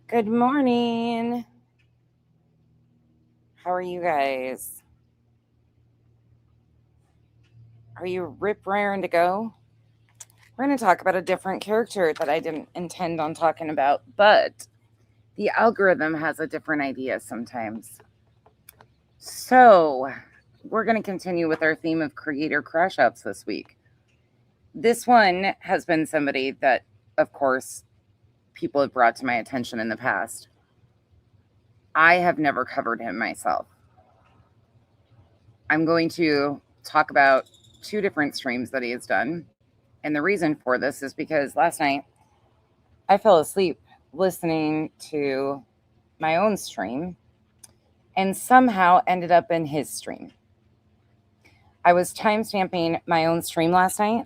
Good morning. How are you guys? Are you rip raring to go? We're going to talk about a different character that I didn't intend on talking about, but the algorithm has a different idea sometimes. So, we're going to continue with our theme of creator crashouts this week. This one has been somebody that, of course, people have brought to my attention in the past. I have never covered him myself. I'm going to talk about two different streams that he has done. And the reason for this is because last night I fell asleep listening to my own stream and somehow ended up in his stream. I was timestamping my own stream last night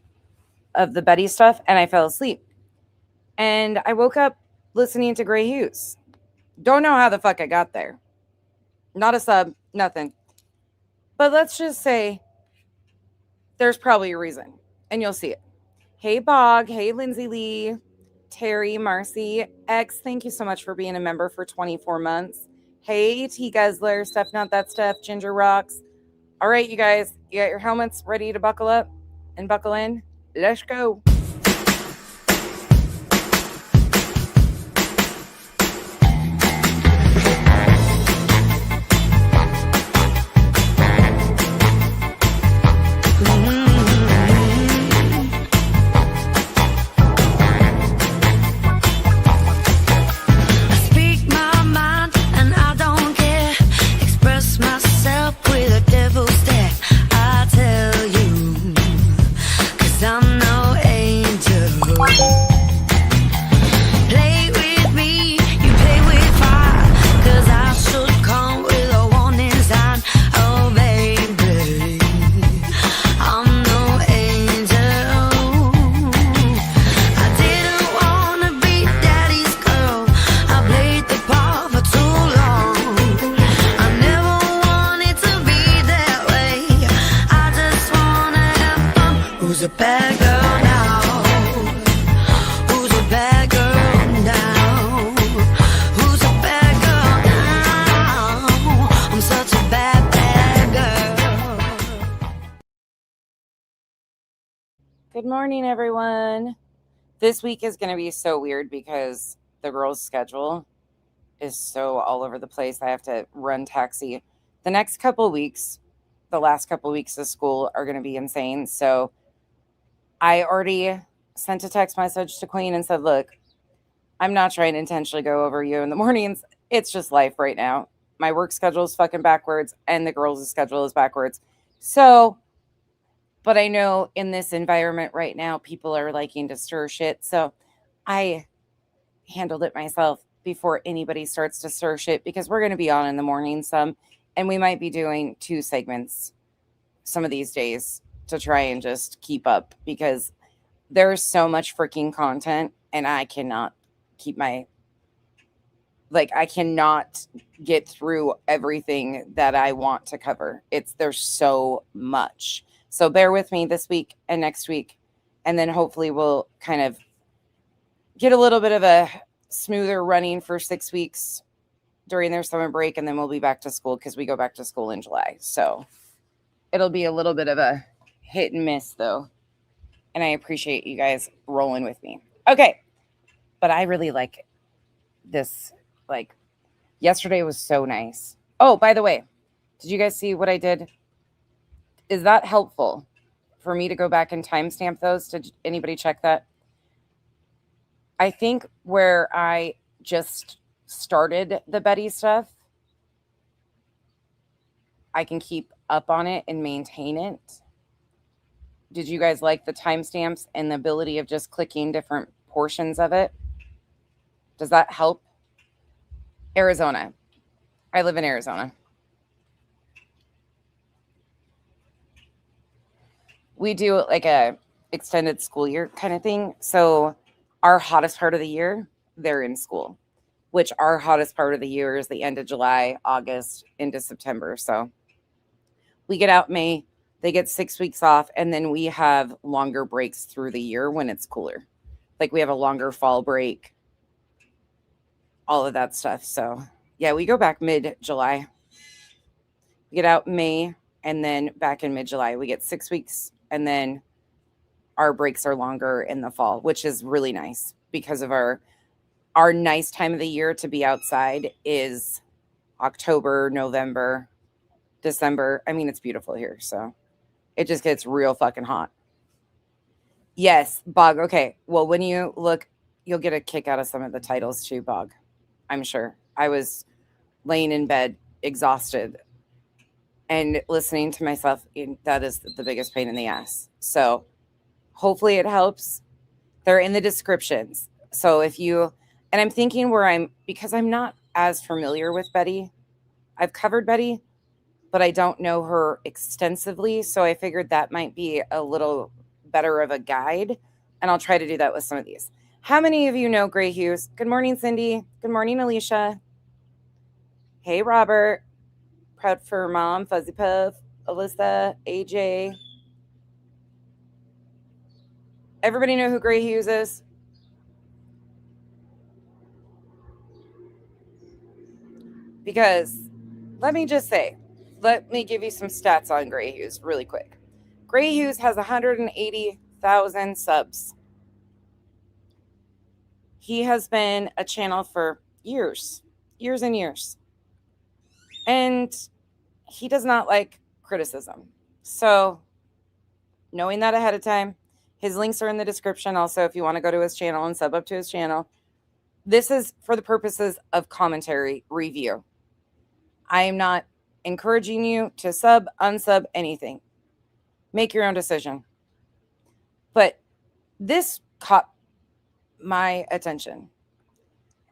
of the Betty stuff and I fell asleep. And I woke up listening to Gray Hughes. Don't know how the fuck I got there. Not a sub, nothing. But let's just say there's probably a reason, and you'll see it. Hey, Bog. Hey, Lindsay Lee. Terry, Marcy. X, thank you so much for being a member for 24 months. Hey, T Guzzler. Stuff Not That Stuff. Ginger Rocks. All right, you guys. You got your helmets ready to buckle up and buckle in? Let's go. Good morning, everyone. This week is going to be so weird because the girls' schedule is so all over the place. I have to run taxi. The next couple weeks, the last couple weeks of school are going to be insane. So I already sent a text message to Queen and said, look, I'm not trying to intentionally go over you in the mornings. It's just life right now. My work schedule is fucking backwards and the girls' schedule is backwards. So, but I know in this environment right now, people are liking to stir shit. So I handled it myself before anybody starts to stir shit because we're going to be on in the morning some, and we might be doing 2 segments some of these days to try and just keep up because there's so much freaking content and I cannot keep my, I cannot get through everything that I want to cover. There's so much. So bear with me this week and next week. And then hopefully we'll kind of get a little bit of a smoother running for 6 weeks during their summer break. And then we'll be back to school because we go back to school in July. So it'll be a little bit of a hit and miss though. And I appreciate you guys rolling with me. Okay. But I really like this. Yesterday was so nice. Oh, by the way, did you guys see what I did? Is that helpful for me to go back and timestamp those? Did anybody check that? I think where I just started the Betty stuff, I can keep up on it and maintain it. Did you guys like the timestamps and the ability of just clicking different portions of it? Does that help? Arizona. I live in Arizona. We do like a extended school year kind of thing. So our hottest part of the year, they're in school, which our hottest part of the year is the end of July, August into September. So we get out May, they get 6 weeks off, and then we have longer breaks through the year when it's cooler. Like we have a longer fall break, all of that stuff. So yeah, we go back mid-July. We get out May and then back in mid-July. We get 6 weeks and then our breaks are longer in the fall, which is really nice because of our nice time of the year to be outside is October, November, December. I mean, it's beautiful here, so it just gets real fucking hot. Yes, Bog. Okay, well, when you look, you'll get a kick out of some of the titles too, Bog. I'm sure. I was laying in bed, exhausted, and listening to myself. That is the biggest pain in the ass. So hopefully it helps. They're in the descriptions. So if you, and I'm thinking because I'm not as familiar with Betty. I've covered Betty, but I don't know her extensively. So I figured that might be a little better of a guide. And I'll try to do that with some of these. How many of you know Gray Hughes? Good morning, Cindy. Good morning, Alicia. Hey, Robert. Proud for Mom, Fuzzy Puff, Alyssa, AJ. Everybody know who Gray Hughes is? Because let me give you some stats on Gray Hughes really quick. Gray Hughes has 180,000 subs. He has been a channel for years and years. And he does not like criticism. So knowing that ahead of time, his links are in the description. Also, if you want to go to his channel and sub up to his channel, this is for the purposes of commentary review. I am not encouraging you to sub, unsub, anything. Make your own decision. But this caught my attention.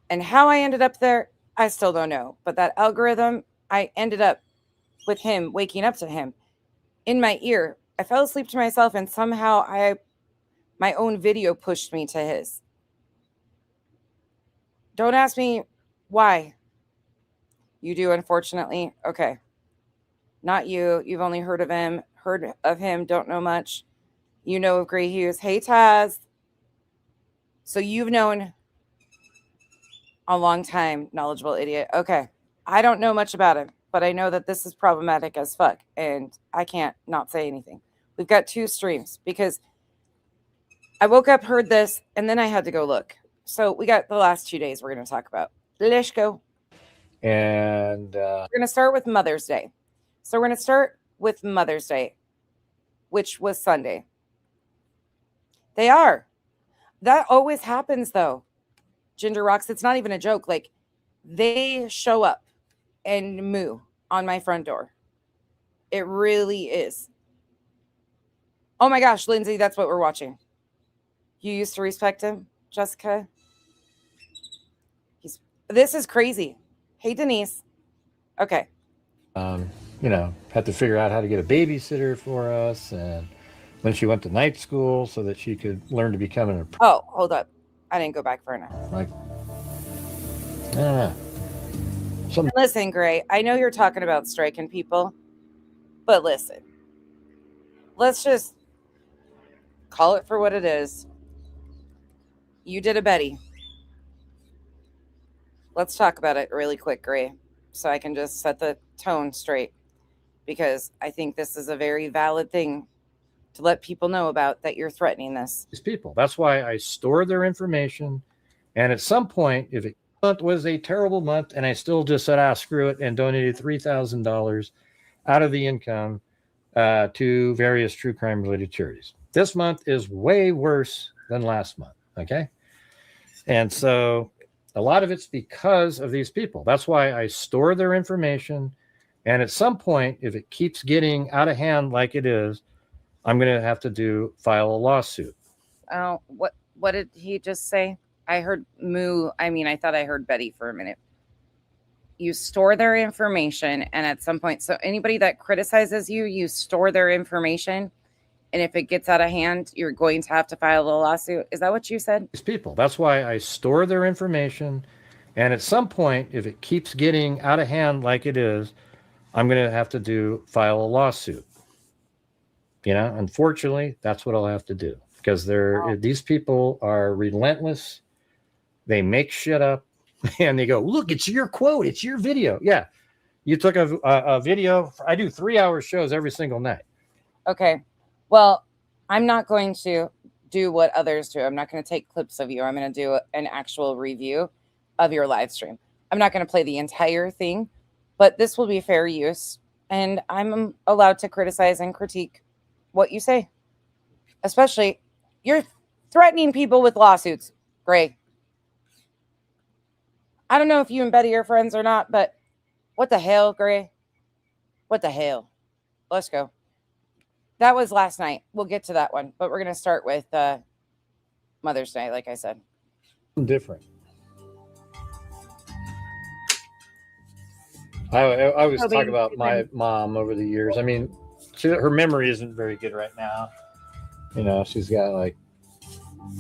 And how I ended up there, I still don't know. But that algorithm, I ended up with him, waking up to him in my ear. I fell asleep to myself and somehow my own video pushed me to his. Don't ask me why. You do, unfortunately. Okay. Not you. You've only heard of him, don't know much. You know of Gray Hughes. Hey, Taz. So you've known a long time, knowledgeable idiot. Okay. I don't know much about him, but I know that this is problematic as fuck, and I can't not say anything. We've got 2 streams because I woke up, heard this, and then I had to go look. So we got the last 2 days we're going to talk about. Let's go. And we're going to start with Mother's Day. So we're going to start with Mother's Day, which was Sunday. They are. That always happens, though. Ginger Rocks, it's not even a joke. Like, they show up and moo on my front door. It really is. Oh my gosh, Lindsay, that's what we're watching. You used to respect him, Jessica? This is crazy. Hey, Denise. Okay. Had to figure out how to get a babysitter for us, and then she went to night school so that she could learn to become an. Oh, hold up. I didn't go back far enough. Listen, Gray, I know you're talking about striking people, but listen. Let's just call it for what it is. You did a Betty. Let's talk about it really quick, Gray, so I can just set the tone straight, because I think this is a very valid thing to let people know about, that you're threatening this. These people. That's why I store their information. And at some point, if it was a terrible month and I still just said, screw it, and donated $3,000 out of the income to various true crime related charities. This month is way worse than last month. Okay. And so a lot of it's because of these people. That's why I store their information. And at some point, if it keeps getting out of hand like it is, I'm going to have to file a lawsuit. Oh, what did he just say? I heard moo. I mean, I thought I heard Betty for a minute. You store their information, and at some point, so anybody that criticizes you, you store their information, and if it gets out of hand, you're going to have to file a lawsuit. Is that what you said? These people. That's why I store their information, and at some point, if it keeps getting out of hand like it is, I'm going to have to file a lawsuit. Unfortunately, that's what I'll have to do, because these people are relentless. They make shit up. And they go, look, it's your quote. It's your video. Yeah. You took a video. I do 3-hour shows every single night. Okay. Well, I'm not going to do what others do. I'm not going to take clips of you. I'm going to do an actual review of your live stream. I'm not going to play the entire thing, but this will be fair use. And I'm allowed to criticize and critique what you say. Especially, you're threatening people with lawsuits, Gray. I don't know if you and Betty are friends or not, but what the hell, Gray? What the hell? Let's go. That was last night. We'll get to that one, but we're going to start with Mother's Day, like I said. Different. I always talk about my mom over the years. I mean, her memory isn't very good right now. You know, she's got like,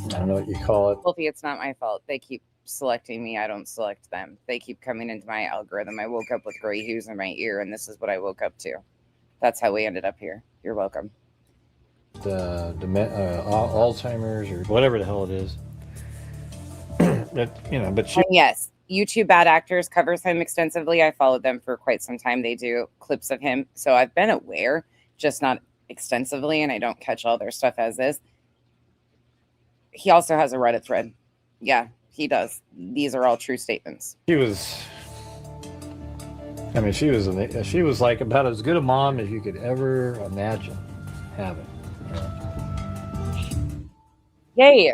I don't know what you call it. Wolfie, it's not my fault. They keep selecting me. I don't select them. They keep coming into my algorithm. I woke up with Gray Hughes in my ear, and this is what I woke up to. That's how we ended up here. You're welcome. Alzheimer's or whatever the hell it is. But she. And yes, YouTube Bad Actors covers him extensively. I followed them for quite some time. They do clips of him. So I've been aware, just not extensively, and I don't catch all their stuff as is. He also has a Reddit thread. Yeah, he does. These are all true statements. She was like about as good a mom as you could ever imagine having. Yay.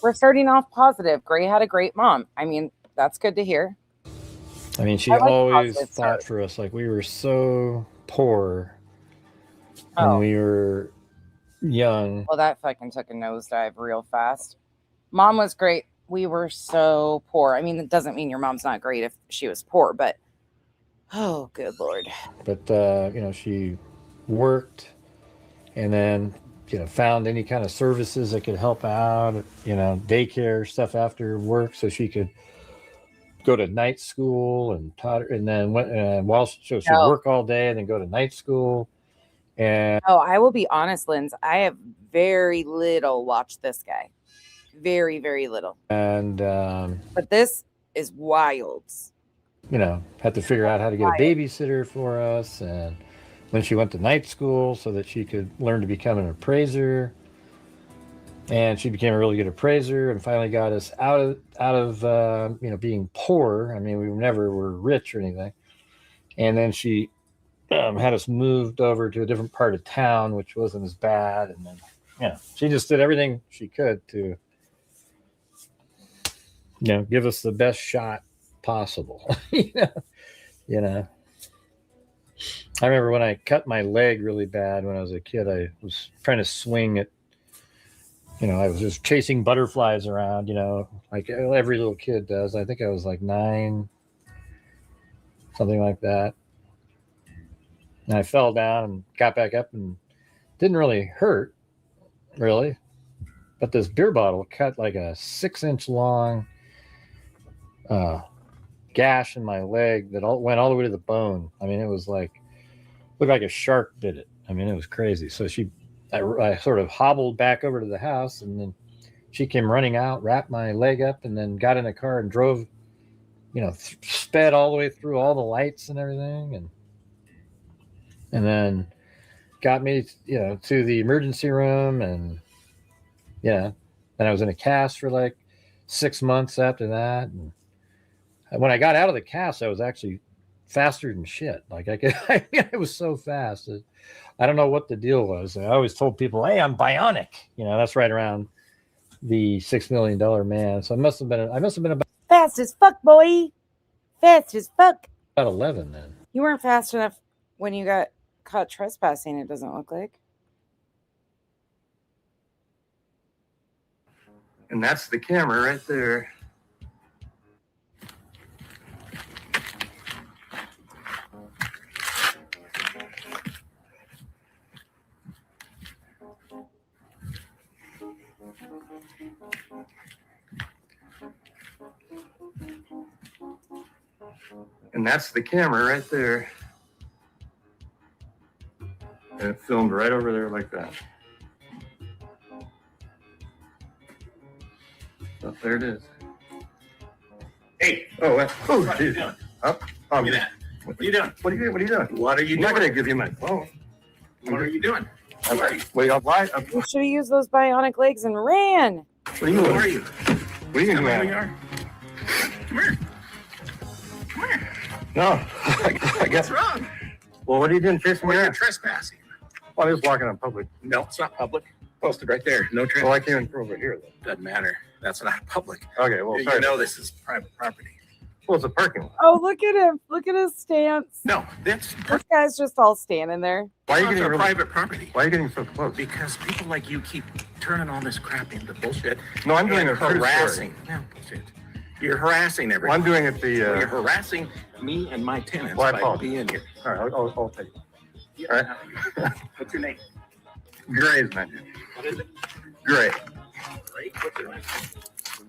We're starting off positive. Gray had a great mom. I mean, that's good to hear. I mean, she always fought for us. Like, we were so poor when we were young. Well, that fucking took a nosedive real fast. Mom was great. We were so poor. I mean, it doesn't mean your mom's not great if she was poor, but oh, good Lord. But, she worked and then, found any kind of services that could help out, daycare stuff after work so she could go to night school and then she'd work all day and then go to night school. And I will be honest, Linz, I have very little watched this guy. Very, very little. And but this is wild. Had to figure out how to get a babysitter for us, and then she went to night school so that she could learn to become an appraiser. And she became a really good appraiser and finally got us out of being poor. I mean, we never were rich or anything. And then she had us moved over to a different part of town, which wasn't as bad. And then, she just did everything she could to, give us the best shot possible. I remember when I cut my leg really bad when I was a kid, I was trying to swing it. I was just chasing butterflies around, like every little kid does. I think I was like 9, something like that. And I fell down and got back up and didn't really hurt, really. But this beer bottle cut like a 6-inch long gash in my leg that went all the way to the bone. I mean, it was like, looked like a shark bit it. I mean, it was crazy. So I sort of hobbled back over to the house, and then she came running out, wrapped my leg up, and then got in the car and drove, sped all the way through all the lights and everything, and then got me, to the emergency room, and then I was in a cast for like 6 months after that. And when I got out of the cast, I was actually faster than shit. Like it was so fast. I don't know what the deal was. I always told people, "Hey, I'm bionic." That's right around the $6 million man. So I must have been about fast as fuck, boy. Fast as fuck. About 11 then. You weren't fast enough when you got caught trespassing. It doesn't look like. And that's the camera right there. And that's the camera right there. And it filmed right over there like that. So there it is. Hey. Oh, what? Oh, What are you geez. doing? Up. Look at that. What are you doing? What are you doing? What are you I'm not doing? going to give you my phone. What are you doing? Who are you? Wait, up, why? Up, You should have used those bionic legs and ran. what are you Who doing? are you? What are you Tell me who doing? you are. Come here. Come here. No, I guess. What's wrong? Well, what are you doing chasing me Well, you're around? trespassing. Well, I was walking on public. No, it's not public. Posted right there. No Well, I trespassing. can't even over here, though. Doesn't matter. That's not public. Okay, well, You sorry. know this is private property. Well, it's a parking lot. Oh, look at him. Look at his stance. No, that's This guy's just all standing there. Why are you not getting really, private property. Why are you getting so close? Because people like you keep turning all this crap into bullshit. No, I'm doing and a true story. harassing. No, bullshit. You're harassing Well, everyone. I'm doing it the. You're harassing me and my tenants Well, I by apologize. being here. All right, I'll take it. All right. What's your name? Gray's my name. What is it? Gray. Great. What's your name?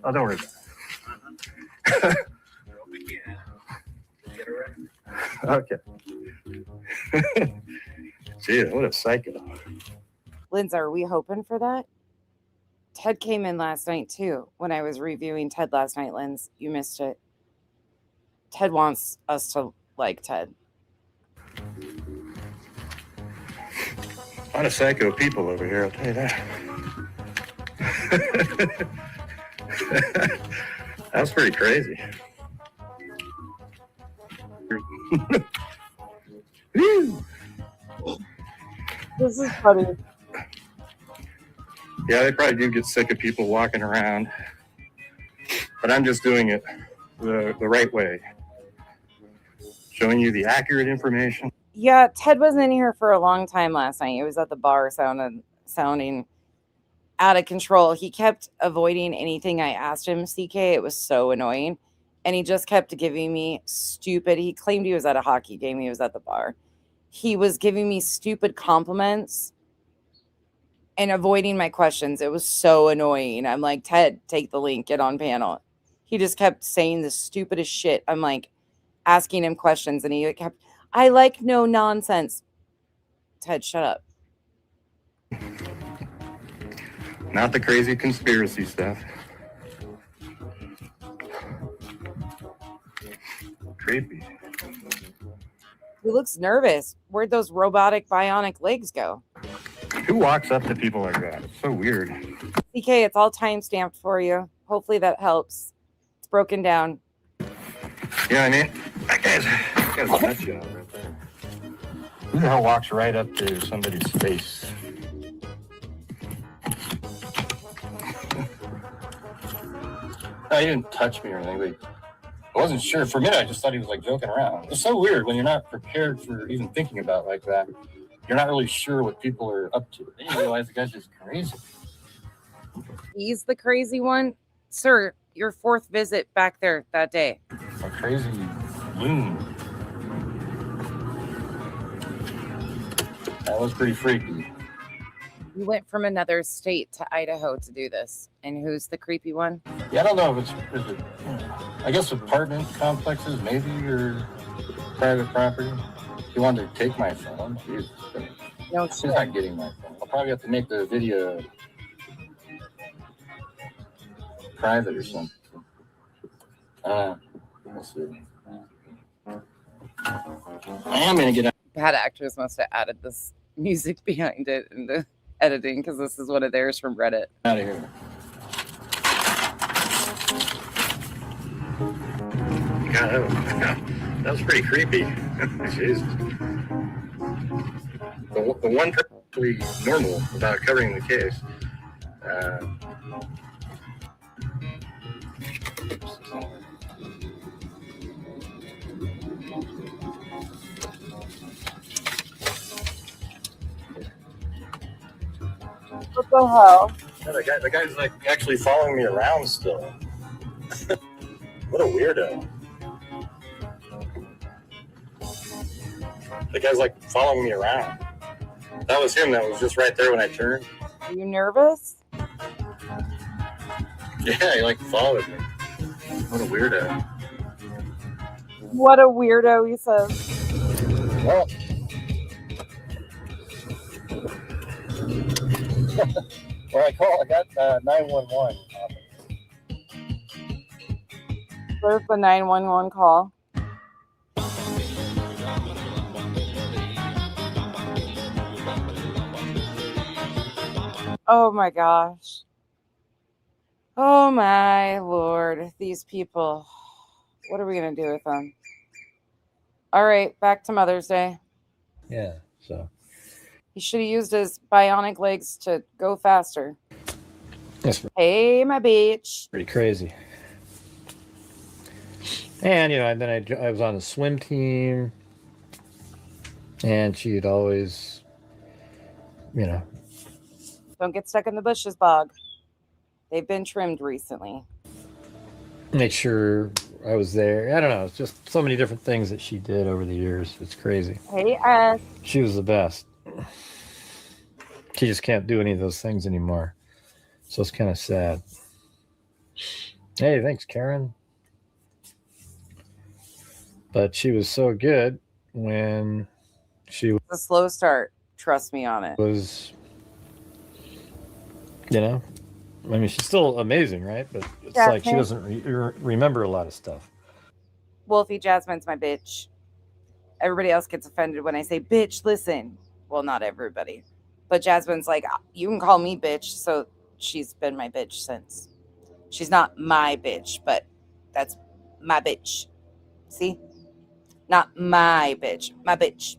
Oh, don't worry about Get around. it. Okay. Gee, what a psycho. Linz, are we hoping for that? Ted came in last night too. When I was reviewing Ted last night, Linz, you missed it. Ted wants us to like Ted. A lot of psycho people over here, I'll tell you that. That's pretty crazy. Whew. This is funny. Yeah, they probably do get sick of people walking around. But I'm just doing it the right way. Showing you the accurate information. Yeah, Ted wasn't in here for a long time last night. He was at the bar sounding out of control. He kept avoiding anything I asked him, CK. It was so annoying. And he just kept giving me stupid. He claimed he was at a hockey game. He was at the bar. He was giving me stupid compliments and avoiding my questions. It was so annoying. I'm like, Ted, take the link, get on panel. He just kept saying the stupidest shit. I'm like asking him questions and he kept, I like no nonsense. Ted, shut up. Not the crazy conspiracy stuff. Creepy. He looks nervous. Where'd those robotic bionic legs go? Who walks up to people like that? It's so weird. CK, it's all time stamped for you. Hopefully that helps. It's broken down. You know what I mean? That guy's a nut job right there. Who the hell walks right up to somebody's face? No, he didn't touch me or anything, but I wasn't sure. For a minute, I just thought he was like joking around. It's so weird when you're not prepared for even thinking about like that. You're not really sure what people are up to. Then you realize the guy's just crazy. He's the crazy one. Sir, your fourth visit back there that day. A crazy loon. That was pretty freaky. You went from another state to Idaho to do this. And who's the creepy one? Yeah, I don't know if is it, I guess apartment complexes maybe or private property. He wanted to take my phone. Jesus Christ. No He's shit. not getting my phone. I'll probably have to make the video private or something. We'll see. I am gonna get out. Bad actors must have added this music behind it in the editing because this is one of theirs from Reddit. Out of here. God, that was pretty creepy. Jesus. The one perfectly normal without covering the case. What the hell? Yeah, the guy's like actually following me around still. What a weirdo. The guy's like following me around. That was him. That was just right there when I turned. Are you nervous? Yeah, he like followed me. What a weirdo. What a weirdo, he says. Well, well, I got 911. There's the 911 call. Oh my gosh. Oh my Lord. These people. What are we going to do with them? All right, back to Mother's Day. Yeah, so. He should have used his bionic legs to go faster. That's Hey, my bitch. pretty crazy. And, then I was on the swim team. And she'd always, Don't get stuck in the bushes, Bog. They've been trimmed recently. make sure I was there. I don't know. It's just so many different things that she did over the years. It's crazy. Hey, S. She was the best. She just can't do any of those things anymore. So it's kind of sad. Hey, thanks, Karen. But she was so good when she It's a slow start. Trust me on it. was, I mean, she's still amazing, right? But it's Yeah, like she doesn't remember a lot of stuff. Wolfie Jasmine's my bitch. Everybody else gets offended when I say bitch. Listen. Well, not everybody. But Jasmine's like, you can call me bitch. So she's been my bitch since. She's not my bitch, but that's my bitch. See? Not my bitch. My bitch.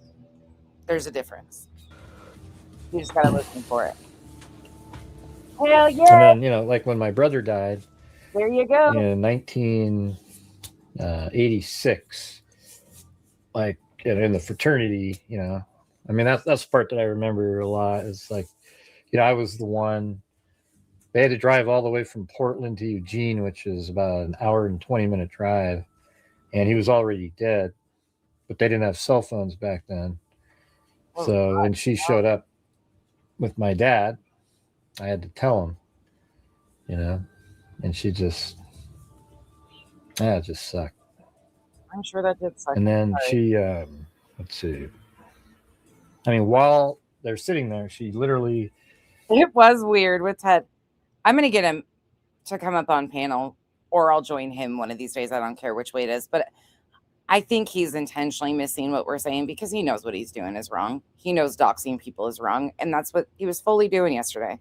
There's a difference. You just got to listen for it. Hell yeah. And then, like when my brother died There you go. in 1986, like in the fraternity, I mean, that's the part that I remember a lot. Is like, I was the one. They had to drive all the way from Portland to Eugene, which is about an hour and 20-minute drive. And he was already dead, but they didn't have cell phones back then. Oh, So God. when she showed up with my dad, I had to tell him, and she just, it just sucked. I'm sure that did suck. And then she, let's see. I mean, while they're sitting there, she literally. It was weird with Ted. I'm going to get him to come up on panel, or I'll join him one of these days. I don't care which way it is. But I think he's intentionally missing what we're saying because he knows what he's doing is wrong. He knows doxing people is wrong. And that's what he was fully doing yesterday.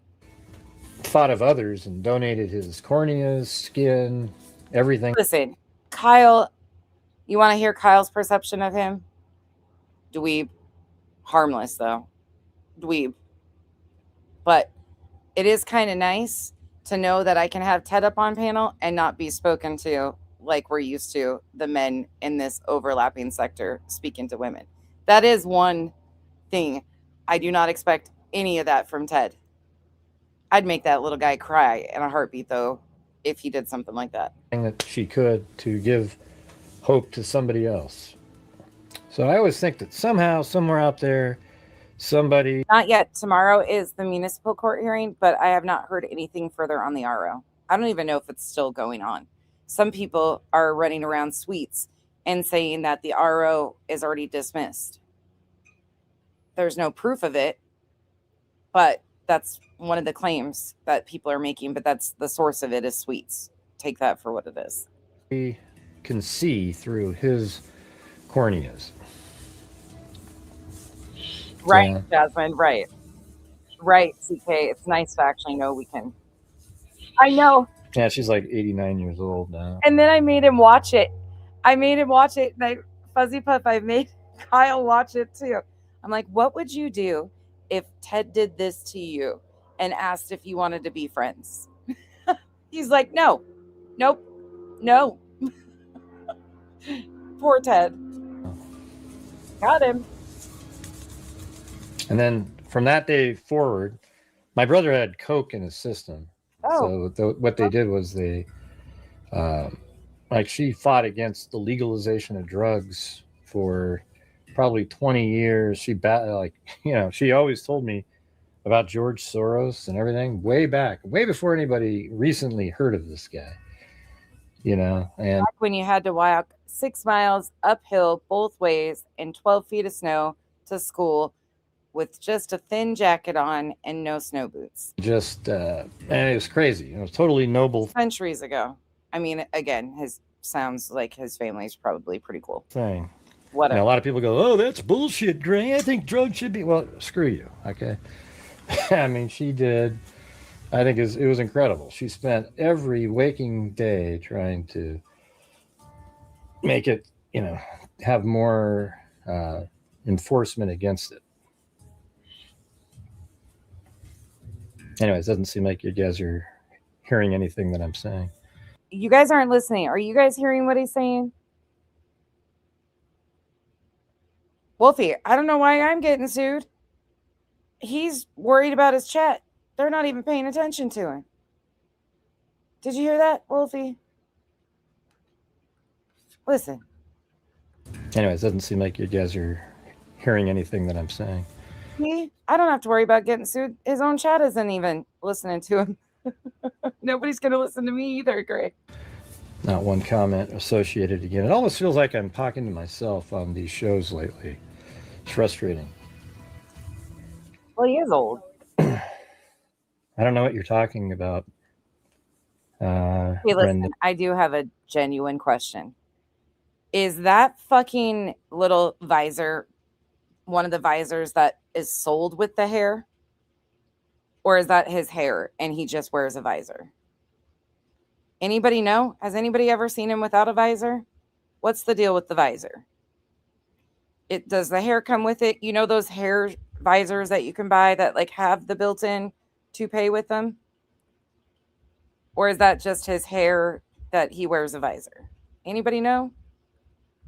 Thought of others and donated his corneas, skin, everything. Listen, Kyle, you want to hear Kyle's perception of him? Dweeb. Harmless, though. Dweeb. But it is kind of nice to know that I can have Ted up on panel and not be spoken to like we're used to the men in this overlapping sector speaking to women. That is one thing. I do not expect any of that from Ted. I'd make that little guy cry in a heartbeat, though, if he did something like that. That she could to give hope to somebody else. So I always think that somehow, somewhere out there, somebody. Not yet. Tomorrow is the municipal court hearing, but I have not heard anything further on the RO. I don't even know if it's still going on. Some people are running around suites and saying that the RO is already dismissed. There's no proof of it, but that's one of the claims that people are making, but that's the source of it is suites. Take that for what it is. We can see through his corneas. Right, Yeah. Jasmine, right. Right, CK. It's nice to actually know we can. I know. Yeah, she's like 89 years old now. And then I made him watch it. And Fuzzy Puff, I made Kyle watch it too. I'm like, what would you do if Ted did this to you and asked if you wanted to be friends? He's like, no, nope, no. Poor Ted. Got him. And then from that day forward, my brother had coke in his system. Oh. So what they did was they, she fought against the legalization of drugs for probably 20 years. She she always told me about George Soros and everything way before anybody recently heard of this guy. And back when you had to walk 6 miles uphill both ways in 12 feet of snow to school with just a thin jacket on and no snow boots. And it was crazy. It was totally noble. Centuries ago. I mean, again, his sounds like his family's probably pretty cool. thing. Whatever. Now, a lot of people go, "Oh, that's bullshit, Gray. I think drugs should be." Well, screw you. Okay. I mean, she did. I think it was incredible. She spent every waking day trying to make it, have more enforcement against it. Anyways, it doesn't seem like you guys are hearing anything that I'm saying. You guys aren't listening. Are you guys hearing what he's saying? Wolfie, I don't know why I'm getting sued. He's worried about his chat. They're not even paying attention to him. Did you hear that, Wolfie? Listen. Anyways, it doesn't seem like you guys are hearing anything that I'm saying. Me? I don't have to worry about getting sued. His own chat isn't even listening to him. Nobody's going to listen to me either, Gray. Not one comment associated again. It almost feels like I'm talking to myself on these shows lately. It's frustrating. Well, he is old. I don't know what you're talking about. Hey, listen, I do have a genuine question. Is that fucking little visor one of the visors that is sold with the hair? Or is that his hair and he just wears a visor? Anybody know? Has anybody ever seen him without a visor? What's the deal with the visor? Does the hair come with it? You know those hair visors that you can buy that like have the built-in toupee with them? Or is that just his hair that he wears a visor? Anybody know?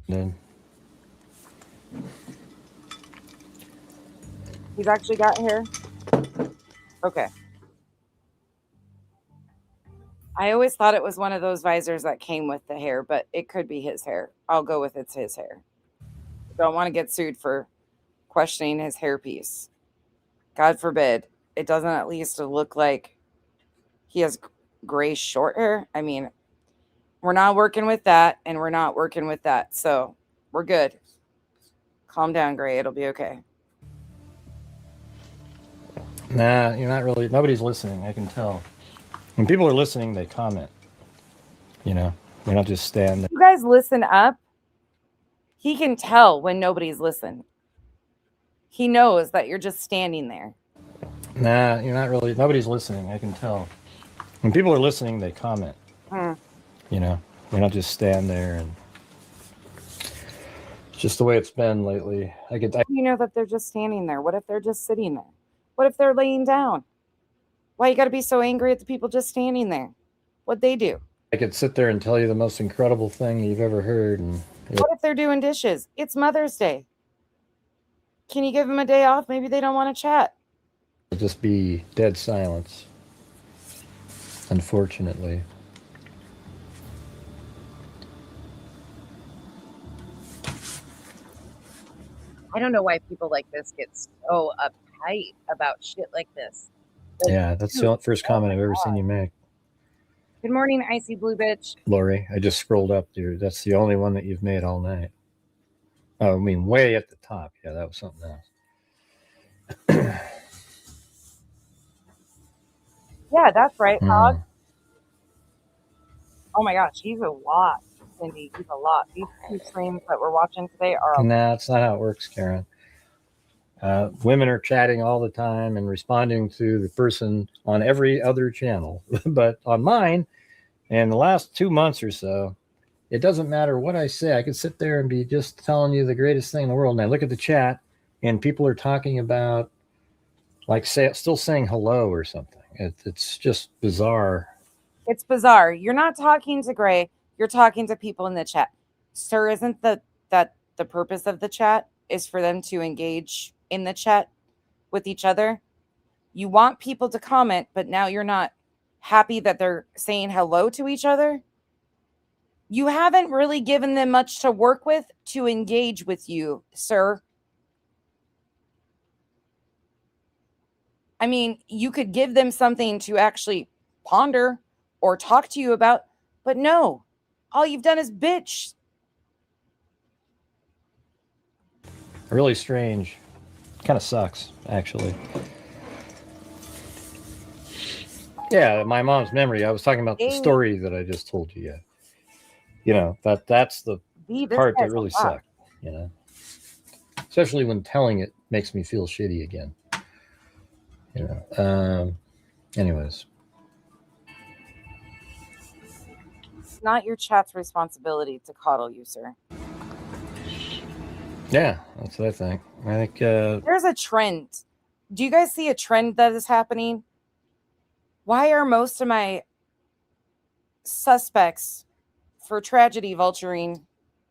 No. He's actually got hair? Okay. I always thought it was one of those visors that came with the hair, but it could be his hair. I'll go with it's his hair. Don't want to get sued for questioning his hairpiece. God forbid. It doesn't at least look like he has gray short hair. I mean, we're not working with that, and we're not working with that. So we're good. Calm down, Gray. It'll be okay. Nah, you're not really. Nobody's listening. I can tell. When people are listening, they comment. They don't just stand there. You guys listen up. He can tell when nobody's listening. He knows that you're just standing there. Nah, you're not really. Nobody's listening. I can tell. When people are listening, they comment. They don't just stand there, and it's just the way it's been lately. You know that they're just standing there. What if they're just sitting there? What if they're laying down? Why you got to be so angry at the people just standing there? What'd they do? I could sit there and tell you the most incredible thing you've ever heard. And what if they're doing dishes? It's Mother's Day. Can you give them a day off? Maybe they don't want to chat. It'll just be dead silence, unfortunately. I don't know why people like this get so uptight about shit like this. Yeah, that's the first comment I've ever seen you make. Good morning, Icy Blue Bitch. Lori, I just scrolled up there. That's the only one that you've made all night. Oh, I mean, way at the top. Yeah, that was something else. Yeah, that's right, Hog. Oh my gosh, he's a lot, Cindy. He's a lot. These two streams that we're watching today are a Nah, that's not how it works, Karen. Women are chatting all the time and responding to the person on every other channel. But on mine, in the last 2 months or so, it doesn't matter what I say. I could sit there and be just telling you the greatest thing in the world. And I look at the chat, and people are talking about, still saying hello or something. It's just bizarre. It's bizarre. You're not talking to Gray. You're talking to people in the chat. Sir, isn't the purpose of the chat is for them to engage in the chat with each other? You want people to comment, but now you're not happy that they're saying hello to each other? You haven't really given them much to work with to engage with you, sir. I mean, you could give them something to actually ponder or talk to you about, but no, all you've done is bitch. Really strange. Kind of sucks, actually. Yeah, my mom's memory. I was talking about the story that I just told you. that's the B, this part that guy's really a lot. sucked, especially when telling it makes me feel shitty again. Anyways, It's not your chat's responsibility to coddle you, sir. yeah, that's what I think. I think There's a trend. Do you guys see a trend that is happening? Why are most of my suspects for tragedy vulturing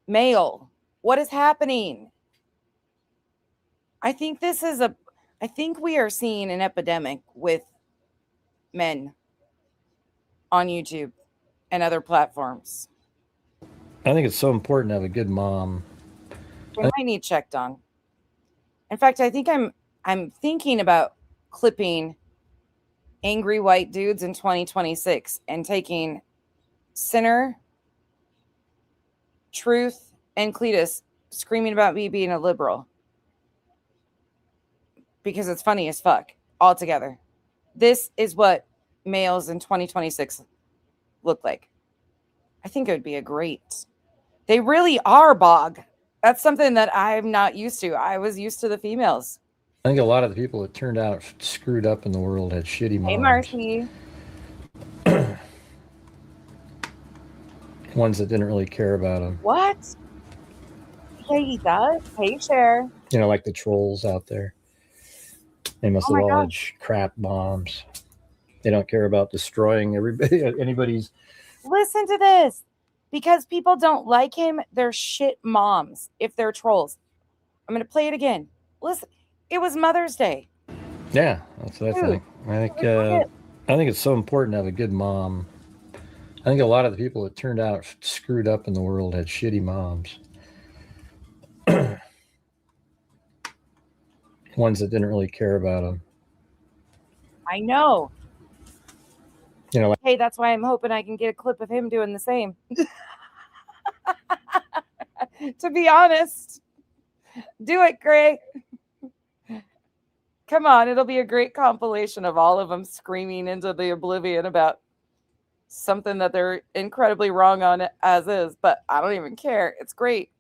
male? What is happening? I think we are seeing an epidemic with men on YouTube and other platforms. I think it's so important to have a good mom. They might need checked on. In fact, I think I'm thinking about clipping angry white dudes in 2026 and taking Sinner, Truth, and Cletus screaming about me being a liberal. Because it's funny as fuck all together. This is what males in 2026 look like. I think it would be a great. They really are, Bog. That's something that I'm not used to. I was used to the females. I think a lot of the people that turned out screwed up in the world had shitty moms. Hey, Marcy. Ones that didn't really care about them. What? Hey, he does. Hey, Cher. Like the trolls out there. They must have all had crap moms. They don't care about destroying anybody's. Listen to this. Because people don't like him, they're shit moms if they're trolls. I'm going to play it again. Listen, it was Mother's Day. Yeah, that's what I think. I think it's so important to have a good mom. I think a lot of the people that turned out screwed up in the world had shitty moms. Ones that didn't really care about them. I know. Like, hey, that's why I'm hoping I can get a clip of him doing the same. To be honest. Do it, Gray. Come on, it'll be a great compilation of all of them screaming into the oblivion about something that they're incredibly wrong on as is, but I don't even care. It's great.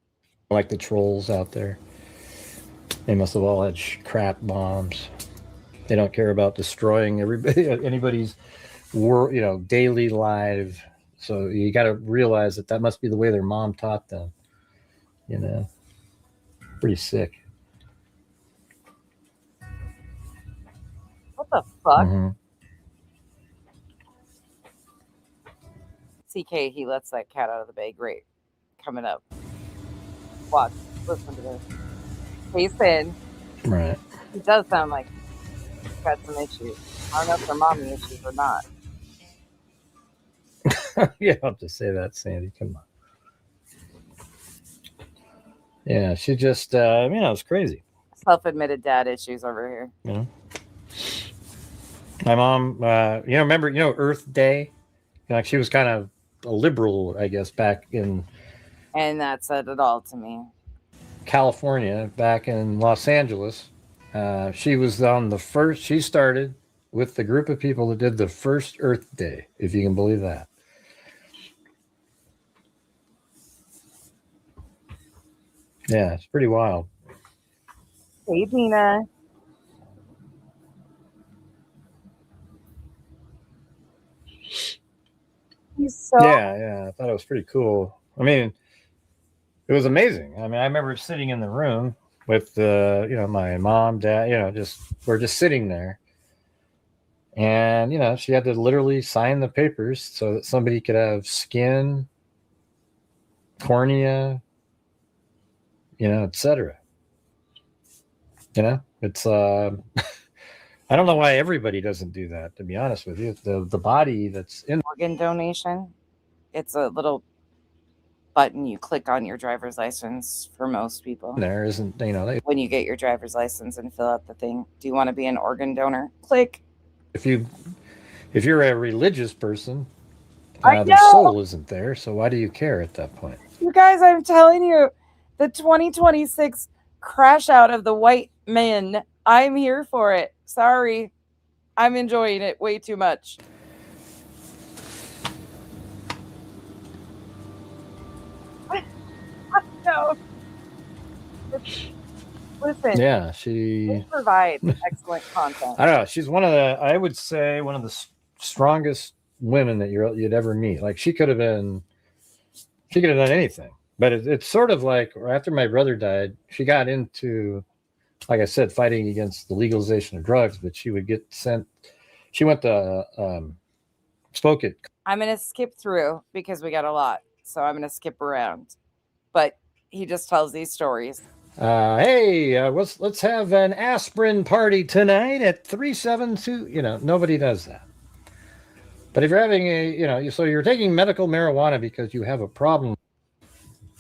Like the trolls out there. They must have all had crap moms. They don't care about destroying anybody's world, daily life. So you got to realize that must be the way their mom taught them. Pretty sick. What the fuck? Mm-hmm. CK, he lets that cat out of the bag. Great. Coming up. Watch. Listen to this. Hey, Finn. Right. He does sound like he's got some issues. I don't know if they're mommy issues or not. You don't have to say that, Sandy. Come on. Yeah, she just, it's crazy. Self-admitted dad issues over here. My mom, remember, Earth Day? Like she was kind of a liberal, I guess, back in. And that said it all to me. California, back in Los Angeles. She was on the first, she started with the group of people that did the first Earth Day, if you can believe that. Yeah, it's pretty wild. Hey, Dina. He's so... Yeah, I thought it was pretty cool. I mean, it was amazing. I mean, I remember sitting in the room with, my mom, dad, we're just sitting there. And, she had to literally sign the papers so that somebody could have skin, cornea, etc. It's, I don't know why everybody doesn't do that, to be honest with you. The body that's in organ donation, it's a little button you click on your driver's license for most people. There isn't, when you get your driver's license and fill out the thing, do you want to be an organ donor? Click. If you're a religious person, the soul isn't there, so why do you care at that point? You guys, I'm telling you, the 2026 crash out of the white men, I'm here for it. Sorry. I'm enjoying it way too much. know. Listen, Yeah, they she. provide excellent content. I don't know. She's one of the. I would say one of the strongest women that you'd ever meet. Like she could have been. She could have done anything. But it's sort of like after my brother died, she got into, like I said, fighting against the legalization of drugs. But she would get sent. She went to spoke at. I'm going to skip through because we got a lot. So I'm going to skip around. But he just tells these stories. Hey, let's have an aspirin party tonight at 372. Nobody does that. But if you're having so you're taking medical marijuana because you have a problem,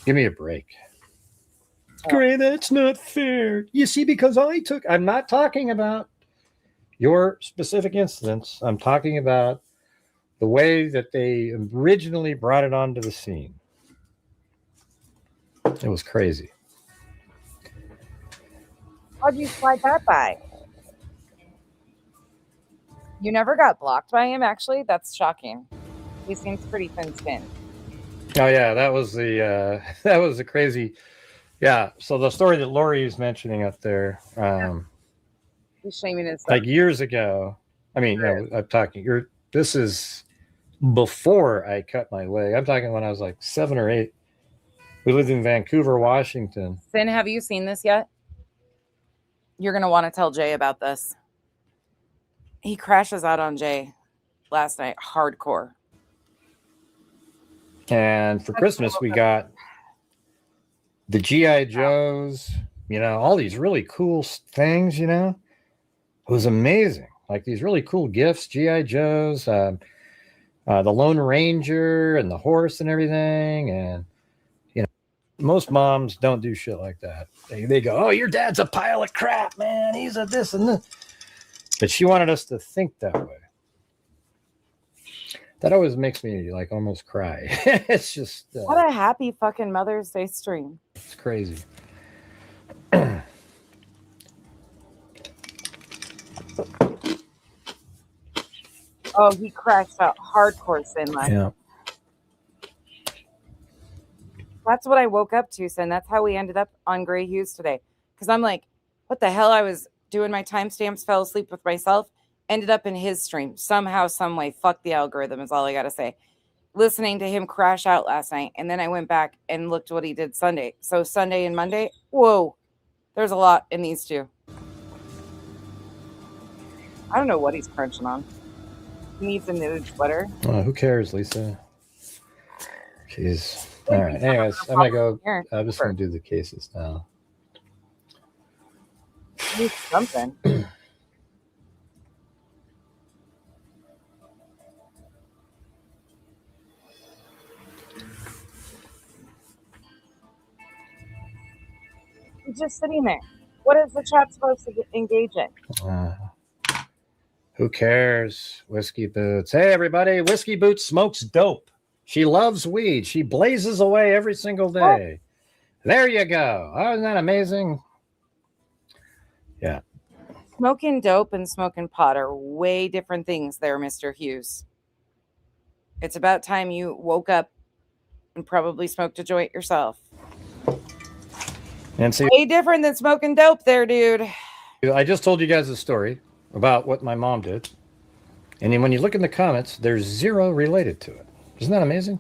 give me a break. Gray, that's not fair. You see, because I'm not talking about your specific incidents. I'm talking about the way that they originally brought it onto the scene. It was crazy. How'd you slide that by? You never got blocked by him, actually? That's shocking. He seems pretty thin-skinned. Oh yeah, that was the crazy. Yeah, so the story that Lori is mentioning up there, He's shaming himself. like years ago. I mean, I'm talking. This is before I cut my leg. I'm talking when I was like 7 or 8. We lived in Vancouver, Washington. Finn, have you seen this yet? You're gonna want to tell Jay about this. He crashes out on Jay last night, hardcore. And for Christmas, we got the G.I. Joes, all these really cool things, It was amazing. Like these really cool gifts, G.I. Joes, the Lone Ranger and the horse and everything. And, most moms don't do shit like that. They go, oh, your dad's a pile of crap, man. He's a this and this. But she wanted us to think that way. That always makes me like almost cry. It's just what a happy fucking Mother's Day stream. It's crazy. Oh, he crashed out hardcore, Sin. Yeah. That's what I woke up to, Sin. That's how we ended up on Gray Hughes today. Because I'm like, what the hell? I was doing my timestamps, fell asleep with myself, ended up in his stream. Somehow, some way. Fuck the algorithm is all I got to say. Listening to him crash out last night. And then I went back and looked what he did Sunday. So Sunday and Monday, whoa. There's a lot in these two. I don't know what he's crunching on. He needs a knitted sweater. Who cares, Lisa? Jeez. All right. Anyways, I'm going to go. I'm just going to do the cases now. Need something. Did He's just sitting there. What is the chat supposed to engage in? Who cares? Whiskey Boots. Hey, everybody. Whiskey Boots smokes dope. She loves weed. She blazes away every single day. Oh. There you go. Oh, isn't that amazing? Yeah. Smoking dope and smoking pot are way different things there, Mr. Hughes. It's about time you woke up and probably smoked a joint yourself. And see, way different than smoking dope there, dude. I just told you guys a story about what my mom did. And then when you look in the comments, there's zero related to it. Isn't that amazing?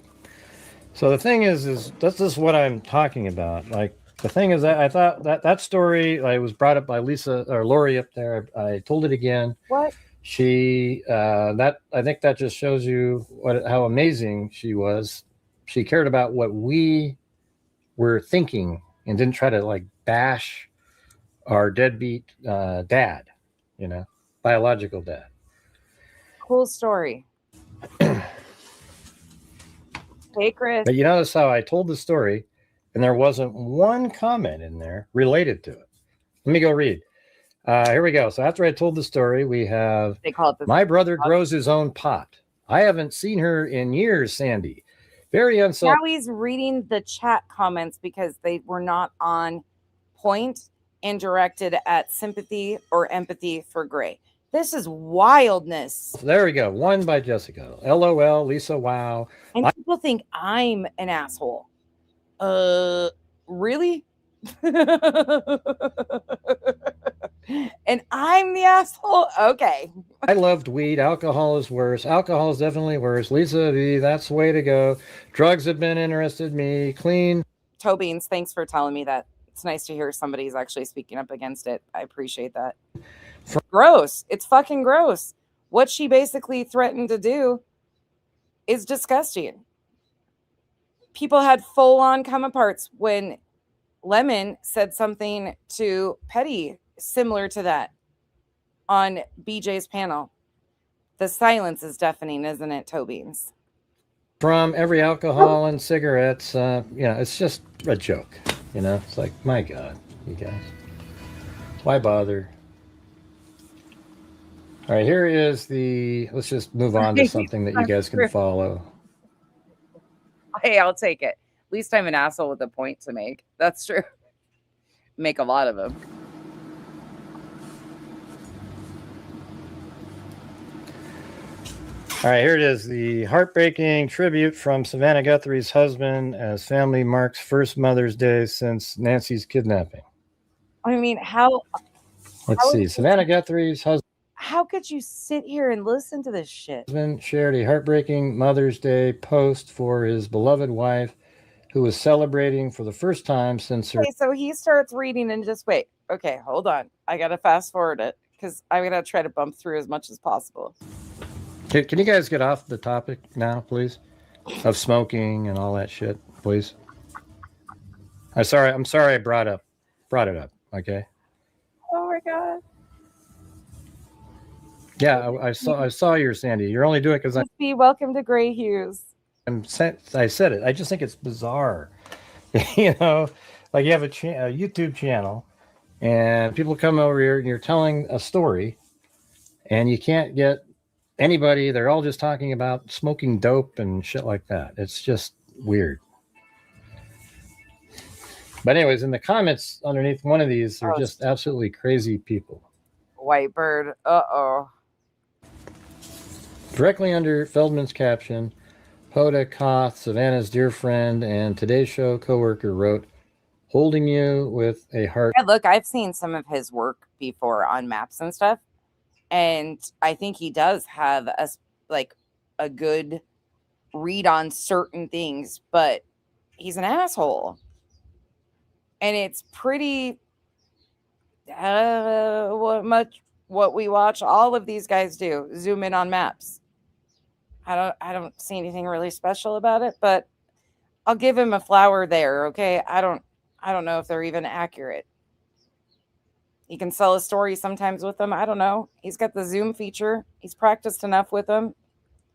So the thing is this is what I'm talking about. Like, the thing is that I thought that story was brought up by Lisa or Lori up there. I told it again. What? She I think that just shows you how amazing she was. She cared about what we were thinking and didn't try to bash our deadbeat dad, biological dad. Cool story. Hey, Chris. But you notice how I told the story and there wasn't one comment in there related to it. Let me go read. Here we go. So after I told the story, we have my brother grows his own pot. I haven't seen her in years, Sandy. Very unselfish. Now he's reading the chat comments because they were not on point and directed at sympathy or empathy for Gray. This is wildness. There we go. One by Jessica. LOL, Lisa, wow. And people think I'm an asshole. really? And I'm the asshole? Okay. I loved weed. Alcohol is worse. Alcohol is definitely worse. Lisa V, that's the way to go. Drugs have been interested me. Clean. Toe Beans, thanks for telling me that. It's nice to hear somebody's actually speaking up against it. I appreciate that. Gross. It's fucking gross. What she basically threatened to do is disgusting. People had full-on come aparts when Lemon said something to Petty similar to that on BJ's panel. The silence is deafening, isn't it, Toe Beans? From every alcohol and cigarettes, it's just a joke. It's like, my God, you guys, why bother? All right, here is let's just move on to something that you guys can follow. Hey, I'll take it. At least I'm an asshole with a point to make. That's true. Make a lot of them. All right, here it is. The heartbreaking tribute from Savannah Guthrie's husband as family marks first Mother's Day since Nancy's kidnapping. I mean, how Let's see. Savannah Guthrie's husband. How could you sit here and listen to this shit? Shared a heartbreaking Mother's Day post for his beloved wife, who was celebrating for the first time since her. Okay, so he starts reading and just wait. Okay, hold on. I gotta fast forward it because I'm gonna try to bump through as much as possible. Can you guys get off the topic now, please, of smoking and all that shit, please? I'm sorry I brought it up. Okay. Oh my God. Yeah, I saw your Sandy. You're only doing it because Be welcome to Gray Hughes. I said it. I just think it's bizarre. Like you have a YouTube channel, and people come over here, and you're telling a story, and you can't get anybody. They're all just talking about smoking dope and shit like that. It's just weird. But anyways, in the comments underneath one of these, they're just absolutely crazy people. Whitebird. Uh-oh. Directly under Feldman's caption, Hoda Koth, Savannah's dear friend and Today's Show coworker, wrote, "Holding you with a heart." Yeah, look, I've seen some of his work before on maps and stuff, and I think he does have a good read on certain things, but he's an asshole, and it's pretty what we watch all of these guys do, zoom in on maps. I don't see anything really special about it, but I'll give him a flower there. Okay. I don't know if they're even accurate. He can sell a story sometimes with them. I don't know. He's got the zoom feature. He's practiced enough with them.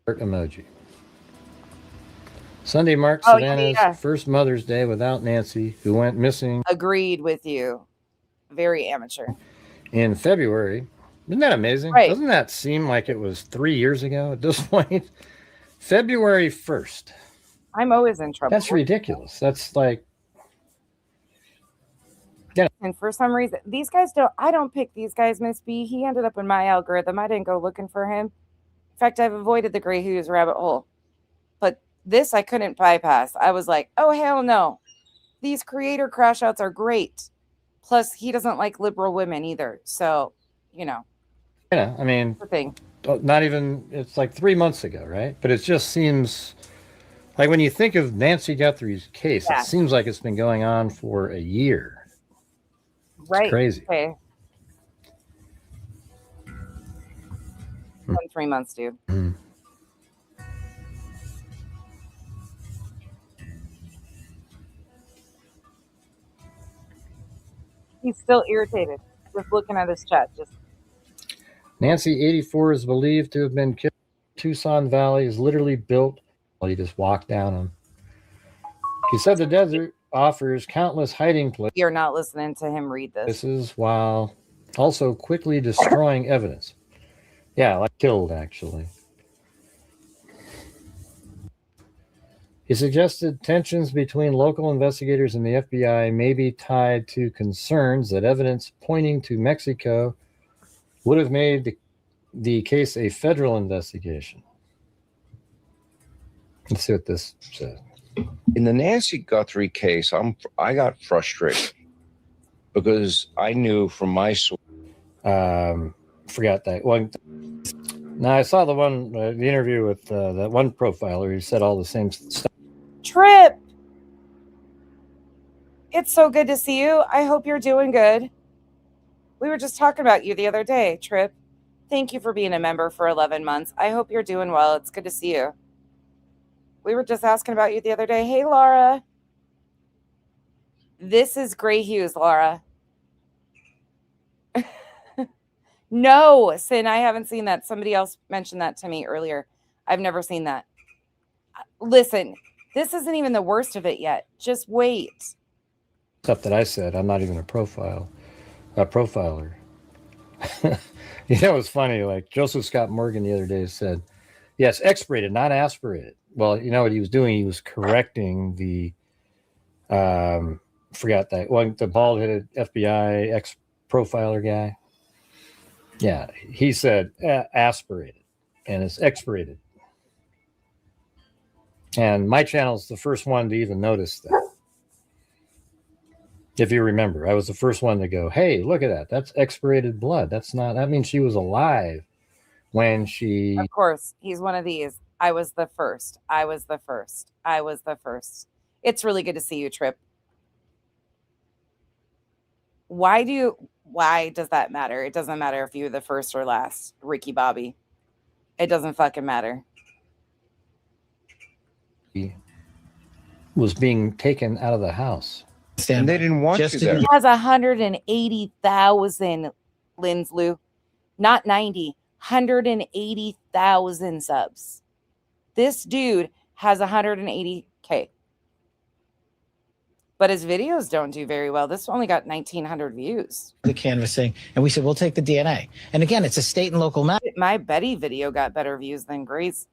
Emoji. Sunday marks Savannah's first Mother's Day without Nancy, who went missing. Agreed with you. Very amateur. In February. Isn't that amazing? Right. Doesn't that seem like it was 3 years ago at this point? February 1st. I'm always in trouble. That's ridiculous. That's like. Yeah. And for some reason, I don't pick these guys, Miss B. He ended up in my algorithm. I didn't go looking for him. In fact, I've avoided the Gray Hughes rabbit hole. But this I couldn't bypass. I was like, oh, hell no. These creator crashouts are great. Plus, he doesn't like liberal women either. So, Yeah, I mean, not even, it's like 3 months ago, right? But it just seems like when you think of Nancy Guthrie's case, It seems like it's been going on for a year. Right. It's crazy. Okay. 3 months, dude. Mm. He's still irritated just looking at his chat. Nancy, 84, is believed to have been killed. Tucson Valley is literally built. Well, you just walk down them. He said the desert offers countless hiding places. You're not listening to him read this. This is while also quickly destroying evidence. Yeah, like killed, actually. He suggested tensions between local investigators and the FBI may be tied to concerns that evidence pointing to Mexico would have made the case a federal investigation. Let's see what this says. In the Nancy Guthrie case, I got frustrated because I knew from my source. Forgot that one. Now I saw the interview with that one profiler who said all the same stuff. Trip, it's so good to see you. I hope you're doing good. We were just talking about you the other day, Trip. Thank you for being a member for 11 months. I hope you're doing well. It's good to see you. We were just asking about you the other day. Hey, Laura. This is Gray Hughes, Laura. No, Sin, I haven't seen that. Somebody else mentioned that to me earlier. I've never seen that. Listen, this isn't even the worst of it yet. Just wait. Stuff that I said. I'm not even a profiler. You know, it's funny. Like Joseph Scott Morgan the other day said, yes, expirated, not aspirated. Well, you know what he was doing? He was correcting the, forgot that one, the bald-headed FBI ex-profiler guy. Yeah, he said aspirated, and it's expirated. And my channel's the first one to even notice that. If you remember, I was the first one to go, hey, look at that. That's expirated blood. That means she was alive when she... Of course, he's one of these. I was the first. I was the first. I was the first. It's really good to see you, Trip. Why does that matter? It doesn't matter if you're the first or last, Ricky Bobby. It doesn't fucking matter. He was being taken out of the house. And they didn't want you there. He has 180,000, Linsley. Not 90, 180,000 subs. This dude has 180K. But his videos don't do very well. This only got 1,900 views. The canvassing, and we said, we'll take the DNA. And again, it's a state and local matter. My Betty video got better views than Gray's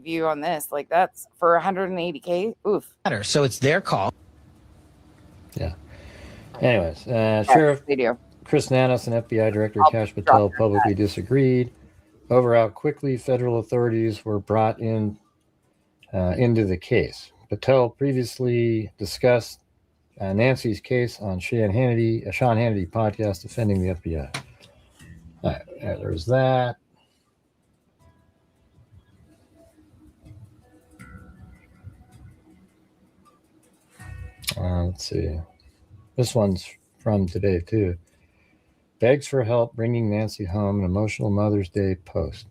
view on this. Like, that's for 180K. Oof. So it's their call. Yeah. Anyways, Sheriff video. Chris Nanis and FBI Director Kash Patel publicly disagreed over how quickly federal authorities were brought in into the case. Patel previously discussed Nancy's case on Sean Hannity podcast defending the FBI. All right, there's that. Let's see. This one's from today, too. Begs for help bringing Nancy home, an emotional Mother's Day post.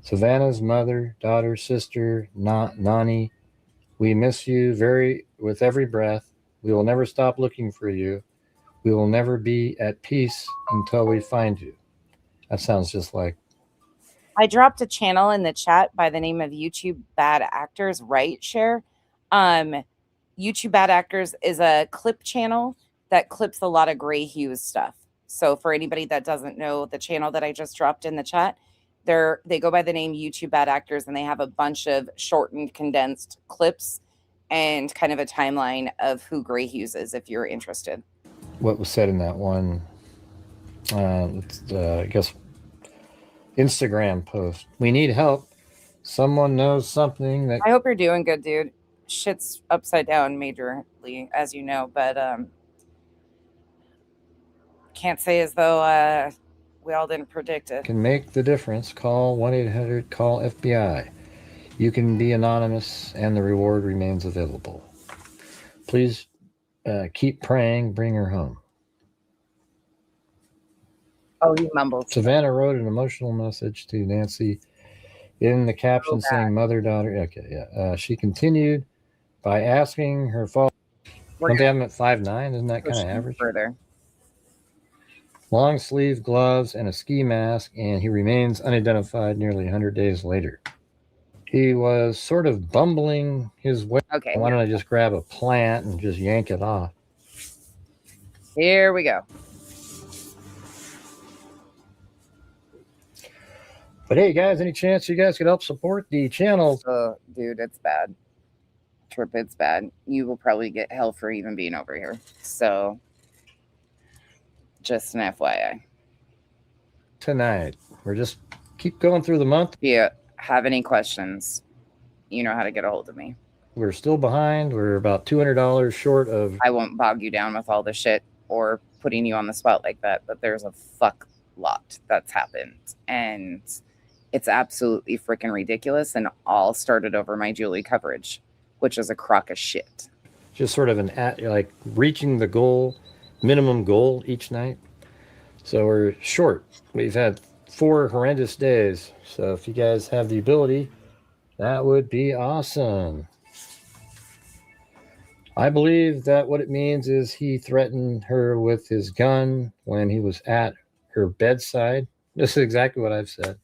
Savannah's mother, daughter, sister, Nani, we miss you with every breath. We will never stop looking for you. We will never be at peace until we find you. That sounds just like... I dropped a channel in the chat by the name of YouTube Bad Actors, right, Share? YouTube Bad Actors is a clip channel that clips a lot of Gray Hughes stuff. So for anybody that doesn't know the channel that I just dropped in the chat, they go by the name YouTube Bad Actors, and they have a bunch of shortened, condensed clips and kind of a timeline of who Gray Hughes is, if you're interested. What was said in that one, I guess, Instagram post. We need help. Someone knows something that... I hope you're doing good, dude. Shit's upside down majorly, as you know, but can't say as though we all didn't predict it. Can make the difference. Call 1-800-CALL-FBI. You can be anonymous, and the reward remains available. Please keep praying. Bring her home. Oh, he mumbles. Savannah wrote an emotional message to Nancy in the caption saying mother, daughter. Okay, yeah. She continued by asking her father. Don't they have him at 5'9"? Isn't that kind of average? Further. Long sleeve gloves and a ski mask, and he remains unidentified nearly 100 days later. He was sort of bumbling his way. Okay. Why don't I just grab a plant and just yank it off? Here we go. But hey, guys, any chance you guys could help support the channel? Dude, it's bad. Trip, it's bad. You will probably get hell for even being over here. So, just an FYI. Tonight, we're just keep going through the month. If you have any questions, you know how to get a hold of me. We're still behind. We're about $200 short of. I won't bog you down with all the shit or putting you on the spot like that, but there's a fuck lot that's happened. And it's absolutely freaking ridiculous. And all started over my Julie coverage, which is a crock of shit. Just sort of like reaching the goal, minimum goal each night. So we're short. We've had 4 horrendous days. So if you guys have the ability, that would be awesome. I believe that what it means is he threatened her with his gun when he was at her bedside. This is exactly what I've said.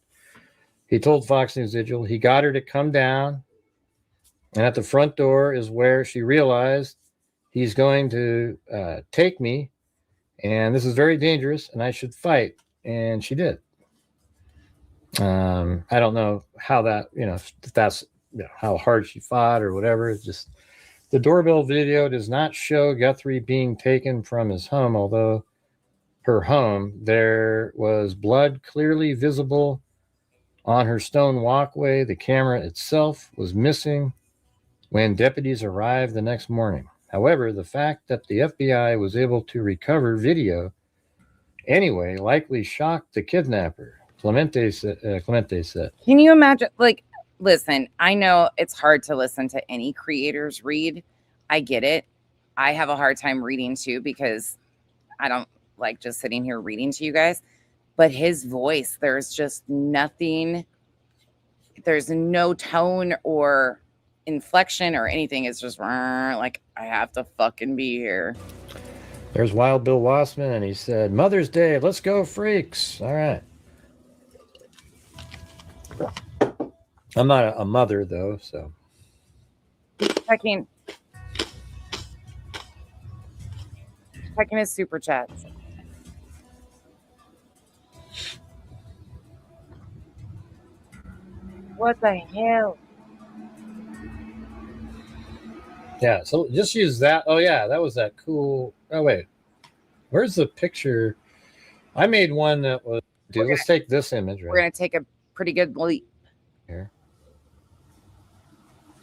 He told Fox News Digital he got her to come down, and at the front door is where she realized he's going to take me, and this is very dangerous, and I should fight. And she did. I don't know how that, if that's how hard she fought or whatever. It's just the doorbell video does not show Guthrie being taken from his home, although her home, there was blood clearly visible on her stone walkway. The camera itself was missing when deputies arrived the next morning. However, the fact that the FBI was able to recover video anyway likely shocked the kidnapper. Clemente said. Can you imagine? Like, listen, I know it's hard to listen to any creators read. I get it. I have a hard time reading too because I don't like just sitting here reading to you guys. But his voice, there's just nothing. There's no tone or inflection or anything. It's just like, I have to fucking be here. There's Wild Bill Wassman, and he said, Mother's Day, let's go freaks. All right. I'm not a mother, though, so. Checking his super chats. What the hell? Yeah, so just use that. Oh, yeah, that was that cool. Oh, wait. Where's the picture? I made one that was. Dude, let's take this image. Right? We're going to take a pretty good leap. Here.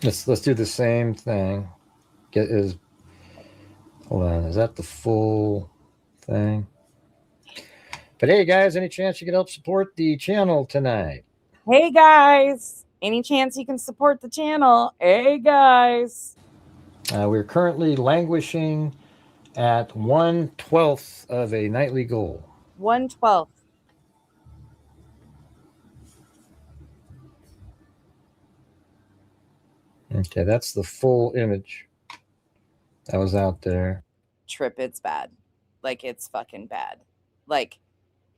Let's do the same thing. Hold on, is that the full thing? But hey guys, any chance you could help support the channel tonight? Hey guys, any chance you can support the channel? Hey guys. We're currently languishing at 1/12 of a nightly goal. 1/12. Okay, that's the full image that was out there. Trip, it's bad. Like, it's fucking bad. Like,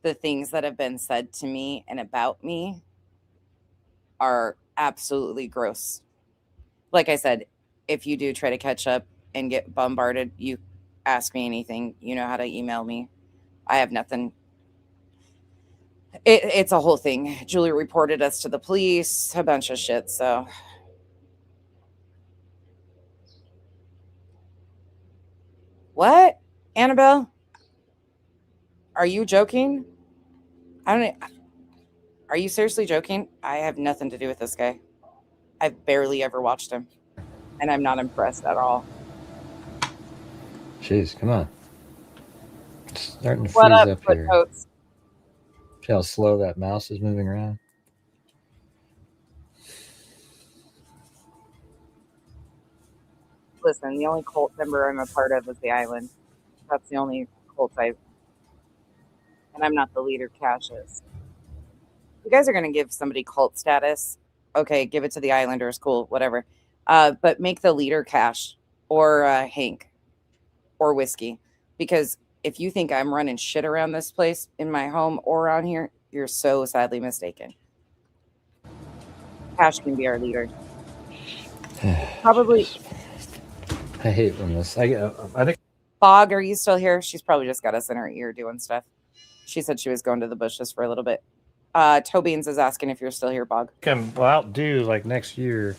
the things that have been said to me and about me are absolutely gross. Like I said, if you do try to catch up and get bombarded, you ask me anything. You know how to email me. I have nothing. It's a whole thing. Julie reported us to the police, a bunch of shit, so... What? Annabelle? Are you joking? Are you seriously joking? I have nothing to do with this guy. I've barely ever watched him. And I'm not impressed at all. Jeez, come on. It's starting to freeze What up, up foot here. coats? See how slow that mouse is moving around? Listen, the only cult member I'm a part of is the island. That's the only cult and I'm not the leader, Cash is. You guys are going to give somebody cult status. Okay, give it to the islanders. Cool, whatever. But make the leader Cash or Hank or Whiskey. Because if you think I'm running shit around this place in my home or around here, you're so sadly mistaken. Cash can be our leader. Probably. I hate when this. I think. Bog, are you still here? She's probably just got us in her ear doing stuff. She said she was going to the bushes for a little bit. Tobeans is asking if you're still here, Bog. I'm outdue like next year.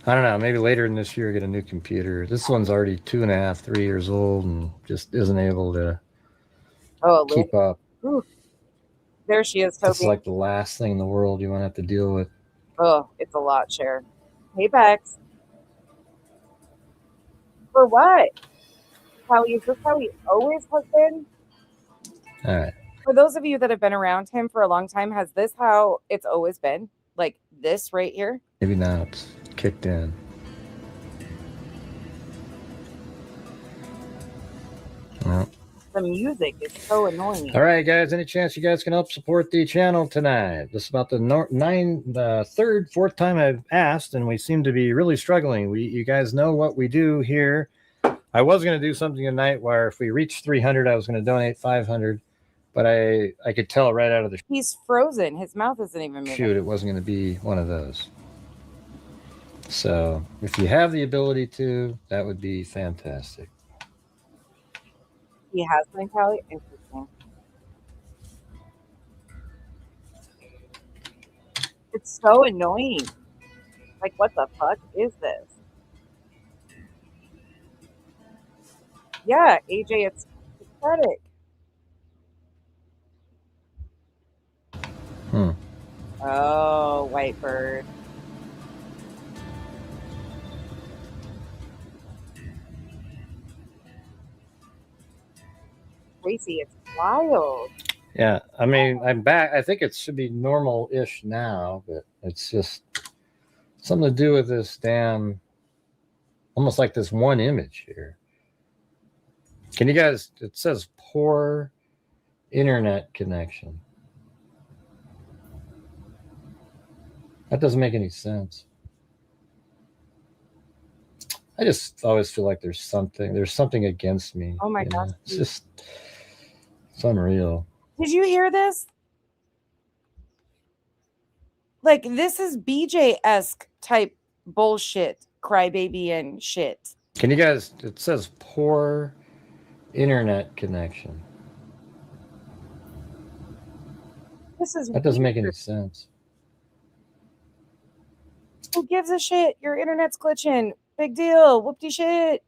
I don't know. Maybe later in this year, get a new computer. This one's already 2.5, 3 years old, and just isn't able to keep up. Ooh. There she is, Toby. It's like the last thing in the world you want to have to deal with. Oh, it's a lot, Cher. Hey, Bex. For what? Is this how he always has been? All right. For those of you that have been around him for a long time, has this how it's always been? Like this right here? Maybe now it's kicked in. Well. The music is so annoying. All right, guys. Any chance you guys can help support the channel tonight? This is about the third, fourth time I've asked, and we seem to be really struggling. You guys know what we do here. I was going to do something tonight where if we reach 300, I was going to donate 500, but I could tell right out of the He's frozen. His mouth isn't even moving. shoot it wasn't going to be one of those. So if you have the ability to, that would be fantastic. He has mentality. Interesting. It's so annoying. Like, what the fuck is this? Yeah, AJ, it's pathetic. Oh, white bird. Tracy, it's wild. Yeah, I mean, I'm back. I think it should be normal-ish now, but it's just something to do with this damn, almost like this one image here. Can you guys, it says poor internet connection. That doesn't make any sense. I just always feel like there's something against me. Oh my gosh. It's unreal. Did you hear this? Like, this is BJ-esque type bullshit, crybaby and shit. Can you guys, it says poor internet connection. That doesn't make any sense. Who gives a shit? Your internet's glitching. Big deal. Whoop-de shit.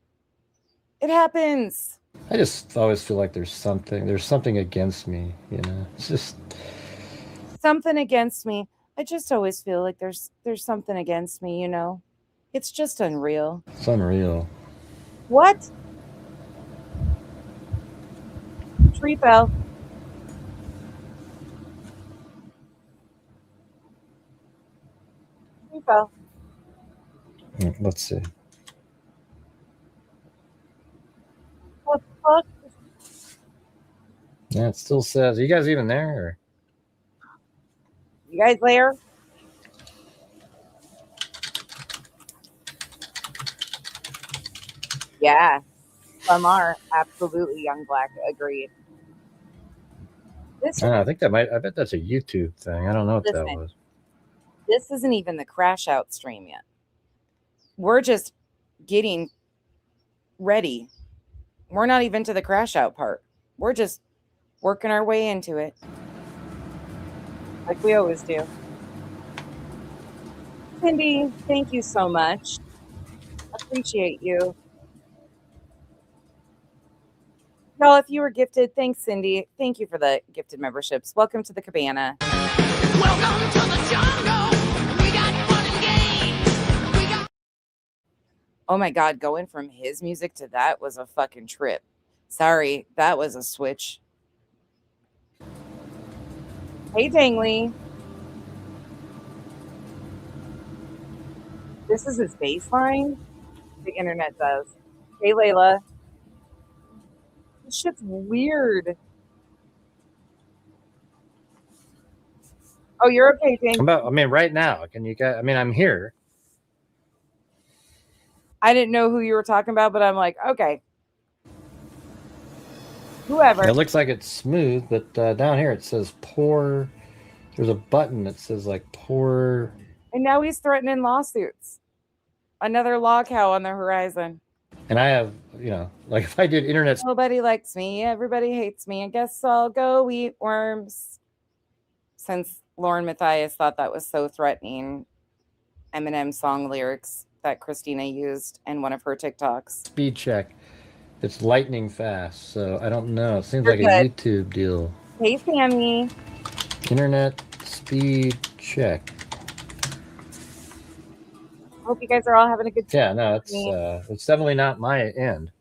It happens. I just always feel like there's something against me, It's just something against me. I just always feel like there's something against me, It's just unreal. It's unreal. What? Tree fell. Tree fell. Let's see. What the fuck? Yeah, it still says, are you guys even there? Or? You guys there? Yeah. Some are. Absolutely, Young Black. Agreed. I bet that's a YouTube thing. I don't know what that was. This isn't even the Crashout stream yet. We're just getting ready. We're not even to the Crashout part. We're just working our way into it. Like we always do. Cindy, thank you so much. Appreciate you. Y'all, if you were gifted, thanks, Cindy. Thank you for the gifted memberships. Welcome to the cabana. Welcome to the jungle. We got fun and games. Oh my God, going from his music to that was a fucking trip. Sorry, that was a switch. Hey, Dangly. This is his bass line? The internet does. Hey, Layla. This shit's weird. Oh, you're okay, Dang. Right now, can you guys, I'm here. I didn't know who you were talking about, but I'm like, okay. Whoever. It looks like it's smooth, but down here it says poor. There's a button that says like poor. And now he's threatening lawsuits. Another LawCow on the horizon. And I have, like if I did internet. Nobody likes me. Everybody hates me. I guess I'll go eat worms. Since Lauren Matthias thought that was so threatening, Eminem song lyrics that Christina used in one of her TikToks. Speed check. It's lightning fast, so I don't know. It seems You're like good. a YouTube deal. Hey, Sammy. Internet speed check. Hope you guys are all having a good time. Yeah, no, it's definitely not my end.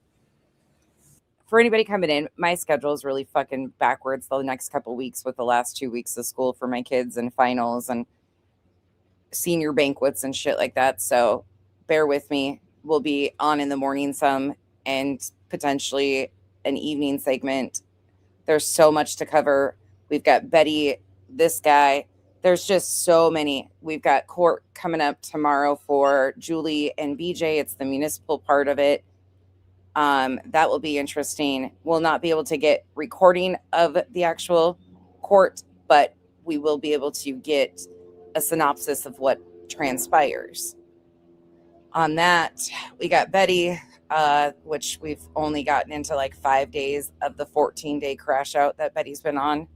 For anybody coming in, my schedule is really fucking backwards the next couple weeks with the last 2 weeks of school for my kids and finals and senior banquets and shit like that. So bear with me. We'll be on in the morning some and potentially an evening segment. There's so much to cover. We've got Betty, this guy. There's just so many. We've got court coming up tomorrow for Julie and BJ. It's the municipal part of it. That will be interesting. We'll not be able to get recording of the actual court, but we will be able to get a synopsis of what transpires. On that, we got Betty, which we've only gotten into like 5 days of the 14-day crash out that Betty's been on.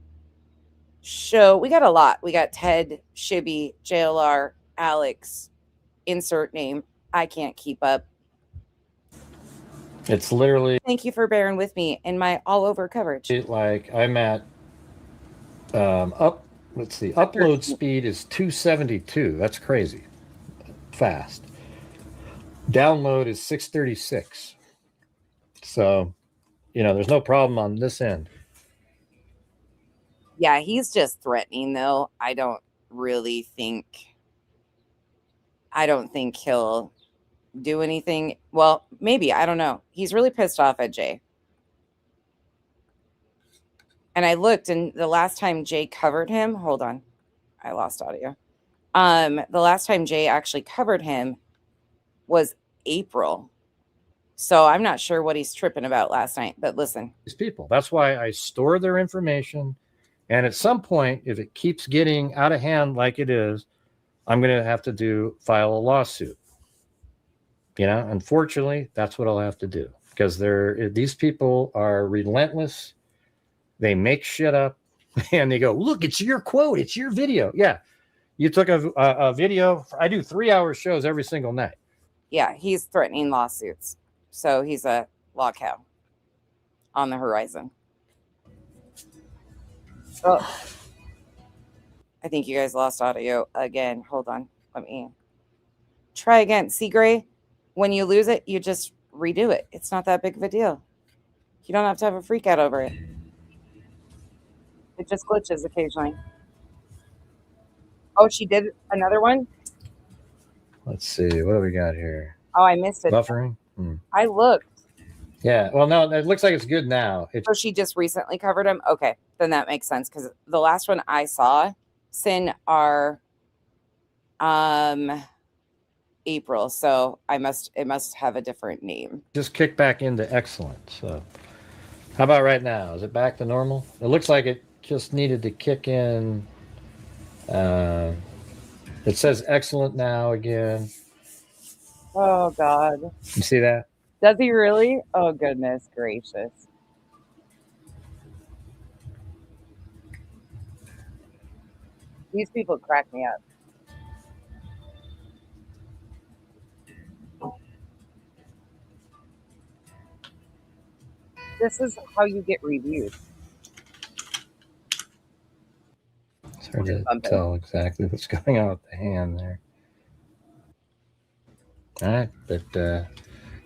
Show, we got a lot. We got Ted, Shibby, JLR, Alex, insert name. I can't keep up. It's literally Thank you for bearing with me in my all over coverage. like I'm at let's see, upload speed is 272. That's crazy fast. Download is 636. So, there's no problem on this end. Yeah, he's just threatening though. I don't think he'll do anything. Well, maybe, I don't know. He's really pissed off at Jay. And I looked, and the last time Jay covered him, hold on, I lost audio. The last time Jay actually covered him was April. So I'm not sure what he's tripping about last night, but listen. These people. That's why I store their information. And at some point, if it keeps getting out of hand like it is, I'm going to have to file a lawsuit. Unfortunately, that's what I'll have to do because these people are relentless. They make shit up and they go, look, it's your quote. It's your video. Yeah. You took a video. I do 3-hour shows every single night. Yeah, he's threatening lawsuits. So he's a LawCow on the horizon. Oh, I think you guys lost audio again. Hold on. Let me try again. See, Gray, when you lose it, you just redo it. It's not that big of a deal. You don't have to have a freak out over it. It just glitches occasionally. Oh, she did another one? Let's see. What do we got here? Oh, I missed it. Buffering? I looked. Yeah. Well, no, it looks like it's good now. So she just recently covered him? Okay, then that makes sense because the last one I saw, Sin, are April. So it must have a different name. Just kick back into excellent. So how about right now? Is it back to normal? It looks like it just needed to kick in. It says excellent now again. Oh, God. You see that? Does he really? Oh, goodness gracious. These people crack me up. This is how you get reviewed. It's hard to tell exactly what's going on with the hand there. All right, but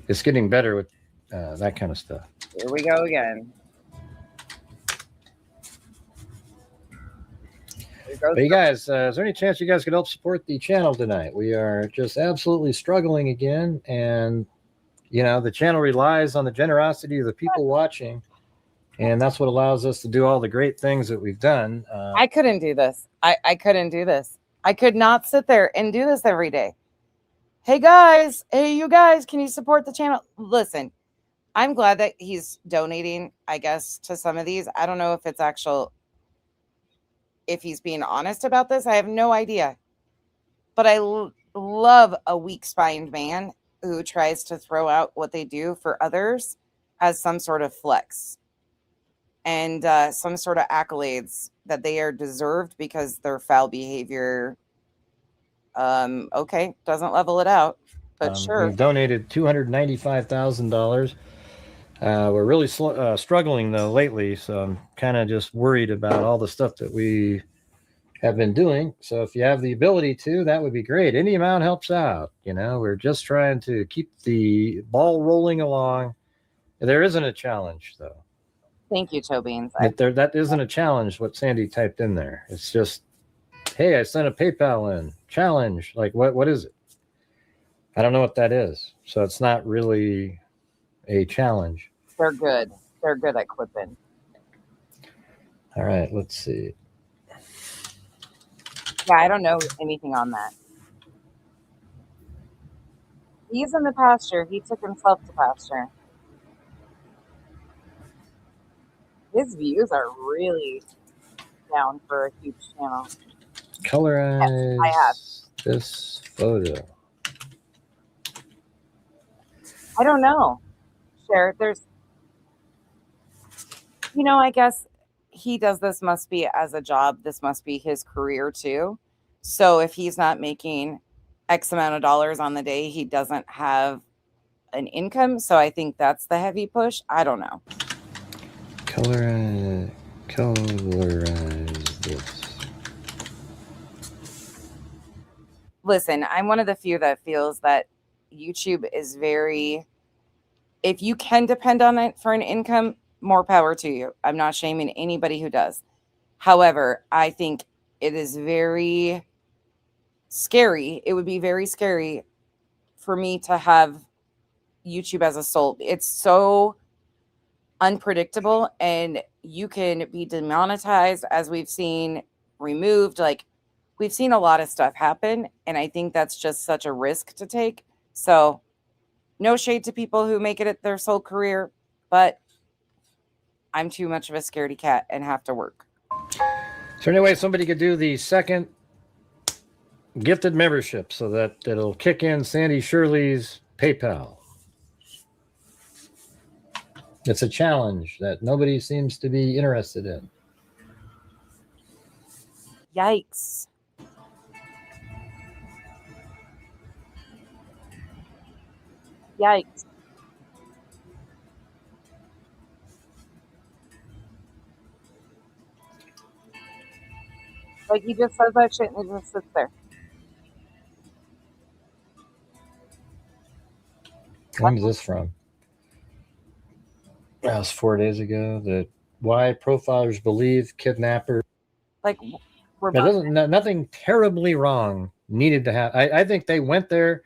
it's getting better with that kind of stuff. Here we go again. But you guys, is there any chance you guys could help support the channel tonight? We are just absolutely struggling again, and the channel relies on the generosity of the people watching, and that's what allows us to do all the great things that we've done. I couldn't do this. I couldn't do this. I could not sit there and do this every day. Hey you guys, can you support the channel? Listen, I'm glad that he's donating, I guess, to some of these. I don't know if it's if he's being honest about this. I have no idea. But I love a weak-spined man who tries to throw out what they do for others as some sort of flex and some sort of accolades that they are deserved because their foul behavior okay, doesn't level it out, but sure. We've donated $295,000. We're really struggling though lately, so I'm kind of just worried about all the stuff that we have been doing. So if you have the ability to, that would be great. Any amount helps out. We're just trying to keep the ball rolling along. There isn't a challenge, though. Thank you, Toe Beans. That isn't a challenge, what Sandy typed in there. It's just, hey, I sent a PayPal in. Challenge. Like, what is it? I don't know what that is. So it's not really a challenge. They're good. They're good at clipping. All right, let's see. Yeah, I don't know anything on that. He's in the pasture. He took himself to pasture. His views are really down for a huge channel. Colorize Yes, I have. this photo. I don't know. Sure, there's, I guess he does this must be as a job. This must be his career too. So if he's not making X amount of dollars on the day, he doesn't have an income. So I think that's the heavy push. I don't know. Colorize this. Listen, I'm one of the few that feels that YouTube is very, if you can depend on it for an income, more power to you. I'm not shaming anybody who does. However, I think it is very scary. It would be very scary for me to have YouTube as a sole. It's so unpredictable, and you can be demonetized, as we've seen, removed. Like, we've seen a lot of stuff happen, and I think that's just such a risk to take. So no shade to people who make it their sole career, but I'm too much of a scaredy cat and have to work. So anyway, somebody could do the second gifted membership so that it'll kick in Sandy Shirley's PayPal. It's a challenge that nobody seems to be interested in. Yikes. Yikes. Like, he just says that shit and it just sits there. When is this from? That was 4 days ago. That why profilers believe kidnapper. Like, we're There doesn't nothing terribly wrong needed to happen. I think they went there.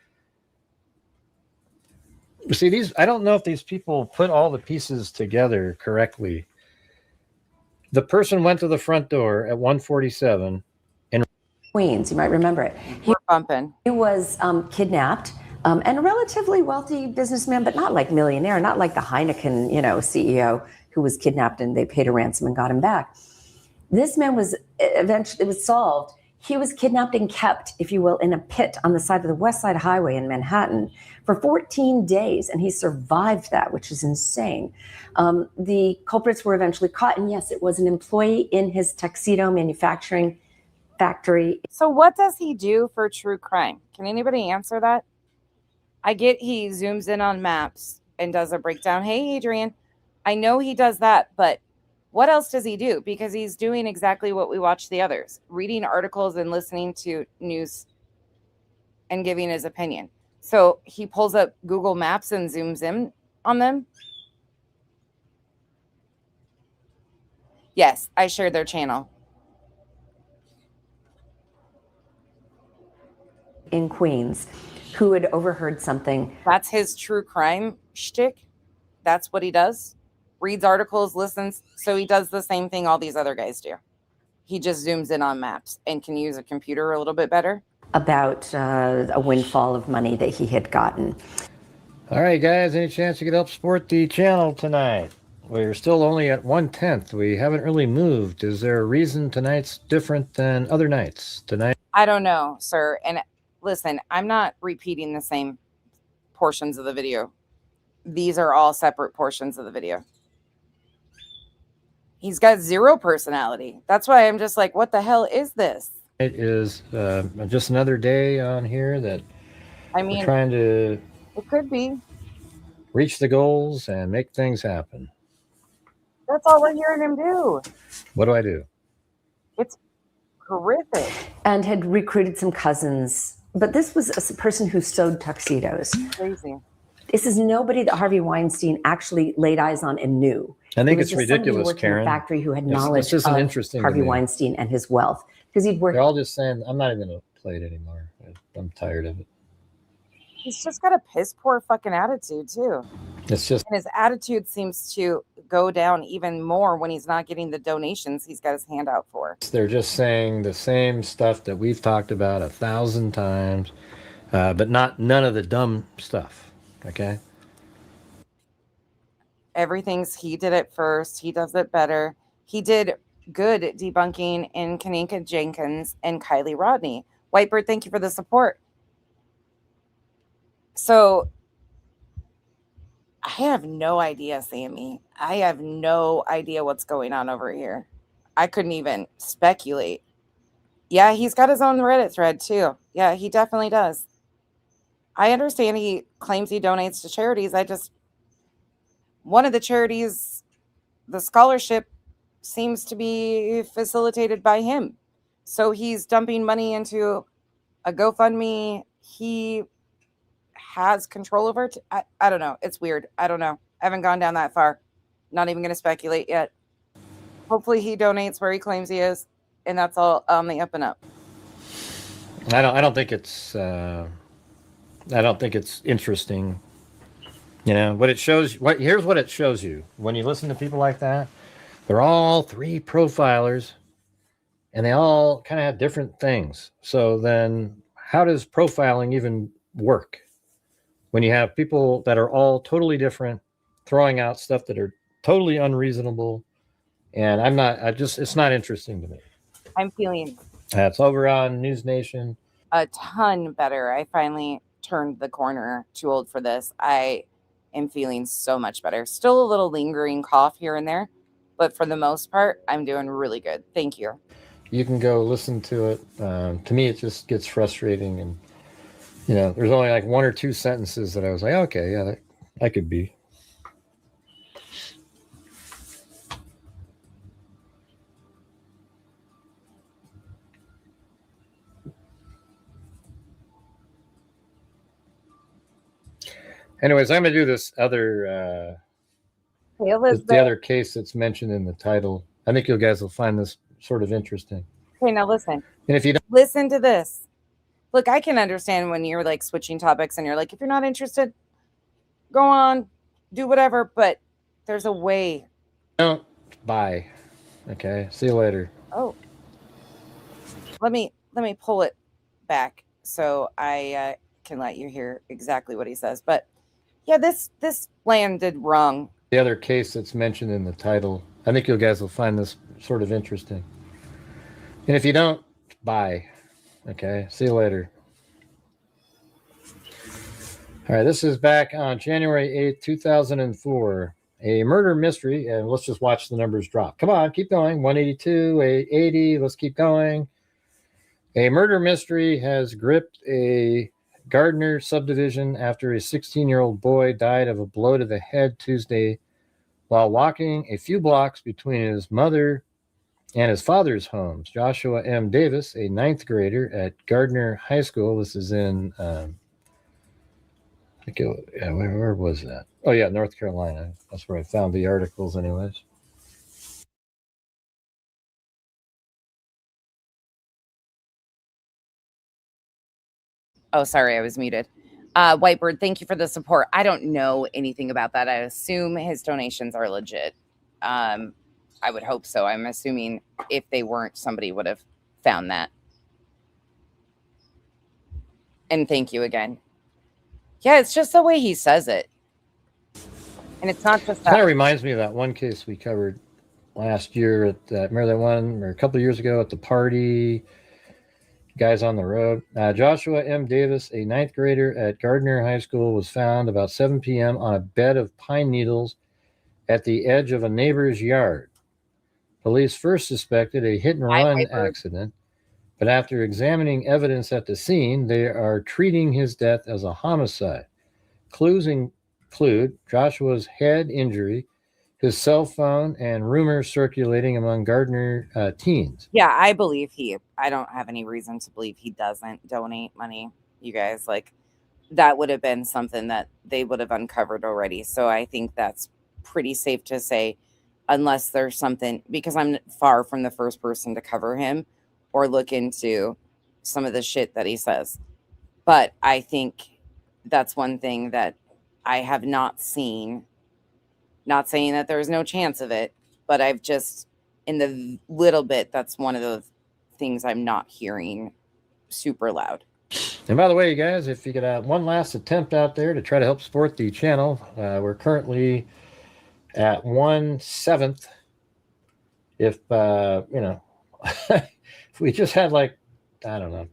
See, I don't know if these people put all the pieces together correctly. The person went to the front door at 1:47 in Queens. You might remember it. we're bumping. He was kidnapped, and a relatively wealthy businessman, but not like millionaire, not like the Heineken, CEO who was kidnapped and they paid a ransom and got him back. This man was eventually, it was solved. He was kidnapped and kept, if you will, in a pit on the side of the West Side Highway in Manhattan for 14 days, and he survived that, which is insane. The culprits were eventually caught, and yes, it was an employee in his tuxedo manufacturing factory. So what does he do for true crime? Can anybody answer that? I get he zooms in on maps and does a breakdown. Hey, Adrian, I know he does that, but what else does he do? Because he's doing exactly what we watch the others, reading articles and listening to news and giving his opinion. So he pulls up Google Maps and zooms in on them. Yes, I shared their channel. In Queens, who had overheard something. That's his true crime shtick. That's what he does. Reads articles, listens. So he does the same thing all these other guys do. He just zooms in on maps and can use a computer a little bit better. About a windfall of money that he had gotten. All right, guys, any chance you could help support the channel tonight? We're still only at 1/10. We haven't really moved. Is there a reason tonight's different than other nights? Tonight, I don't know, sir. And listen, I'm not repeating the same portions of the video. These are all separate portions of the video. He's got zero personality. That's why I'm just like, what the hell is this? it is just another day on here that I we're mean, trying to it could be. reach the goals and make things happen. That's all we're hearing him do. What do I do? It's horrific. and had recruited some cousins. But this was a person who sewed tuxedos. Crazy. This is nobody that Harvey Weinstein actually laid eyes on and knew. I think It was it's just somebody who ridiculous, worked in a Karen. factory who had This knowledge isn't of interesting to Harvey me. Weinstein and his wealth because he'd worked. They're all just saying, I'm not even going to play it anymore. I'm tired of it. He's just got a piss poor fucking attitude too. It's just, And his attitude seems to go down even more when he's not getting the donations he's got his hand out for. they're just saying the same stuff that we've talked about 1,000 times, but none of the dumb stuff. Okay. Everything's he did it first. He does it better. He did good debunking in Kaninka Jenkins and Kylie Rodney. Whitebird, thank you for the support. So I have no idea, Sammy. I have no idea what's going on over here. I couldn't even speculate. Yeah, he's got his own Reddit thread too. Yeah, he definitely does. I understand he claims he donates to charities. One of the charities, the scholarship seems to be facilitated by him. So he's dumping money into a GoFundMe. He has control over it. I don't know. It's weird. I don't know. I haven't gone down that far. Not even going to speculate yet. Hopefully he donates where he claims he is, and that's all on the up and up. I don't think it's interesting. You know what it shows. Here's what it shows you when you listen to people like that. They're all three profilers, and they all kind of have different things. So then, how does profiling even work when you have people that are all totally different, throwing out stuff that are totally unreasonable? And it's not interesting to me. I'm feeling It's over on News Nation. a ton better. I finally turned the corner. Too old for this. I am feeling so much better. Still a little lingering cough here and there, but for the most part, I'm doing really good. Thank you. You can go listen to it. To me, it just gets frustrating. And, there's only like one or two sentences that I was like, okay, yeah, that could be. Anyways, I'm going to do this other, the other case that's mentioned in the title. I think you guys will find this sort of interesting. Okay, now listen. And if you don't listen to this, look, I can understand when you're like switching topics and you're like, if you're not interested, go on, do whatever. But there's a way. Don't buy. Okay, see you later. Oh, let me pull it back so I can let you hear exactly what he says. But yeah, this landed wrong. The other case that's mentioned in the title, I think you guys will find this sort of interesting. And if you don't buy, okay, see you later. All right, this is back on January 8th, 2004. A murder mystery, and let's just watch the numbers drop. Come on, keep going. 182, 80, let's keep going. A murder mystery has gripped a Gardner subdivision after a 16-year-old boy died of a blow to the head Tuesday while walking a few blocks between his mother and his father's homes. Joshua M. Davis, a ninth grader at Gardner High School. This is in, where was that? Oh, yeah, North Carolina. That's where I found the articles anyways. Oh, sorry, I was muted. Whitebird, thank you for the support. I don't know anything about that. I assume his donations are legit. I would hope so. I'm assuming if they weren't, somebody would have found that. And thank you again. Yeah, it's just the way he says it. And it's not just that. Kind of reminds me of that one case we covered last year at remember that one or a couple of years ago at the party, guys on the road. Joshua M. Davis, a ninth grader at Gardner High School, was found about 7 p.m. on a bed of pine needles at the edge of a neighbor's yard. Police first suspected a hit-and-run accident, but after examining evidence at the scene, they are treating his death as a homicide. Clues include Joshua's head injury, his cell phone and rumors circulating among Gardner teens. Yeah, I believe I don't have any reason to believe he doesn't donate money. You guys, like, that would have been something that they would have uncovered already. So I think that's pretty safe to say, unless there's something, because I'm far from the first person to cover him or look into some of the shit that he says. But I think that's one thing that I have not seen. Not saying that there's no chance of it, but I've just, in the little bit, that's one of the things I'm not hearing super loud. And by the way, you guys, if you could have one last attempt out there to try to help support the channel, we're currently at 1/7. If, if we just had like, I don't know,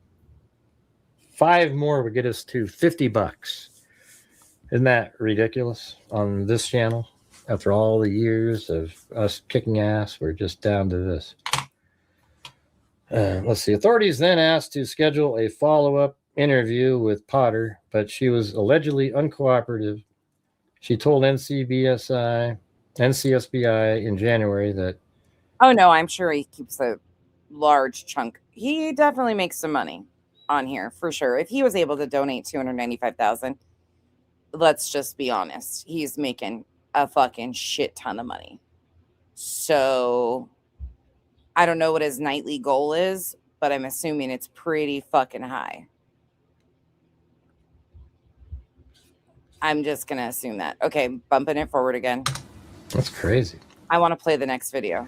5 more would get us to $50. Isn't that ridiculous on this channel? After all the years of us kicking ass, we're just down to this. Let's see. Authorities then asked to schedule a follow-up interview with Potter, but she was allegedly uncooperative. She told NCSBI in January that... Oh, no, I'm sure he keeps a large chunk. He definitely makes some money on here, for sure. If he was able to donate $295,000, let's just be honest. He's making a fucking shit ton of money. So I don't know what his nightly goal is, but I'm assuming it's pretty fucking high. I'm just gonna assume that. Okay, bumping it forward again. That's crazy. I want to play the next video.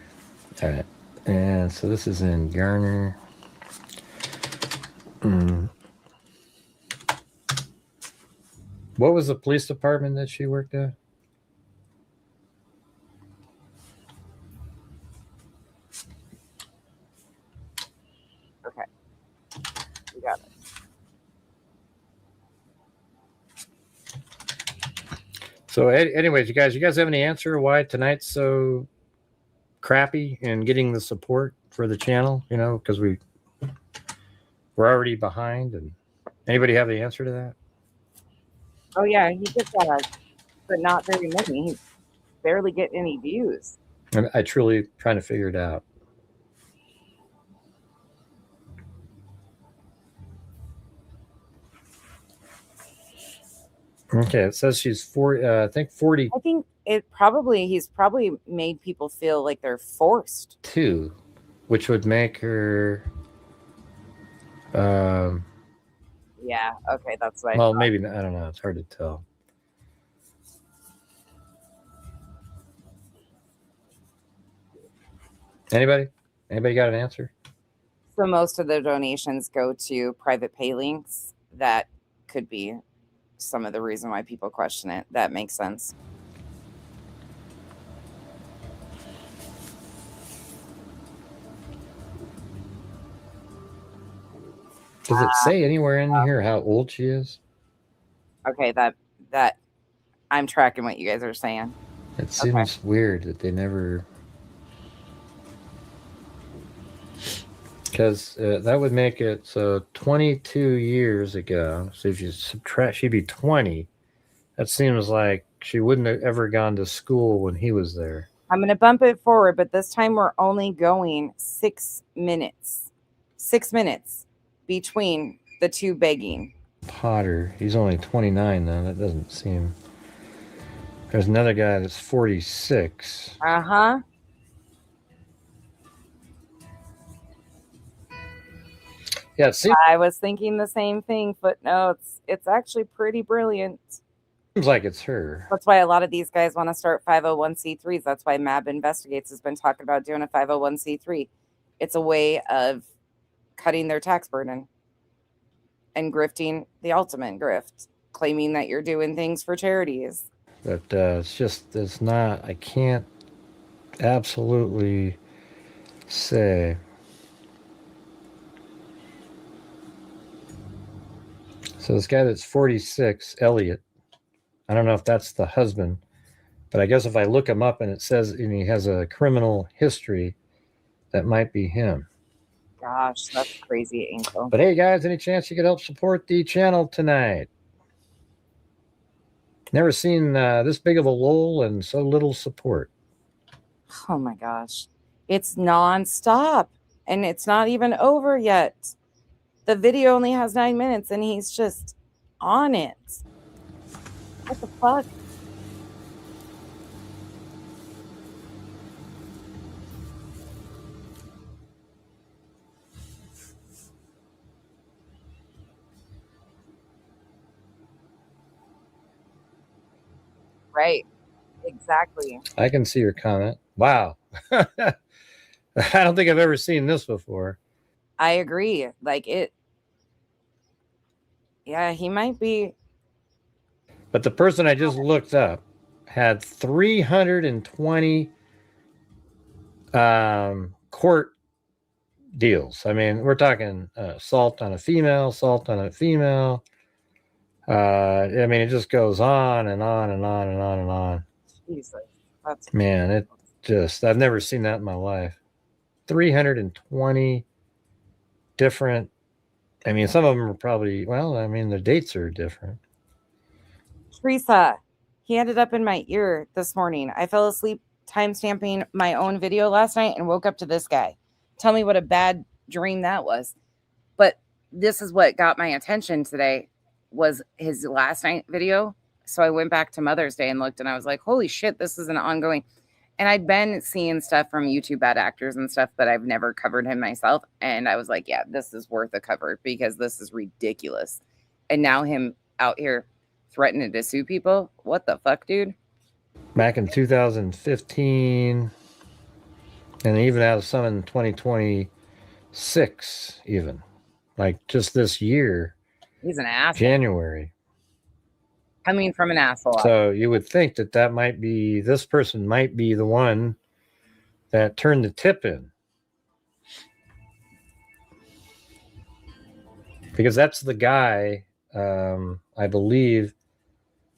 All right. And so this is in Garner. What was the police department that she worked at? Okay. We got it. So anyways, you guys have any answer why tonight's so crappy in getting the support for the channel? You know, because we're already behind. And anybody have the answer to that? Oh yeah, he just got us, but not very many. He's barely getting any views. I truly trying to figure it out. Okay, it says she's 40. I think 42, I think he's probably made people feel like they're forced. which would make her. Yeah. Okay, that's what. Well, maybe I don't know. It's hard to tell. Anybody got an answer? So most of the donations go to private pay links. That could be some of the reason why people question it. That makes sense. Does it say anywhere in here how old she is? Okay, that I'm tracking what you guys are saying. It seems weird that they never. Because that would make it so 22 years ago. So if you subtract, she'd be 20. That seems like she wouldn't have ever gone to school when he was there. I'm going to bump it forward, but this time we're only going 6 minutes. 6 minutes between the two begging. Potter, he's only 29 now. That doesn't seem. There's another guy that's 46. Uh-huh. Yeah, it seems I was thinking the same thing, but no, it's actually pretty brilliant. like it's her. That's why a lot of these guys want to start 501c3s. That's why MAB Investigates has been talking about doing a 501c3. It's a way of cutting their tax burden and grifting the ultimate grift, claiming that you're doing things for charities. But it's not, I can't absolutely say. So this guy that's 46, Elliot, I don't know if that's the husband, but I guess if I look him up and it says and he has a criminal history, that might be him. Gosh, that's crazy, Angel. But hey, guys, any chance you could help support the channel tonight? Never seen this big of a lull and so little support. Oh my gosh. It's nonstop. And it's not even over yet. The video only has 9 minutes and he's just on it. What the fuck? Right. Exactly. I can see your comment. Wow. I don't think I've ever seen this before. I agree. Like it. Yeah, he might be. But the person I just looked up had 320 court deals. I mean, we're talking assault on a female, assault on a female. I mean, it just goes on and on and on and on and on. Jesus. That's Man, it just, I've never seen that in my life. 320 different, I mean, some of them are probably, well, I mean, the dates are different. Teresa. He ended up in my ear this morning. I fell asleep timestamping my own video last night and woke up to this guy. Tell me what a bad dream that was. But this is what got my attention today was his last night video. So I went back to Mother's Day and looked and I was like, holy shit, this is an ongoing. And I'd been seeing stuff from YouTube bad actors and stuff, but I've never covered him myself. And I was like, yeah, this is worth a cover because this is ridiculous. And now him out here threatening to sue people. What the fuck, dude? Back in 2015, and they even have some in 2026, even like just this year, He's an asshole. January. Coming from an asshole. So you would think that that might be, this person might be the one that turned the tip in. Because that's the guy, I believe,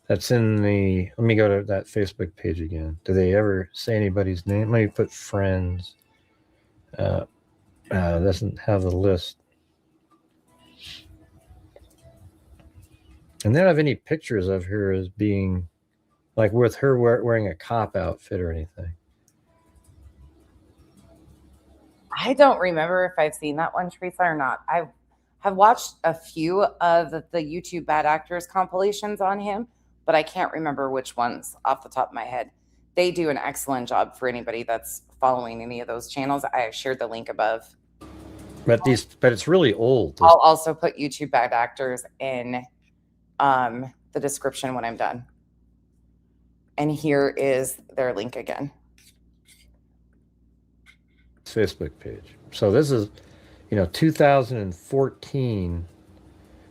that's in the, let me go to that Facebook page again. Do they ever say anybody's name? Let me put friends. Doesn't have the list. And they don't have any pictures of her as being, like with her wearing a cop outfit or anything. I don't remember if I've seen that one, Teresa, or not. I have watched a few of the YouTube bad actors compilations on him, but I can't remember which ones off the top of my head. They do an excellent job for anybody that's following any of those channels. I have shared the link above. But it's really old. I'll also put YouTube bad actors in the description when I'm done. And here is their link again. Facebook page. So this is, 2014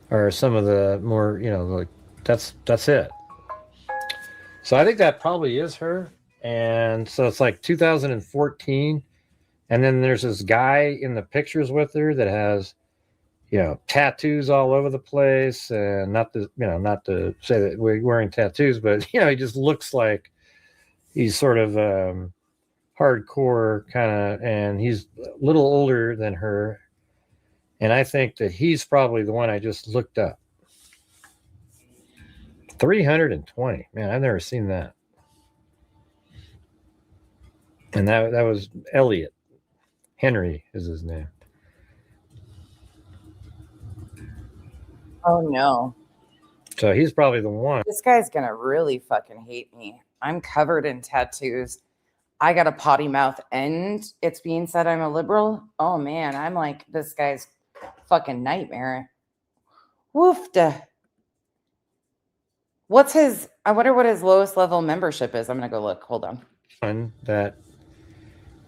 are some of the more, like that's it. So I think that probably is her. And so it's like 2014. And then there's this guy in the pictures with her that has, tattoos all over the place. And not to say that we're wearing tattoos, but, he just looks like he's sort of hardcore kind of, and he's a little older than her. And I think that he's probably the one I just looked up. 320. Man, I've never seen that. And that was Elliot. Henry is his name. Oh no. So he's probably the one. This guy's gonna really fucking hate me. I'm covered in tattoos. I got a potty mouth and it's being said I'm a liberal. Oh man, I'm like this guy's fucking nightmare. Woofda. What's his, I wonder what his lowest level membership is. I'm gonna go look. Hold on. One that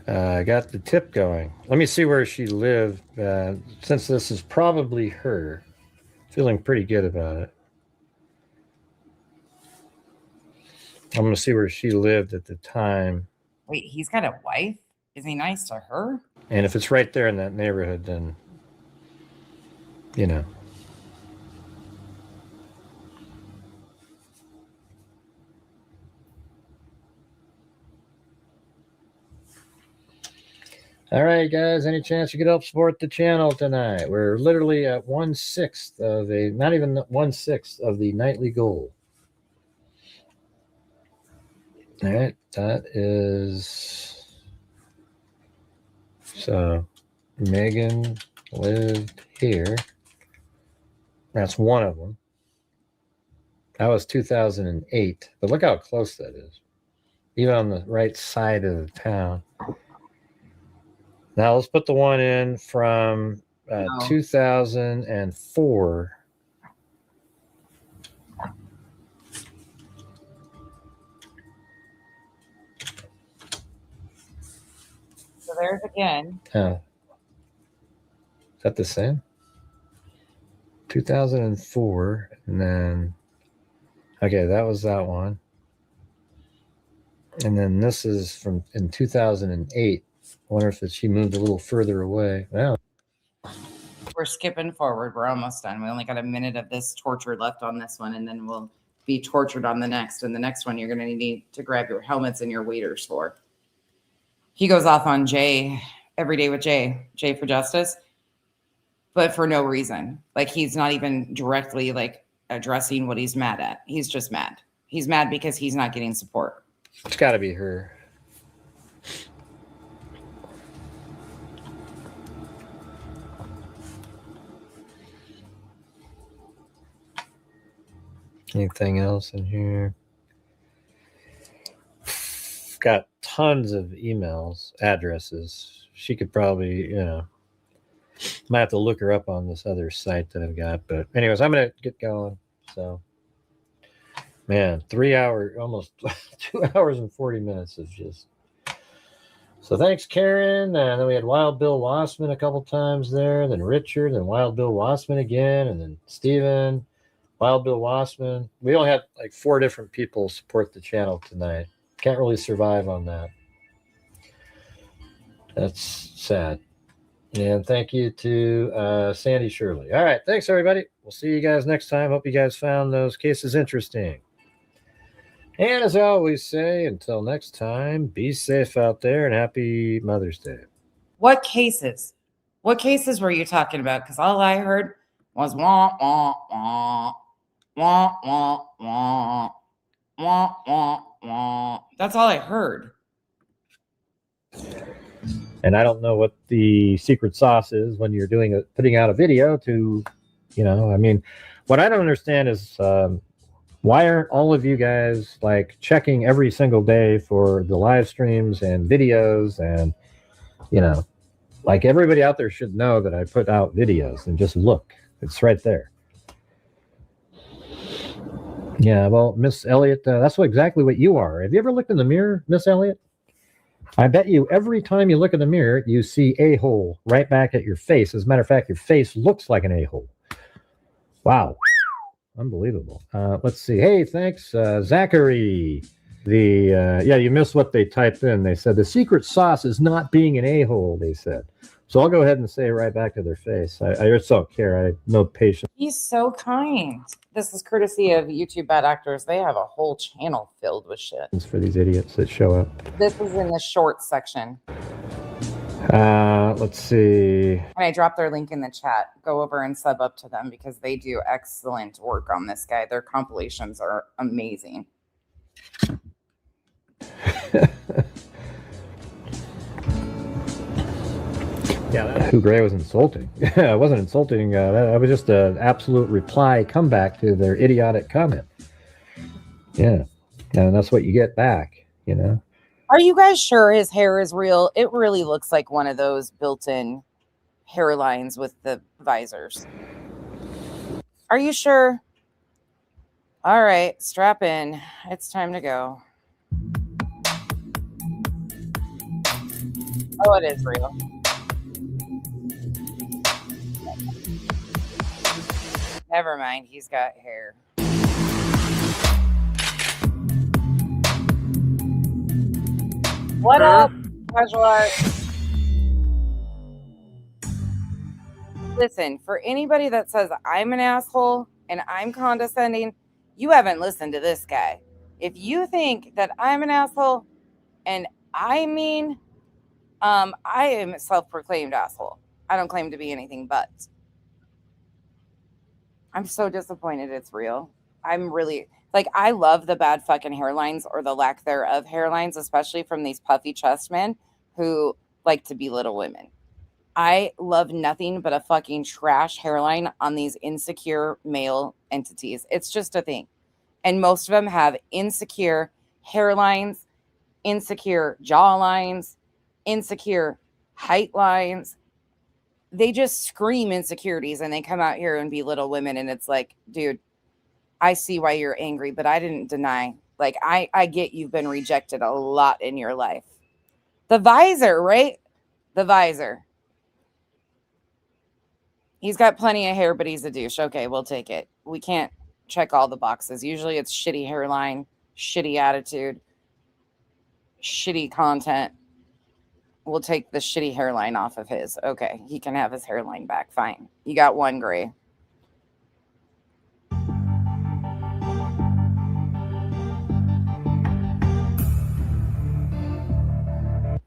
got the tip going. Let me see where she lived. Since this is probably her, feeling pretty good about it. I'm going to see where she lived at the time. Wait, he's got a wife? Is he nice to her? And if it's right there in that neighborhood, then, All right, guys, any chance you could help support the channel tonight? We're literally at 1/6 of not even 1/6 of the nightly goal. All right, that is So Megan lived here. That's one of them. That was 2008. But look how close that is. Even on the right side of the town. Now let's put the one in from 2004. So there's again. Is that the same? 2004, and then okay, that was that one. And then this is from in 2008. I wonder if she moved a little further away. Well, We're skipping forward. We're almost done. We only got a minute of this torture left on this one, and then we'll be tortured on the next. And the next one, you're going to need to grab your helmets and your waders for. He goes off on Jay every day with Jay for Justice, but for no reason. Like, he's not even directly like addressing what he's mad at. He's just mad. He's mad because he's not getting support. it's got to be her. Anything else in here? Got tons of emails, addresses. She could probably, might have to look her up on this other site that I've got. But anyways, I'm going to get going. So, man, 3 hour, almost 2 hours and 40 minutes of just. So thanks, Karen. And then we had Wild Bill Wassman a couple times there. Then Richard, and Wild Bill Wassman again. And then Steven, Wild Bill Wassman. We only had like 4 different people support the channel tonight. Can't really survive on that. That's sad. And thank you to Sandy Shirley. All right. Thanks, everybody. We'll see you guys next time. Hope you guys found those cases interesting. And as I always say, until next time, be safe out there and happy Mother's Day. What cases? What cases were you talking about? Because all I heard was wah, wah, wah, wah, wah, wah, wah, wah, wah. That's all I heard. And I don't know what the secret sauce is when you're putting out a video to, I mean, what I don't understand is why aren't all of you guys like checking every single day for the live streams and videos and, like everybody out there should know that I put out videos and just look. It's right there. Yeah, well, Miss Elliott, that's exactly what you are. Have you ever looked in the mirror, Miss Elliott? I bet you every time you look in the mirror, you see a-hole right back at your face. As a matter of fact, your face looks like an a-hole. Wow. Unbelievable. Let's see. Hey, thanks, Zachary. You missed what they typed in. They said the secret sauce is not being an a-hole, they said. So I'll go ahead and say it right back to their face. I just don't care. I have no patience. He's so kind. This is courtesy of YouTube Bad Actors. They have a whole channel filled with shit. For these idiots that show up. This is in the shorts section. Let's see. And I dropped their link in the chat. Go over and sub up to them because they do excellent work on this guy. Their compilations are amazing. Yeah, Who Gray was insulting. It wasn't insulting. That was just an absolute reply comeback to their idiotic comment. Yeah, and that's what you get back, Are you guys sure his hair is real? It really looks like one of those built-in hairlines with the visors. Are you sure? All right, strap in. It's time to go. Oh, it is real. Never mind, he's got hair. What up, Casual Art? Listen, for anybody that says I'm an asshole and I'm condescending, you haven't listened to this guy. If you think that I'm an asshole and I mean, I am a self-proclaimed asshole. I don't claim to be anything but. I'm so disappointed it's real. I'm really, I love the bad fucking hairlines or the lack thereof hairlines, especially from these puffy chest men who like to belittle women. I love nothing but a fucking trash hairline on these insecure male entities. It's just a thing. And most of them have insecure hairlines, insecure jawlines, insecure height lines. They just scream insecurities and they come out here and belittle women. And it's like, dude, I see why you're angry, but I didn't deny. Like, I get you've been rejected a lot in your life. The visor, right? The visor. He's got plenty of hair, but he's a douche. Okay, we'll take it. We can't check all the boxes. Usually it's shitty hairline, shitty attitude, shitty content. We'll take the shitty hairline off of his. Okay, he can have his hairline back. Fine. You got one gray.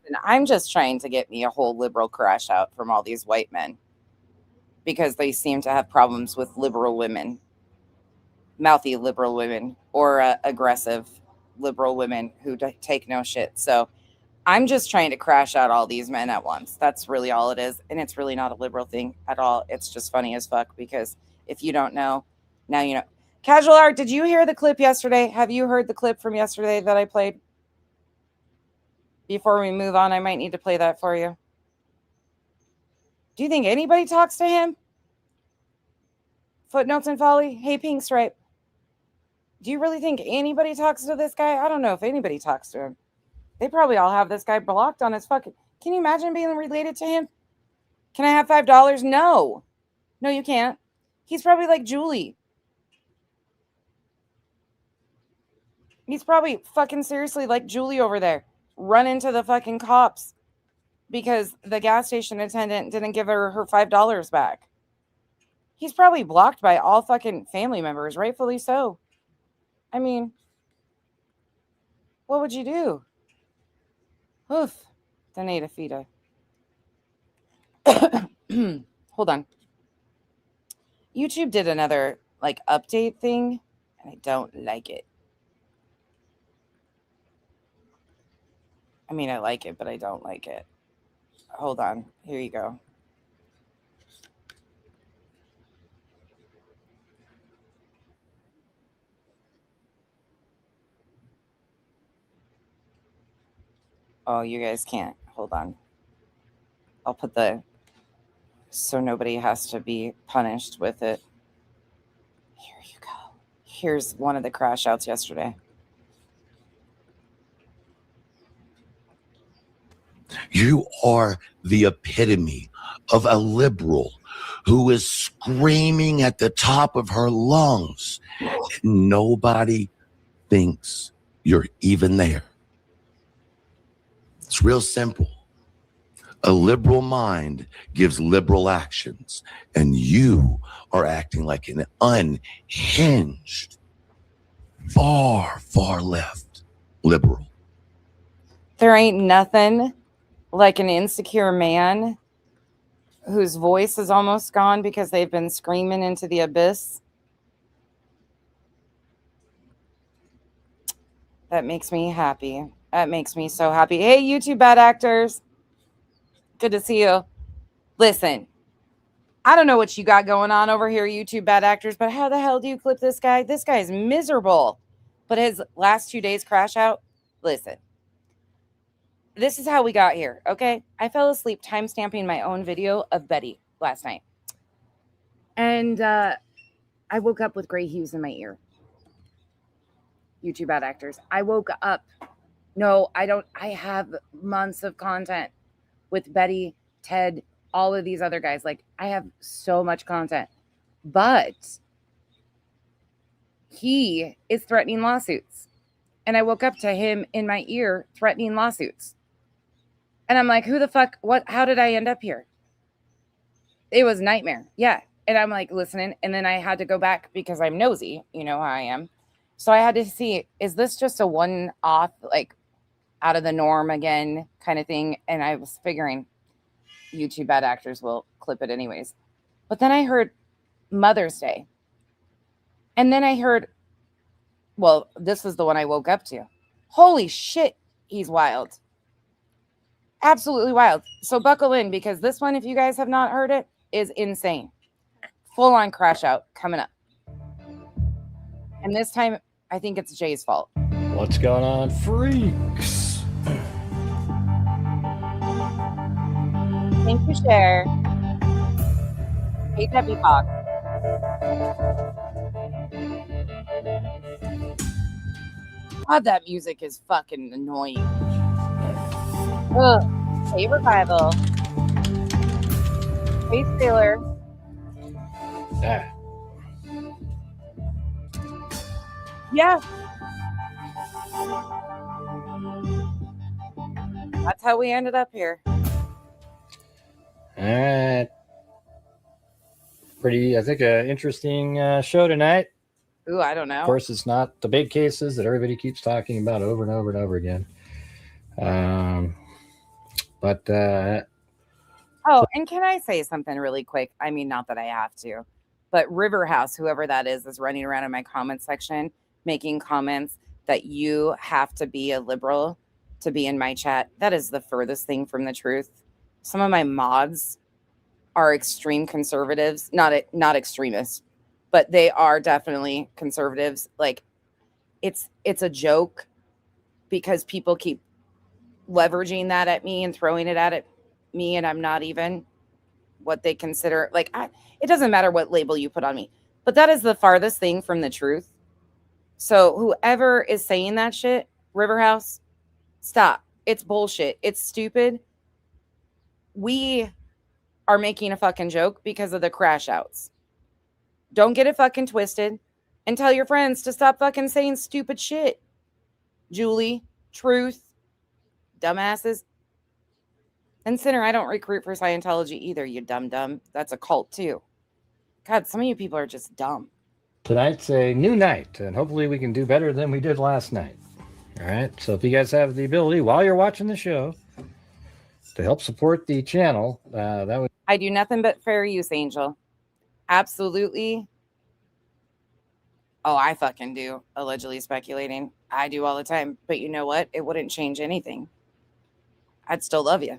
And I'm just trying to get me a whole liberal crash out from all these white men because they seem to have problems with liberal women, mouthy liberal women, or aggressive liberal women who take no shit. So I'm just trying to crash out all these men at once. That's really all it is. And it's really not a liberal thing at all. It's just funny as fuck because if you don't know, now you know. Casual Art, did you hear the clip yesterday? Have you heard the clip from yesterday that I played? Before we move on, I might need to play that for you. Do you think anybody talks to him? Footnotes and Folly? Hey, Pink Stripe. Do you really think anybody talks to this guy? I don't know if anybody talks to him. They probably all have this guy blocked on his fucking... Can you imagine being related to him? Can I have $5? No. No, you can't. He's probably like Julie. He's probably fucking seriously like Julie over there. Run into the fucking cops because the gas station attendant didn't give her her $5 back. He's probably blocked by all fucking family members, rightfully so. I mean, what would you do? Oof. Donata Fita. Hold on. YouTube did another like update thing, and I don't like it. I mean, I like it, but I don't like it. Hold on. Here you go. Oh, you guys can't. Hold on. I'll put the... so nobody has to be punished with it. Here you go. Here's one of the crash outs yesterday. You are the epitome of a liberal who is screaming at the top of her lungs. Nobody thinks you're even there. It's real simple. A liberal mind gives liberal actions, and you are acting like an unhinged, far, far left liberal. There ain't nothing like an insecure man whose voice is almost gone because they've been screaming into the abyss. That makes me happy. That makes me so happy. Hey, YouTube bad actors. Good to see you. Listen, I don't know what you got going on over here, YouTube bad actors, but how the hell do you clip this guy? This guy is miserable. But his last 2 days crash out, listen. This is how we got here, okay? I fell asleep timestamping my own video of Betty last night. And I woke up with gray hues in my ear. YouTube bad actors. I woke up. No, I don't. I have months of content with Betty, Ted, all of these other guys. Like, I have so much content. But he is threatening lawsuits. And I woke up to him in my ear threatening lawsuits. And I'm like, who the fuck? What? How did I end up here? It was a nightmare. Yeah. And I'm like listening. And then I had to go back because I'm nosy. You know how I am. So I had to see, is this just a one-off, like out of the norm again kind of thing? And I was figuring YouTube bad actors will clip it anyways. But then I heard Mother's Day. And then I heard, well, this was the one I woke up to. Holy shit, he's wild. Absolutely wild. So buckle in, because this one, if you guys have not heard it, is insane. Full on crash out coming up. And this time, I think it's Jay's fault. What's going on, freaks? Thank you, Cher. Hey, Debbie Fox. God, that music is fucking annoying. Ugh. Hey, Revival. Hey, Sailor. Ah, Yeah. That's how we ended up here. all right. Pretty, I think, an interesting show tonight. Ooh, I don't know. Of course, it's not the big cases that everybody keeps talking about over and over and over again. But Oh, and can I say something really quick? I mean, not that I have to, but River House, whoever that is running around in my comment section making comments that you have to be a liberal to be in my chat. That is the furthest thing from the truth. Some of my mods are extreme conservatives, not extremists, but they are definitely conservatives. Like, it's a joke because people keep leveraging that at me and throwing it at me, and I'm not even what they consider, like, it doesn't matter what label you put on me, but that is the farthest thing from the truth. So whoever is saying that shit, River House, stop. It's bullshit. It's stupid. We are making a fucking joke because of the crash outs. Don't get it fucking twisted, and tell your friends to stop fucking saying stupid shit. Julie, Truth, dumbasses. And Sinner, I don't recruit for Scientology either, you dumb. That's a cult too. God, some of you people are just dumb. tonight's a new night, and hopefully we can do better than we did last night. All right. So if you guys have the ability while you're watching the show to help support the channel, that would. I do nothing but fair use, Angel. Absolutely. Oh, I fucking do. Allegedly speculating. I do all the time. But you know what? It wouldn't change anything. I'd still love you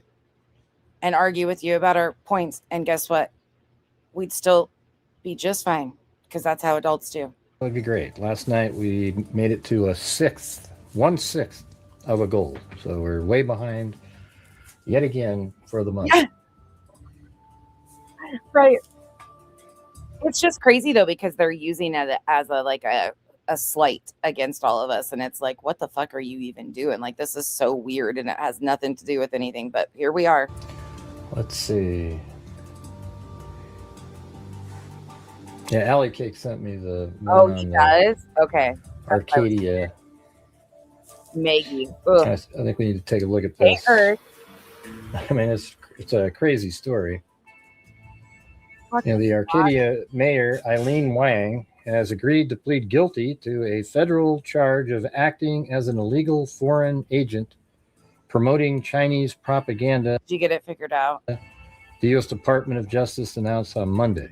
and argue with you about our points. And guess what? We'd still be just fine, because that's how adults do. Would be great. Last night we made it to 1/6 of a goal. So we're way behind yet again for the month. Yeah. Right. It's just crazy though, because they're using it as a slight against all of us. And it's like, what the fuck are you even doing? Like, this is so weird, and it has nothing to do with anything, but here we are. Let's see. Yeah, Alley Cake sent me the one Oh, he on does? Okay. Arcadia. Maggie. I Ugh. think we need to take a look at Hey, this. Earth. I mean, it's a crazy story. You know, the Arcadia mayor, Eileen Wang, has agreed to plead guilty to a federal charge of acting as an illegal foreign agent promoting Chinese propaganda. Did you get it figured out? The U.S. Department of Justice announced on Monday.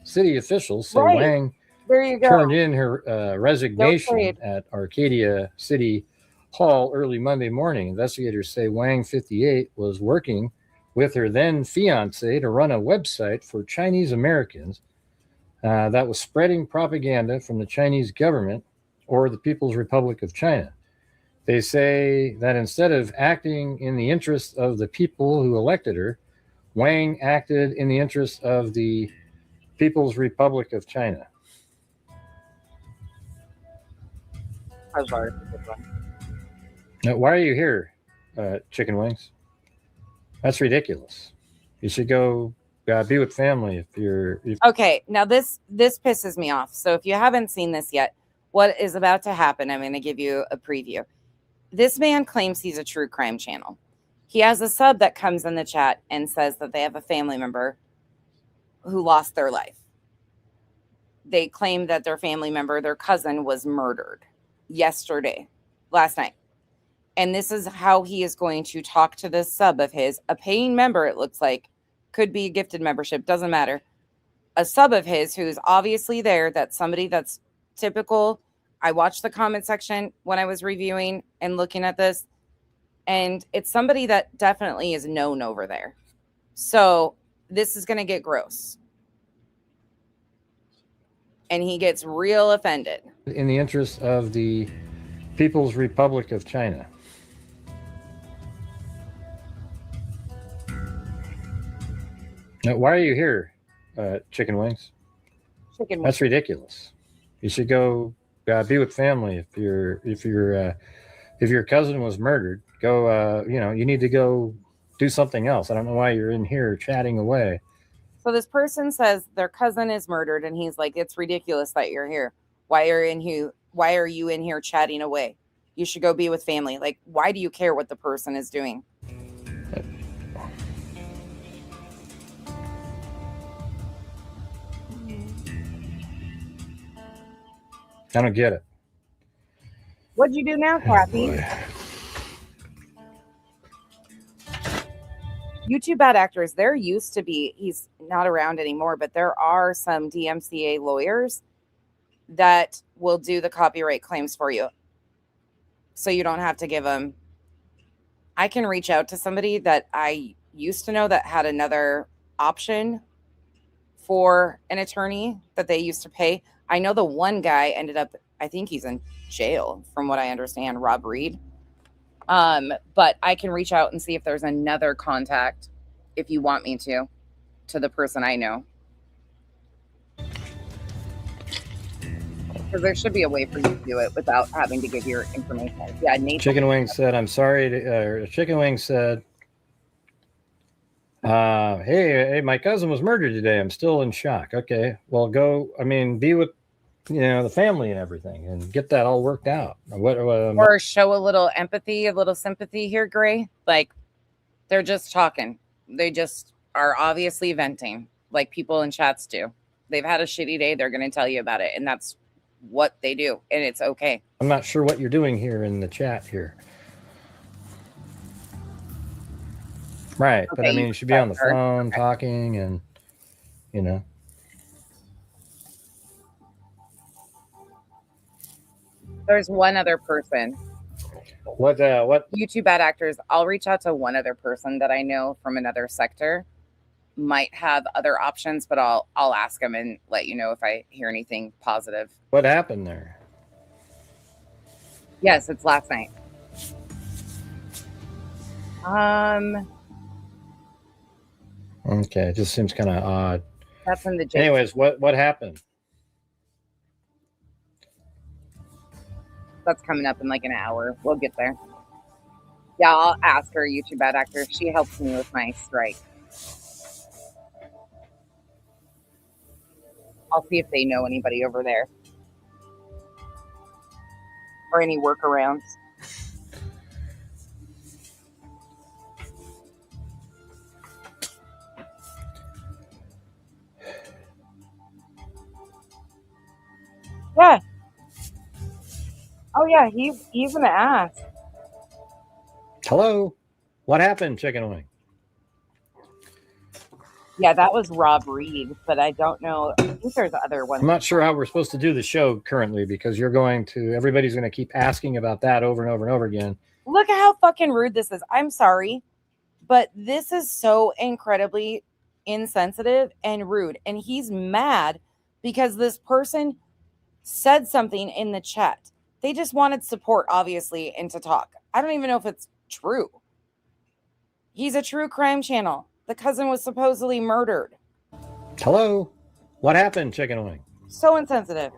City officials say Right. Wang There you go. turned in her resignation trade. at Arcadia City Hall early Monday morning. Investigators say Wang, 58, was working with her then fiance to run a website for Chinese Americans that was spreading propaganda from the Chinese government or the People's Republic of China. They say that instead of acting in the interest of the people who elected her, Wang acted in the interest of the People's Republic of China. I'm sorry. Now, why are you here, chicken wings? That's ridiculous. You should go be with family if you're. Okay, now this pisses me off. So if you haven't seen this yet, what is about to happen, I'm going to give you a preview. This man claims he's a true crime channel. He has a sub that comes in the chat and says that they have a family member who lost their life. They claim that their family member, their cousin, was murdered last night. And this is how he is going to talk to this sub of his, a paying member, it looks like, could be a gifted membership, doesn't matter. A sub of his who's obviously there, that's somebody that's typical. I watched the comment section when I was reviewing and looking at this. And it's somebody that definitely is known over there. So this is going to get gross. And he gets real offended. In the interest of the People's Republic of China. Now, why are you here, chicken wings? Chicken That's ridiculous. You should go be with family. If your cousin was murdered, go. You need to go do something else. I don't know why you're in here chatting away. So this person says their cousin is murdered, and he's like, "It's ridiculous that you're here. Why are you in here chatting away? You should go be with family." Like, why do you care what the person is doing? I don't get it. What'd you do now, Kathy? YouTube bad actors, there used to be, he's not around anymore, but there are some DMCA lawyers that will do the copyright claims for you. So you don't have to give them. I can reach out to somebody that I used to know that had another option for an attorney that they used to pay. I know the one guy ended up, I think he's in jail from what I understand, Rob Reed. But I can reach out and see if there's another contact, if you want me to the person I know. Because there should be a way for you to do it without having to give your information. Yeah, Nate. Chicken Wing said, "I'm sorry." Chicken Wing said, "Hey, my cousin was murdered today. I'm still in shock." Okay, well, go. I mean, be with the family and everything, and get that all worked out. Or show a little empathy, a little sympathy here, Gray. Like, they're just talking. They just are obviously venting, like people in chats do. They've had a shitty day. They're going to tell you about it, and that's what they do, and it's okay. I'm not sure what you're doing here in the chat here. Right, okay, but I mean, you should be on the phone talking, and There's one other person. What YouTube bad actors? I'll reach out to one other person that I know from another sector. Might have other options, but I'll ask them and let you know if I hear anything positive. What happened there? Yes, it's last night. Okay, it just seems kind of odd. That's in the jail. Anyways, what happened? That's coming up in like an hour. We'll get there. Yeah, I'll ask her, YouTube bad actor. She helps me with my strike. I'll see if they know anybody over there. Or any workarounds. Yeah. Oh yeah, he's gonna ask. Hello, what happened, Chicken Wing? Yeah, that was Rob Reed, but I don't know. I think there's other ones. I'm not sure how we're supposed to do the show currently because everybody's going to keep asking about that over and over and over again. Look at how fucking rude this is. I'm sorry, but this is so incredibly insensitive and rude. And he's mad because this person said something in the chat. They just wanted support, obviously, and to talk. I don't even know if it's true. He's a true crime channel. The cousin was supposedly murdered. Hello? What happened, Chicken Wing? So insensitive.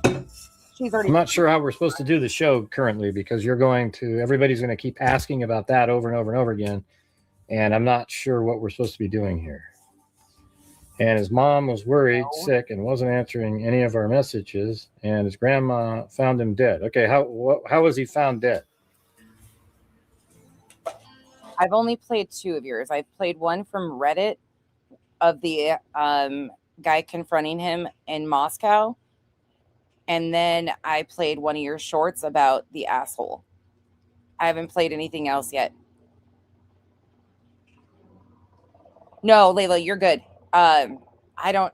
I'm not sure how we're supposed to do the show currently because everybody's going to keep asking about that over and over and over again. And I'm not sure what we're supposed to be doing here. And his mom was worried, sick, and wasn't answering any of our messages. And his grandma found him dead. Okay, how was he found dead? I've only played 2 of yours. I've played one from Reddit of the guy confronting him in Moscow. And then I played one of your shorts about the asshole. I haven't played anything else yet. No, Layla, you're good. I don't.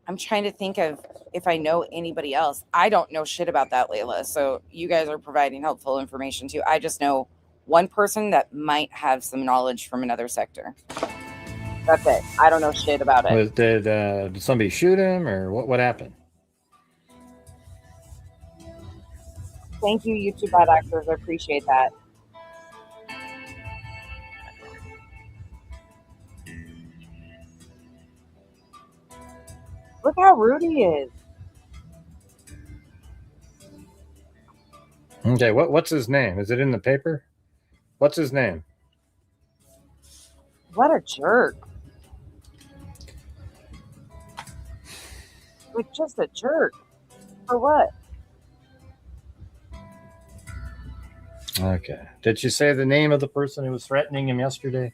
I'm trying to think of if I know anybody else. I don't know shit about that, Layla. So you guys are providing helpful information too. I just know one person that might have some knowledge from another sector. That's it. I don't know shit about it. Did somebody shoot him or what happened? Thank you, YouTube bad actors. I appreciate that. Look how rude he is. Okay, what's his name? Is it in the paper? What's his name? What a jerk. Like, just a jerk. For what? Okay. Did you say the name of the person who was threatening him yesterday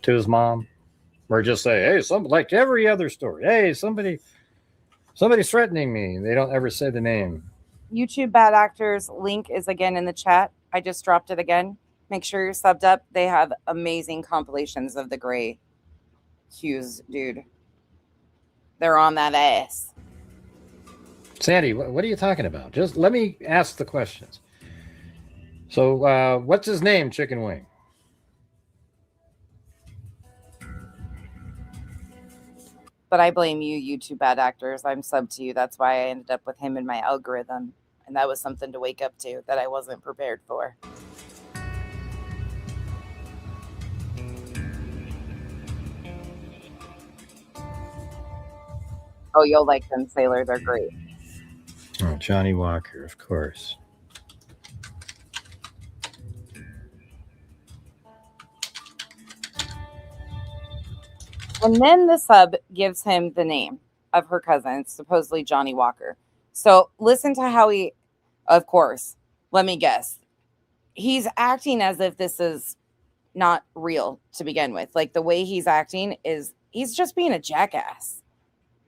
to his mom? Or just say, hey, like every other story. Hey, somebody's threatening me. They don't ever say the name. YouTube bad actors link is again in the chat. I just dropped it again. Make sure you're subbed up. They have amazing compilations of the gray Hughes dude. They're on that ass. Sandy, what are you talking about? Just let me ask the questions. So what's his name, Chicken Wing? But I blame you, YouTube bad actors. I'm subbed to you. That's why I ended up with him in my algorithm. And that was something to wake up to that I wasn't prepared for. Oh, you'll like them, Sailor. They're great. Oh, Johnny Walker, of course. And then the sub gives him the name of her cousin, supposedly Johnny Walker. So listen to how he, of course, let me guess. He's acting as if this is not real to begin with. Like the way he's acting is he's just being a jackass.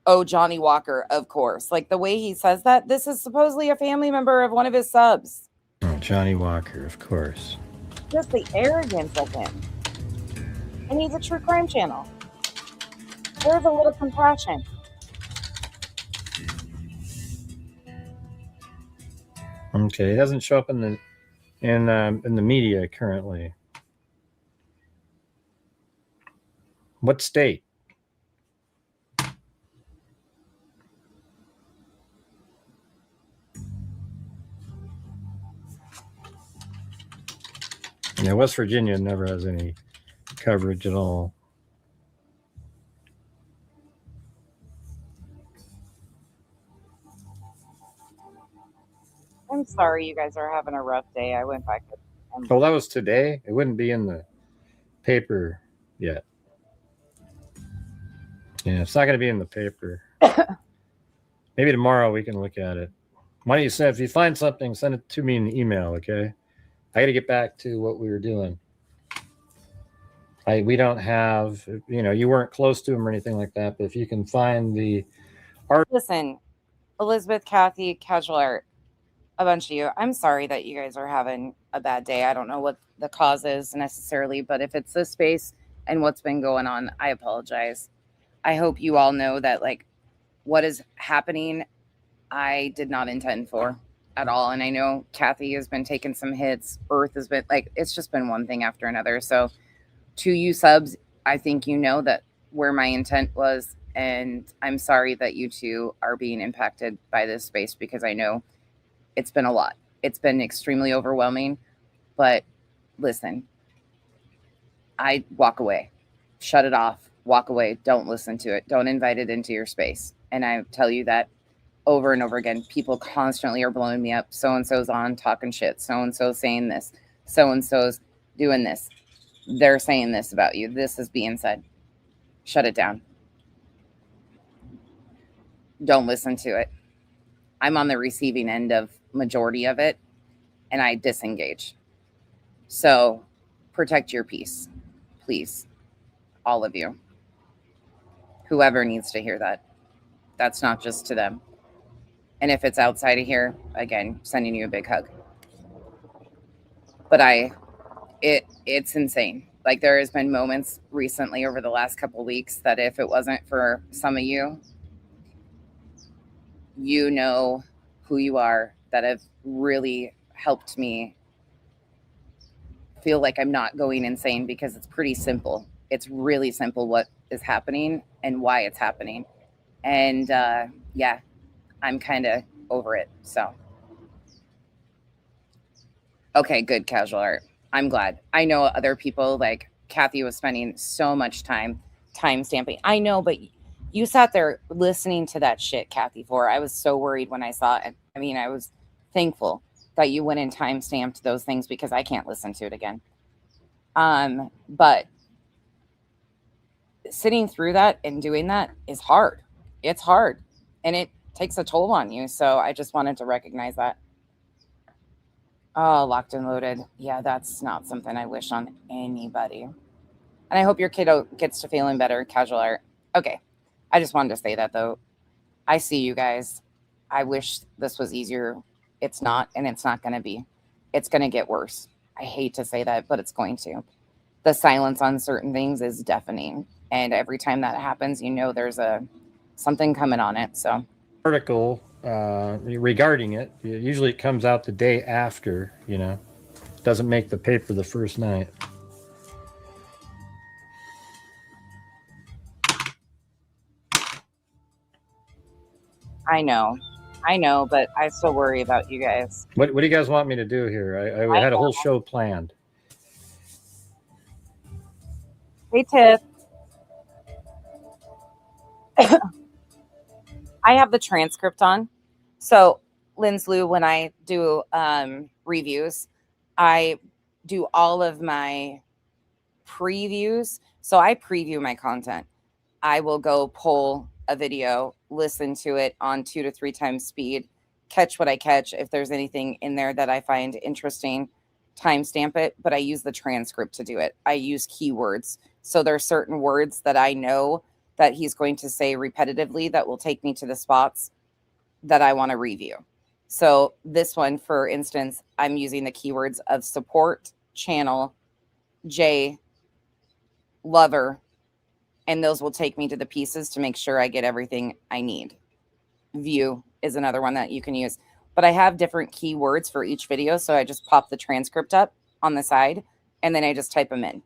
Oh, Johnny Walker, of course. Like the way he says that, this is supposedly a family member of one of his subs. Oh, Johnny Walker, of course. Just the arrogance of him. And he's a true crime channel. There's a little compassion. Okay, he doesn't show up in the media currently. What state? Yeah, West Virginia never has any coverage at all. I'm sorry you guys are having a rough day. I went back. Oh, that was today? It wouldn't be in the paper yet. Yeah, it's not going to be in the paper. Maybe tomorrow we can look at it. Why don't you say, if you find something, send it to me in the email, okay? I got to get back to what we were doing. We don't have, you weren't close to him or anything like that, but if you can find the art. Listen, Elizabeth, Kathy, Casual Art, a bunch of you, I'm sorry that you guys are having a bad day. I don't know what the cause is necessarily, but if it's this space and what's been going on, I apologize. I hope you all know that, like, what is happening, I did not intend for at all. And I know Kathy has been taking some hits. Earth has been, like, it's just been one thing after another. So to you subs, I think you know that where my intent was. And I'm sorry that you two are being impacted by this space, because I know it's been a lot. It's been extremely overwhelming. But listen, I walk away, shut it off, walk away. Don't listen to it. Don't invite it into your space. And I tell you that over and over again. People constantly are blowing me up. So-and-so's on talking shit. So-and-so's saying this. So-and-so's doing this. They're saying this about you. This is being said. Shut it down. Don't listen to it. I'm on the receiving end of majority of it, and I disengage. So protect your peace, please. All of you. Whoever needs to hear that. That's not just to them. And if it's outside of here, again, sending you a big hug. But it's insane. Like, there has been moments recently over the last couple of weeks that if it wasn't for some of you, you know who you are that have really helped me feel like I'm not going insane, because it's pretty simple. It's really simple what is happening and why it's happening. And yeah, I'm kind of over it. So, okay, good, Casual Art. I'm glad. I know other people, like Kathy was spending so much time stamping. I know, but you sat there listening to that shit, Kathy, for. I was so worried when I saw it. I mean, I was thankful that you went and time stamped those things, because I can't listen to it again. But sitting through that and doing that is hard. It's hard, and it takes a toll on you. So I just wanted to recognize that. Oh, locked and loaded. Yeah, that's not something I wish on anybody. And I hope your kiddo gets to feeling better, Casual Art. Okay. I just wanted to say that, though. I see you guys. I wish this was easier. It's not, and it's not going to be. It's going to get worse. I hate to say that, but it's going to. The silence on certain things is deafening. And every time that happens, you know there's something coming on it. So, Article regarding it. Usually it comes out the day after, doesn't make the paper the first night. I know, but I still worry about you guys. What do you guys want me to do here? I had a whole show planned. Hey, Tiff. I have the transcript on. So, Linslu, when I do reviews, I do all of my previews. So I preview my content. I will go pull a video, listen to it on 2 to 3 times speed, catch what I catch. If there's anything in there that I find interesting, timestamp it, but I use the transcript to do it. I use keywords. So there are certain words that I know that he's going to say repetitively that will take me to the spots that I want to review. So this one, for instance, I'm using the keywords of support, channel, J, lover, and those will take me to the pieces to make sure I get everything I need. View is another one that you can use. But I have different keywords for each video, so I just pop the transcript up on the side, and then I just type them in.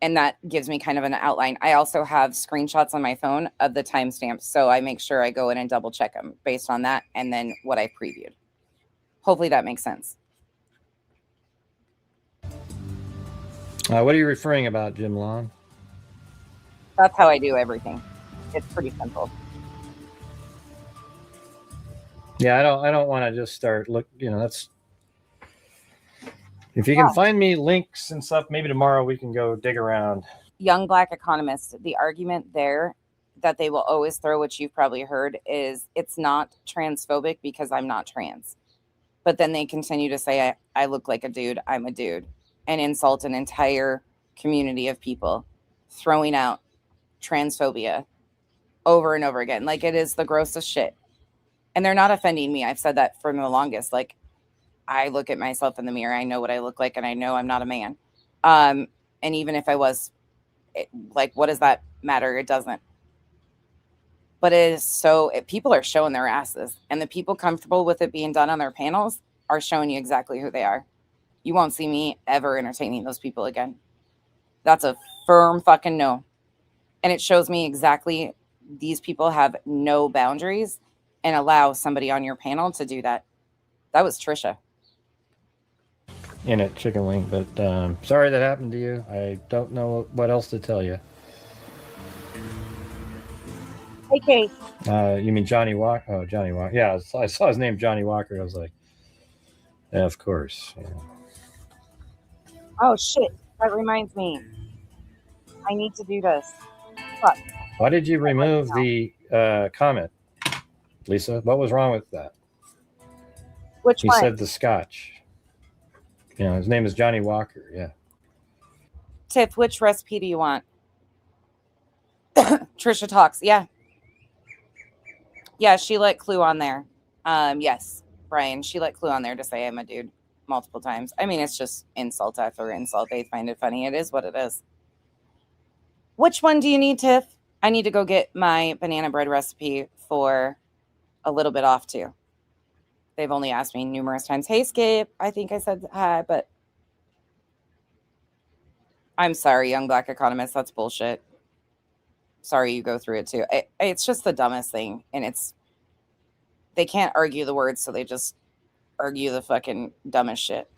And that gives me kind of an outline. I also have screenshots on my phone of the timestamps, so I make sure I go in and double check them based on that and then what I previewed. Hopefully that makes sense. What are you referring about, Jim Long? That's how I do everything. It's pretty simple. Yeah, I don't want to just start that's. If you can find me links and stuff, maybe tomorrow we can go dig around. Young Black Economist, the argument there that they will always throw, which you've probably heard, is it's not transphobic because I'm not trans. But then they continue to say, I look like a dude, I'm a dude, and insult an entire community of people, throwing out transphobia over and over again. Like, it is the grossest shit. And they're not offending me. I've said that for the longest. Like, I look at myself in the mirror. I know what I look like, and I know I'm not a man. And even if I was, what does that matter? It doesn't. But it is so, people are showing their asses, and the people comfortable with it being done on their panels are showing you exactly who they are. You won't see me ever entertaining those people again. That's a firm fucking no. And it shows me exactly these people have no boundaries and allow somebody on your panel to do that. That was Trisha. In it, chicken wing, but sorry that happened to you. I don't know what else to tell you. Hey, Kate. You mean Johnny Walker? Oh, Johnny Walker. Yeah, I saw his name, Johnny Walker. I was like, yeah, of course. Yeah. Oh, shit. That reminds me. I need to do this. Fuck. Why did you remove the comment, Lisa? What was wrong with that? Which He one? said the Scotch. His name is Johnny Walker. Yeah. Tiff, which recipe do you want? Trisha talks. Yeah. Yeah, she let Clue on there. Yes, Brian, she let Clue on there to say I'm a dude multiple times. I mean, it's just insult after insult. They find it funny. It is what it is. Which one do you need, Tiff? I need to go get my banana bread recipe for a little bit off too. They've only asked me numerous times, hey, Scape, I think I said hi, but I'm sorry, young black economist. That's bullshit. Sorry you go through it too. It's just the dumbest thing. And they can't argue the words, so they just argue the fucking dumbest shit.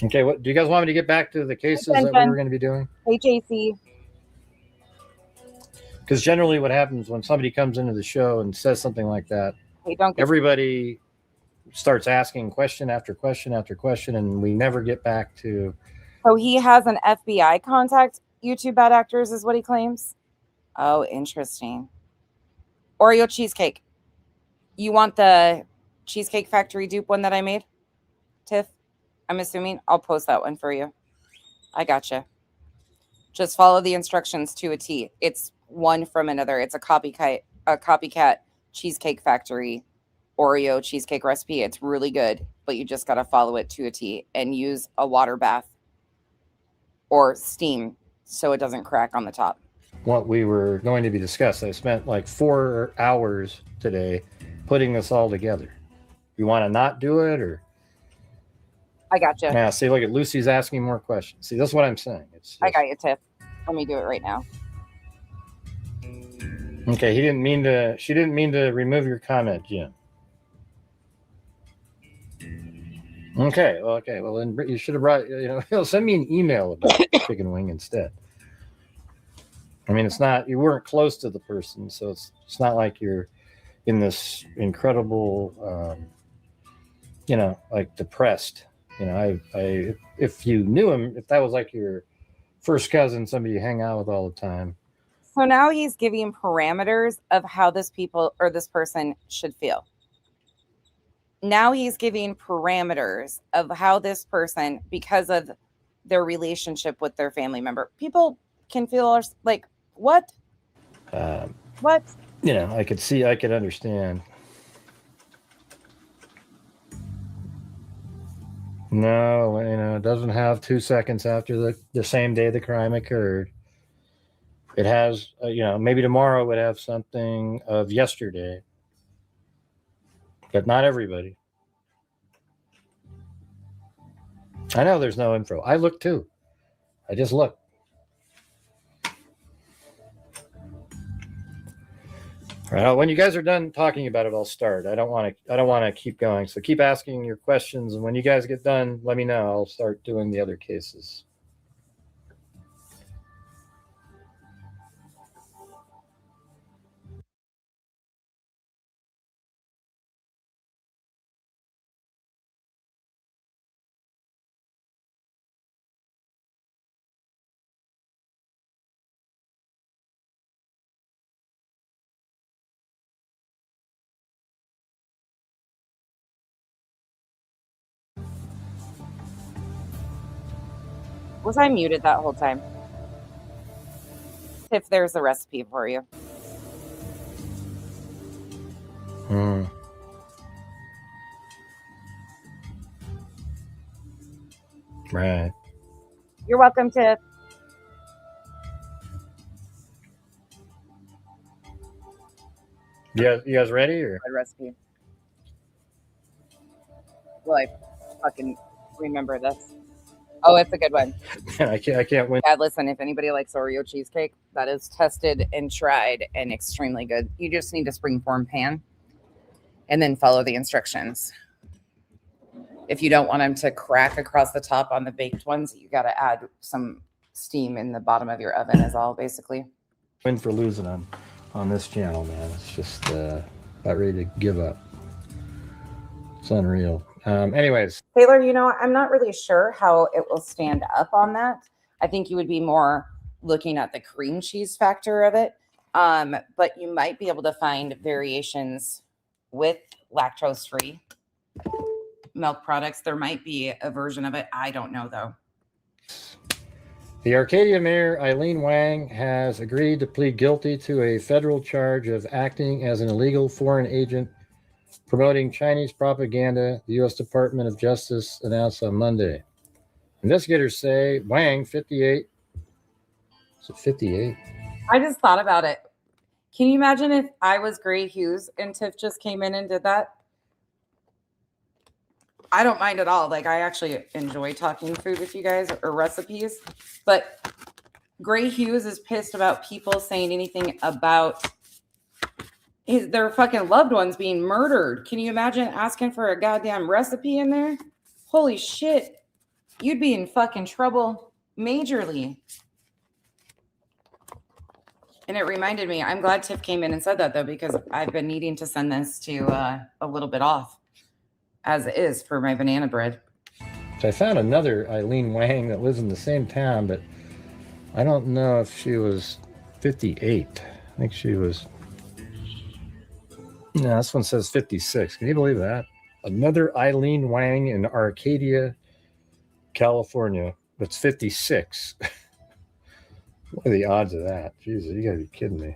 Okay, what do you guys want me to get back to the cases that we were going to be doing? Hey, JC. Because generally what happens when somebody comes into the show and says something like that, Hey, don't get everybody starts asking question after question after question, and we never get back to. So he has an FBI contact. YouTube bad actors is what he claims. Oh, interesting. Oreo cheesecake. You want the Cheesecake Factory dupe one that I made, Tiff? I'm assuming I'll post that one for you. I gotcha. Just follow the instructions to a T. It's one from another. It's a copycat Cheesecake Factory Oreo cheesecake recipe. It's really good, but you just got to follow it to a T and use a water bath or steam so it doesn't crack on the top. What we were going to be discussed. I spent like 4 hours today putting this all together. You want to not do it, or? I gotcha. Yeah, see, look at Lucy's asking more questions. See, that's what I'm saying. It's just, I got you, Tiff. Let me do it right now. Okay, she didn't mean to remove your comment, Jim. Okay, well then you should have brought, send me an email about chicken wing instead. I mean, you weren't close to the person, so it's not like you're in this incredible, like depressed. If you knew him, if that was like your first cousin, somebody you hang out with all the time. So now he's giving parameters of how this person should feel. Now he's giving parameters of how this person, because of their relationship with their family member, people can feel like, what? What? I could understand. No, it doesn't have 2 seconds after the same day the crime occurred. It has, maybe tomorrow would have something of yesterday, but not everybody. I know there's no info. I looked too. I just looked. All right, when you guys are done talking about it, I'll start. I don't want to keep going. So keep asking your questions, and when you guys get done, let me know. I'll start doing the other cases. Was I muted that whole time? If there's a recipe for you. Right. You're welcome, Tiff. Yeah, you guys ready? Or? Good recipe. Well, I fucking remember this. Oh, it's a good one. I can't win. Yeah, listen, if anybody likes Oreo cheesecake, that is tested and tried and extremely good. You just need a springform pan and then follow the instructions. If you don't want them to crack across the top on the baked ones, you got to add some steam in the bottom of your oven is all, basically. Win for losing on this channel, man. It's just about ready to give up. It's unreal. Anyways. Taylor, I'm not really sure how it will stand up on that. I think you would be more looking at the cream cheese factor of it. But you might be able to find variations with lactose-free milk products. There might be a version of it. I don't know, though. The Arcadia Mayor, Eileen Wang, has agreed to plead guilty to a federal charge of acting as an illegal foreign agent promoting Chinese propaganda, the U.S. Department of Justice announced on Monday. Investigators say Wang, 58. Is it 58? I just thought about it. Can you imagine if I was Gray Hughes and Tiff just came in and did that? I don't mind at all. Like, I actually enjoy talking food with you guys or recipes. But Gray Hughes is pissed about people saying anything about their fucking loved ones being murdered. Can you imagine asking for a goddamn recipe in there? Holy shit. You'd be in fucking trouble majorly. And it reminded me, I'm glad Tiff came in and said that, though, because I've been needing to send this to a little bit off, as it is for my banana bread. So I found another Eileen Wang that lives in the same town, but I don't know if she was 58. I think she was... No, this one says 56. Can you believe that? Another Eileen Wang in Arcadia, California. That's 56. What are the odds of that? Jesus, you gotta be kidding me.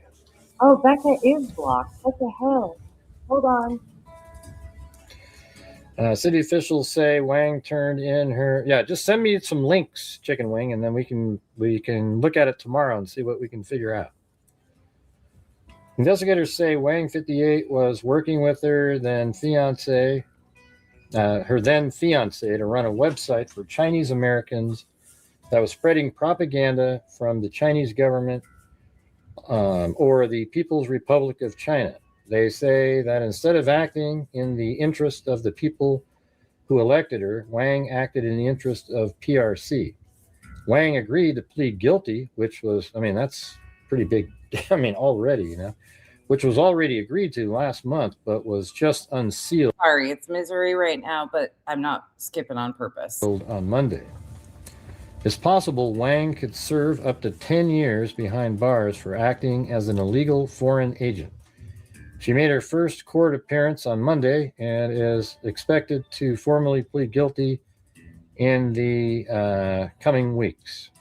Oh, Becca is blocked. What the hell? Hold on. City officials say Wang turned in her... Yeah, just send me some links, Chicken Wing, and then we can look at it tomorrow and see what we can figure out. Investigators say Wang, 58, was working with her then fiance to run a website for Chinese Americans that was spreading propaganda from the Chinese government or the People's Republic of China. They say that instead of acting in the interest of the people who elected her, Wang acted in the interest of PRC. Wang agreed to plead guilty, which was, I mean, that's pretty big. I mean, already, you know, which was already agreed to last month, but was just unsealed. Sorry, it's misery right now, but I'm not skipping on purpose. On Monday. It's possible Wang could serve up to 10 years behind bars for acting as an illegal foreign agent. She made her first court appearance on Monday and is expected to formally plead guilty in the coming weeks.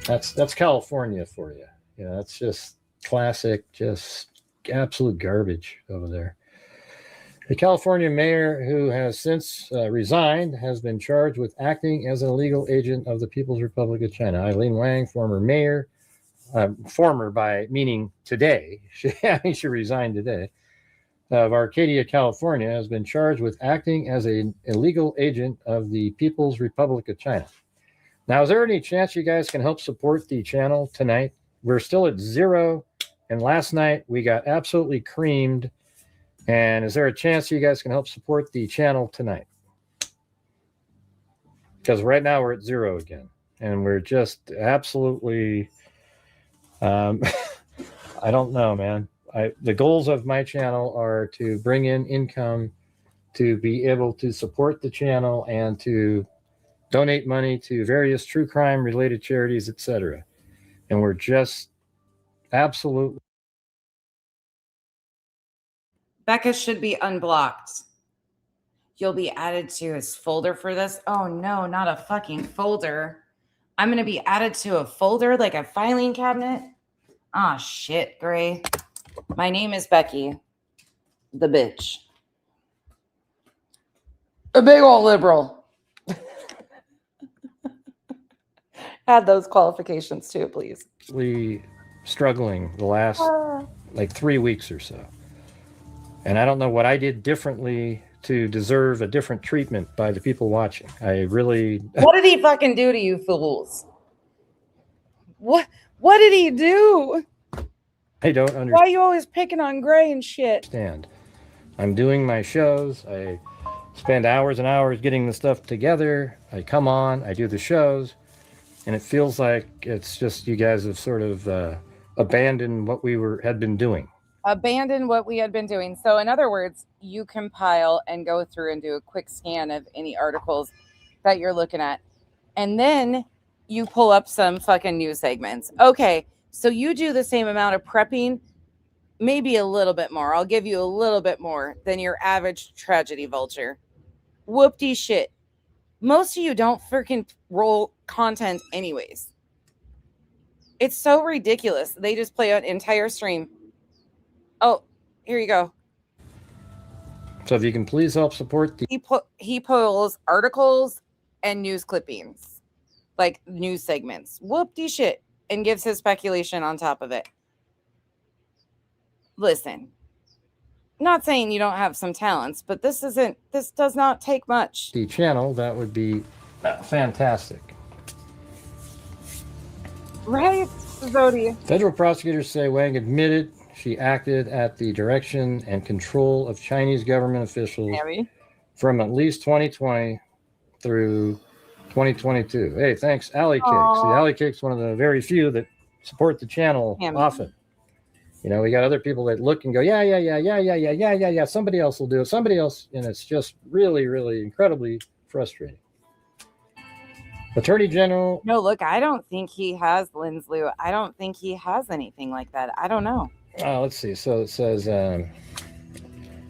That's California for you. You know, that's just classic, just absolute garbage over there. The California mayor, who has since resigned, has been charged with acting as an illegal agent of the People's Republic of China. Eileen Wang, former mayor, former by meaning today, she resigned today, of Arcadia, California, has been charged with acting as an illegal agent of the People's Republic of China. Now, is there any chance you guys can help support the channel tonight? We're still at 0, and last night we got absolutely creamed. And is there a chance you guys can help support the channel tonight? Because right now we're at 0 again, and we're just absolutely, I don't know, man. The goals of my channel are to bring in income, to be able to support the channel, and to donate money to various true crime related charities, etc. And we're just absolutely... Becca should be unblocked. You'll be added to his folder for this. Oh no, not a fucking folder. I'm going to be added to a folder like a filing cabinet. Ah, shit, Gray. My name is Becky, the bitch. A big old liberal. Add those qualifications too, please. Struggling the last like 3 weeks or so. And I don't know what I did differently to deserve a different treatment by the people watching. I really... What did he fucking do to you fools? What did he do? I don't understand. Why are you always picking on Gray and shit? I'm doing my shows. I spend hours and hours getting the stuff together. I come on, I do the shows, and it feels like it's just you guys have sort of abandoned what we had been doing. Abandon what we had been doing. So in other words, you compile and go through and do a quick scan of any articles that you're looking at. And then you pull up some fucking news segments. Okay, so you do the same amount of prepping, maybe a little bit more. I'll give you a little bit more than your average tragedy vulture. Whoop-de shit. Most of you don't freaking roll content anyways. It's so ridiculous. They just play an entire stream. Oh, here you go. So if you can please help support the He pulls articles and news clippings, like news segments. Whoop-de shit, and gives his speculation on top of it. Listen, not saying you don't have some talents, but this does not take much. channel, that would be fantastic. Right, Zodi? Federal prosecutors say Wang admitted she acted at the direction and control of Chinese government officials Maybe. from at least 2020 through 2022. Hey, thanks, Alley Cakes. Aw. The Alley Cakes, one of the very few that support the channel Hammy. often. You know, we got other people that look and go, yeah. Somebody else will do it. Somebody else, and it's just really, really incredibly frustrating. Attorney General. No, look, I don't think he has Linslu. I don't think he has anything like that. I don't know. Let's see. So it says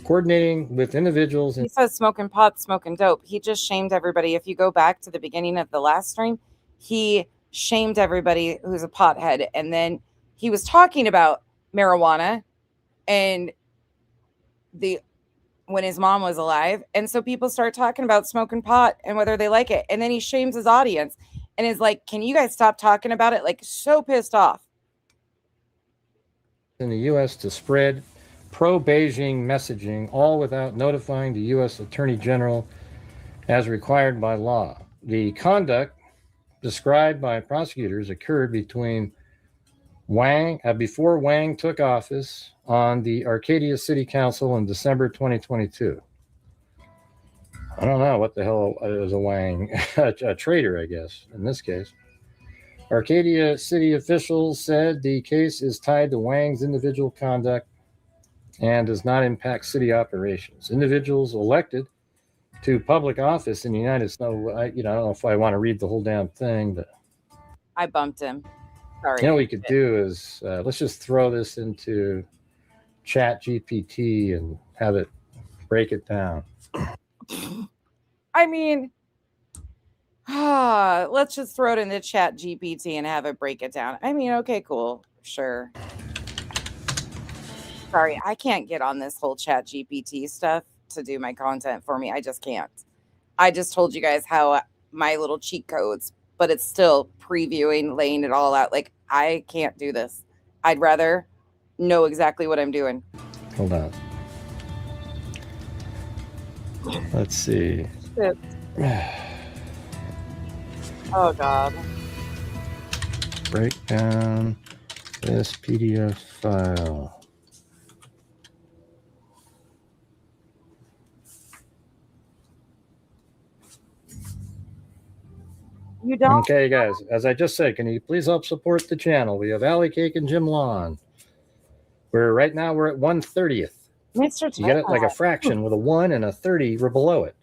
coordinating with individuals. He says smoking pot, smoking dope. He just shamed everybody. If you go back to the beginning of the last stream, he shamed everybody who's a pothead. And then he was talking about marijuana and when his mom was alive. And so people start talking about smoking pot and whether they like it. And then he shames his audience and is like, can you guys stop talking about it? Like, so pissed off. In the U.S. to spread pro-Beijing messaging, all without notifying the U.S. Attorney General as required by law. The conduct described by prosecutors occurred before Wang took office on the Arcadia City Council in December 2022. I don't know what the hell is a Wang, a traitor, I guess, in this case. Arcadia City officials said the case is tied to Wang's individual conduct and does not impact city operations. Individuals elected to public office in the United States. I don't know if I want to read the whole damn thing, but I bumped him. Sorry. you know what we could do is let's just throw this into Chat GPT and have it break it down. I mean, let's just throw it into Chat GPT and have it break it down. I mean, okay, cool. Sure. Sorry, I can't get on this whole Chat GPT stuff to do my content for me. I just can't. I just told you guys how my little cheat codes, but it's still previewing, laying it all out. Like, I can't do this. I'd rather know exactly what I'm doing. Hold on. Let's see. Oh, God. Break down this PDF file. You don't? Okay, guys, as I just said, can you please help support the channel? We have Alley Cake and Jim Lawn. Right now we're at 1/30th. Mr. You get it like a fraction with a 1 and a 30 below it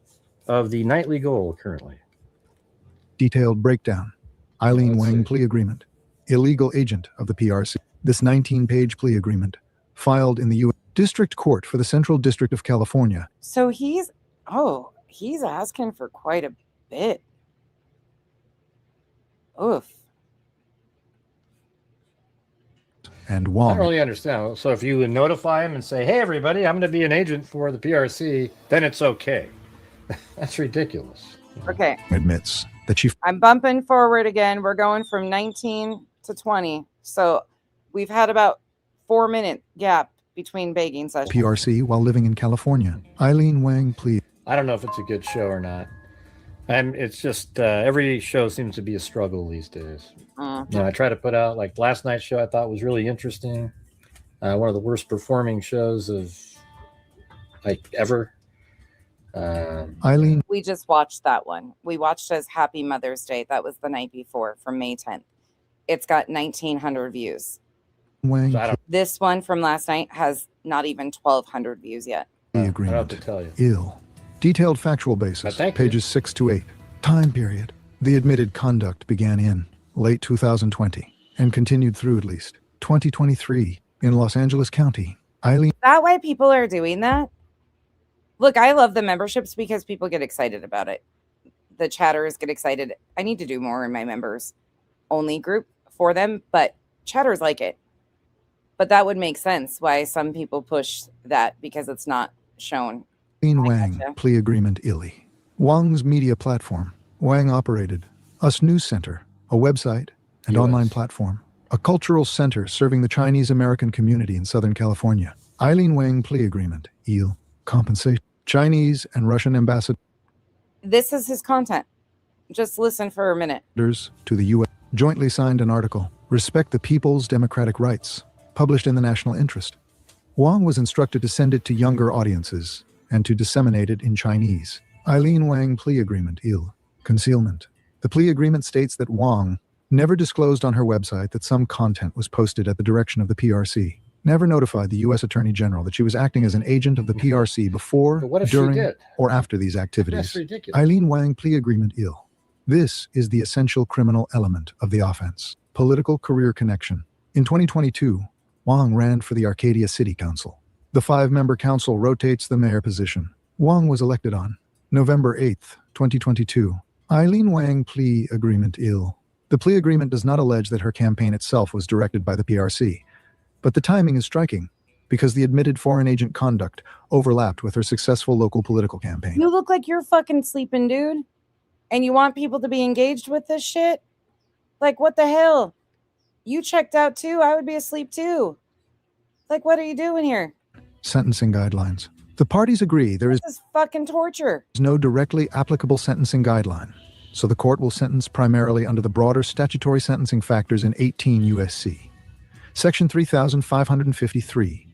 of the nightly goal currently. Detailed breakdown. Eileen Let's Wang see. plea agreement. Illegal agent of the PRC. This 19-page plea agreement filed in the U.S. District Court for the Central District of California. So he's asking for quite a bit. Oof. And I Wong. don't really understand. So if you would notify him and say, hey, everybody, I'm going to be an agent for the PRC, then it's okay. That's ridiculous. Okay. Admits that she I'm bumping forward again. We're going from 19 to 20. So we've had about 4-minute gap between begging sessions. PRC while living in California. Eileen Wang plea. I don't know if it's a good show or not. It's just every show seems to be a struggle these days. Mm. You know, I try to put out, like last night's show I thought was really interesting. One of the worst performing shows of like ever. Eileen We just watched that one. We watched as Happy Mother's Day. That was the night before from May 10th. It's got 1,900 views. Wang So I don't, This one from last night has not even 1,200 views yet. plea I don't know what agreement. to tell you. Ill. Detailed factual basis. Thank you. Pages 6 to 8. Time period. The admitted conduct began in late 2020 and continued through at least 2023 in Los Angeles County. Eileen That way people are doing that. Look, I love the memberships because people get excited about it. The chatters get excited. I need to do more in my members only group for them, but chatters like it. But that would make sense why some people push that because it's not shown Eileen I Wang gotcha. plea agreement Illy. Wang's media platform. Wang operated Us News Center, a website and US. online platform, a cultural center serving the Chinese American community in Southern California. Eileen Wang plea agreement Il. Compensation. Chinese and Russian ambassadors This is his content. Just listen for a minute. to the U.S. jointly signed an article, Respect the People's Democratic Rights, published in the national interest. Wang was instructed to send it to younger audiences and to disseminate it in Chinese. Eileen Wang plea agreement Il. Concealment. The plea agreement states that Wang never disclosed on her website that some content was posted at the direction of the PRC, never notified the U.S. Attorney General that she was acting as an agent of the PRC before, But what if she during, did? or after these That's activities. ridiculous. Eileen Wang plea agreement Il. This is the essential criminal element of the offense. Political career connection. In 2022, Wang ran for the Arcadia City Council. The 5-member council rotates the mayor position. Wang was elected on November 8th, 2022. Eileen Wang plea agreement Il. The plea agreement does not allege that her campaign itself was directed by the PRC, but the timing is striking because the admitted foreign agent conduct overlapped with her successful local political campaign. You look like you're fucking sleeping, dude. And you want people to be engaged with this shit? Like, what the hell? You checked out too. I would be asleep too. Like, what are you doing here? Sentencing guidelines. The parties agree there is This is fucking torture. no directly applicable sentencing guideline, so the court will sentence primarily under the broader statutory sentencing factors in 18 U.S.C. Section 3553.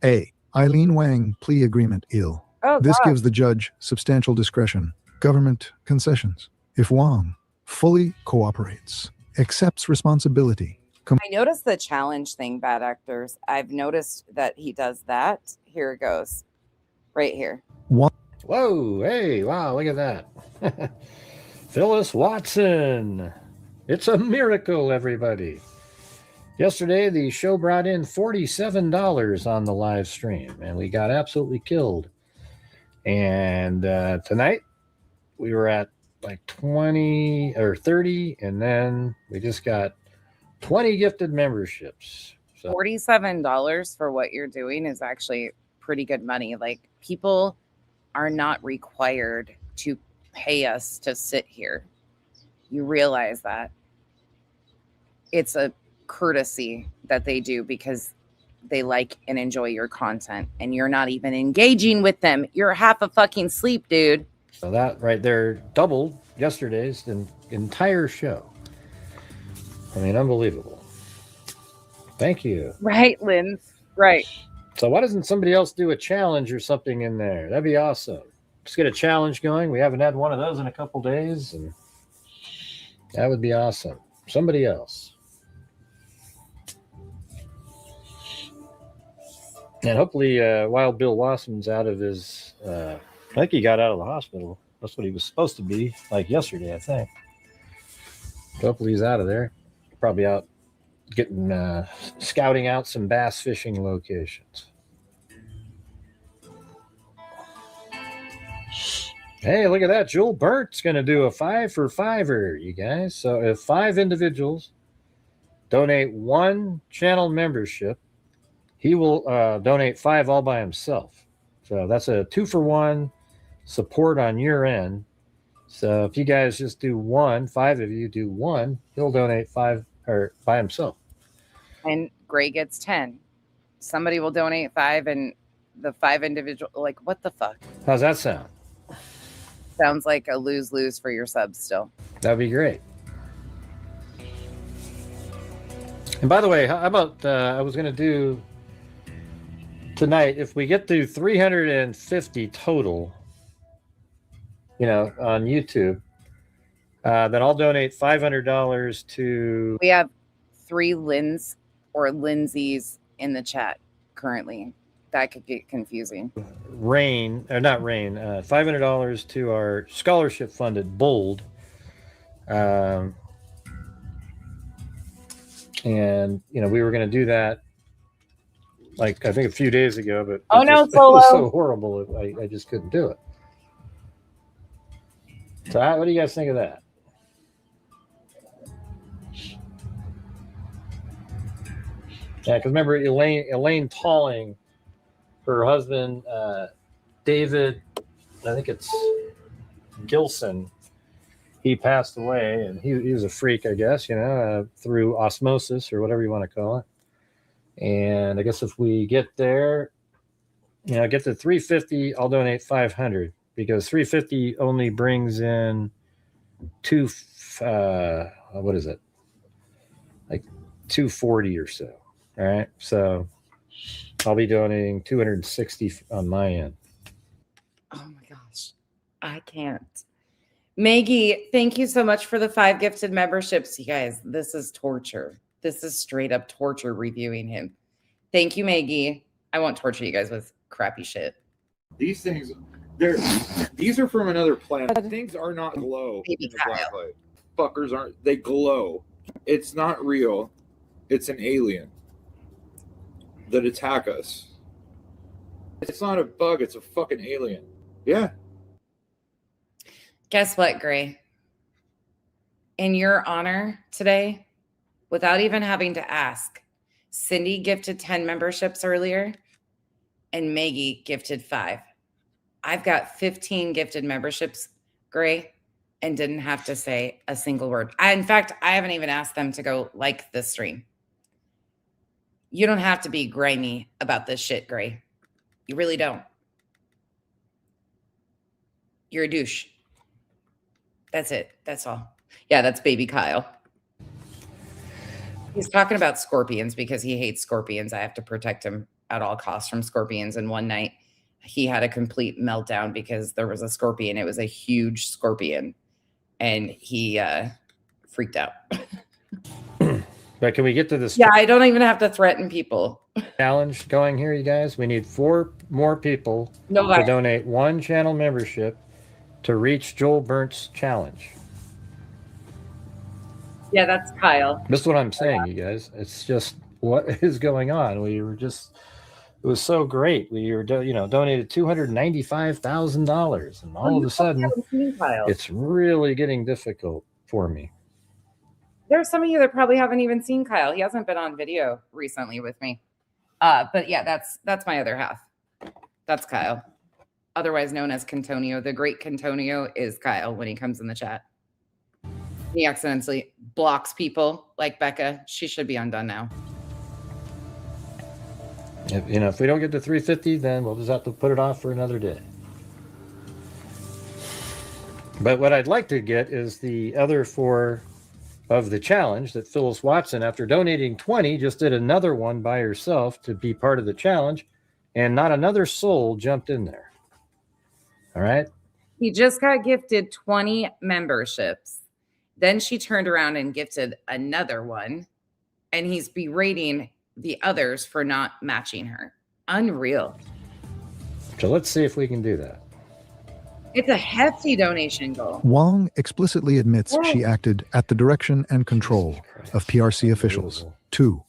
A. Eileen Wang plea agreement Il. Oh, This God. gives the judge substantial discretion. Government concessions. If Wang fully cooperates, accepts responsibility, I noticed the challenge thing, bad actors. I've noticed that he does that. Here it goes. Right here. Whoa, hey, wow, look at that. Phyllis Watson. It's a miracle, everybody. Yesterday, the show brought in $47 on the live stream, and we got absolutely killed. And tonight, we were at like 20 or 30, and then we just got 20 gifted memberships. So $47 for what you're doing is actually pretty good money. Like, people are not required to pay us to sit here. You realize that. It's a courtesy that they do because they like and enjoy your content, and you're not even engaging with them. You're half a fucking sleep, dude. So that right there doubled yesterday's entire show. I mean, unbelievable. Thank you. Right, Lynn? Right. So why doesn't somebody else do a challenge or something in there? That'd be awesome. Just get a challenge going. We haven't had one of those in a couple days, and that would be awesome. Somebody else. And hopefully Wild Bill Wassom's out of his, I think he got out of the hospital. That's what he was supposed to be, like yesterday, I think. Hopefully he's out of there. Probably out getting, scouting out some bass fishing locations. Hey, look at that. Joel Burt's going to do a 5 for 5-er, you guys. So if 5 individuals donate 1 channel membership, he will donate 5 all by himself. So that's a 2-for-1 support on your end. So if you guys just do 1, 5 of you do 1, he'll donate 5 or by himself. And Gray gets 10. Somebody will donate 5, and the 5 individual, like, what the fuck? How's that sound? Sounds like a lose-lose for your subs still. That'd be great. And by the way, how about I was going to do tonight, if we get to 350 total, on YouTube, then I'll donate $500 to... We have 3 Lynn's or Lindsay's in the chat currently. That could get confusing. $500 to our scholarship fund at Bold. And, we were going to do that, like, I think a few days ago, but Oh, no, it Solo. was so horrible, I just couldn't do it. So what do you guys think of that? Yeah, because remember Elaine Talling, her husband, David I think it's Gilson. He passed away, and he was a freak, I guess, through osmosis or whatever you want to call it. And I guess if we get there, get to 350, I'll donate 500 because 350 only brings in what is it? Like 240 or so. All right. So I'll be donating 260 on my end. Oh my gosh. I can't. Maggie, thank you so much for the 5 gifted memberships, you guys. This is torture. This is straight up torture reviewing him. Thank you, Maggie. I won't torture you guys with crappy shit. These things, these are from another planet. Things are not glow in the black light. Fuckers aren't. They glow. It's not real. It's an alien that attack us. It's not a bug. It's a fucking alien. Yeah. Guess what, Gray? In your honor today, without even having to ask, Cindy gifted 10 memberships earlier and Maggie gifted 5. I've got 15 gifted memberships, Gray, and didn't have to say a single word. In fact, I haven't even asked them to go like this stream. You don't have to be grimy about this shit, Gray. You really don't. You're a douche. That's it. That's all. Yeah, that's baby Kyle. He's talking about scorpions because he hates scorpions. I have to protect him at all costs from scorpions. And one night he had a complete meltdown because there was a scorpion. It was a huge scorpion. And he freaked out. But can we get to this? Yeah, I don't even have to threaten people. Challenge going here, you guys. We need 4 more people to donate 1 channel membership to reach Joel Burnt's challenge. Yeah, that's Kyle. This is what I'm saying, you guys. It's just what is going on. It was so great. We were, donated $295,000, and all of a sudden, it's really getting difficult for me. There's some of you that probably haven't even seen Kyle. He hasn't been on video recently with me. But yeah, that's my other half. That's Kyle, otherwise known as Contonio. The great Contonio is Kyle when he comes in the chat. He accidentally blocks people like Becca. She should be undone now. If we don't get to 350, then we'll just have to put it off for another day. But what I'd like to get is the other 4 of the challenge that Phyllis Watson, after donating 20, just did another one by herself to be part of the challenge, and not another soul jumped in there. All right. He just got gifted 20 memberships. Then she turned around and gifted another one, and he's berating the others for not matching her. Unreal. So let's see if we can do that. It's a hefty donation goal. Wong explicitly admits she acted at the direction and control of PRC officials. 2.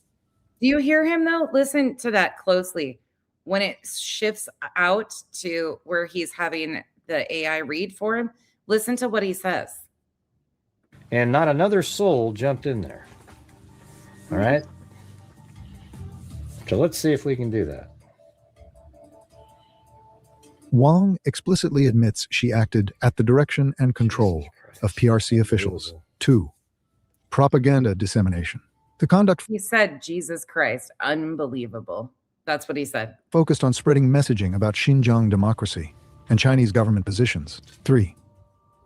Do you hear him though? Listen to that closely. When it shifts out to where he's having the AI read for him, listen to what he says. And not another soul jumped in there. All right. So let's see if we can do that. Wong explicitly admits she acted at the direction and control of PRC officials. 2. Propaganda dissemination. The conduct He said, Jesus Christ, unbelievable. That's what he said. focused on spreading messaging about Xinjiang democracy and Chinese government positions. 3.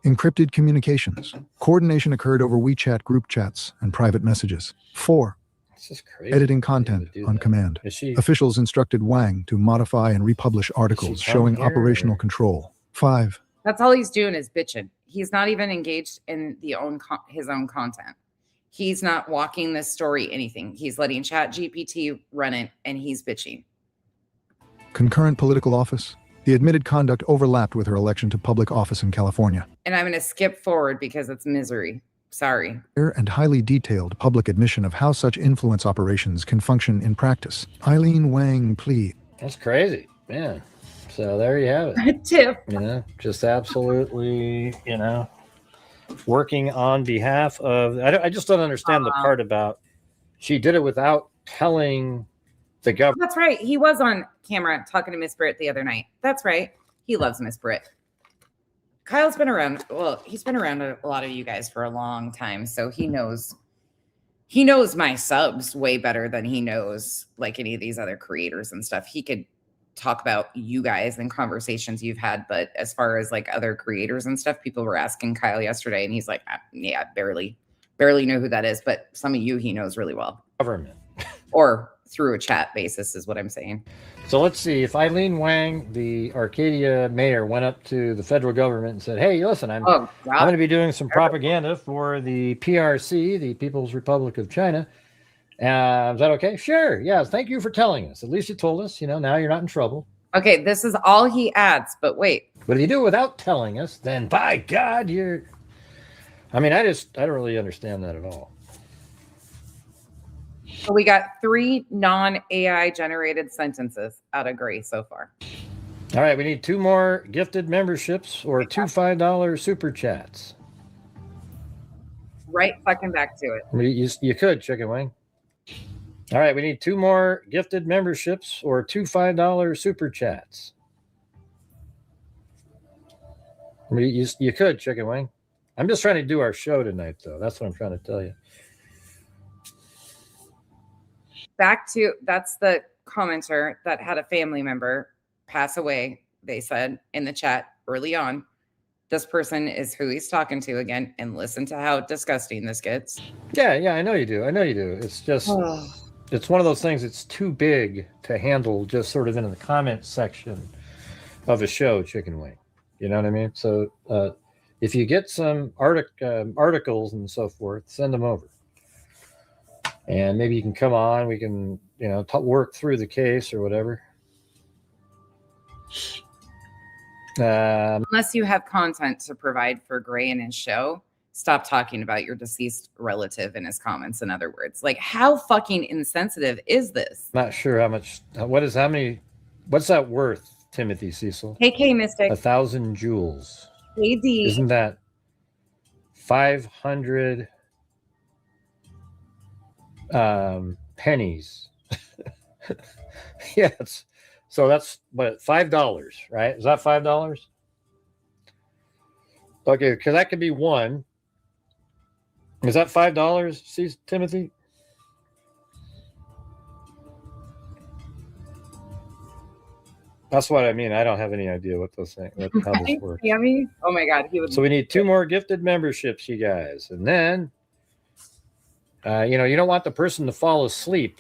Encrypted communications. Coordination occurred over WeChat group chats and private messages. 4. This is crazy. Editing content on command. Officials instructed Wang to modify and republish articles showing operational control. 5. That's all he's doing is bitching. He's not even engaged in his own content. He's not walking this story anything. He's letting ChatGPT run it, and he's bitching. Concurrent political office. The admitted conduct overlapped with her election to public office in California. And I'm going to skip forward because it's misery. Sorry. And highly detailed public admission of how such influence operations can function in practice. Eileen Wang plea. That's crazy, man. So there you have it. Tip. Just absolutely, working on behalf of. I just don't understand the part about she did it without telling the government. That's right. He was on camera talking to Miss Britt the other night. That's right. He loves Miss Britt. Kyle's been around. Well, he's been around a lot of you guys for a long time, so he knows my subs way better than he knows like any of these other creators and stuff. He could talk about you guys and conversations you've had, but as far as like other creators and stuff, people were asking Kyle yesterday, and he's like, yeah, barely know who that is, but some of you he knows really well. Government. Or through a chat basis is what I'm saying. So let's see. If Eileen Wang, the Arcadia mayor, went up to the federal government and said, "Hey, listen, I'm going to be doing some propaganda for the PRC, the People's Republic of China. Is that okay?" Sure. Yeah. Thank you for telling us. At least you told us. Now you're not in trouble. Okay, this is all he adds. But wait. But if you do it without telling us, then by God, you're. I mean, I don't really understand that at all. So we got 3 non-AI generated sentences out of Gray so far. All right, we need 2 more gifted memberships or 2 $5 super chats. Right fucking back to it. You could, Chicken Wing. All right, we need 2 more gifted memberships or 2 $5 super chats. You could, Chicken Wing. I'm just trying to do our show tonight, though. That's what I'm trying to tell you. Back to, that's the commenter that had a family member pass away. They said in the chat early on, this person is who he's talking to again, and listen to how disgusting this gets. Yeah, I know you do. It's just, it's one of those things that's too big to handle just sort of in the comment section of a show, Chicken Wing. You know what I mean? So if you get some articles and so forth, send them over. And maybe you can come on. We can, work through the case or whatever. Unless you have content to provide for Gray and his show, stop talking about your deceased relative in his comments. In other words, like, how fucking insensitive is this? Not sure how much. What's that worth, Timothy Cecil? KK Mystic. 1,000 joules. AD. Isn't that 500 pennies? Yes. So that's what, $5, right? Is that $5? Okay, because that could be 1. Is that $5? See, Timothy? That's what I mean. I don't have any idea what those things, how this works. Yummy. Oh my God, he would. So we need 2 more gifted memberships, you guys, and then, you don't want the person to fall asleep,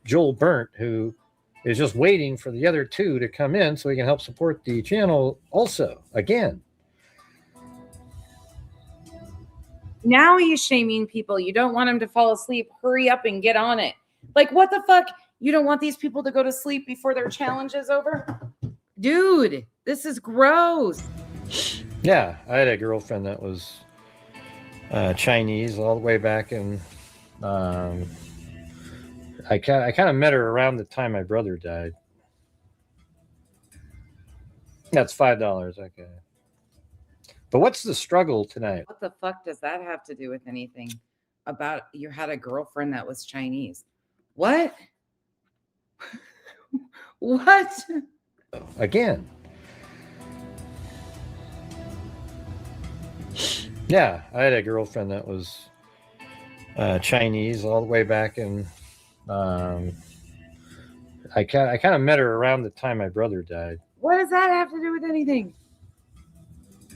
Joel Burnt, who is just waiting for the other 2 to come in so he can help support the channel also, again. Now he's shaming people. You don't want him to fall asleep. Hurry up and get on it. Like, what the fuck? You don't want these people to go to sleep before their challenge is over? Dude, this is gross. Yeah, I had a girlfriend that was Chinese all the way back in... I kind of met her around the time my brother died. That's $5, okay. But what's the struggle tonight? What the fuck does that have to do with anything about you had a girlfriend that was Chinese? What? What? Again. Yeah, I had a girlfriend that was Chinese all the way back in... I kind of met her around the time my brother died. What does that have to do with anything?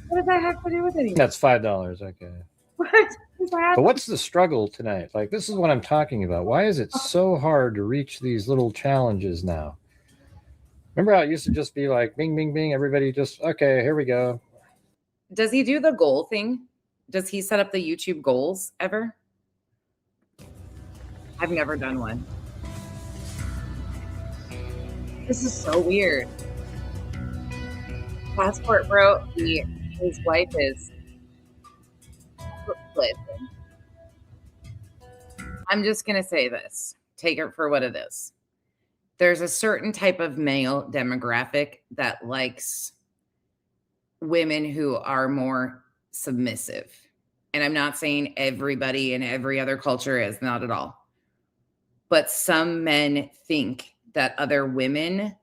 What does that have to do with anything? That's $5, okay. What? But what's the struggle tonight? Like, this is what I'm talking about. Why is it so hard to reach these little challenges now? Remember how it used to just be like, bing, bing, bing, everybody just, okay, here we go. Does he do the goal thing? Does he set up the YouTube goals ever? I've never done one. This is so weird. Passport bro, his wife is. Listen, I'm just gonna say this. Take it for what it is. There's a certain type of male demographic that likes women who are more submissive. And I'm not saying everybody in every other culture is, not at all. But some men think that other women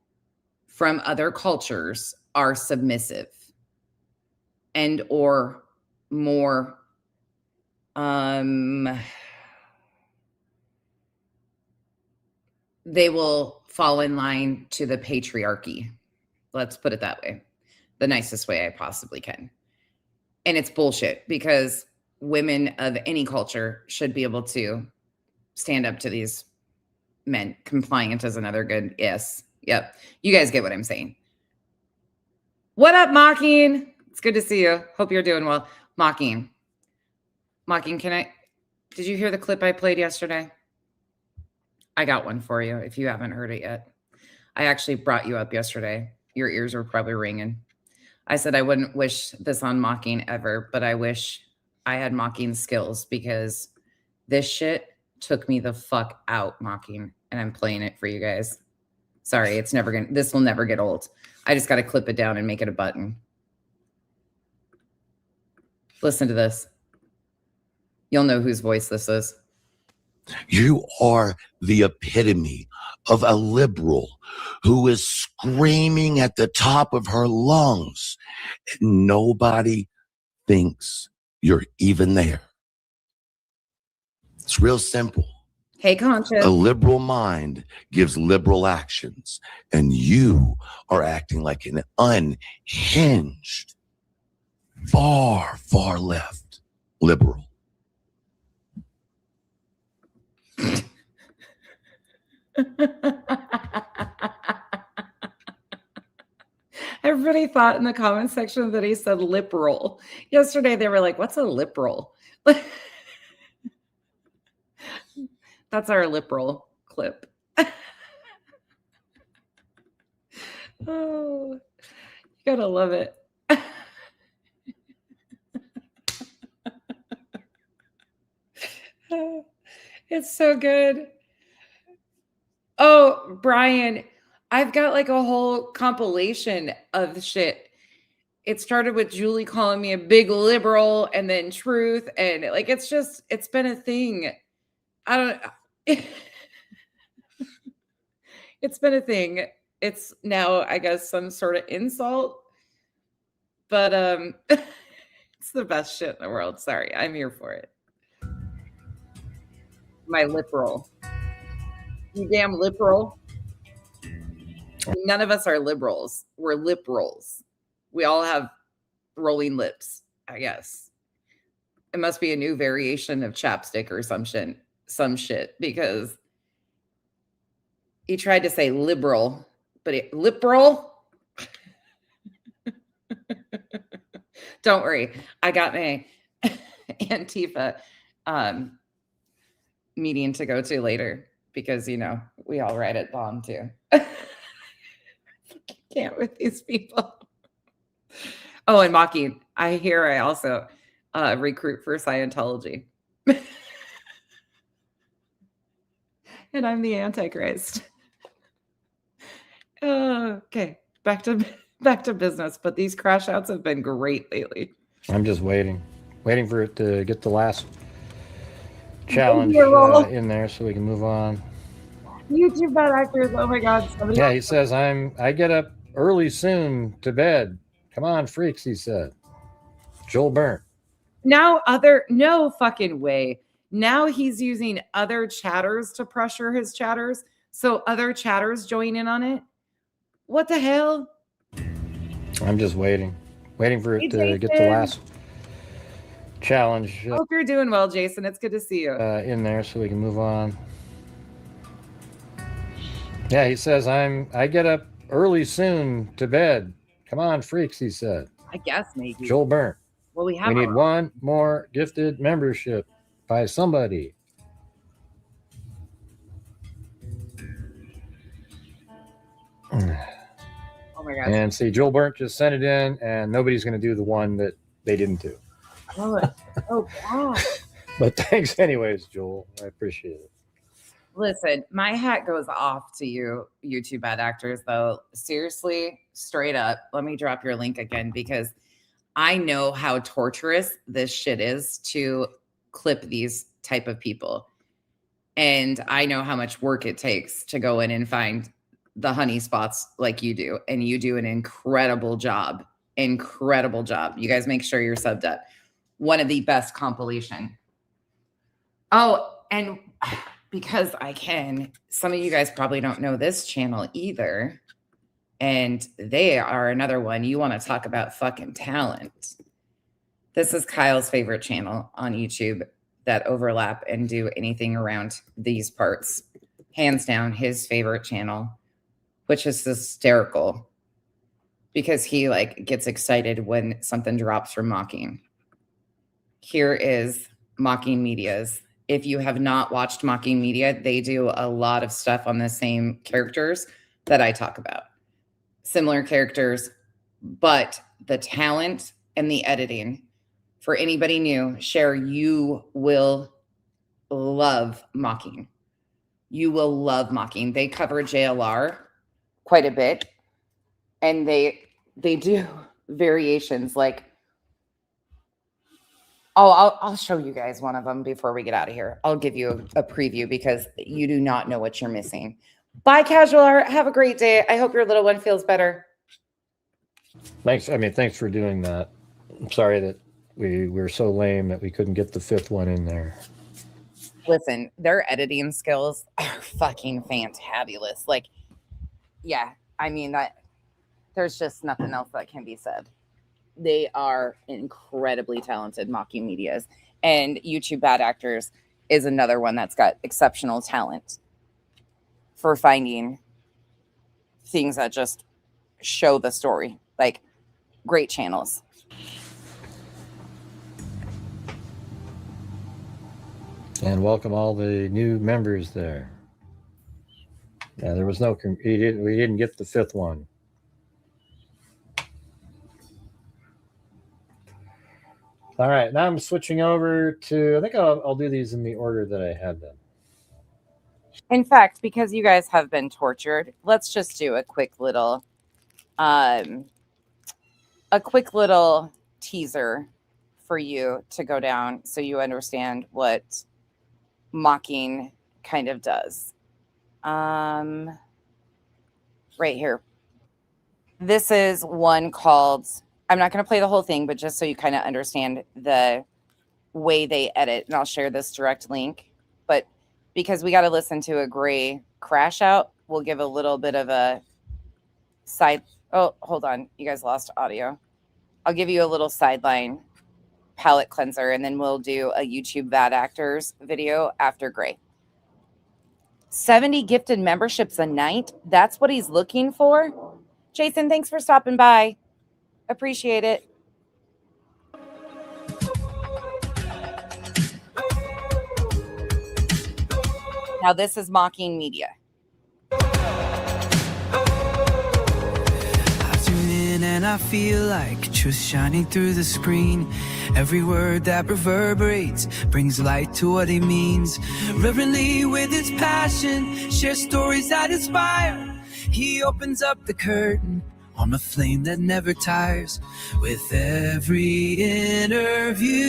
from other cultures are submissive. and or more they will fall in line to the patriarchy. Let's put it that way. The nicest way I possibly can. And it's bullshit because women of any culture should be able to stand up to these men. Compliant is another good yes. Yep. You guys get what I'm saying. What up, Mocking? It's good to see you. Hope you're doing well. Mocking, did you hear the clip I played yesterday? I got one for you if you haven't heard it yet. I actually brought you up yesterday. Your ears were probably ringing. I said I wouldn't wish this on Mocking ever, but I wish I had Mocking skills because this shit took me the fuck out, Mocking, and I'm playing it for you guys. Sorry, this will never get old. I just got to clip it down and make it a button. Listen to this. You'll know whose voice this is. You are the epitome of a liberal who is screaming at the top of her lungs. And nobody thinks you're even there. It's real simple. Hey, Conscious. A liberal mind gives liberal actions, and you are acting like an unhinged, far, far left liberal. Everybody thought in the comment section that he said liberal. Yesterday, they were like, what's a liberal? That's our liberal clip. Oh, you gotta love it. It's so good. Oh, Brian, I've got like a whole compilation of shit. It started with Julie calling me a big liberal and then Truth. And like, it's been a thing. It's been a thing. It's now, I guess, some sort of insult, but it's the best shit in the world. Sorry, I'm here for it. My liberal. You damn liberal. None of us are liberals. We're liberals. We all have rolling lips, I guess. It must be a new variation of chapstick or some shit, because he tried to say liberal, but liberal? Don't worry. I got my Antifa meeting to go to later because, we all ride it bomb too. Can't with these people. Oh, and Mocking. I also recruit for Scientology. And I'm the Antichrist. Okay, back to business. But these crash outs have been great lately. I'm just waiting for it to get the last challenge in there so we can move on. YouTube bad actors. Oh my God. Yeah, he says I get up early soon to bed. Come on, freaks, he said. Joel Byrne. Now no fucking way. Now he's using other chatters to pressure his chatters. So other chatters join in on it. What the hell? I'm just waiting for it to get the last challenge. Hope you're doing well, Jason. It's good to see you. In there so we can move on. Yeah, he says I get up early soon to bed. Come on, freaks, he said. I guess maybe. Joel Byrne. Well, we need one more gifted membership by somebody. Oh my gosh. And see, Joel Byrne just sent it in, and nobody's going to do the one that they didn't do. Oh God. But thanks anyways, Joel. I appreciate it. Listen, my hat goes off to you, YouTube bad actors, though. Seriously, straight up. Let me drop your link again because I know how torturous this shit is to clip these type of people. And I know how much work it takes to go in and find the honey spots like you do. And you do an incredible job. incredible job. You guys make sure you're subbed up. One of the best compilation. Oh, and because I can, some of you guys probably don't know this channel either. And they are another one. You want to talk about fucking talent. This is Kyle's favorite channel on YouTube that overlap and do anything around these parts. Hands down, his favorite channel, which is hysterical because he like gets excited when something drops from Mocking. Here is Mocking Media's. If you have not watched Mocking Media, they do a lot of stuff on the same characters that I talk about. Similar characters, but the talent and the editing. For anybody new, share, you will love Mocking. You will love Mocking. They cover JLR quite a bit, and they do variations like, oh, I'll show you guys one of them before we get out of here. I'll give you a preview because you do not know what you're missing. Bye, Casual Art. Have a great day. I hope your little one feels better. Thanks. I mean, thanks for doing that. I'm sorry that we were so lame that we couldn't get the fifth one in there. Listen, their editing skills are fucking fantabulous. Like, yeah, I mean, that there's just nothing else that can be said. They are incredibly talented. Mocking Medias and YouTube Bad Actors is another one that's got exceptional talent for finding things that just show the story. Like, great channels. And welcome all the new members there. Yeah, there was no, we didn't get the fifth one. All right, now I'm switching over to, I think I'll do these in the order that I had them. In fact, because you guys have been tortured, let's just do a quick little teaser for you to go down so you understand what Mocking kind of does. Right here. This is one called, I'm not going to play the whole thing, but just so you kind of understand the way they edit, and I'll share this direct link. But because we got to listen to a Gray crash out, we'll give a little bit of a side. Oh, hold on. You guys lost audio. I'll give you a little sideline palette cleanser, and then we'll do a YouTube Bad Actors video after Gray. 70 gifted memberships a night. That's what he's looking for. Jason, thanks for stopping by. Appreciate it. Now this is Mocking Media. I tune in and I feel like truth shining through the screen. Every word that reverberates brings light to what it means. Reverently with his passion, share stories that inspire. He opens up the curtain on a flame that never tires. With every interview,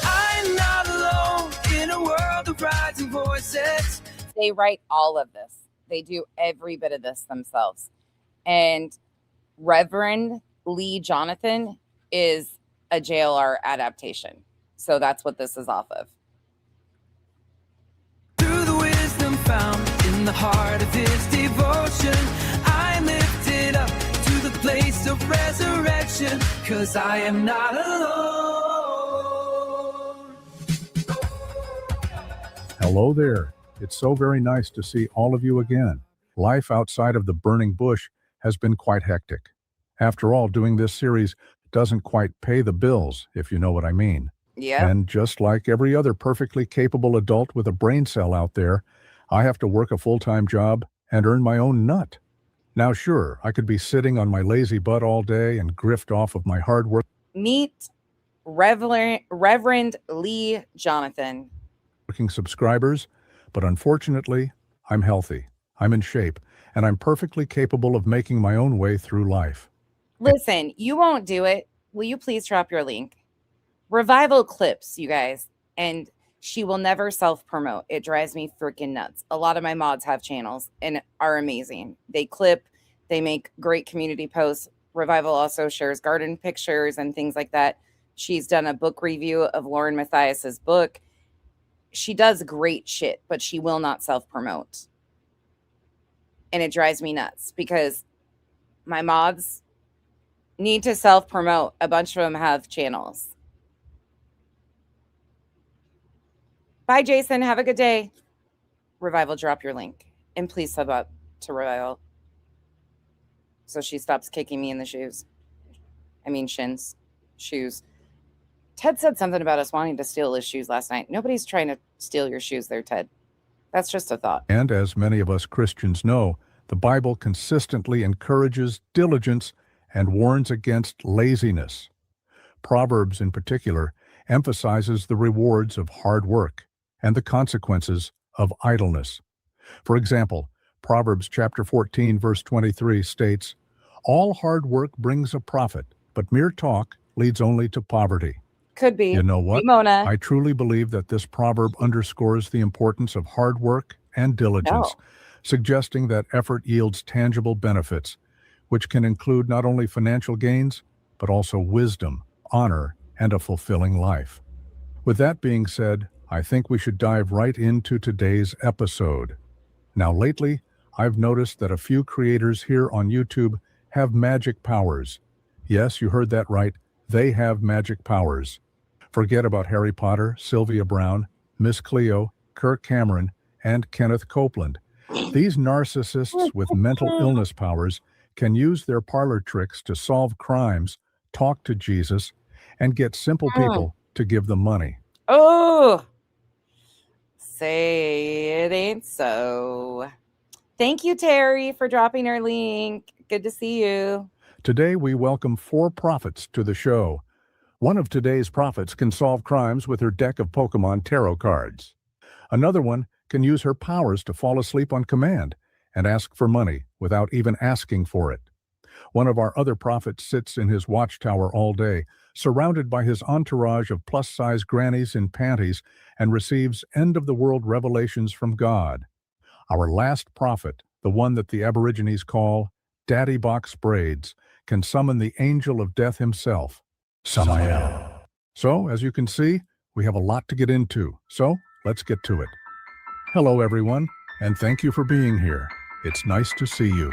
I'm not alone in a world of rising voices. They write all of this. They do every bit of this themselves. And Reverend Lee Jonathan is a JLR adaptation. So that's what this is off of. Through the wisdom found in the heart of his devotion, I lifted up to the place of resurrection, 'cause I am not alone. Hello there. It's so very nice to see all of you again. Life outside of the burning bush has been quite hectic. After all, doing this series doesn't quite pay the bills, if you know what I mean. Yeah. And just like every other perfectly capable adult with a brain cell out there, I have to work a full-time job and earn my own nut. Now, sure, I could be sitting on my lazy butt all day and grift off of my hard work. Meet Reverend Lee Jonathan. Working subscribers, but unfortunately, I'm healthy, I'm in shape, and I'm perfectly capable of making my own way through life. Listen, you won't do it. Will you please drop your link? Revival clips, you guys. And she will never self-promote. It drives me freaking nuts. A lot of my mods have channels and are amazing. They clip, they make great community posts. Revival also shares garden pictures and things like that. She's done a book review of Lauren Matthias's book. She does great shit, but she will not self-promote. And it drives me nuts because my mods need to self-promote. A bunch of them have channels. Bye, Jason. Have a good day. Revival, drop your link. And please sub up to Revival so she stops kicking me in the shoes. I mean shins. Shoes. Ted said something about us wanting to steal his shoes last night. Nobody's trying to steal your shoes there, Ted. That's just a thought. And as many of us Christians know, the Bible consistently encourages diligence and warns against laziness. Proverbs, in particular, emphasizes the rewards of hard work and the consequences of idleness. For example, Proverbs chapter 14, verse 23 states, "All hard work brings a profit, but mere talk leads only to poverty." Could be. You know what? Mona. I truly believe that this proverb underscores the importance of hard work and diligence, suggesting that effort yields tangible benefits, which can include not only financial gains, but also wisdom, honor, and a fulfilling life. With that being said, I think we should dive right into today's episode. Now, lately, I've noticed that a few creators here on YouTube have magic powers. Yes, you heard that right. They have magic powers. Forget about Harry Potter, Sylvia Brown, Miss Cleo, Kirk Cameron, and Kenneth Copeland. These narcissists with mental illness powers can use their parlor tricks to solve crimes, talk to Jesus, and get simple people to give them money. Oh, say it ain't so. Thank you, Terry, for dropping our link. Good to see you. Today, we welcome 4 prophets to the show. One of today's prophets can solve crimes with her deck of Pokemon tarot cards. Another one can use her powers to fall asleep on command and ask for money without even asking for it. One of our other prophets sits in his watchtower all day, surrounded by his entourage of plus-size grannies in panties, and receives end-of-the-world revelations from God. Our last prophet, the one that the Aborigines call Daddy Box Braids, can summon the angel of death himself, Samael. So, as you can see, we have a lot to get into, so let's get to it. Hello, everyone, and thank you for being here. It's nice to see you.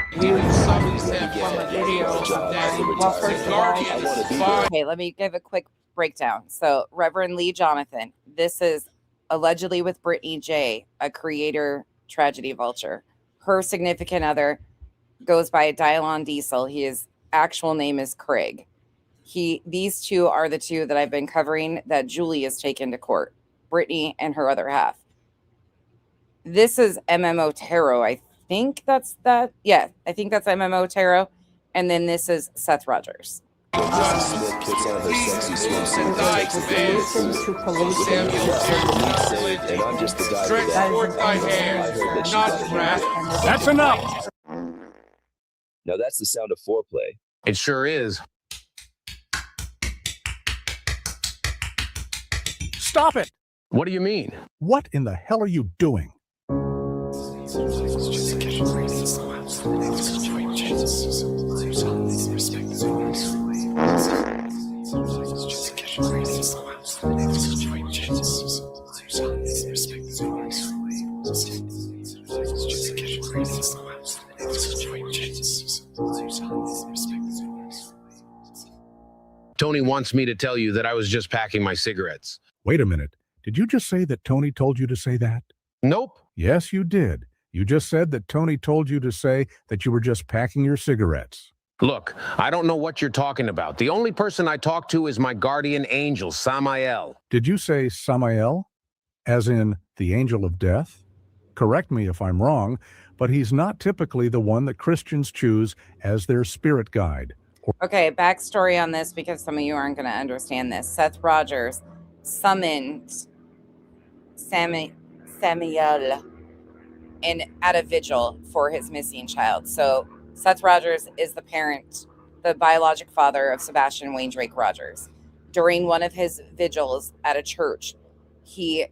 Okay, let me give a quick breakdown. So, Reverend Lee Jonathan, this is allegedly with Brittany J., a creator tragedy vulture. Her significant other goes by Dylon Diesel. His actual name is Craig. These two are the two that I've been covering that Julie has taken to court. Brittany and her other half. This is MMO Tarot. I think that's that. Yeah, I think that's MMO Tarot. And then this is Seth Rogers. That's enough! Now that's the sound of foreplay. It sure is. Stop it! What do you mean? What in the hell are you doing? Tony wants me to tell you that I was just packing my cigarettes. Wait a minute. Did you just say that Tony told you to say that? Nope. Yes, you did. You just said that Tony told you to say that you were just packing your cigarettes. Look, I don't know what you're talking about. The only person I talk to is my guardian angel, Samael. Did you say Samael, as in the angel of death? Correct me if I'm wrong, but he's not typically the one that Christians choose as their spirit guide. Okay, backstory on this because some of you aren't going to understand this. Seth Rogers summoned Samuel at a vigil for his missing child. So Seth Rogers is the parent, the biologic father of Sebastian Wayne Drake Rogers. During one of his vigils at a church, he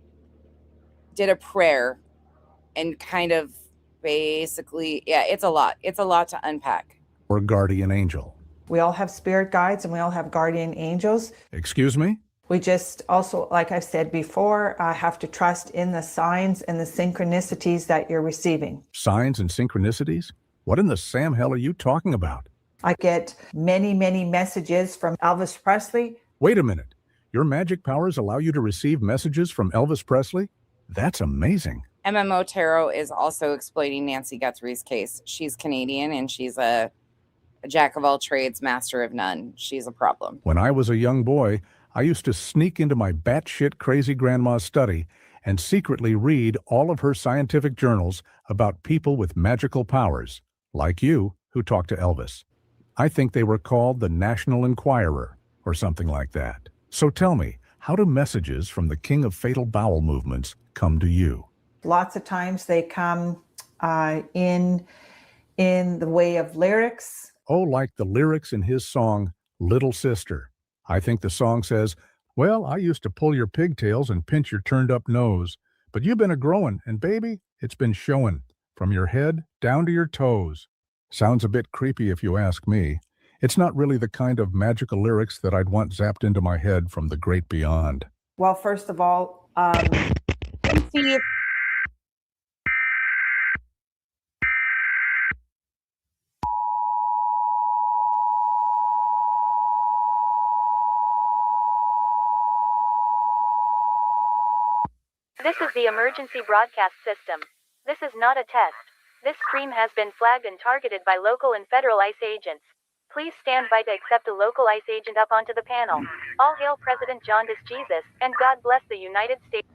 did a prayer and kind of basically, yeah, it's a lot. It's a lot to unpack. Or guardian angel. We all have spirit guides and we all have guardian angels. Excuse me? We just also, like I've said before, have to trust in the signs and the synchronicities that you're receiving. Signs and synchronicities? What in the Sam hell are you talking about? I get many, many messages from Elvis Presley. Wait a minute. Your magic powers allow you to receive messages from Elvis Presley? That's amazing. MMO Tarot is also exploiting Nancy Guthrie's case. She's Canadian and she's a jack of all trades, master of none. She's a problem. When I was a young boy, I used to sneak into my batshit crazy grandma's study and secretly read all of her scientific journals about people with magical powers, like you, who talked to Elvis. I think they were called the National Enquirer or something like that. So tell me, how do messages from the king of fatal bowel movements come to you? Lots of times they come in the way of lyrics. Oh, like the lyrics in his song, Little Sister. I think the song says, well, I used to pull your pigtails and pinch your turned up nose, but you've been a-growing, and baby, it's been showing, from your head down to your toes. Sounds a bit creepy if you ask me. It's not really the kind of magical lyrics that I'd want zapped into my head from the great beyond. Well, first of all, see, This is the emergency broadcast system. This is not a test. This stream has been flagged and targeted by local and federal ICE agents. Please stand by to accept a local ICE agent up onto the panel. All hail President Jaundice Jesus, and God bless the United States.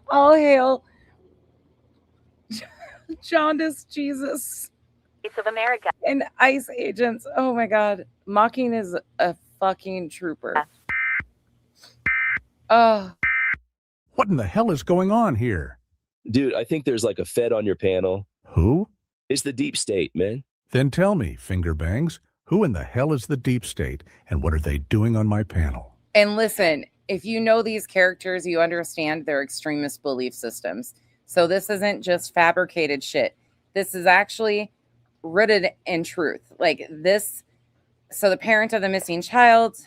all hail Jaundice Jesus Of America. and ICE agents. Oh my God. Mocking is a fucking trooper. Oh. What in the hell is going on here? Dude, I think there's like a Fed on your panel. Who? It's the deep state, man. Then tell me, Fingerbangs, who in the hell is the deep state and what are they doing on my panel? And listen, if you know these characters, you understand their extremist belief systems. So this isn't just fabricated shit. This is actually rooted in truth. Like this. So the parent of the missing child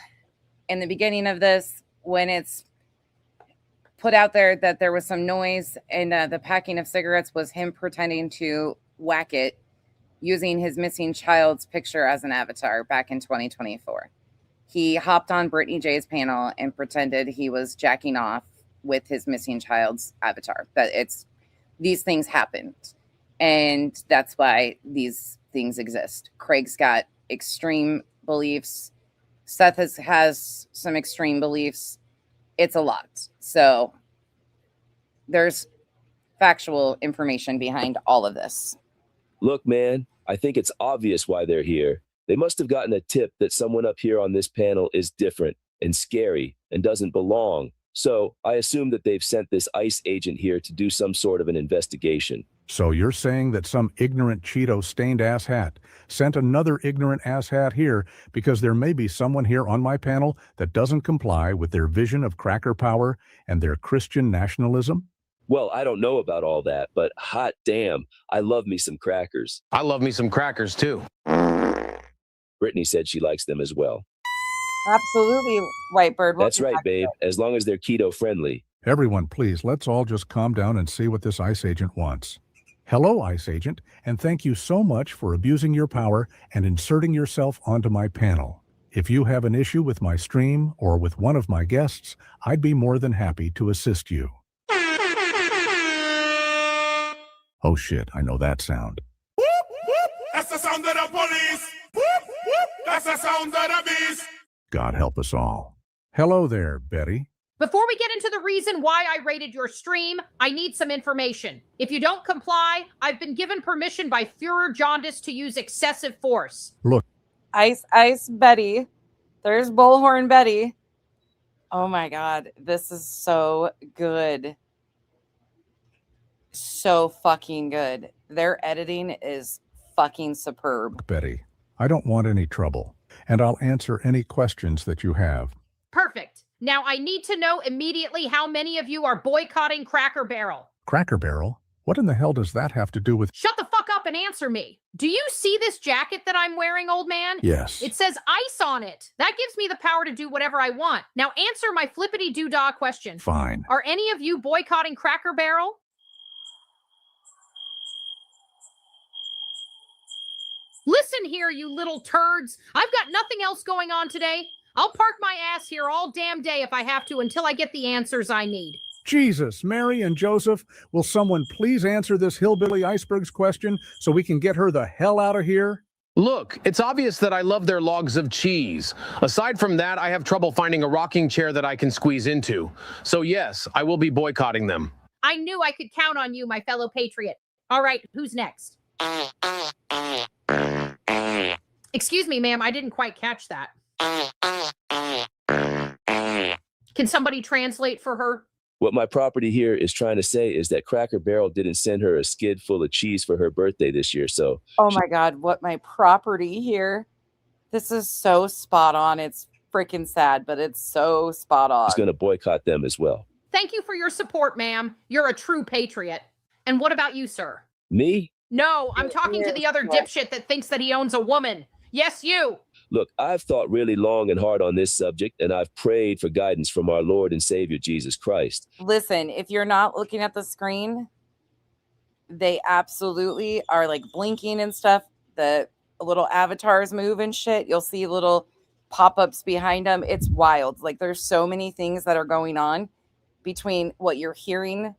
in the beginning of this, when it's put out there that there was some noise and the packing of cigarettes was him pretending to whack it using his missing child's picture as an avatar back in 2024. He hopped on Brittany J's panel and pretended he was jacking off with his missing child's avatar. But these things happened. And that's why these things exist. Craig's got extreme beliefs. Seth has some extreme beliefs. It's a lot. So there's factual information behind all of this. Look, man, I think it's obvious why they're here. They must have gotten a tip that someone up here on this panel is different and scary and doesn't belong. So I assume that they've sent this ICE agent here to do some sort of an investigation. So you're saying that some ignorant Cheeto-stained asshat sent another ignorant asshat here because there may be someone here on my panel that doesn't comply with their vision of cracker power and their Christian nationalism? Well, I don't know about all that, but hot damn, I love me some crackers. I love me some crackers too. Brittany said she likes them as well. Absolutely, Whitebird. That's right, babe, as long as they're keto friendly. Everyone, please, let's all just calm down and see what this ICE agent wants. Hello, ICE agent, and thank you so much for abusing your power and inserting yourself onto my panel. If you have an issue with my stream or with one of my guests, I'd be more than happy to assist you. Oh shit, I know that sound. That's the sound of the police. That's the sound of the beast. God help us all. Hello there, Betty. Before we get into the reason why I raided your stream, I need some information. If you don't comply, I've been given permission by Führer Jaundice to use excessive force. Look. Ice Betty. There's Bullhorn Betty. Oh my God. This is so good. So fucking good. Their editing is fucking superb. Betty, I don't want any trouble, and I'll answer any questions that you have. Perfect. Now I need to know immediately how many of you are boycotting Cracker Barrel. Cracker Barrel? What in the hell does that have to do with... Shut the fuck up and answer me. Do you see this jacket that I'm wearing, old man? Yes. It says ice on it. That gives me the power to do whatever I want. Now answer my flippity-doo-dah question. Fine. Are any of you boycotting Cracker Barrel? Listen here, you little turds. I've got nothing else going on today. I'll park my ass here all damn day if I have to until I get the answers I need. Jesus, Mary and Joseph, will someone please answer this hillbilly iceberg's question so we can get her the hell out of here? Look, it's obvious that I love their logs of cheese. Aside from that, I have trouble finding a rocking chair that I can squeeze into. So yes, I will be boycotting them. I knew I could count on you, my fellow patriot. All right, who's next? Excuse me, ma'am, I didn't quite catch that. Can somebody translate for her? What my property here is trying to say is that Cracker Barrel didn't send her a skid full of cheese for her birthday this year, so... Oh my God, what my property here. This is so spot on. It's freaking sad, but it's so spot on. She's going to boycott them as well. Thank you for your support, ma'am. You're a true patriot. And what about you, sir? Me? No, I'm talking to the other dipshit that thinks that he owns a woman. Yes, you. Look, I've thought really long and hard on this subject, and I've prayed for guidance from our Lord and Savior, Jesus Christ. Listen, if you're not looking at the screen, they absolutely are like blinking and stuff. The little avatars move and shit. You'll see little pop-ups behind them. It's wild. Like there's so many things that are going on between what you're hearing,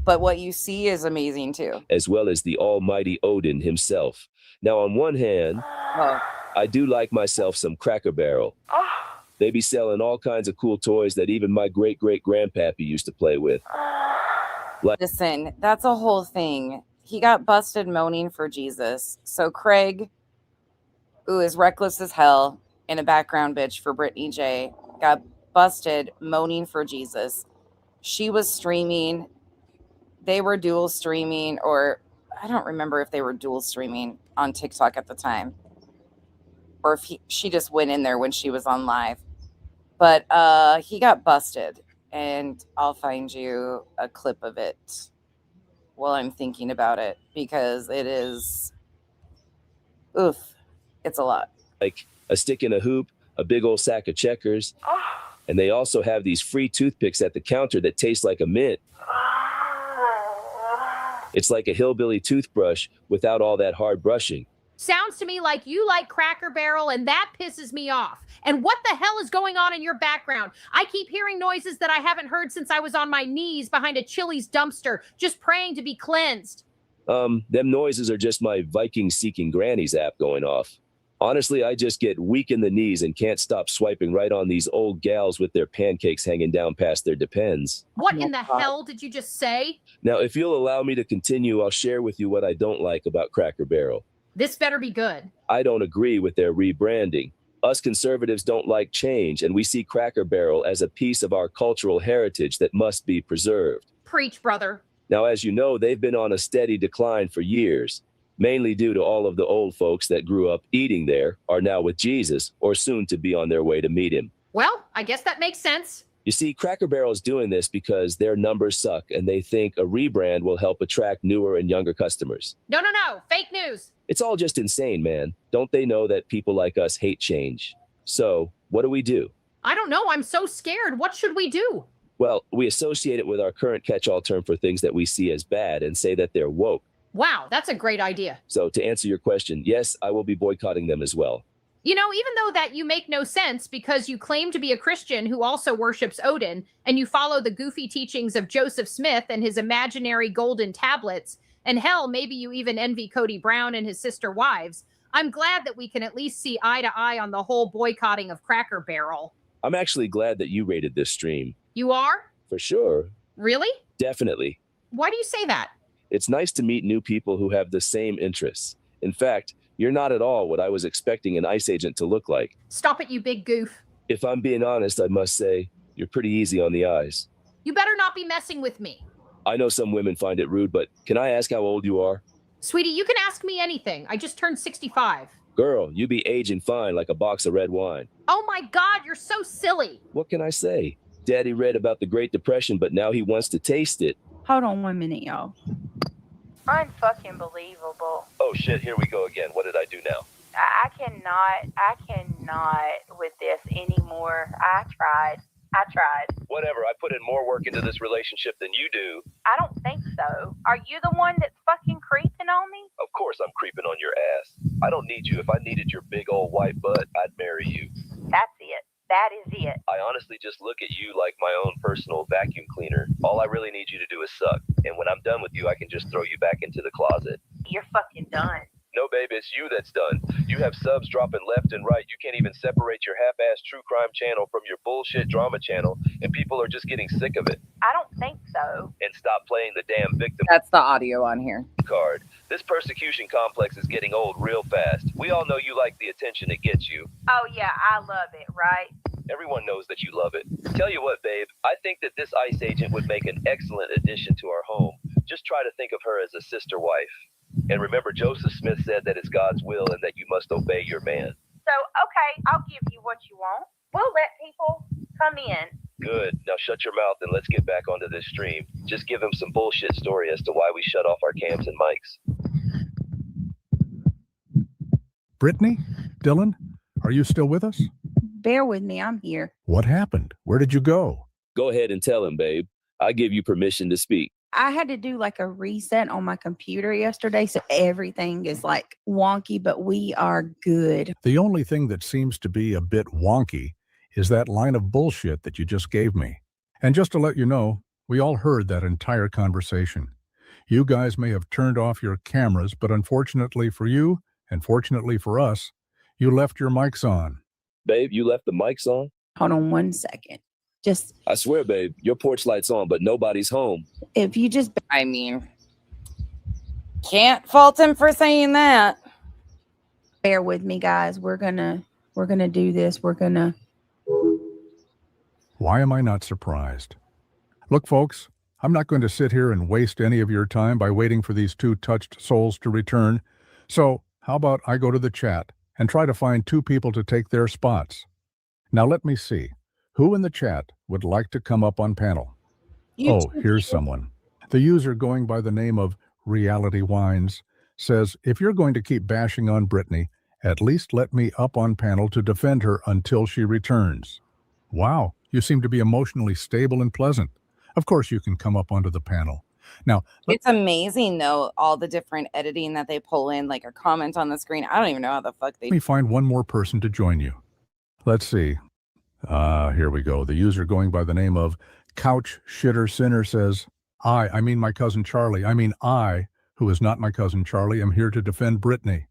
but what you see is amazing too. As well as the almighty Odin himself. Now, on one hand, I do like myself some Cracker Barrel. They be selling all kinds of cool toys that even my great-great-grandpappy used to play with. Listen, that's a whole thing. He got busted moaning for Jesus. So Craig, who is reckless as hell and a background bitch for Brittany J, got busted moaning for Jesus. She was streaming. They were dual streaming, or I don't remember if they were dual streaming on TikTok at the time, or if she just went in there when she was on live. But he got busted, and I'll find you a clip of it while I'm thinking about it, because it is, oof, it's a lot. Like a stick in a hoop, a big old sack of checkers, and they also have these free toothpicks at the counter that taste like a mint. It's like a hillbilly toothbrush without all that hard brushing. Sounds to me like you like Cracker Barrel, and that pisses me off. And what the hell is going on in your background? I keep hearing noises that I haven't heard since I was on my knees behind a Chili's dumpster, just praying to be cleansed. Them noises are just my Viking-seeking grannies app going off. Honestly, I just get weak in the knees and can't stop swiping right on these old gals with their pancakes hanging down past their depends. What in the hell did you just say? Now, if you'll allow me to continue, I'll share with you what I don't like about Cracker Barrel. This better be good. I don't agree with their rebranding. Us conservatives don't like change, and we see Cracker Barrel as a piece of our cultural heritage that must be preserved. Preach, brother. Now, as you know, they've been on a steady decline for years, mainly due to all of the old folks that grew up eating there, are now with Jesus, or soon to be on their way to meet him. Well, I guess that makes sense. You see, Cracker Barrel is doing this because their numbers suck, and they think a rebrand will help attract newer and younger customers. No. Fake news. It's all just insane, man. Don't they know that people like us hate change? So, what do? I don't know. I'm so scared. What should we do? Well, we associate it with our current catch-all term for things that we see as bad and say that they're woke. Wow, that's a great idea. So, to answer your question, yes, I will be boycotting them as well. You know, even though that you make no sense because you claim to be a Christian who also worships Odin, and you follow the goofy teachings of Joseph Smith and his imaginary golden tablets, and hell, maybe you even envy Cody Brown and his sister wives, I'm glad that we can at least see eye to eye on the whole boycotting of Cracker Barrel. I'm actually glad that you rated this stream. You are? For sure. Really? Definitely. Why do you say that? It's nice to meet new people who have the same interests. In fact, you're not at all what I was expecting an ICE agent to look like. Stop it, you big goof. If I'm being honest, I must say, you're pretty easy on the eyes. You better not be messing with me. I know some women find it rude, but can I ask how old you are? Sweetie, you can ask me anything. I just turned 65. Girl, you be aging fine like a box of red wine. Oh my God, you're so silly. What can I say? Daddy read about the Great Depression, but now he wants to taste it. Hold on 1 minute, y'all. Unfucking believable. Oh shit, here we go again. What did I do now? I cannot with this anymore. I tried. Whatever, I put in more work into this relationship than you do. I don't think so. Are you the one that's fucking creeping on me? Of course I'm creeping on your ass. I don't need you. If I needed your big old white butt, I'd marry you. That's it. That is it. I honestly just look at you like my own personal vacuum cleaner. All I really need you to do is suck. And when I'm done with you, I can just throw you back into the closet. You're fucking done. No, babe, it's you that's done. You have subs dropping left and right. You can't even separate your half-ass true crime channel from your bullshit drama channel, and people are just getting sick of it. I don't think so. And stop playing the damn victim That's the audio on here. card. This persecution complex is getting old real fast. We all know you like the attention it gets you. Oh yeah, I love it, right? Everyone knows that you love it. Tell you what, babe, I think that this ICE agent would make an excellent addition to our home. Just try to think of her as a sister wife. And remember, Joseph Smith said that it's God's will and that you must obey your man. So, okay, I'll give you what you want. We'll let people come in. Good. Now shut your mouth and let's get back onto this stream. Just give him some bullshit story as to why we shut off our cams and mics. Brittany? Dylan? Are you still with us? Bear with me, I'm here. What happened? Where did you go? Go ahead and tell him, babe. I give you permission to speak. I had to do like a reset on my computer yesterday, so everything is like wonky, but we are good. The only thing that seems to be a bit wonky is that line of bullshit that you just gave me. And just to let you know, we all heard that entire conversation. You guys may have turned off your cameras, but unfortunately for you, and fortunately for us, you left your mics on. Babe, you left the mics on? Hold on 1 second. Just, I swear, babe, your porch light's on, but nobody's home. if you just, I mean, can't fault him for saying that. bear with me, guys. We're gonna do this. Why am I not surprised? Look, folks, I'm not going to sit here and waste any of your time by waiting for these two touched souls to return. So how about I go to the chat and try to find two people to take their spots. Now let me see. Who in the chat would like to come up on panel? Oh, here's someone. The user going by the name of Reality Wines says, if you're going to keep bashing on Brittany, at least let me up on panel to defend her until she returns. Wow, you seem to be emotionally stable and pleasant. Of course you can come up onto the panel. Now, It's amazing, though, all the different editing that they pull in, like a comment on the screen. I don't even know how the fuck they let me find one more person to join you. Let's see. Here we go. The user going by the name of Couch Shitter Sinner says, I mean my cousin Charlie. I, who is not my cousin Charlie, am here to defend Brittany.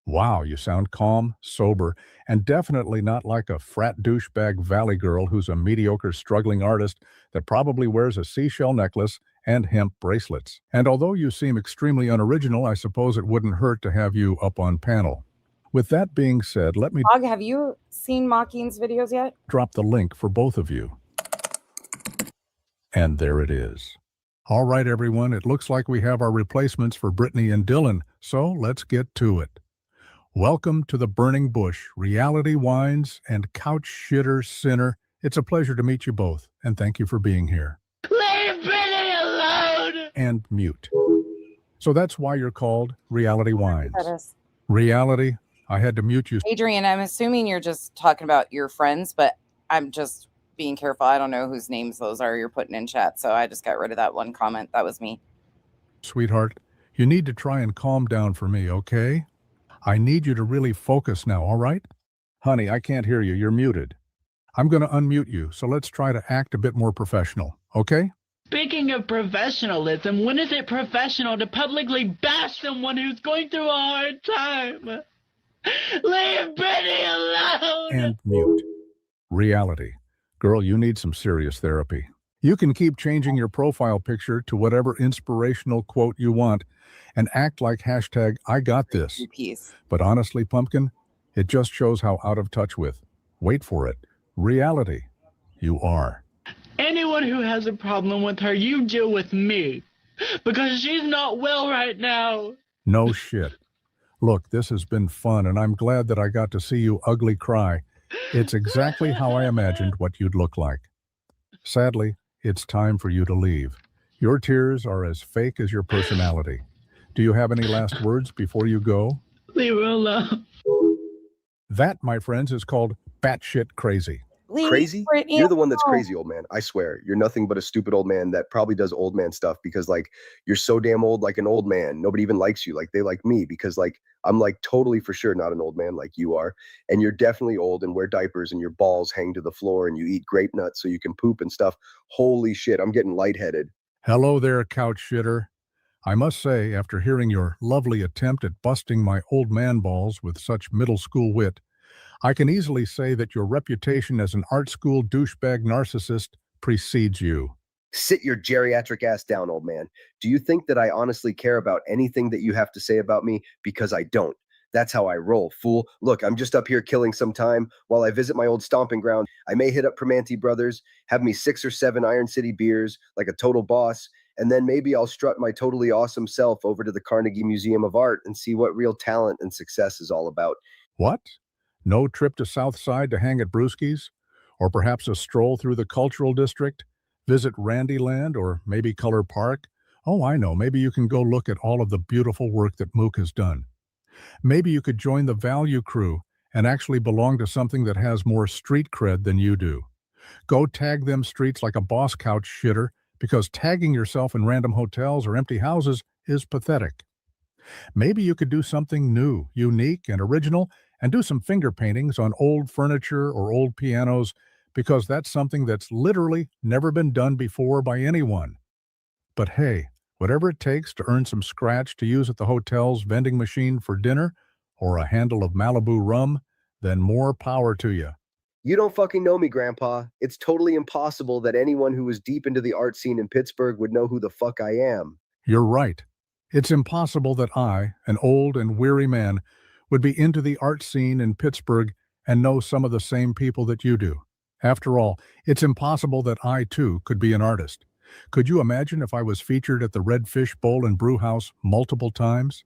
Wow, you sound calm, sober, and definitely not like a frat douchebag valley girl who's a mediocre struggling artist that probably wears a seashell necklace and hemp bracelets. And although you seem extremely unoriginal, I suppose it wouldn't hurt to have you up on panel. With that being said, let me Dog, have you seen Mocking's videos yet? drop the link for both of you. And there it is. All right, everyone, it looks like we have our replacements for Brittany and Dylan, so let's get to it. Welcome to the Burning Bush, Reality Wines and Couch Shitter Sinner. It's a pleasure to meet you both, and thank you for being here. Leave Brittany alone! And mute. So that's why you're called Reality Wines. That is. Reality, I had to mute you. Adrian, I'm assuming you're just talking about your friends, but I'm just being careful. I don't know whose names those are you're putting in chat, so I just got rid of that one comment. That was me. Sweetheart, you need to try and calm down for me, okay? I need you to really focus now, all right? Honey, I can't hear you. You're muted. I'm going to unmute you, so let's try to act a bit more professional, okay? Speaking of professionalism, when is it professional to publicly bash someone who's going through a hard time? Leave Brittany alone! And mute. Reality. Girl, you need some serious therapy. You can keep changing your profile picture to whatever inspirational quote you want and act like hashtag I got this. Peace. But honestly, Pumpkin, it just shows how out of touch with, wait for it, reality you are. Anyone who has a problem with her, you deal with me. Because she's not well right now. No shit. Look, this has been fun, and I'm glad that I got to see you ugly cry. It's exactly how I imagined what you'd look like. Sadly, it's time for you to leave. Your tears are as fake as your personality. Do you have any last words before you go? Leave her alone. That, my friends, is called batshit crazy. Crazy? You're the one that's crazy, old man. I swear. You're nothing but a stupid old man that probably does old man stuff because, like, you're so damn old like an old man. Nobody even likes you. Like, they like me because, like, I'm, like, totally for sure not an old man like you are. And you're definitely old and wear diapers and your balls hang to the floor and you eat grape nuts so you can poop and stuff. Holy shit, I'm getting lightheaded. Hello there, couch shitter. I must say, after hearing your lovely attempt at busting my old man balls with such middle school wit, I can easily say that your reputation as an art school douchebag narcissist precedes you. Sit your geriatric ass down, old man. Do you think that I honestly care about anything that you have to say about me? Because I don't. That's how I roll, fool. Look, I'm just up here killing some time while I visit my old stomping ground. I may hit up Primanti Brothers, have me 6 or 7 Iron City beers like a total boss, and then maybe I'll strut my totally awesome self over to the Carnegie Museum of Art and see what real talent and success is all about. What? No trip to South Side to hang at Brewski's? Or perhaps a stroll through the cultural district? Visit Randyland or maybe Color Park? Oh, I know. Maybe you can go look at all of the beautiful work that Mook has done. Maybe you could join the Value Crew and actually belong to something that has more street cred than you do. Go tag them streets like a boss couch shitter, because tagging yourself in random hotels or empty houses is pathetic. Maybe you could do something new, unique, and original, and do some finger paintings on old furniture or old pianos, because that's something that's literally never been done before by anyone. But hey, whatever it takes to earn some scratch to use at the hotel's vending machine for dinner, or a handle of Malibu rum, then more power to you. You don't fucking know me, Grandpa. It's totally impossible that anyone who was deep into the art scene in Pittsburgh would know who the fuck I am. You're right. It's impossible that I, an old and weary man, would be into the art scene in Pittsburgh and know some of the same people that you do. After all, it's impossible that I, too, could be an artist. Could you imagine if I was featured at the Red Fish Bowl and Brew House multiple times?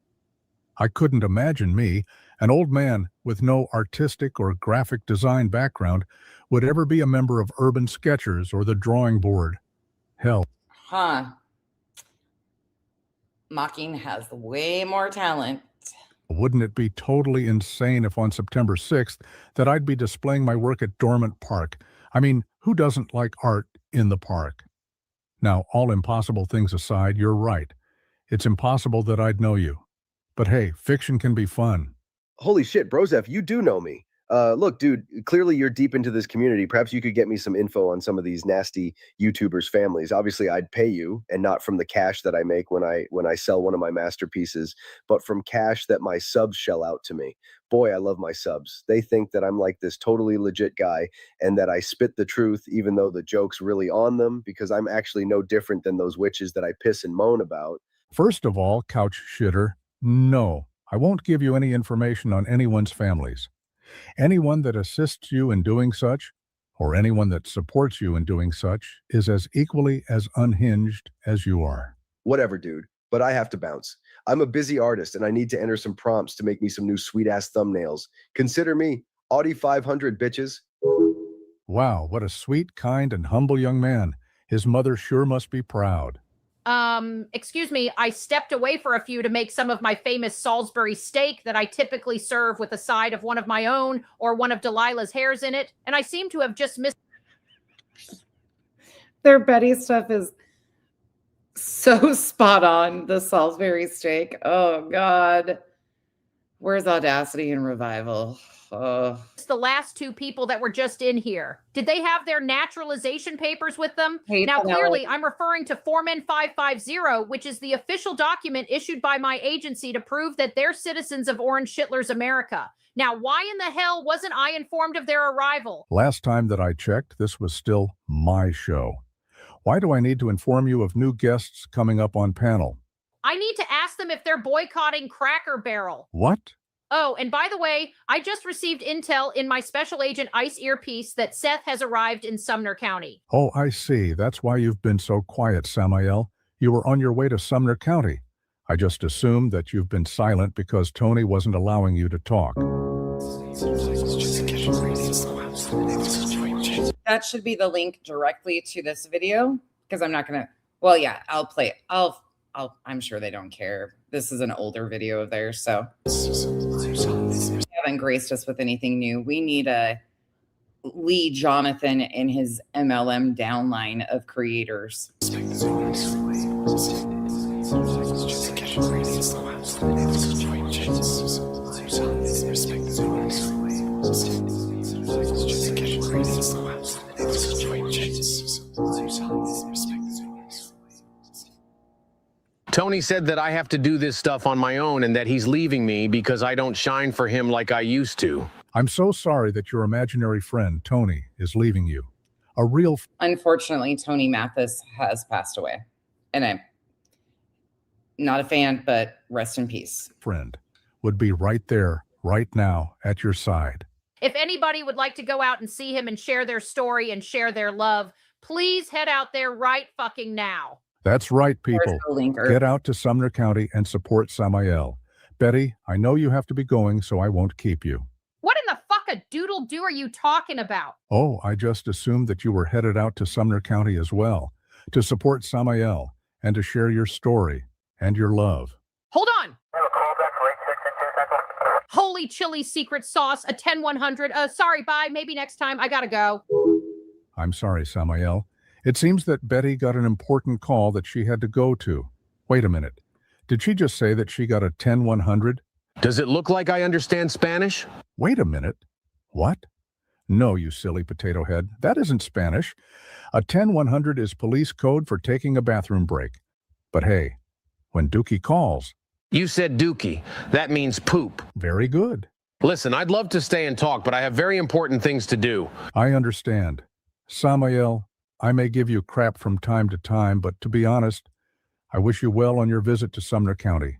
I couldn't imagine me, an old man with no artistic or graphic design background, would ever be a member of Urban Sketchers or the Drawing Board. Hell. Huh. Mocking has way more talent. Wouldn't it be totally insane if on September 6th that I'd be displaying my work at Dormant Park? I mean, who doesn't like art in the park? Now, all impossible things aside, you're right. It's impossible that I'd know you. But hey, fiction can be fun. Holy shit, Brozef, you do know me. Look, dude, clearly you're deep into this community. Perhaps you could get me some info on some of these nasty YouTubers' families. Obviously, I'd pay you, and not from the cash that I make when I sell one of my masterpieces, but from cash that my subs shell out to me. Boy, I love my subs. They think that I'm like this totally legit guy and that I spit the truth even though the joke's really on them, because I'm actually no different than those witches that I piss and moan about. First of all, couch shitter, no, I won't give you any information on anyone's families. Anyone that assists you in doing such, or anyone that supports you in doing such, is as equally as unhinged as you are. Whatever, dude, but I have to bounce. I'm a busy artist and I need to enter some prompts to make me some new sweet-ass thumbnails. Consider me Audi 500, bitches. Wow, what a sweet, kind, and humble young man. His mother sure must be proud. Excuse me, I stepped away for a few to make some of my famous Salisbury steak that I typically serve with a side of one of my own or one of Delilah's hairs in it, and I seem to have just missed. Their Betty stuff is so spot on. The Salisbury steak. Oh, God. Where's Audacity and Revival? The last 2 people that were just in here. Did they have their naturalization papers with them? Hey, now, no. clearly, I'm referring to Foreman 550, which is the official document issued by my agency to prove that they're citizens of Orange Schittlers America. Now, why in the hell wasn't I informed of their arrival? Last time that I checked, this was still my show. Why do I need to inform you of new guests coming up on panel? I need to ask them if they're boycotting Cracker Barrel. What? Oh, and by the way, I just received intel in my special agent ICE earpiece that Seth has arrived in Sumner County. Oh, I see. That's why you've been so quiet, Samael. You were on your way to Sumner County. I just assumed that you've been silent because Tony wasn't allowing you to talk. That should be the link directly to this video, because I'm not going to Well, yeah, I'll play it. I'm sure they don't care. This is an older video of theirs, so they haven't graced us with anything new. We need a Lee Jonathan and his MLM downline of creators. Tony said that I have to do this stuff on my own and that he's leaving me because I don't shine for him like I used to. I'm so sorry that your imaginary friend, Tony, is leaving you. A real... Unfortunately, Tony Mathis has passed away. And I'm not a fan, but rest in peace. ...friend would be right there, right now, at your side. If anybody would like to go out and see him and share their story and share their love, please head out there right fucking now. That's right, people. Get out to Sumner County and support Samael. Betty, I know you have to be going, so I won't keep you. What in the fuck a doodle do are you talking about? Oh, I just assumed that you were headed out to Sumner County as well, to support Samael and to share your story and your love. Hold on. Holy chili secret sauce, a 10-100. Sorry, bye. Maybe next time. I gotta go. I'm sorry, Samael. It seems that Betty got an important call that she had to go to. Wait a minute. Did she just say that she got a 10-100? Does it look like I understand Spanish? Wait a minute. What? No, you silly potato head. That isn't Spanish. A 10-100 is police code for taking a bathroom break. But hey, when Dookie calls... You said Dookie. That means poop. Very good. Listen, I'd love to stay and talk, but I have very important things to do. I understand. Samael, I may give you crap from time to time, but to be honest, I wish you well on your visit to Sumner County.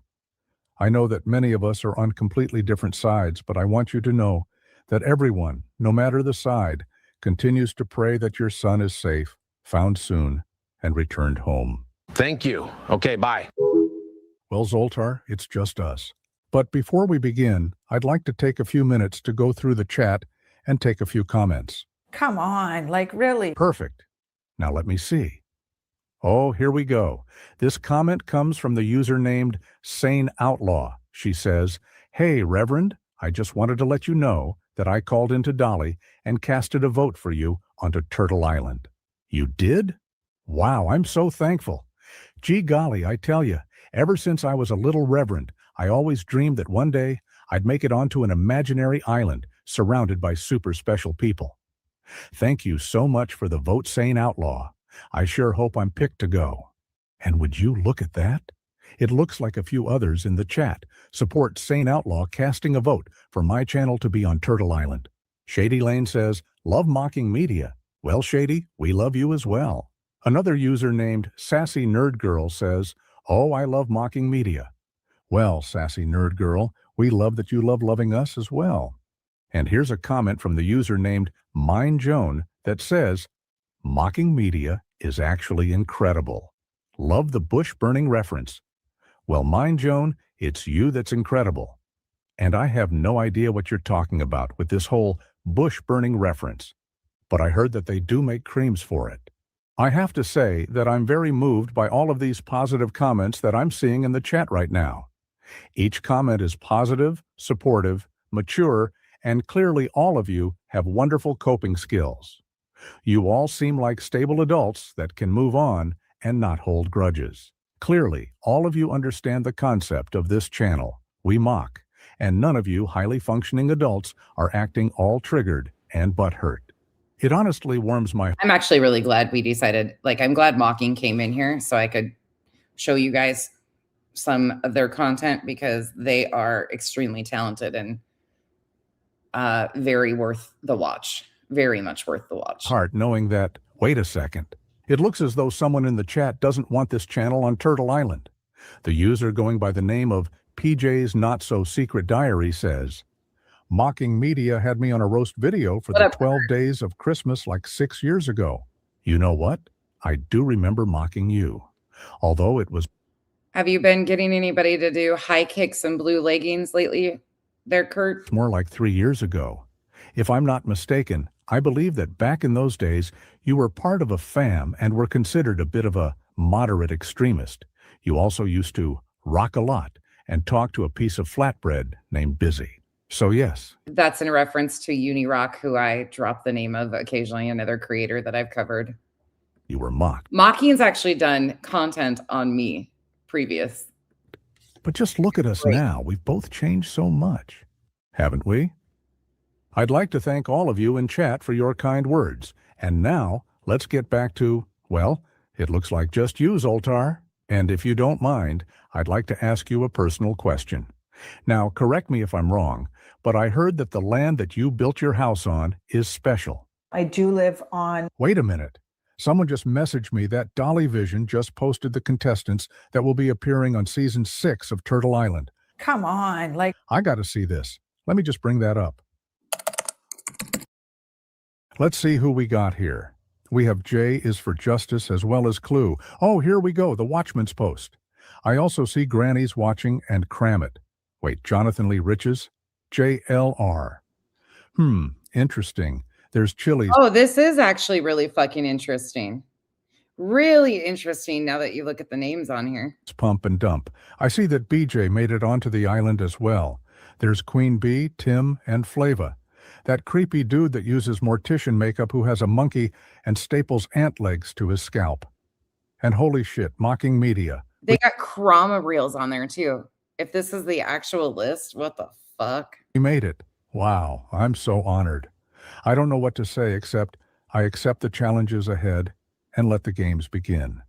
I know that many of us are on completely different sides, but I want you to know that everyone, no matter the side, continues to pray that your son is safe, found soon, and returned home. Thank you. Okay, bye. Well, Zoltar, it's just us. But before we begin, I'd like to take a few minutes to go through the chat and take a few comments. Come on, like really? Perfect. Now let me see. Oh, here we go. This comment comes from the user named Sane Outlaw. She says, "Hey, Reverend, I just wanted to let you know that I called into Dolly and casted a vote for you onto Turtle Island." You did? Wow, I'm so thankful. Gee golly, I tell you, ever since I was a little reverend, I always dreamed that one day I'd make it onto an imaginary island surrounded by super special people. Thank you so much for the vote, Sane Outlaw. I sure hope I'm picked to go. And would you look at that? It looks like a few others in the chat support Sane Outlaw casting a vote for my channel to be on Turtle Island. Shady Lane says, "Love mocking media." Well, Shady, we love you as well. Another user named Sassy Nerd Girl says, "Oh, I love mocking media." Well, Sassy Nerd Girl, we love that you love loving us as well. And here's a comment from the user named Mine Joan that says, "Mocking media is actually incredible. Love the bush burning reference." Well, Mine Joan, it's you that's incredible. And I have no idea what you're talking about with this whole bush burning reference. But I heard that they do make creams for it. I have to say that I'm very moved by all of these positive comments that I'm seeing in the chat right now. Each comment is positive, supportive, mature, and clearly all of you have wonderful coping skills. You all seem like stable adults that can move on and not hold grudges. Clearly, all of you understand the concept of this channel. We mock, and none of you highly functioning adults are acting all triggered and butthurt. It honestly warms my... I'm actually really glad we decided, I'm glad Mocking came in here so I could show you guys some of their content because they are extremely talented and very worth the watch. Very much worth the watch. Heart knowing that, wait a second, it looks as though someone in the chat doesn't want this channel on Turtle Island. The user going by the name of PJ's Not So Secret Diary says, "Mocking media had me on a roast video for the 12 days of Christmas like 6 years ago. You know what? I do remember mocking you. Although it was..." Have you been getting anybody to do high kicks and blue leggings lately there, Kurt? More like 3 years ago. If I'm not mistaken, I believe that back in those days, you were part of a fam and were considered a bit of a moderate extremist. You also used to rock a lot and talk to a piece of flatbread named Busy. So yes. That's in reference to Unirock, who I drop the name of occasionally, another creator that I've covered. You were mocked. Mocking's actually done content on me previous. But just look at us now. We've both changed so much, haven't we? I'd like to thank all of you in chat for your kind words. And now, let's get back to, well, it looks like just you, Zoltar. And if you don't mind, I'd like to ask you a personal question. Now, correct me if I'm wrong, but I heard that the land that you built your house on is special. I do live on. Wait a minute. Someone just messaged me that Dolly Vision just posted the contestants that will be appearing on season 6 of Turtle Island. Come on, like. I got to see this. Let me just bring that up. Let's see who we got here. We have J is for Justice as well as Clue. Oh, here we go, the Watchman's Post. I also see Granny's watching and Cram It. Wait, Jonathan Lee Riches? JLR. Interesting. There's Chili's. Oh, this is actually really fucking interesting. Really interesting now that you look at the names on here. Pump and Dump. I see that BJ made it onto the island as well. There's Queen Bee, Tim, and Flava. That creepy dude that uses mortician makeup who has a monkey and staples ant legs to his scalp. And holy shit, Mocking Media. They got Krama reels on there too. If this is the actual list, what the fuck? We made it. Wow, I'm so honored. I don't know what to say except I accept the challenges ahead and let the games begin.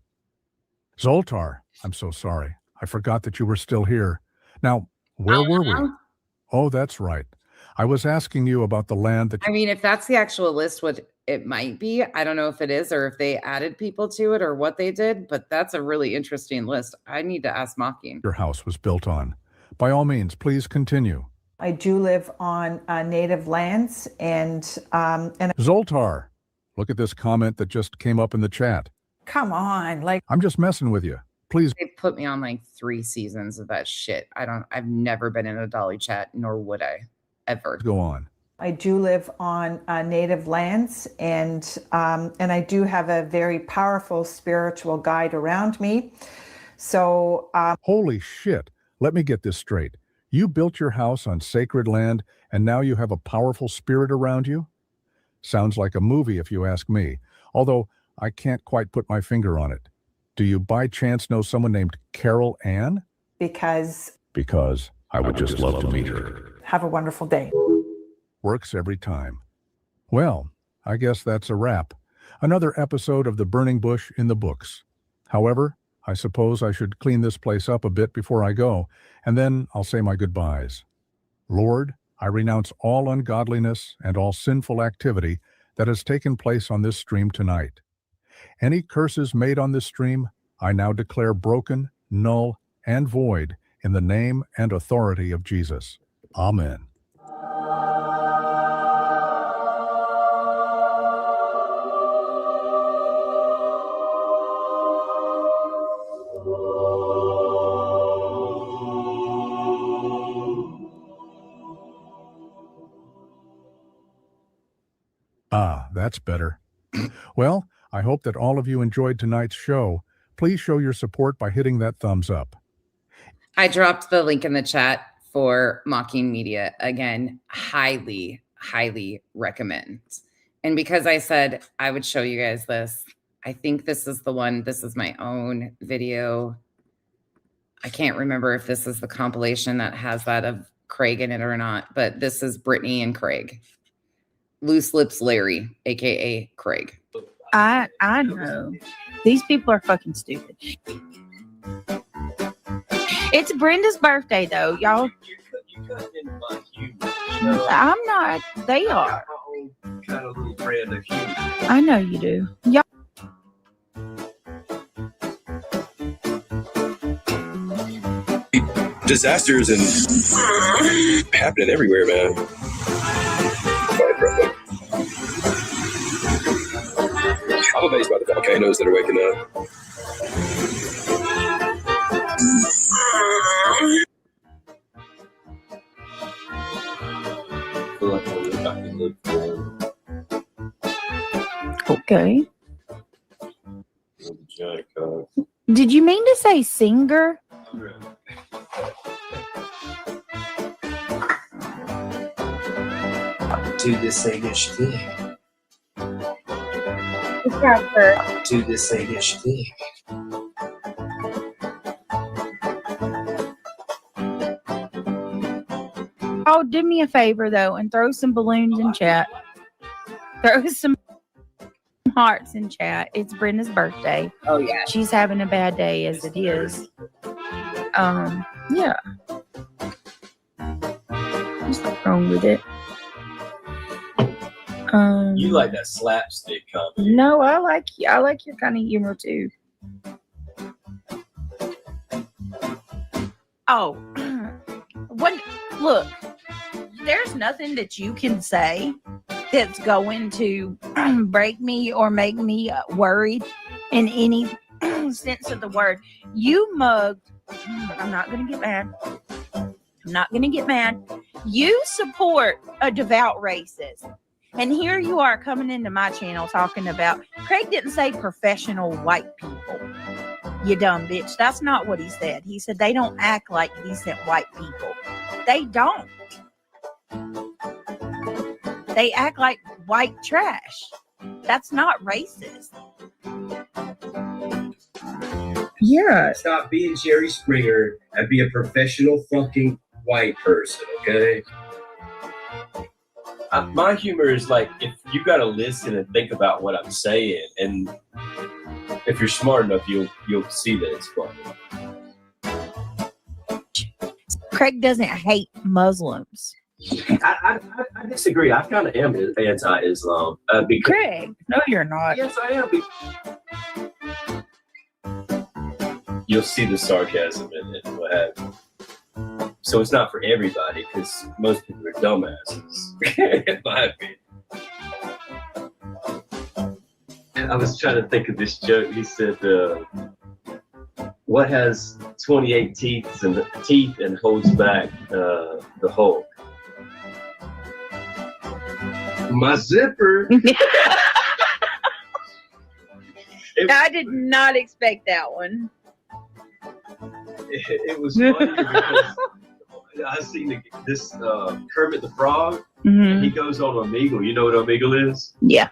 Zoltar, I'm so sorry. I forgot that you were still here. Now, where were we? Oh, that's right. I was asking you about the land that... I mean, if that's the actual list, what it might be, I don't know if it is or if they added people to it or what they did, but that's a really interesting list. I need to ask Mocking. Your house was built on. By all means, please continue. I do live on native lands and Zoltar, look at this comment that just came up in the chat. come on, like. I'm just messing with you. Please. They put me on like 3 seasons of that shit. I've never been in a Dolly chat, nor would I ever. Go on. I do live on native lands and I do have a very powerful spiritual guide around me. So. Holy shit. Let me get this straight. You built your house on sacred land, and now you have a powerful spirit around you? Sounds like a movie if you ask me, although I can't quite put my finger on it. Do you by chance know someone named Carol Ann? Because I would just love to meet her. Have a wonderful day. Works every time. Well, I guess that's a wrap. Another episode of The Burning Bush in the books. However, I suppose I should clean this place up a bit before I go, and then I'll say my goodbyes. Lord, I renounce all ungodliness and all sinful activity that has taken place on this stream tonight. Any curses made on this stream, I now declare broken, null, and void in the name and authority of Jesus. Amen. Ah, that's better. Well, I hope that all of you enjoyed tonight's show. Please show your support by hitting that thumbs up. I dropped the link in the chat for Mocking Media. Again, highly, highly recommend. And because I said I would show you guys this, I think this is the one. This is my own video. I can't remember if this is the compilation that has that of Craig in it or not, but this is Brittany and Craig. Loose Lips Larry, aka Craig. I know. These people are fucking stupid. It's Brenda's birthday though, y'all. I'm not. They are. I know you do. Y'all. Disasters and happening everywhere, man. I'm amazed by the volcanoes that are waking up. Okay. Did you mean to say singer? Do this English thing. Do this English thing. Oh, do me a favor though, and throw some balloons in chat. Throw some hearts in chat. It's Brenda's birthday. Oh yeah, she's having a bad day as it is. Yeah. What's wrong with it? You like that slapstick comedy. No, I like your kind of humor too. Oh, look, there's nothing that you can say that's going to break me or make me worried in any sense of the word. You mugged. I'm not going to get mad. I'm not going to get mad. You support a devout racist. And here you are coming into my channel talking about, Craig didn't say professional white people. You dumb bitch. That's not what he said. He said they don't act like decent white people. They don't. They act like white trash. That's not racist. Yeah. Stop being Jerry Springer and be a professional fucking white person, okay? My humor is like, if you got to listen and think about what I'm saying, and if you're smart enough, you'll see that it's funny. Craig doesn't hate Muslims. I disagree. I kind of am anti-Islam. Craig, no, you're not. Yes, I am. You'll see the sarcasm in it, what have you. So it's not for everybody, because most people are dumbasses, in my opinion. I was trying to think of this joke. He said, what has 28 teeth and holds back the Hulk? My zipper. I did not expect that one. It was funny because I seen this Kermit the Frog, and he goes on Omegle. You know what Omegle is? Yeah.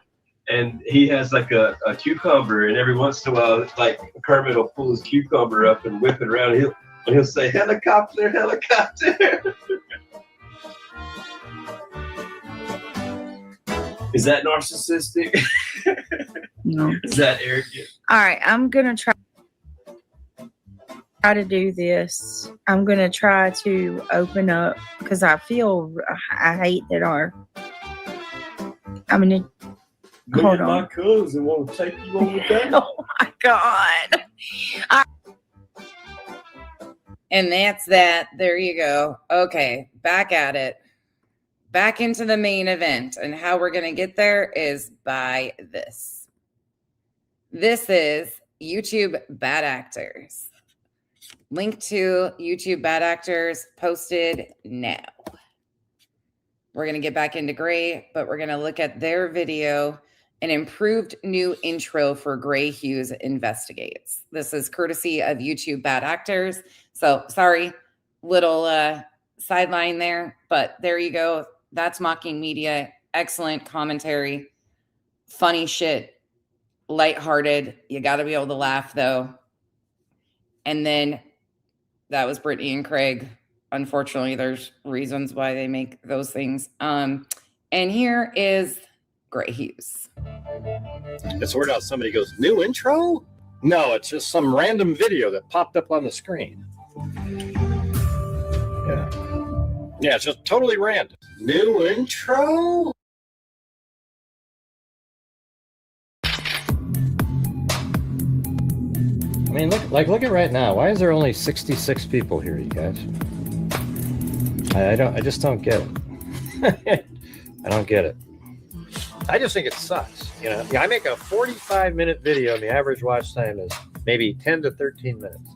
And he has like a cucumber, and every once in a while, like Kermit will pull his cucumber up and whip it around. And he'll say, "Helicopter, helicopter." Is that narcissistic? No. Is that arrogant? All right, I'm gonna try to do this. I'm gonna try to open up because I hate that I'm gonna hold on. My cousin want to take you on the day. Oh my god! And that's that. There you go. Okay, back at it. Back into the main event. And how we're going to get there is by this. This is YouTube Bad Actors. Link to YouTube Bad Actors posted now. We're going to get back into Gray, but we're going to look at their video, an improved new intro for Gray Hughes Investigates. This is courtesy of YouTube Bad Actors. So sorry, little sideline there, but there you go. That's Mocking Media. Excellent commentary. Funny shit. Lighthearted. You got to be able to laugh, though. And then that was Brittany and Craig. Unfortunately, there's reasons why they make those things. And here is Gray Hughes. It's word out somebody goes, new intro? No, it's just some random video that popped up on the screen. Yeah, it's just totally random. New intro? I mean, look at right now. Why is there only 66 people here, you guys? I just don't get it. I don't get it. I just think it sucks. You know, I make a 45-minute video and the average watch time is maybe 10 to 13 minutes.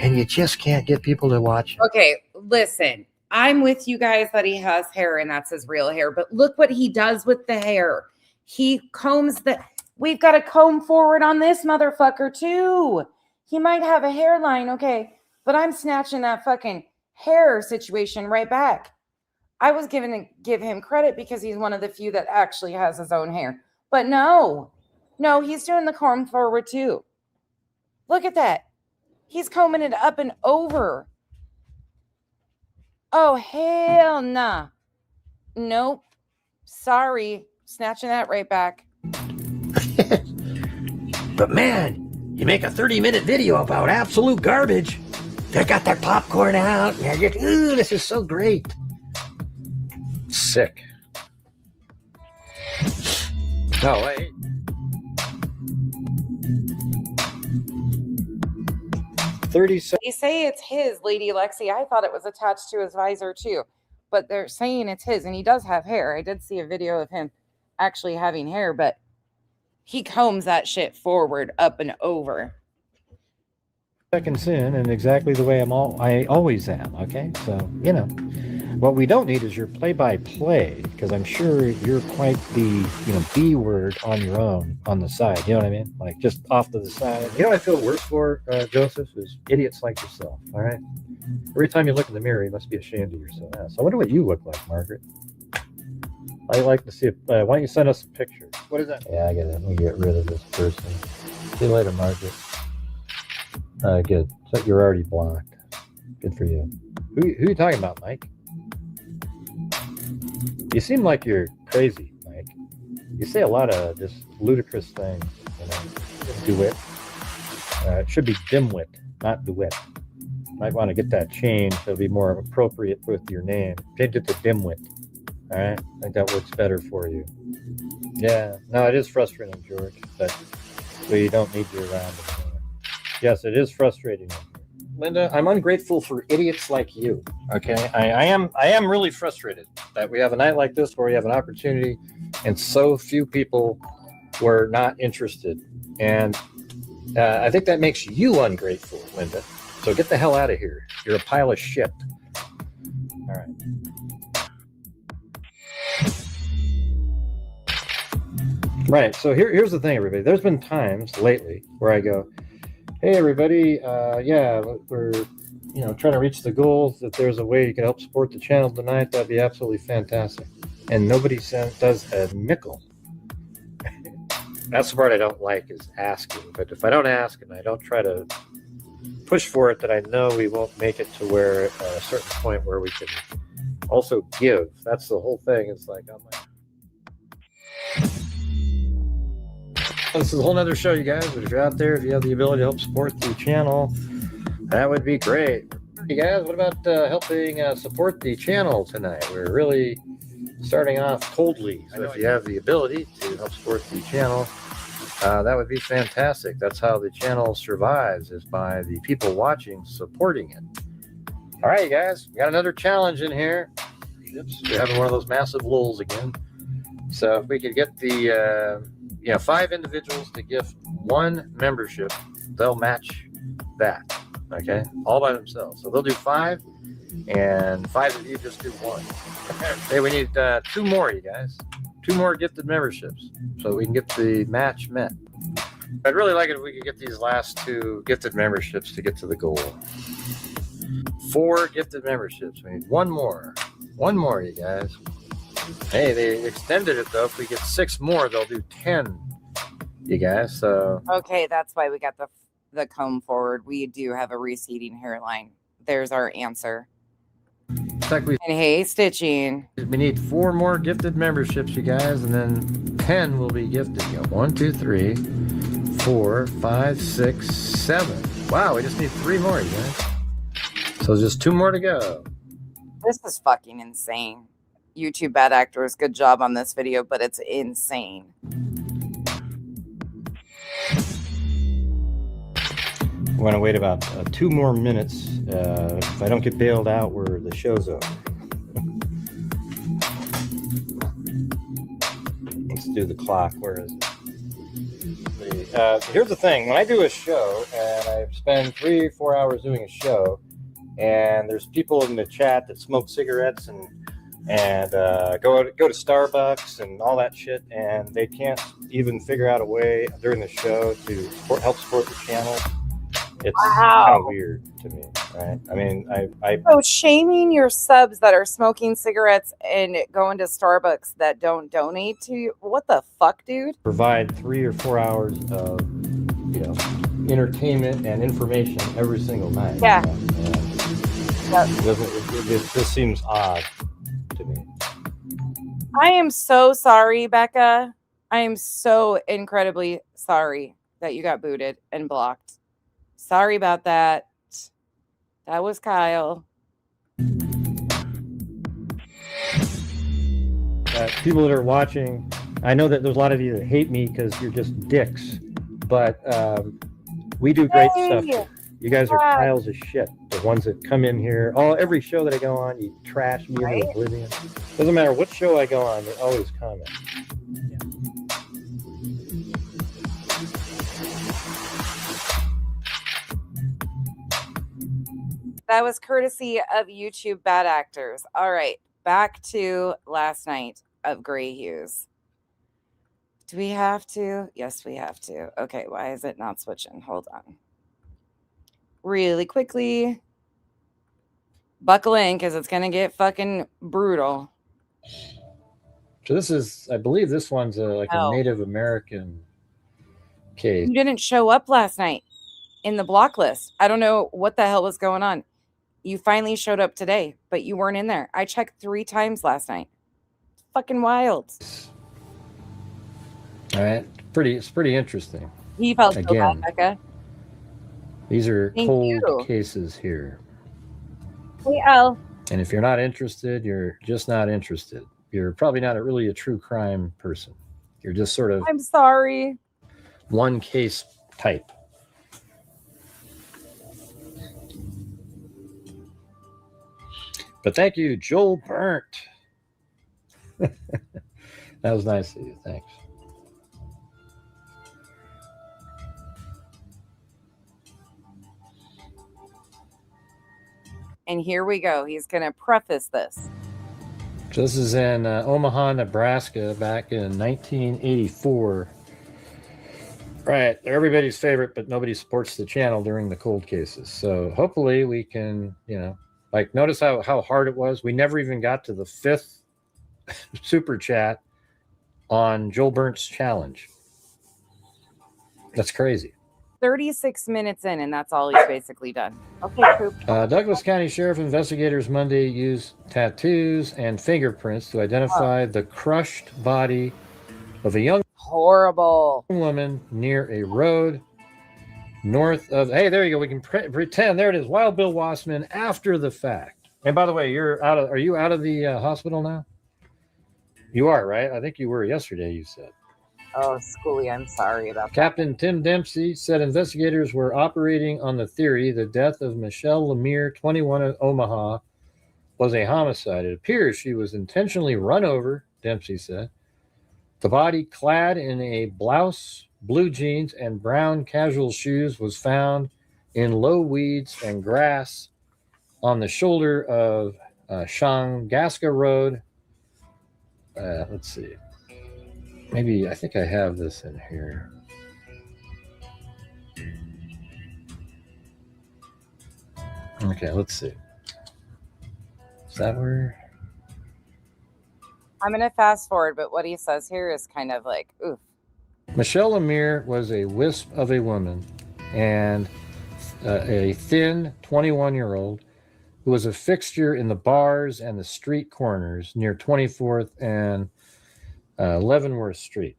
And you just can't get people to watch it. Okay, listen. I'm with you guys that he has hair and that's his real hair, but look what he does with the hair. He combs We've got to comb forward on this motherfucker too. He might have a hairline, okay, but I'm snatching that fucking hair situation right back. I was going to give him credit because he's one of the few that actually has his own hair. But no, he's doing the comb forward too. Look at that. He's combing it up and over. Oh, hell nah. Nope. Sorry. Snatching that right back. But man, you make a 30-minute video about absolute garbage. They got their popcorn out. And you're just, ooh, this is so great. Sick. No, wait. They say it's his, Lady Lexi. I thought it was attached to his visor too, but they're saying it's his, and he does have hair. I did see a video of him actually having hair, but he combs that shit forward, up and over. Seconds in, and exactly the way I always am. Okay, so what we don't need is your play-by-play, because I'm sure you're quite the B word on your own on the side. You know what I mean? Like just off to the side. You know what I feel worse for, Joseph, is idiots like yourself. All right. Every time you look in the mirror, you must be ashamed of yourself. So I wonder what you look like, Margaret. I'd like to see it. Why don't you send us a picture? What is that? Yeah, I get it. We'll get rid of this person. See you later, Margaret. Good. So you're already blocked. Good for you. Who are you talking about, Mike? You seem like you're crazy, Mike. You say a lot of just ludicrous things. Duet. It should be dimwit, not duet. Might want to get that changed so it'll be more appropriate with your name. Change it to dimwit. All right, I think that works better for you. Yeah, no, it is frustrating, George, but we don't need you around anymore. Yes, it is frustrating. Linda, I'm ungrateful for idiots like you. Okay, I am really frustrated that we have a night like this where we have an opportunity, and so few people were not interested. And I think that makes you ungrateful, Linda. So get the hell out of here. You're a pile of shit. All right. Right. So here's the thing, everybody. There's been times lately where I go, hey, everybody, we're trying to reach the goals. If there's a way you can help support the channel tonight, that'd be absolutely fantastic. And nobody does a nickel. That's the part I don't like, is asking. But if I don't ask and I don't try to push for it, then I know we won't make it to where at a certain point where we can also give. That's the whole thing. It's like, oh my. This is a whole nother show, you guys. But if you're out there, if you have the ability to help support the channel, that would be great. Hey guys, what about helping support the channel tonight? We're really starting off coldly. So if you have the ability to help support the channel, that would be fantastic. That's how the channel survives, is by the people watching supporting it. All right, you guys, we got another challenge in here. Oops, we're having one of those massive lulls again. So if we could get the 5 individuals to gift 1 membership, they'll match that. Okay, all by themselves. So they'll do 5, and 5 of you just do 1. Hey, we need 2 more, you guys. 2 more gifted memberships, so we can get the match met. I'd really like it if we could get these last 2 gifted memberships to get to the goal. 4 gifted memberships. We need 1 more. 1 more, you guys. Hey, they extended it though. If we get 6 more, they'll do 10. You guys, so Okay, that's why we got the comb forward. We do have a receding hairline. There's our answer. And hey, stitching. We need 4 more gifted memberships, you guys, and then 10 will be gifted. 1, 2, 3, 4, 5, 6, 7. Wow, we just need 3 more, you guys. So just 2 more to go. This is fucking insane. YouTube bad actors, good job on this video, but it's insane. We're going to wait about 2 more minutes. If I don't get bailed out, the show's over. Let's do the clock. Where is it? Here's the thing. When I do a show, and I spend 3 or 4 hours doing a show, and there's people in the chat that smoke cigarettes and and go to Starbucks and all that shit, and they can't even figure out a way during the show to help support the channel. It's kind of weird to me, right? I mean, I So shaming your subs that are smoking cigarettes and going to Starbucks that don't donate to you. What the fuck, dude? provide 3 or 4 hours of, you know, entertainment and information every single night. Yeah. This seems odd to me. I am so sorry, Becca. I am so incredibly sorry that you got booted and blocked. Sorry about that. That was Kyle. People that are watching, I know that there's a lot of you that hate me because you're just dicks, but we do great stuff. You guys are piles of shit. The ones that come in here, every show that I go on, you trash me into oblivion. Doesn't matter what show I go on, they always comment. That was courtesy of YouTube Bad Actors. All right, back to last night of Gray Hughes. Do we have to? Yes, we have to. Okay, why is it not switching? Hold on. Really quickly. Buckle in because it's going to get fucking brutal. So this is, I believe this one's a Native American case. You didn't show up last night in the block list. I don't know what the hell was going on. You finally showed up today, but you weren't in there. I checked 3 times last night. It's fucking wild. All right, it's pretty interesting. He felt so Again, bad, Becca. These are Thank cold you. cases here. Hey, Elle. And if you're not interested, you're just not interested. You're probably not really a true crime person. You're just sort of I'm sorry. one case type. But thank you, Joel Burnt. That was nice of you. Thanks. And here we go. He's going to preface this. So this is in Omaha, Nebraska, back in 1984. Right, they're everybody's favorite, but nobody supports the channel during the cold cases. So hopefully we can, notice how hard it was. We never even got to the 5th super chat on Joel Burnt's challenge. That's crazy. 36 minutes in, and that's all he's basically done. Okay, Coop. Douglas County Sheriff investigators Monday used tattoos and fingerprints to identify the crushed body of a young woman near a road north of. Hey, there you go. We can pretend. There it is. Wild Bill Wassman after the fact. And by the way, are you out of the hospital now? You are, right? I think you were yesterday. You said. Oh, Schoolie, I'm sorry about that. Captain Tim Dempsey said investigators were operating on the theory the death of Michelle Lemire, 21, of Omaha, was a homicide. It appears she was intentionally run over, Dempsey said. The body, clad in a blouse, blue jeans, and brown casual shoes, was found in low weeds and grass on the shoulder of Shangaska Road. Let's see. Maybe, I think I have this in here. Okay, let's see. Is that where? I'm going to fast forward, but what he says here is kind of like, oof. Michelle Lemire was a wisp of a woman and a thin 21-year-old who was a fixture in the bars and the street corners near 24th and Leavenworth Street.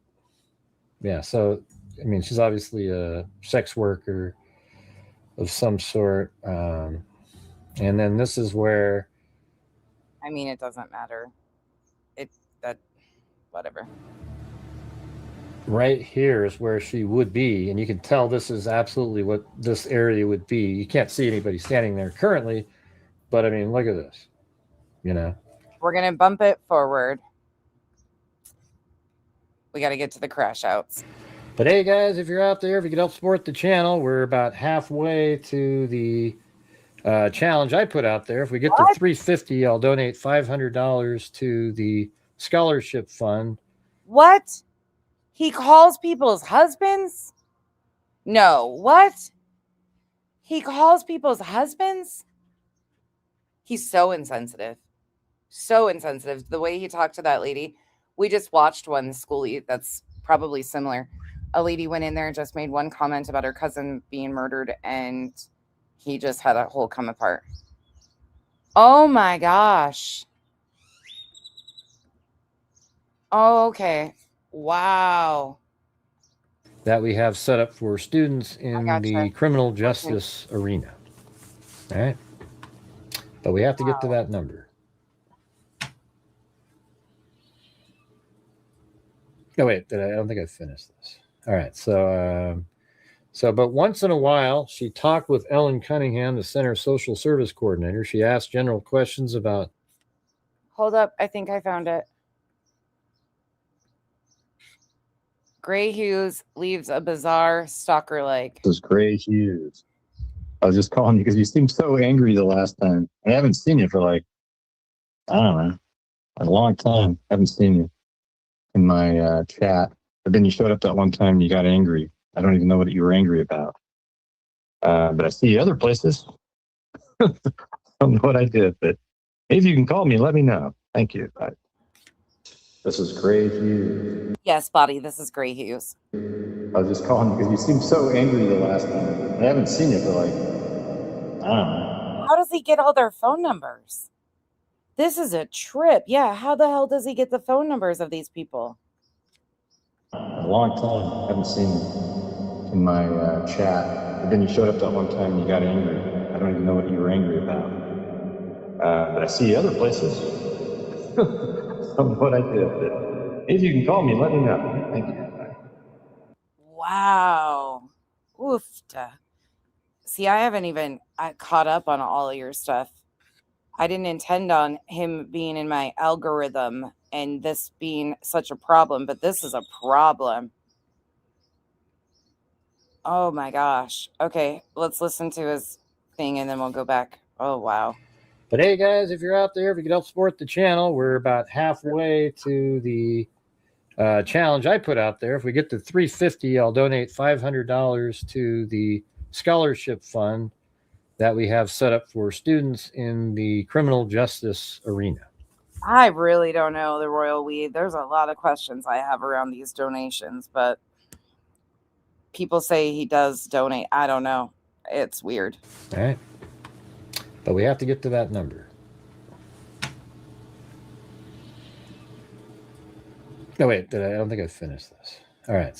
Yeah, so, I mean, she's obviously a sex worker of some sort. And then this is where... I mean, it doesn't matter. Whatever. Right here is where she would be, and you can tell this is absolutely what this area would be. You can't see anybody standing there currently, but I mean, look at this. We're going to bump it forward. We got to get to the crash outs. But hey, guys, if you're out there, if you could help support the channel, we're about halfway to the challenge I put out there. If we get to 350, I'll donate $500 to the scholarship fund. What? He calls people's husbands? No. What? He calls people's husbands? He's so insensitive. So insensitive. The way he talked to that lady. We just watched one schoolie that's probably similar. A lady went in there and just made one comment about her cousin being murdered, and he just had a whole come apart. Oh my gosh. Oh, okay. Wow. That we have set up for students in the criminal justice arena. All right. But we have to get to that number. No, wait, I don't think I finished this. All right. But once in a while, she talked with Ellen Cunningham, the center social service coordinator. She asked general questions about. Hold up. I think I found it. Gray Hughes leaves a bizarre stalker like. This is Gray Hughes. I was just calling you because you seemed so angry the last time. I haven't seen you for like, I don't know, a long time. I haven't seen you in my chat. But then you showed up that one time and you got angry. I don't even know what you were angry about. But I see you other places. I don't know what I did, but maybe you can call me and let me know. Thank you. Bye. This is Gray Hughes. Yes, Body, this is Gray Hughes. I was just calling you because you seemed so angry the last time. I haven't seen you for like, I don't know. How does he get all their phone numbers? This is a trip. Yeah, how the hell does he get the phone numbers of these people? A long time. I haven't seen you in my chat. But then you showed up that one time and you got angry. I don't even know what you were angry about. But I see you other places. I don't know what I did, but maybe you can call me and let me know. Thank you. Bye. Wow. Oofta. See, I haven't even caught up on all of your stuff. I didn't intend on him being in my algorithm and this being such a problem, but this is a problem. Oh my gosh. Okay, let's listen to his thing and then we'll go back. Oh, wow. But hey, guys, if you're out there, if you could help support the channel, we're about halfway to the challenge I put out there. If we get to 350, I'll donate $500 to the scholarship fund that we have set up for students in the criminal justice arena. I really don't know the royal weed. There's a lot of questions I have around these donations, but people say he does donate. I don't know. It's weird. All right. But we have to get to that number. No, wait, I don't think I finished this. All right.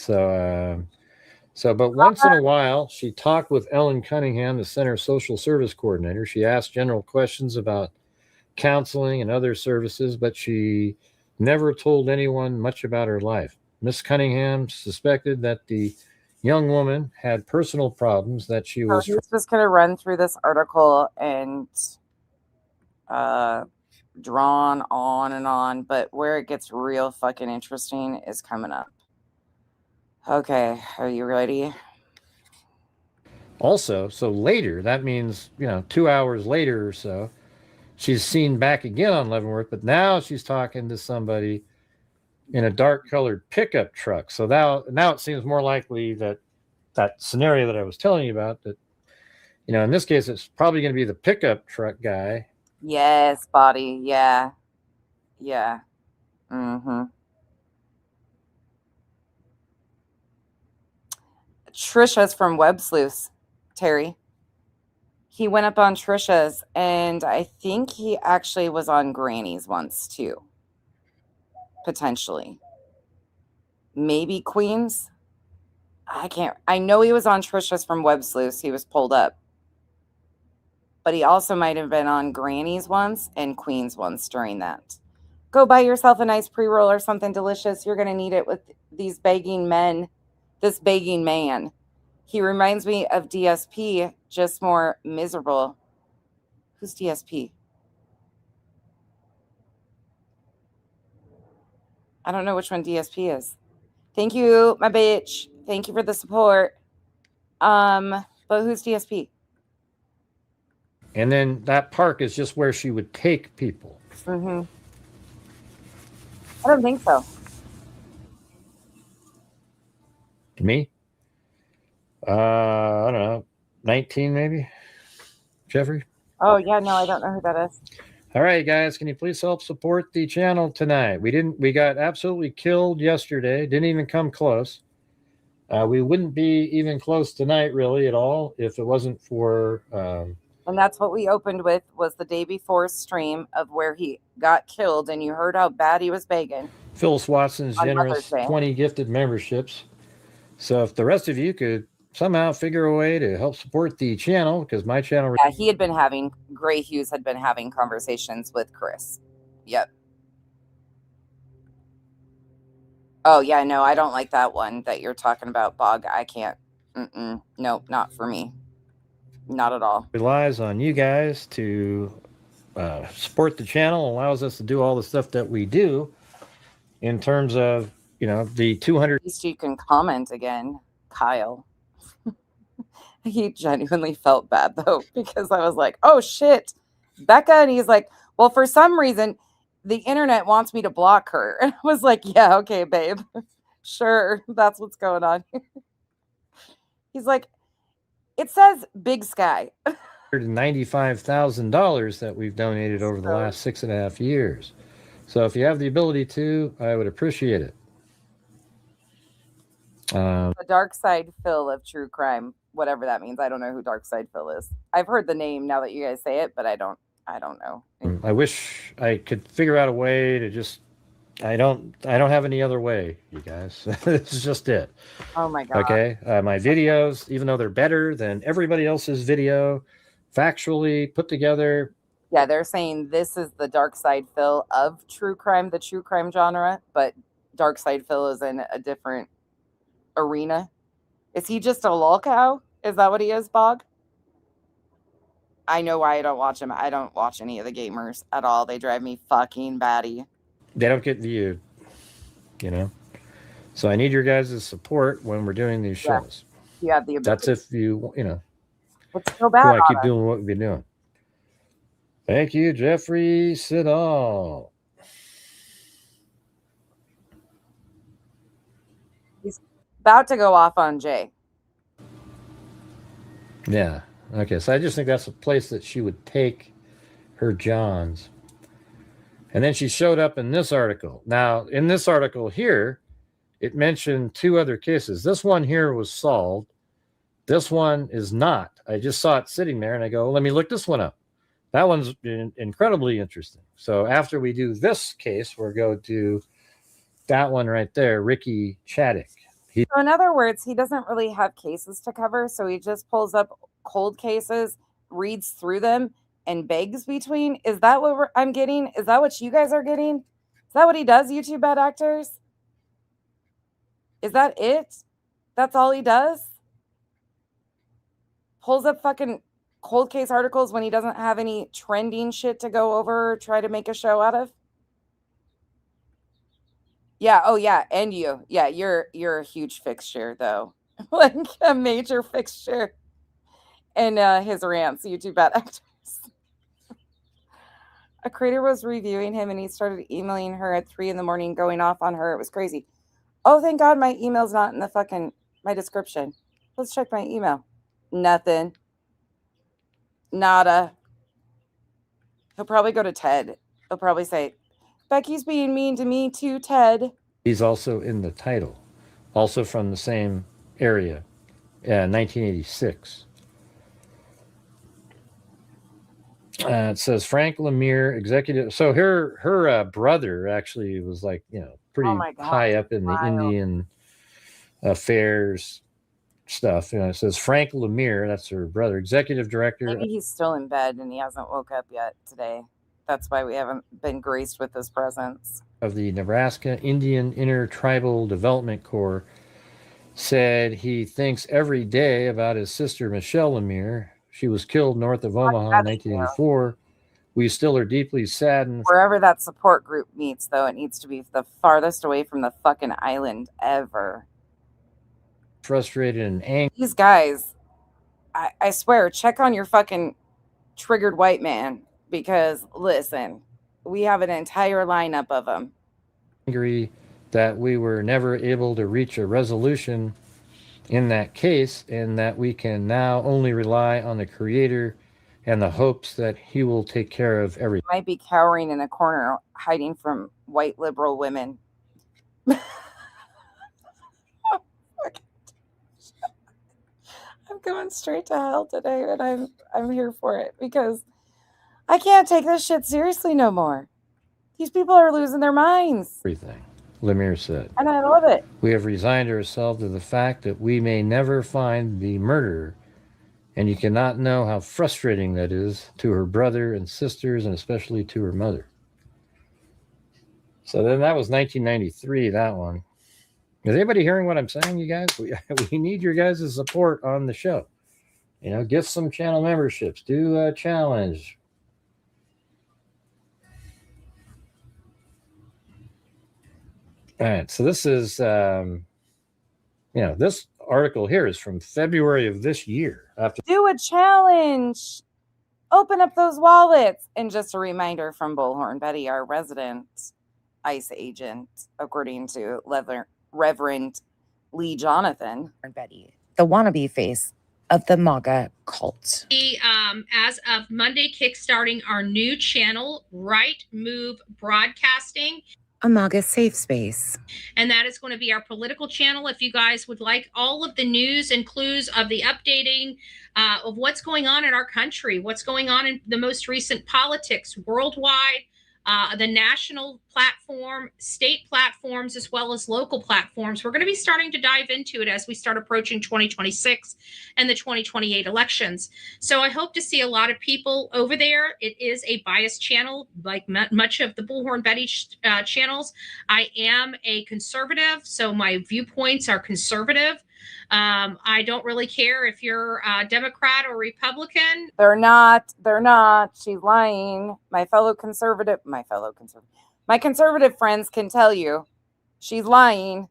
But once in a while, she talked with Ellen Cunningham, the center social service coordinator. She asked general questions about counseling and other services, but she never told anyone much about her life. Miss Cunningham suspected that the young woman had personal problems that she was. He's just going to run through this article and drawn on and on, but where it gets real fucking interesting is coming up. Okay, are you ready? Also, so later, that means, 2 hours later or so, she's seen back again on Leavenworth, but now she's talking to somebody in a dark colored pickup truck. So now it seems more likely that scenario that I was telling you about, that, in this case, it's probably going to be the pickup truck guy. Yes, Body. Yeah. Yeah. Mm-hmm. Trisha's from Web Sleuths, Terry. He went up on Trisha's, and I think he actually was on Granny's once, too. Potentially. Maybe Queen's? I know he was on Trisha's from Web Sleuths. He was pulled up. But he also might have been on Granny's once and Queen's once during that. Go buy yourself a nice pre-roll or something delicious. You're going to need it with these begging men. This begging man. He reminds me of DSP, just more miserable. Who's DSP? I don't know which one DSP is. Thank you, my bitch. Thank you for the support. But who's DSP? And then that park is just where she would take people. Mm-hmm. I don't think so. Me? I don't know, 19 maybe. Jeffrey? Oh yeah, no, I don't know who that is. All right, guys, can you please help support the channel tonight? We got absolutely killed yesterday. Didn't even come close. We wouldn't be even close tonight, really, at all, if it wasn't for. And that's what we opened with, was the day before stream of where he got killed, and you heard how bad he was begging. Phil Swatson's On generous Mother's Day. 20 gifted memberships. So if the rest of you could somehow figure a way to help support the channel, because my channel. Yeah, he had been having, Gray Hughes had been having conversations with Chris. Yep. Oh, yeah, no, I don't like that one that you're talking about, Bog. I can't. Nope, not for me. Not at all. Relies on you guys to support the channel, allows us to do all the stuff that we do in terms of, the 200. At least you can comment again, Kyle. He genuinely felt bad, though, because I was like, oh, shit, Becca. And he's like, well, for some reason, the internet wants me to block her. And I was like, yeah, okay, babe. Sure, that's what's going on. He's like, it says Big Sky. $95,000 that we've donated over the last 6.5 years. So if you have the ability to, I would appreciate it. The Dark Side Phil of true crime, whatever that means. I don't know who Dark Side Phil is. I've heard the name now that you guys say it, but I don't know. I wish I could figure out a way to just. I don't have any other way, you guys. This is just it. Oh my god. Okay, my videos, even though they're better than everybody else's video, factually put together. Yeah, they're saying this is the Dark Side Phil of true crime, the true crime genre, but Dark Side Phil is in a different arena. Is he just a LawCow? Is that what he is, Bog? I know why I don't watch him. I don't watch any of the gamers at all. They drive me fucking batty. They don't get viewed, So I need your guys' support when we're doing these shows. You have the ability. That's if you What's so bad? want to keep doing what we've been doing. Thank you, Jeffrey Siddall. He's about to go off on Jay. Yeah. Okay. So I just think that's a place that she would take her Johns. And then she showed up in this article. Now, in this article here, it mentioned 2 other cases. This one here was solved. This one is not. I just saw it sitting there, and I go, let me look this one up. That one's incredibly interesting. So after we do this case, we'll go to that one right there, Ricky Chaddick. So in other words, he doesn't really have cases to cover, so he just pulls up cold cases, reads through them, and begs between. Is that what I'm getting? Is that what you guys are getting? Is that what he does, YouTube bad actors? Is that it? That's all he does? Pulls up fucking cold case articles when he doesn't have any trending shit to go over or try to make a show out of? Yeah, oh yeah, and you. Yeah, you're a huge fixture, though. Like a major fixture in his rants, YouTube bad actors. A creator was reviewing him and he started emailing her at 3 a.m, going off on her. It was crazy. Oh, thank God my email's not in the fucking my description. Let's check my email. Nothing. Nada. He'll probably go to Ted. He'll probably say, Becky's being mean to me too, Ted. He's also in the title, also from the same area, 1986. It says Frank Lemire, executive. So her brother actually was like, pretty high up in the Indian affairs stuff. It says Frank Lemire, that's her brother, executive director. Maybe he's still in bed and he hasn't woke up yet today. That's why we haven't been graced with his presence. Of the Nebraska Indian Intertribal Development Corps, said he thinks every day about his sister Michelle Lemire. She was killed north of Omaha in 1984. We still are deeply saddened. Wherever that support group meets, though, it needs to be the farthest away from the fucking island ever. Frustrated and angry. These guys, I swear, check on your fucking triggered white man, because listen, we have an entire lineup of them. Angry that we were never able to reach a resolution in that case, and that we can now only rely on the Creator and the hopes that He will take care of everything. Might be cowering in a corner, hiding from white liberal women. I'm going straight to hell today, and I'm here for it because I can't take this shit seriously no more. These people are losing their minds. Everything, Lemire said. And I love it. We have resigned ourselves to the fact that we may never find the murderer, and you cannot know how frustrating that is to her brother and sisters, and especially to her mother. So then that was 1993, that one. Is anybody hearing what I'm saying, you guys? We need your guys' support on the show. You know, get some channel memberships. Do a challenge. All right, so this is, this article here is from February of this year. Do a challenge. Open up those wallets. And just a reminder from Bullhorn Betty, our resident ICE agent, according to Reverend Lee Jonathan. Betty, the wannabe face of the MAGA cult. As of Monday, kickstarting our new channel, Right Move Broadcasting. A MAGA safe space. And that is going to be our political channel. If you guys would like all of the news and clues of the updating of what's going on in our country, what's going on in the most recent politics worldwide, the national platform, state platforms, as well as local platforms. We're going to be starting to dive into it as we start approaching 2026 and the 2028 elections. So I hope to see a lot of people over there. It is a biased channel, like much of the Bullhorn Betty channels. I am a conservative, so my viewpoints are conservative. I don't really care if you're a Democrat or Republican. They're not. She's lying. My conservative friends can tell you she's lying.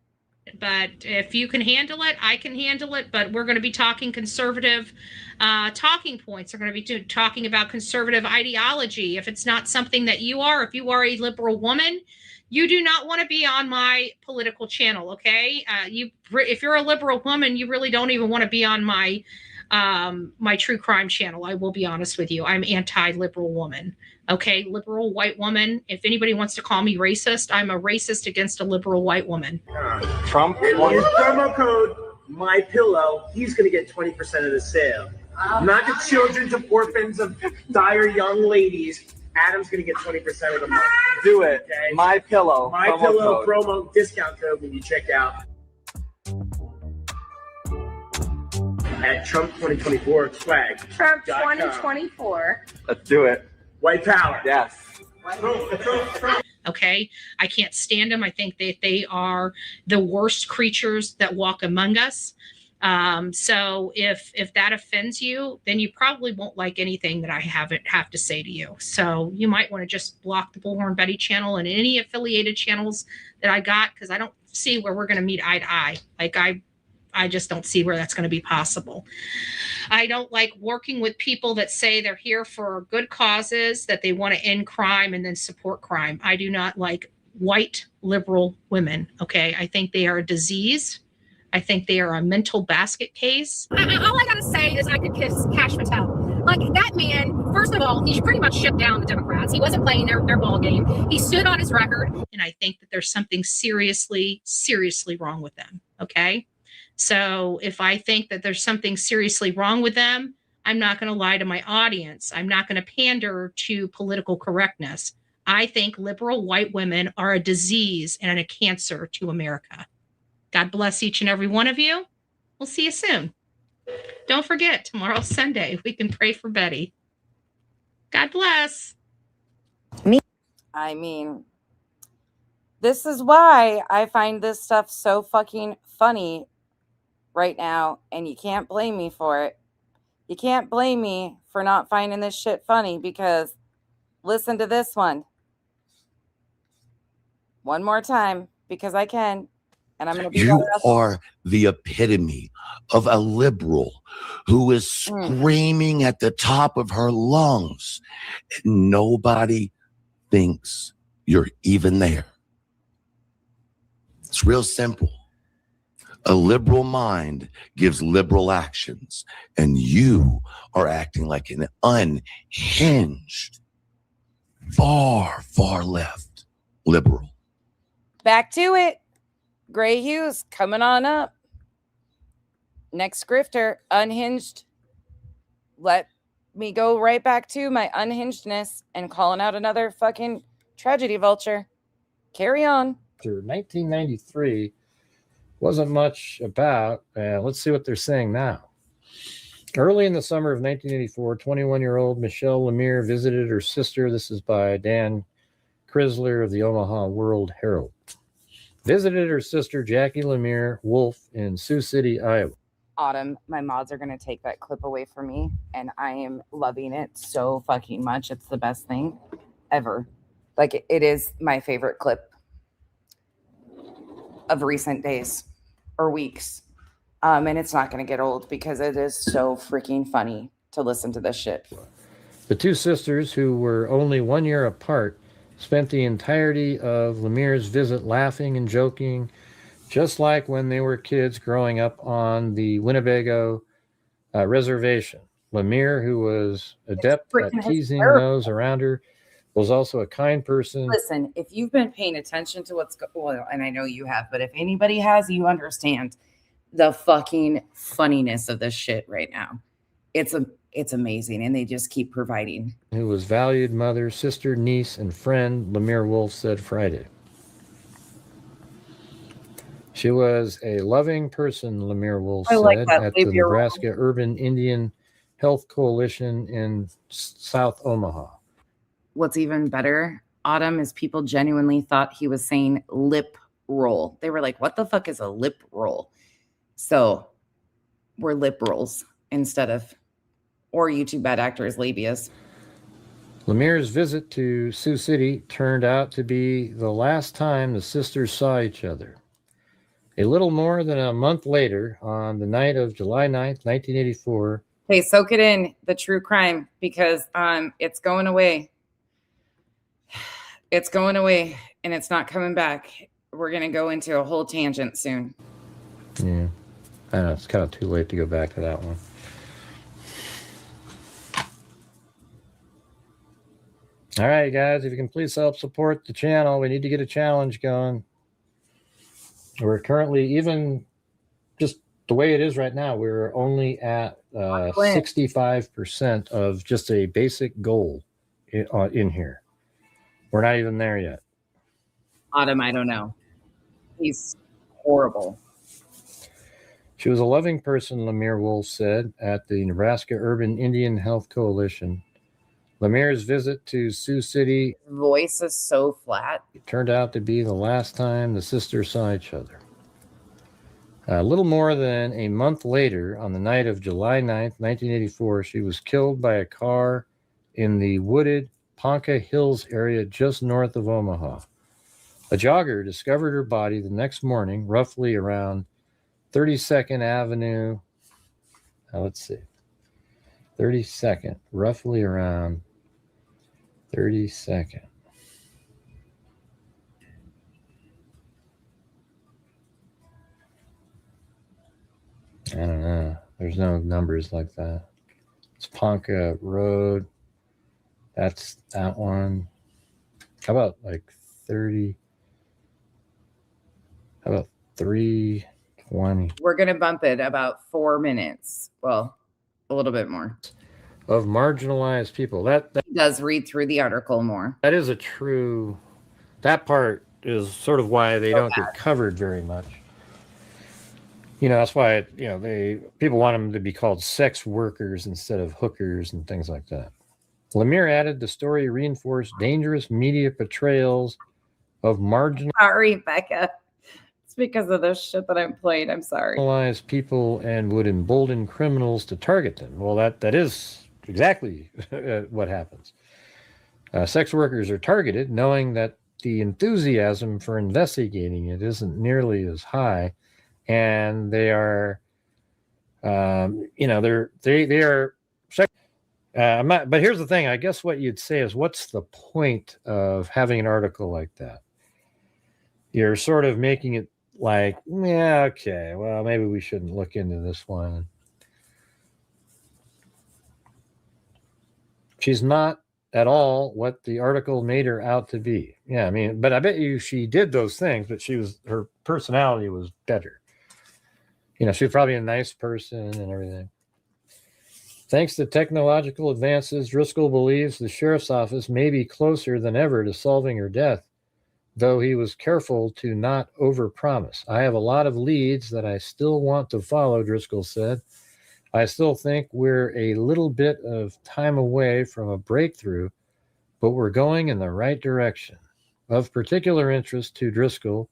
But if you can handle it, I can handle it. But we're going to be talking conservative talking points. We're going to be talking about conservative ideology. If it's not something that you are, if you are a liberal woman, you do not want to be on my political channel, okay? If you're a liberal woman, you really don't even want to be on my my true crime channel. I will be honest with you. I'm anti-liberal woman, okay? Liberal white woman. If anybody wants to call me racist, I'm a racist against a liberal white woman. Trump. With promo code MyPillow, he's going to get 20% of the sale. Not the children of orphans of dire young ladies. Adam's going to get 20% of the money. Do it. Okay? MyPillow. MyPillow promo discount code when you check out. At Trump 2024 swag. Trump 2024. Let's do it. White power. Yes. Okay, I can't stand them. I think that they are the worst creatures that walk among us. So if that offends you, then you probably won't like anything that I have to say to you. So you might want to just block the Bullhorn Betty channel and any affiliated channels that I got, because I don't see where we're going to meet eye to eye. Like I just don't see where that's going to be possible. I don't like working with people that say they're here for good causes, that they want to end crime and then support crime. I do not like white liberal women. Okay. I think they are a disease. I think they are a mental basket case. All I gotta say is I could kiss Cash Patel. Like, that man, first of all, he pretty much shut down the Democrats. He wasn't playing their ball game. He stood on his record. And I think that there's something seriously wrong with them. Okay. So if I think that there's something seriously wrong with them, I'm not going to lie to my audience. I'm not going to pander to political correctness. I think liberal white women are a disease and a cancer to America. God bless each and every one of you. We'll see you soon. Don't forget, tomorrow's Sunday. We can pray for Betty. God bless. I mean, this is why I find this stuff so fucking funny right now, and you can't blame me for it. You can't blame me for not finding this shit funny, because listen to this one. One more time, because I can. And I'm going to be You better at are the epitome of a liberal who is screaming at the top of her lungs. And nobody thinks you're even there. It's real simple. A liberal mind gives liberal actions, and you are acting like an unhinged, far, far left liberal. Back to it. Gray Hughes coming on up. Next grifter, unhinged. Let me go right back to my unhingedness and calling out another fucking tragedy vulture. Carry on. After 1993, wasn't much about. Let's see what they're saying now. Early in the summer of 1984, 21-year-old Michelle Lemire visited her sister. This is by Dan Chrysler of the Omaha World Herald. Visited her sister, Jackie Lemire Wolf, in Sioux City, Iowa. Autumn, my mods are going to take that clip away from me, and I am loving it so fucking much. It's the best thing ever. Like, it is my favorite clip of recent days or weeks. And it's not going to get old because it is so freaking funny to listen to this shit. The two sisters, who were only 1 year apart, spent the entirety of Lemire's visit laughing and joking, just like when they were kids growing up on the Winnebago reservation. Lemire, who was adept at teasing those around her, was also a kind person. Listen, if you've been paying attention to what's going on, and I know you have, but if anybody has, you understand the fucking funniness of this shit right now. It's amazing, and they just keep providing. Who was valued mother, sister, niece, and friend, Lemire Wolf said Friday. She was a loving person, Lemire Wolf said, at the Nebraska Urban Indian Health Coalition in South Omaha. What's even better, Autumn, is people genuinely thought he was saying lip roll. They were like, what the fuck is a lip roll? So we're lip rolls instead of, or YouTube bad actors, labias. Lemire's visit to Sioux City turned out to be the last time the sisters saw each other. A little more than a month later, on the night of July 9th, 1984. Hey, soak it in, the true crime, because it's going away. It's going away, and it's not coming back. We're going to go into a whole tangent soon. Yeah, I know, it's kind of too late to go back to that one. All right, guys, if you can please help support the channel, we need to get a challenge going. We're currently, even just the way it is right now, we're only at 65% of just a basic goal in here. We're not even there yet. Autumn, I don't know. He's horrible. She was a loving person, Lemire Wolf said, at the Nebraska Urban Indian Health Coalition. Lemire's visit to Sioux City, Voice is so flat. turned out to be the last time the sisters saw each other. A little more than a month later, on the night of July 9th, 1984, she was killed by a car in the wooded Ponca Hills area just north of Omaha. A jogger discovered her body the next morning, roughly around 32nd Avenue. Let's see. 32nd, roughly around 32nd. I don't know. There's no numbers like that. It's Ponca Road. That's that one. How about like 30? How about 320? We're going to bump it about 4 minutes. Well, a little bit more. Of marginalized people. That does read through the article more. That is a true, that part is sort of why they don't get covered very much. You know, that's why, people want them to be called sex workers instead of hookers and things like that. Lemire added the story reinforced dangerous media portrayals of marginalized Sorry, Becca. It's because of this shit that I'm playing. I'm sorry. people and would embolden criminals to target them. Well, that is exactly what happens. Sex workers are targeted knowing that the enthusiasm for investigating it isn't nearly as high, and they are, they are. But here's the thing. I guess what you'd say is, what's the point of having an article like that? You're sort of making it like, yeah, okay, well, maybe we shouldn't look into this one. She's not at all what the article made her out to be. Yeah, I mean, but I bet you she did those things, but her personality was better. She was probably a nice person and everything. Thanks to technological advances, Driscoll believes the sheriff's office may be closer than ever to solving her death, though he was careful to not overpromise. I have a lot of leads that I still want to follow, Driscoll said. I still think we're a little bit of time away from a breakthrough, but we're going in the right direction. Of particular interest to Driscoll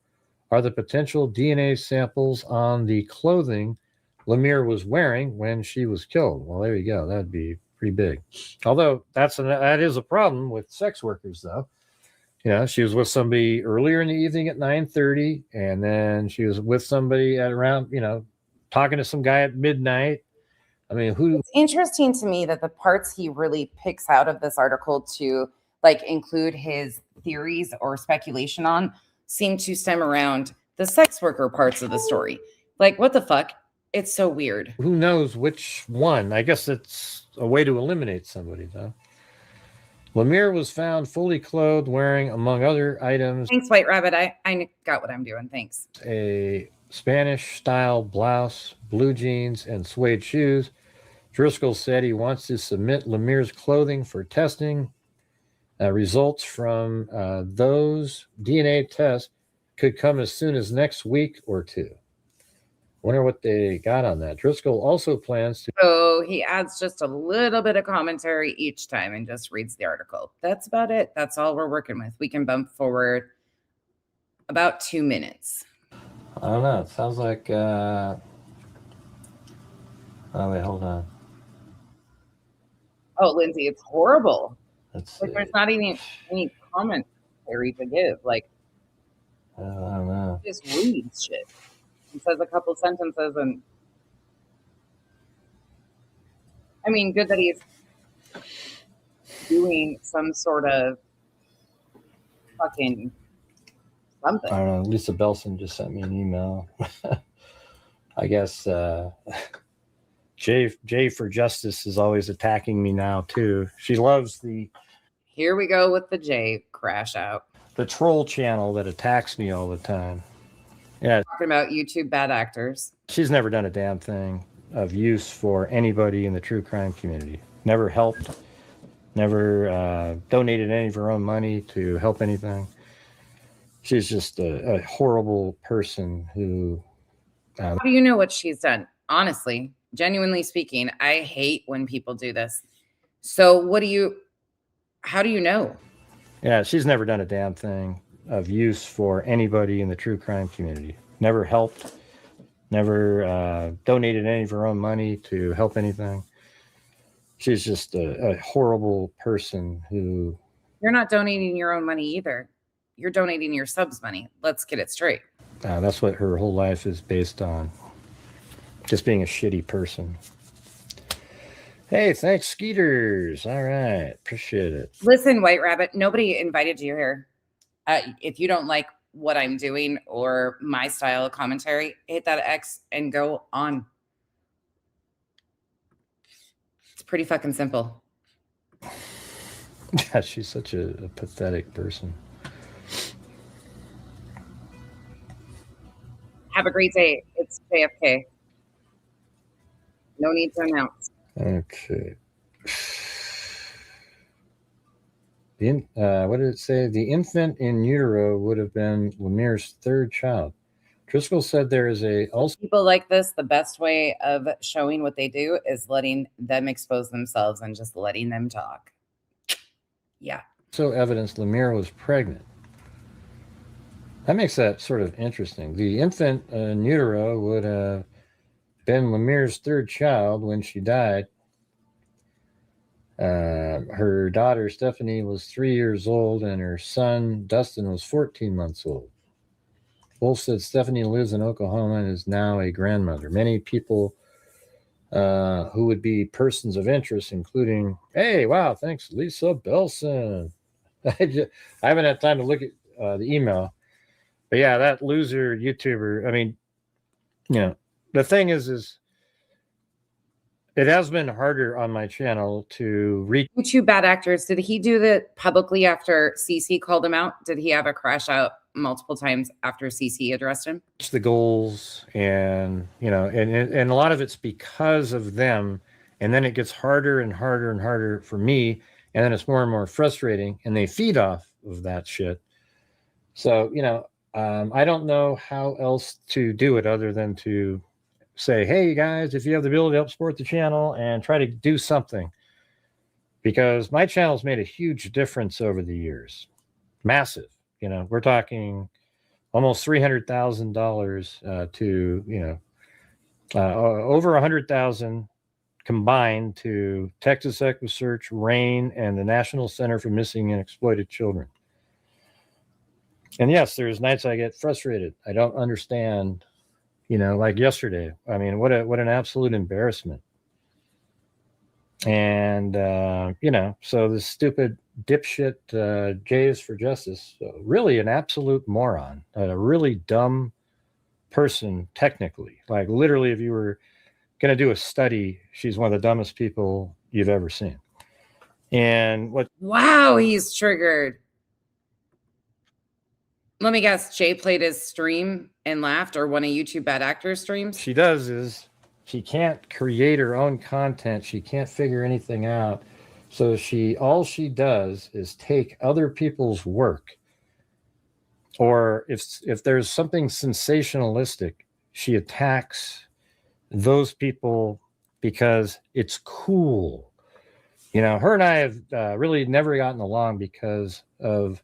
are the potential DNA samples on the clothing Lemire was wearing when she was killed. Well, there you go. That'd be pretty big. Although that is a problem with sex workers, though. She was with somebody earlier in the evening at 9:30, and then she was with somebody at around, talking to some guy at midnight. I mean, It's interesting to me that the parts he really picks out of this article to include his theories or speculation on seem to stem around the sex worker parts of the story. What the fuck? It's so weird. Who knows which one? I guess it's a way to eliminate somebody, though. Lemire was found fully clothed, wearing, among other items, Thanks, White Rabbit. I got what I'm doing. Thanks. a Spanish-style blouse, blue jeans, and suede shoes. Driscoll said he wants to submit Lemire's clothing for testing. Results from those DNA tests could come as soon as next week or two. Wonder what they got on that. Driscoll also plans to. So he adds just a little bit of commentary each time and just reads the article. That's about it. That's all we're working with. We can bump forward about 2 minutes. I don't know. It sounds like. Oh, wait, hold on. Oh, Lindsay, it's horrible. Let's there's not even any commentary to give. I don't know. Just reads shit. He says a couple sentences, and I mean, good that he's doing some sort of fucking something. I don't know. Lisa Belson just sent me an email. I guess Jay for Justice is always attacking me now too. She loves Here we go with the J crash out. The troll channel that attacks me all the time. Yeah. Talking about YouTube bad actors. She's never done a damn thing of use for anybody in the true crime community. Never helped. Never donated any of her own money to help anything. She's just a horrible person who. How do you know what she's done? Honestly, genuinely speaking, I hate when people do this. So how do you know? Yeah, she's never done a damn thing of use for anybody in the true crime community. Never helped, never donated any of her own money to help anything. She's just a horrible person who. You're not donating your own money either. You're donating your subs money. Let's get it straight. That's what her whole life is based on. Just being a shitty person. Hey, thanks, Skeeters. All right. Appreciate it. Listen, White Rabbit, nobody invited you here. If you don't like what I'm doing or my style of commentary, hit that X and go on. It's pretty fucking simple. Yeah, she's such a pathetic person. Have a great day. It's JFK. No need to announce. Okay. What did it say? The infant in utero would have been Lemire's third child. Driscoll said there is people like this, the best way of showing what they do is letting them expose themselves and just letting them talk. Yeah. So evidence Lemire was pregnant. That makes that sort of interesting. The infant in utero would have been Lemire's third child when she died. Her daughter Stephanie was 3 years old, and her son Dustin was 14 months old. Wolf said Stephanie lives in Oklahoma and is now a grandmother. Many people who would be persons of interest, including, hey, wow, thanks, Lisa Belson. I haven't had time to look at the email. But yeah, that loser YouTuber, I mean, you know, the thing is it has been harder on my channel to reach YouTube bad actors. Did he do that publicly after CC called him out? Did he have a crash out multiple times after CC addressed him? the goals, and you know, and a lot of it's because of them, and then it gets harder and harder and harder for me, and then it's more and more frustrating, and they feed off of that shit. So you know, I don't know how else to do it other than to say, hey, you guys, if you have the ability to help support the channel and try to do something, because my channel's made a huge difference over the years. Massive. You know, we're talking almost $300,000 to, you know, over 100,000 combined to Texas EquiSearch, RAIN, and the National Center for Missing and Exploited Children. And yes, there's nights I get frustrated. I don't understand. You know, like yesterday, I mean, what an absolute embarrassment. And, you know, so this stupid dipshit Jays for Justice, really an absolute moron, a really dumb person technically. Like literally, if you were going to do a study, she's one of the dumbest people you've ever seen. And what? Wow, he's triggered. Let me guess, Jay played his stream and laughed, or one of YouTube bad actors streams? She does is she can't create her own content. She can't figure anything out. So all she does is take other people's work, or if there's something sensationalistic, she attacks those people because it's cool. You know, her and I have really never gotten along because of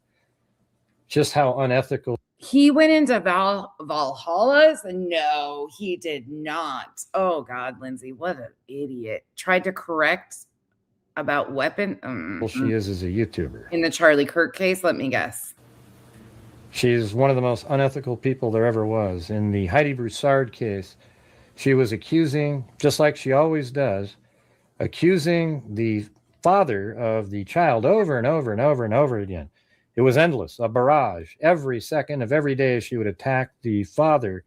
just how unethical. He went into Valhalla's? No, he did not. Oh God, Lindsay, what an idiot. Tried to correct about weapon. Well, she is as a YouTuber. In the Charlie Kirk case, let me guess. She's one of the most unethical people there ever was. In the Heidi Broussard case, she was accusing, just like she always does, accusing the father of the child over and over and over and over again. It was endless, a barrage. Every second of every day, she would attack the father.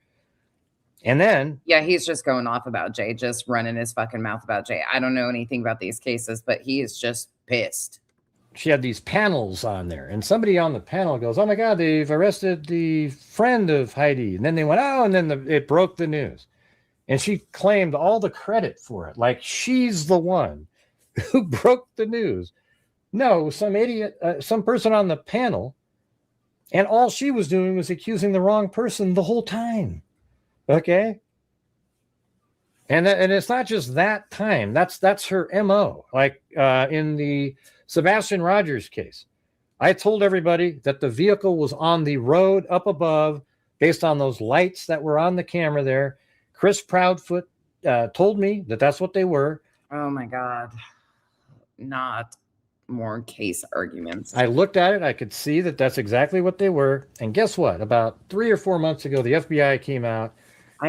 And then... Yeah, he's just going off about Jay, just running his fucking mouth about Jay. I don't know anything about these cases, but he is just pissed. She had these panels on there, and somebody on the panel goes, oh my God, they've arrested the friend of Heidi. And then they went, oh, and then it broke the news. And she claimed all the credit for it, like she's the one who broke the news. No, some idiot, some person on the panel, and all she was doing was accusing the wrong person the whole time. Okay, and it's not just that time. That's her MO. Like in the Sebastian Rogers case, I told everybody that the vehicle was on the road up above, based on those lights that were on the camera there. Chris Proudfoot told me that that's what they were. Oh my God, not more case arguments. I looked at it. I could see that that's exactly what they were. And guess what? About 3 or 4 months ago, the FBI came out.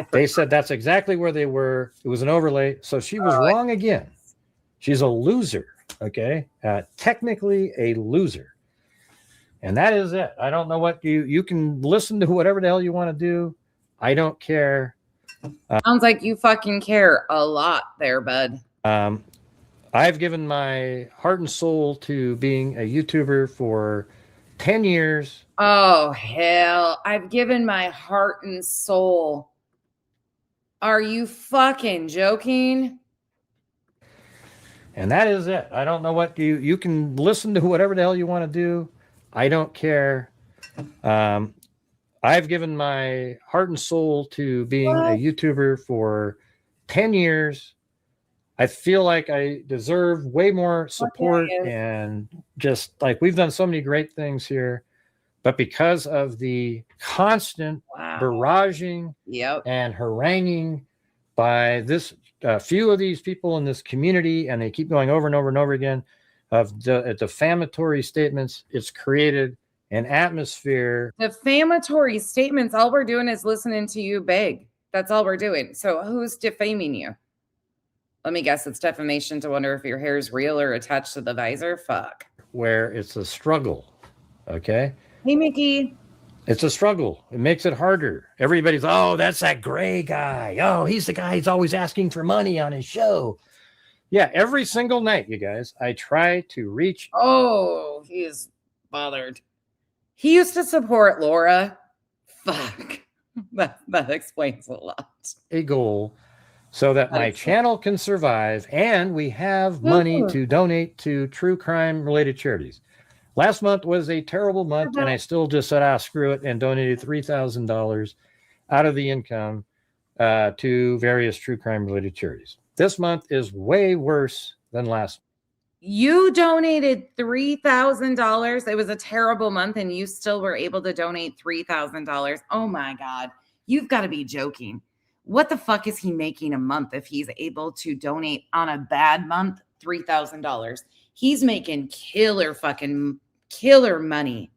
They said that's exactly where they were. It was an overlay. So she was wrong again. She's a loser. Okay. Technically a loser. And that is it. I don't know what you can listen to whatever the hell you want to do. I don't care. Sounds like you fucking care a lot there, bud. I've given my heart and soul to being a YouTuber for 10 years. Oh, hell. I've given my heart and soul. Are you fucking joking? And that is it. I don't know what you can listen to whatever the hell you want to do. I don't care. I've given my heart and soul to being a YouTuber for 10 years. I feel like I deserve way more support, and just like we've done so many great things here, but because of the constant barraging and haranguing by this few of these people in this community, and they keep going over and over and over again, of defamatory statements. It's created an atmosphere. Defamatory statements. All we're doing is listening to you beg. That's all we're doing. So who's defaming you? Let me guess. It's defamation to wonder if your hair is real or attached to the visor. Fuck. Where it's a struggle. Okay. Hey, Mickey. It's a struggle. It makes it harder. Everybody's, oh, that's that gray guy. Oh, he's the guy who's always asking for money on his show. Yeah, every single night, you guys, I try to reach. Oh, he is bothered. He used to support Laura. Fuck. That explains a lot. A goal so that my channel can survive and we have money to donate to true crime related charities. Last month was a terrible month, and I still just said, screw it, and donated $3,000 out of the income to various true crime related charities. This month is way worse than last. You donated $3,000. It was a terrible month, and you still were able to donate $3,000. Oh my God. You've got to be joking. What the fuck is he making a month if he's able to donate on a bad month $3,000? He's making killer money.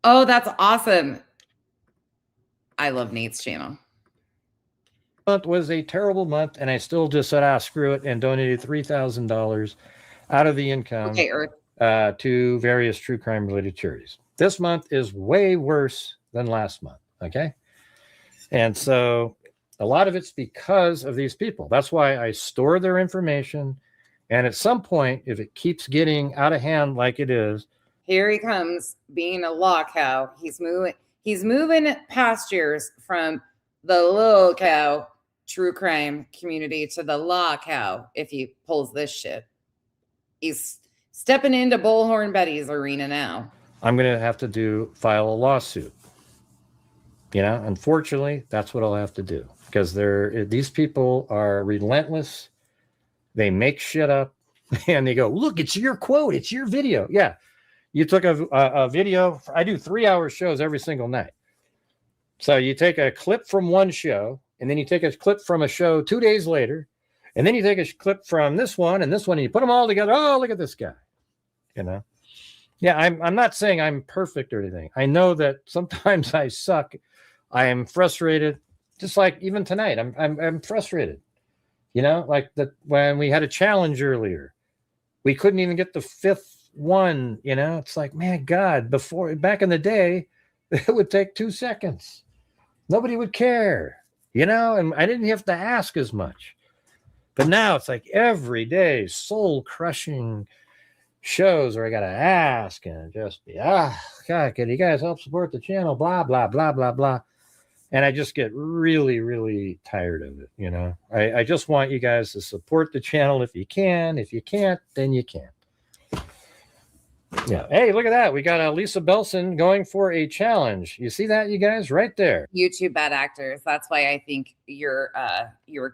Oh, that's awesome. I love Nate's channel. Month was a terrible month, and I still just said, screw it, and donated $3,000 out of the income to various true crime related charities. This month is way worse than last month. Okay. And so a lot of it's because of these people. That's why I store their information. And at some point, if it keeps getting out of hand like it is, here he comes being a LawCow. He's moving pastures from the LawCow true crime community to the LawCow. If he pulls this shit, he's stepping into Bullhorn Betty's arena now. I'm going to have to file a lawsuit. You know, unfortunately, that's what I'll have to do because these people are relentless. They make shit up and they go, look, it's your quote. It's your video. Yeah. You took a video. I do 3-hour shows every single night. So you take a clip from one show and then you take a clip from a show 2 days later. And then you take a clip from this one and you put them all together. Oh, look at this guy. You know? Yeah. I'm not saying I'm perfect or anything. I know that sometimes I suck. I am frustrated. Just like even tonight, I'm frustrated. You know, like when we had a challenge earlier, we couldn't even get the 5th one. You know, it's like, man, God, back in the day, it would take 2 seconds. Nobody would care, you know, and I didn't have to ask as much. But now it's like every day, soul crushing shows where I got to ask and just be, God, can you guys help support the channel? Blah, blah, blah, blah, blah. And I just get really, really tired of it. You know, I just want you guys to support the channel if you can. If you can't, then you can't. Yeah. Hey, look at that. We got Lisa Belson going for a challenge. You see that, you guys, right there. YouTube bad actors. That's why I think your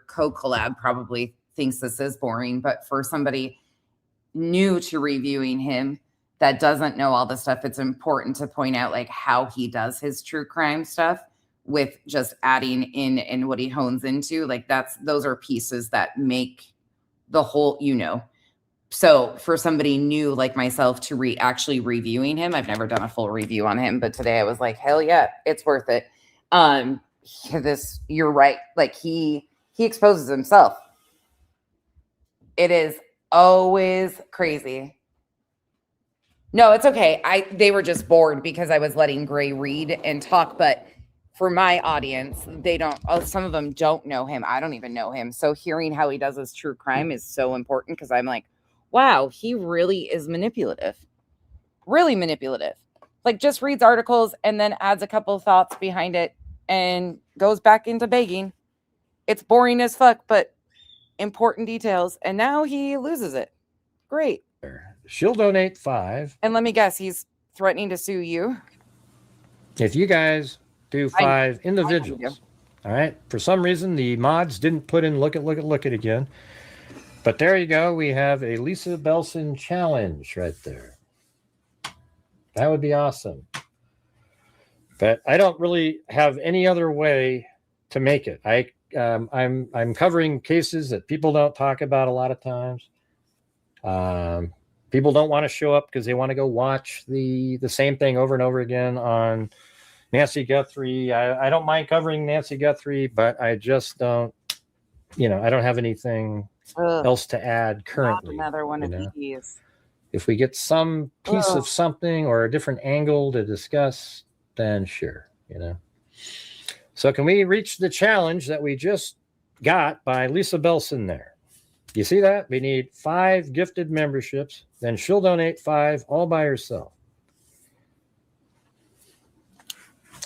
co-collab probably thinks this is boring. But for somebody new to reviewing him that doesn't know all the stuff, it's important to point out like how he does his true crime stuff. With just adding in and what he hones into, like those are pieces that make the whole, you know. So for somebody new like myself to actually reviewing him, I've never done a full review on him, but today I was like, hell yeah, it's worth it. You're right. Like he exposes himself. It is always crazy. No, it's okay. They were just bored because I was letting Gray read and talk, but for my audience, some of them don't know him. I don't even know him. So hearing how he does his true crime is so important because I'm like, wow, he really is manipulative. Really manipulative. Like just reads articles and then adds a couple of thoughts behind it and goes back into begging. It's boring as fuck, but important details. And now he loses it. Great. She'll donate $5. And let me guess, he's threatening to sue you. If you guys do 5 individuals. All right. For some reason, the mods didn't put in look at again. But there you go. We have a Lisa Belson challenge right there. That would be awesome. But I don't really have any other way to make it. I'm covering cases that people don't talk about a lot of times. People don't want to show up because they want to go watch the same thing over and over again on Nancy Guthrie. I don't mind covering Nancy Guthrie, but I just don't, I don't have anything else to add currently. Not another one you of know? these. If we get some piece of something or a different angle to discuss, then sure, So can we reach the challenge that we just got by Lisa Belson there? You see that? We need 5 gifted memberships. Then she'll donate 5 all by herself.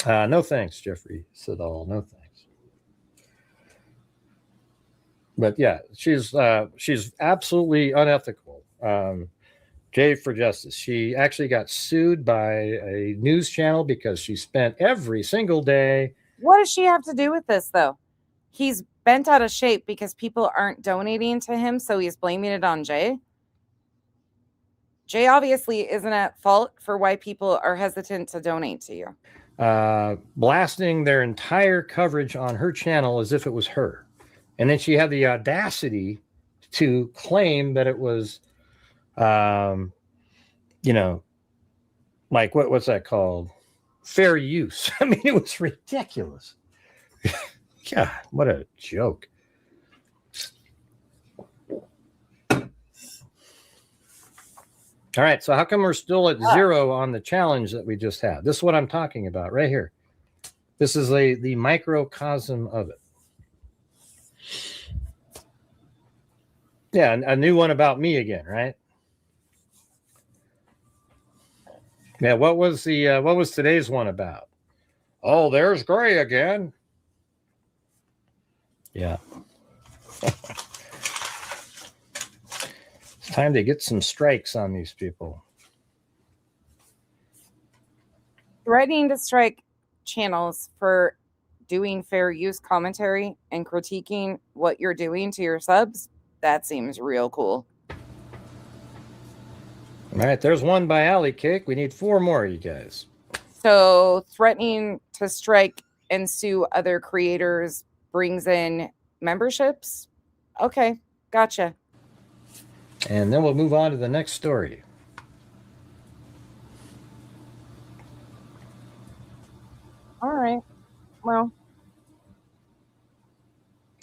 No thanks, Jeffrey Siddall. No thanks. But yeah, she's absolutely unethical. Jay for Justice. She actually got sued by a news channel because she spent every single day. What does she have to do with this, though? He's bent out of shape because people aren't donating to him, so he's blaming it on Jay. Jay obviously isn't at fault for why people are hesitant to donate to you. Blasting their entire coverage on her channel as if it was her. And then she had the audacity to claim that it was, like what's that called? Fair use. I mean, it was ridiculous. God, what a joke. All right, so how come we're still at 0 on the challenge that we just had? This is what I'm talking about right here. This is the microcosm of it. Yeah, a new one about me again, right? Yeah, what was today's one about? Oh, there's Gray again. Yeah. It's time to get some strikes on these people. Threatening to strike channels for doing fair use commentary and critiquing what you're doing to your subs, that seems real cool. All right, there's one by Alley Cake. We need 4 more, you guys. So threatening to strike and sue other creators brings in memberships? Okay, gotcha. And then we'll move on to the next story. All right. Well.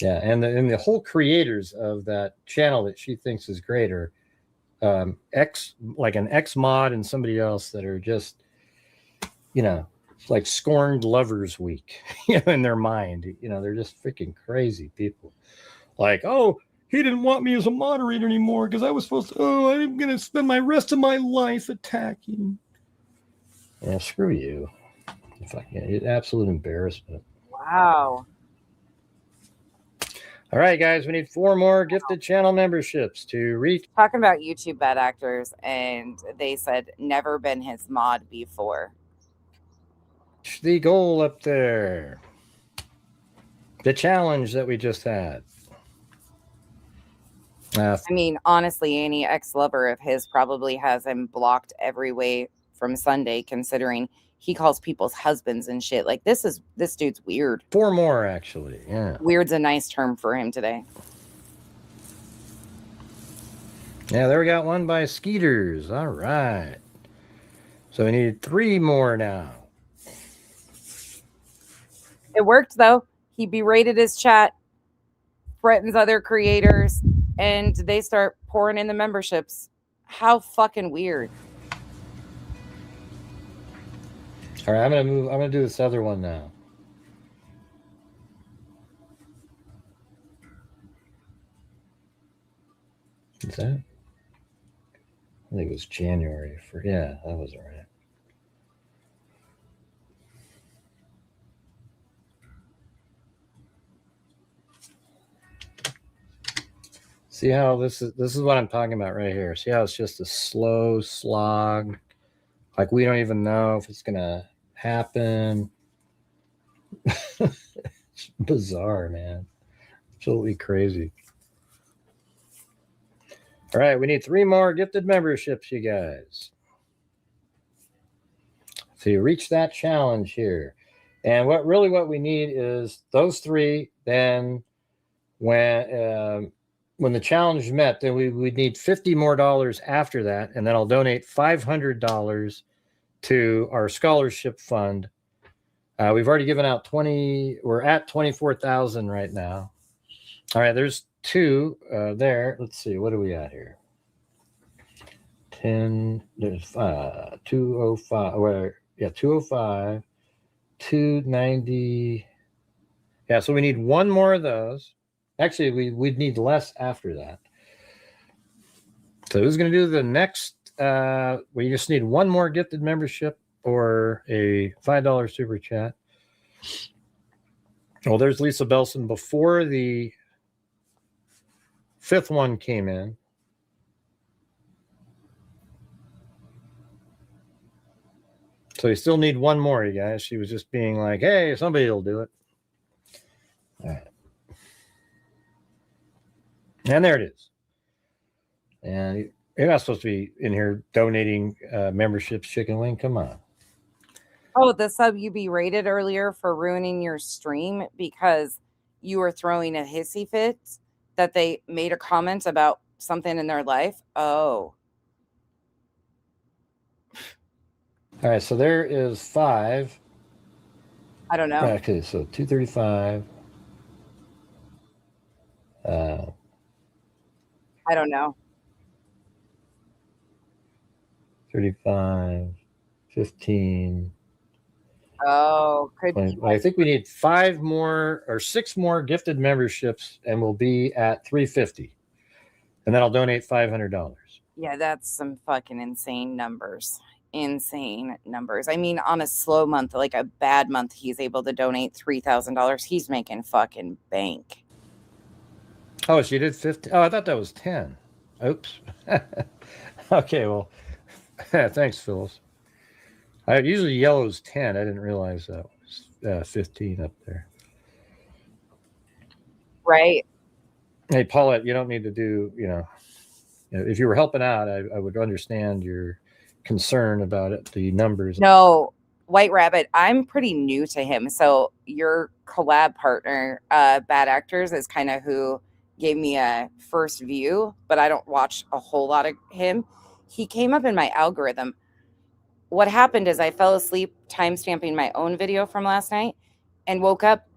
Yeah, and the whole creators of that channel that she thinks is great are an ex mod and somebody else that are just, like scorned lovers week, in their mind. They're just freaking crazy people. Like, oh, he didn't want me as a moderator anymore because I was supposed to, I'm going to spend my rest of my life attacking. Yeah, screw you. Absolute embarrassment. Wow. All right, guys, we need 4 more gifted channel memberships to reach. Talking about YouTube bad actors, and they said never been his mod before. The goal up there. The challenge that we just had. I mean, honestly, any ex-lover of his probably has him blocked every way from Sunday, considering he calls people's husbands and shit. Like, this dude's weird. 4 more, actually. Yeah. Weird's a nice term for him today. Yeah, there we got one by Skeeters. All right. So we need 3 more now. It worked, though. He berated his chat, threatens other creators, and they start pouring in the memberships. How fucking weird. All right, I'm gonna do this other one now. Is that? I think it was January. Yeah, that was all right. See how this is what I'm talking about right here. See how it's just a slow slog. Like we don't even know if it's gonna happen. It's bizarre, man. Absolutely crazy. All right, we need 3 more gifted memberships, you guys. So you reach that challenge here. And what we need is those 3. Then when when the challenge is met, then we'd need $50 more after that, and then I'll donate $500 to our scholarship fund. We've already given out 20. We're at 24,000 right now. All right, there's 2 there. Let's see, what are we at here? 10. There's 205. Where? Yeah, 205, 290. Yeah, so we need 1 more of those. Actually, we'd need less after that. So who's going to do the next? We just need 1 more gifted membership or a $5 super chat. Well, there's Lisa Belson before the 5th one came in. So you still need 1 more, you guys. She was just being like, hey, somebody will do it. All right. And there it is. And you're not supposed to be in here donating memberships, Chicken Wing. Come on. Oh, the sub you berated earlier for ruining your stream because you were throwing a hissy fit that they made a comment about something in their life. Oh. All right, so there is 5. I don't know. Okay, so 235. I don't know. 35, 15. Oh, could 20. be. I think we need 5 more or 6 more gifted memberships, and we'll be at 350. And then I'll donate $500. Yeah, that's some fucking insane numbers. Insane numbers. I mean, on a slow month, like a bad month, he's able to donate $3,000. He's making fucking bank. Oh, she did 50. Oh, I thought that was 10. Oops. Okay, well, thanks, Phyllis. Usually yellow's 10. I didn't realize that was 15 up there. Right. Hey, Paulette, you don't need to do, if you were helping out, I would understand your concern about it, the numbers. No, White Rabbit, I'm pretty new to him. So your collab partner, Bad Actors, is kind of who gave me a first view, but I don't watch a whole lot of him. He came up in my algorithm. What happened is I fell asleep timestamping my own video from last night and woke up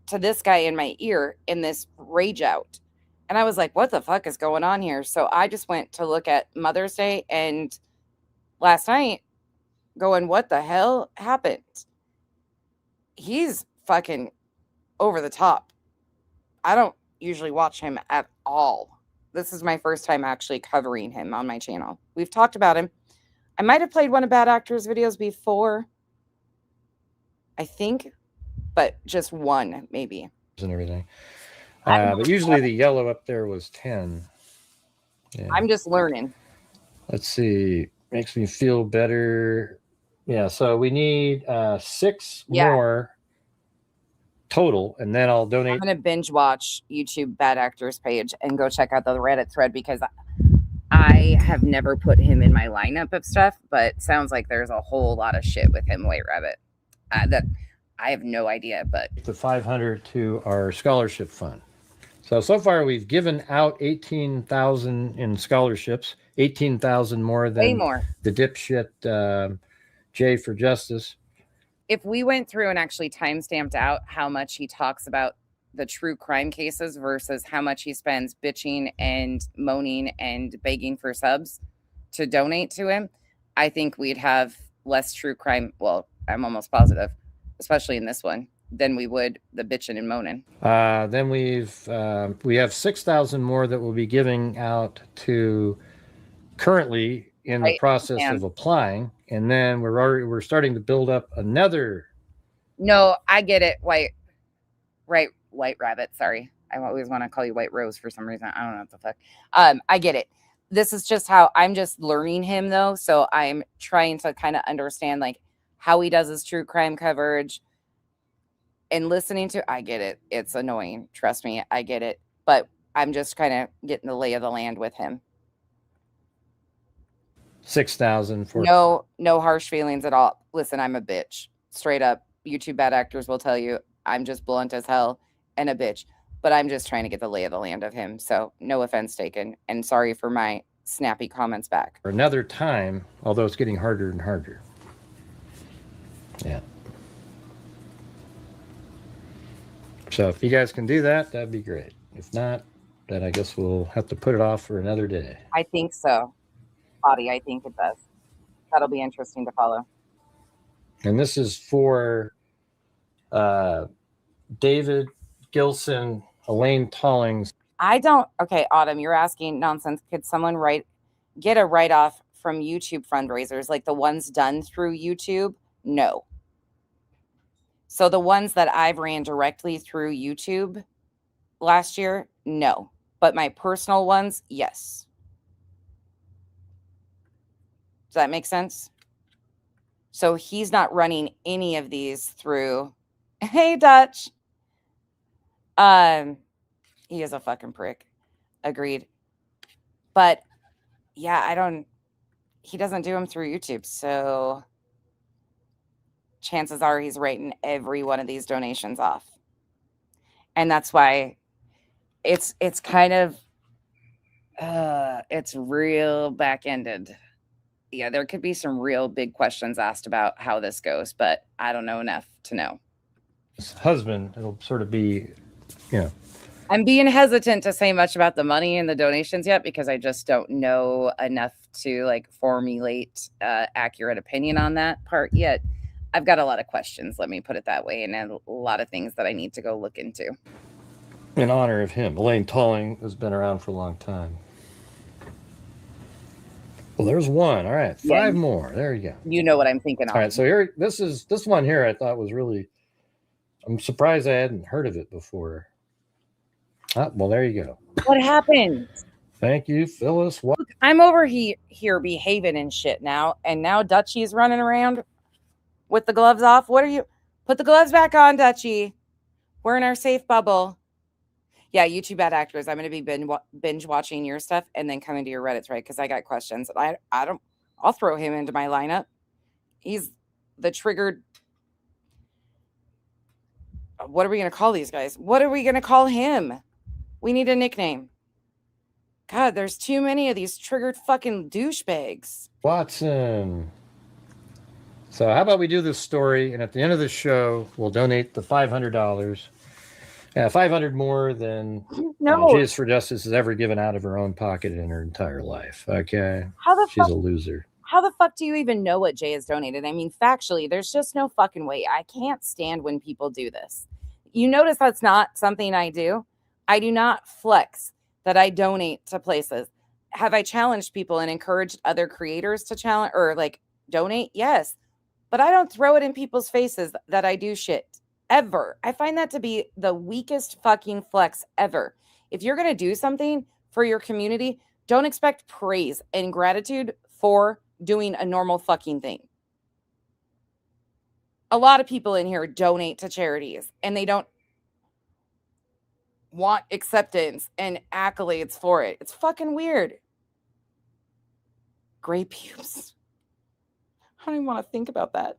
to this guy in my ear in this rage out. And I was like, what the fuck is going on here? So I just went to look at Mother's Day and last night going, what the hell happened? He's fucking over the top. I don't usually watch him at all. This is my first time actually covering him on my channel. We've talked about him. I might have played one of Bad Actors' videos before, I think, but just one maybe. And everything. But usually the yellow up there was 10. Yeah. I'm just learning. Let's see. Makes me feel better. Yeah, so we need 6 more total, and then I'll donate. I'm going to binge watch YouTube Bad Actors page and go check out the Reddit thread because I have never put him in my lineup of stuff, but sounds like there's a whole lot of shit with him, White Rabbit. That I have no idea, but the 500 to our scholarship fund. So far we've given out 18,000 in scholarships, 18,000 more than way more. The dipshit Jay for Justice. If we went through and actually timestamped out how much he talks about the true crime cases versus how much he spends bitching and moaning and begging for subs to donate to him, I think we'd have less true crime. Well, I'm almost positive, especially in this one, than we would the bitching and moaning. Then we have 6,000 more that we'll be giving out to currently in the process of applying, and then we're starting to build up another. No, I get it, White Rabbit. Sorry, I always want to call you White Rose for some reason. I don't know what the fuck. I get it. This is just how I'm just learning him though, so I'm trying to kind of understand like how he does his true crime coverage. And listening to, I get it. It's annoying. Trust me, I get it. But I'm just kind of getting the lay of the land with him. 6,000 for no harsh feelings at all. Listen, I'm a bitch. Straight up. YouTube Bad Actors will tell you I'm just blunt as hell and a bitch. but I'm just trying to get the lay of the land of him. So no offense taken, and sorry for my snappy comments back. For another time, although it's getting harder and harder. Yeah. So if you guys can do that, that'd be great. If not, then I guess we'll have to put it off for another day. I think so. Body, I think it does. That'll be interesting to follow. And this is for David Gilson, Elaine Tallings. I don't. Okay, Autumn, you're asking nonsense. Could someone get a write-off from YouTube fundraisers, like the ones done through YouTube? No. So the ones that I've ran directly through YouTube last year, no. But my personal ones, yes. Does that make sense? So he's not running any of these through. Hey, Dutch. He is a fucking prick. Agreed. But yeah, he doesn't do them through YouTube. So chances are he's writing every one of these donations off. And that's why it's kind of, it's real back-ended. Yeah, there could be some real big questions asked about how this goes, but I don't know enough to know. His husband, it'll sort of be, I'm being hesitant to say much about the money and the donations yet because I just don't know enough to formulate accurate opinion on that part yet. I've got a lot of questions, let me put it that way, and a lot of things that I need to go look into. in honor of him. Elaine Tolling has been around for a long time. Well, there's one. All right, five more. There you go. You know what I'm thinking of. All right, so here, this one here I thought was really, I'm surprised I hadn't heard of it before. Ah, well, there you go. What happened? Thank you, Phyllis. What? Look, I'm over here behaving and shit now, and now Dutchie's running around with the gloves off. What are you? Put the gloves back on, Dutchie. We're in our safe bubble. Yeah, YouTube bad actors. I'm going to be binge watching your stuff and then coming to your Reddit thread because I got questions. I'll throw him into my lineup. He's the triggered. What are we going to call these guys? What are we going to call him? We need a nickname. God, there's too many of these triggered fucking douchebags. Watson. So how about we do this story, and at the end of the show, we'll donate the $500. Yeah, 500 more than Justice for Justice has ever given out of her own pocket in her entire life. Okay, she's a loser. How the fuck do you even know what Jay has donated? I mean, factually, there's just no fucking way. I can't stand when people do this. You notice that's not something I do. I do not flex that I donate to places. Have I challenged people and encouraged other creators to challenge or donate? Yes. But I don't throw it in people's faces that I do shit ever. I find that to be the weakest fucking flex ever. If you're going to do something for your community, don't expect praise and gratitude for doing a normal fucking thing. A lot of people in here donate to charities and they don't want acceptance and accolades for it. It's fucking weird. Gray pubes. I don't even want to think about that.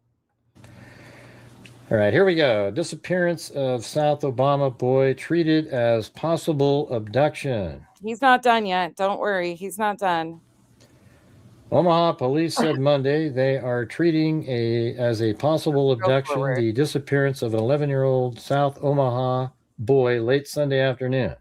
All right, here we go. Disappearance of South Obama boy treated as possible abduction. He's not done yet. Don't worry. He's not done. Omaha police said Monday they are treating as a possible abduction the disappearance of an 11-year-old South Omaha boy late Sunday afternoon.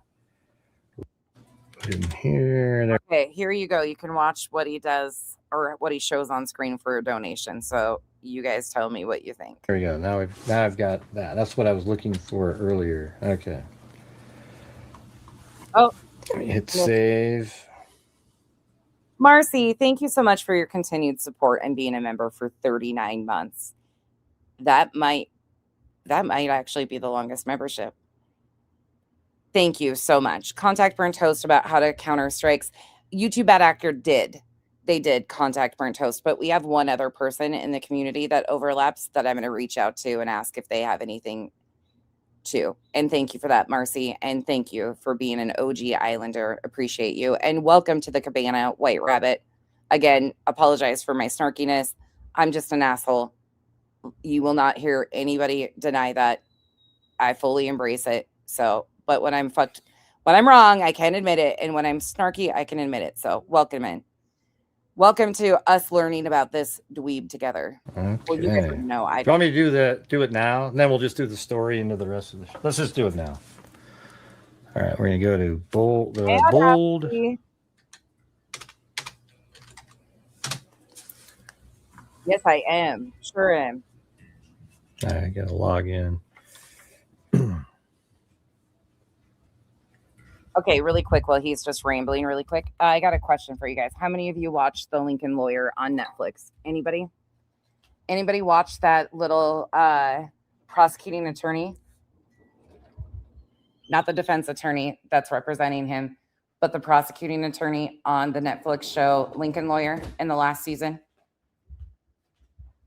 Put in here. Okay, here you go. You can watch what he does or what he shows on screen for a donation. So you guys tell me what you think. There we go. Now I've got that. That's what I was looking for earlier. Okay. Oh. Hit save. Marcy, thank you so much for your continued support and being a member for 39 months. That might actually be the longest membership. Thank you so much. Contact Burnt Toast about how to counter strikes. YouTube Bad Actor did. They did contact Burnt Toast, but we have one other person in the community that overlaps that I'm going to reach out to and ask if they have anything too. And thank you for that, Marcy. And thank you for being an OG Islander. Appreciate you. And welcome to the Cabana, White Rabbit. Again, apologize for my snarkiness. I'm just an asshole. You will not hear anybody deny that. I fully embrace it. So, but when I'm wrong, I can admit it. And when I'm snarky, I can admit it. So welcome in. Welcome to us learning about this dweeb together. Okay. Well, you guys already know. Do you want me to do it now? And then we'll just do the story into the rest of the show. Let's just do it now. All right, we're going to go to bold. Yes, I am. Sure am. I got to log in. Okay, really quick while he's just rambling really quick. I got a question for you guys. How many of you watched The Lincoln Lawyer on Netflix? Anybody? Anybody watch that little prosecuting attorney? Not the defense attorney that's representing him, but the prosecuting attorney on the Netflix show Lincoln Lawyer in the last season?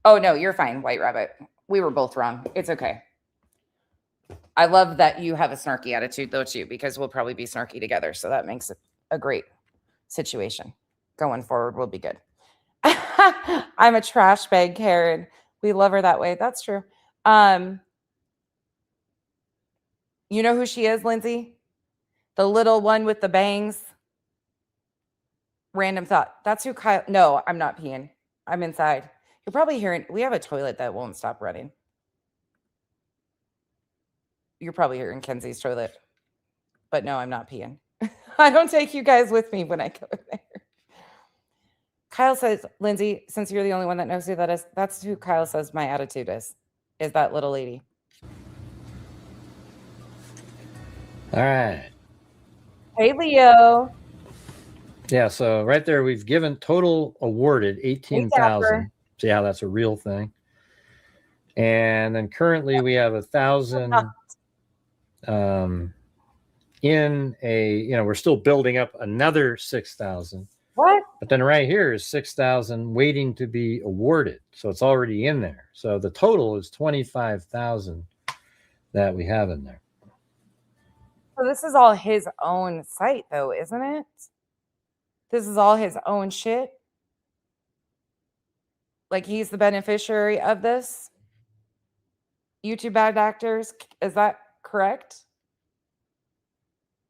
Oh, no, you're fine, White Rabbit. We were both wrong. It's okay. I love that you have a snarky attitude, though, too, because we'll probably be snarky together. So that makes it a great situation. Going forward, we'll be good. I'm a trash bag, Karen. We love her that way. That's true. You know who she is, Lindsay? The little one with the bangs. Random thought. That's who Kyle. No, I'm not peeing. I'm inside. You're probably hearing. We have a toilet that won't stop running. You're probably hearing Kenzie's toilet. But no, I'm not peeing. I don't take you guys with me when I go there. Kyle says, Lindsay, since you're the only one that knows who that is, that's who Kyle says my attitude is that little lady. All right. Hey, Leo. Yeah, so right there, we've given total awarded 18,000. See how that's a real thing. And then currently we have 1,000 in a, we're still building up another 6,000. What? But then right here is 6,000 waiting to be awarded. So it's already in there. So the total is 25,000 that we have in there. So this is all his own site, though, isn't it? This is all his own shit. Like he's the beneficiary of this. YouTube bad actors, is that correct?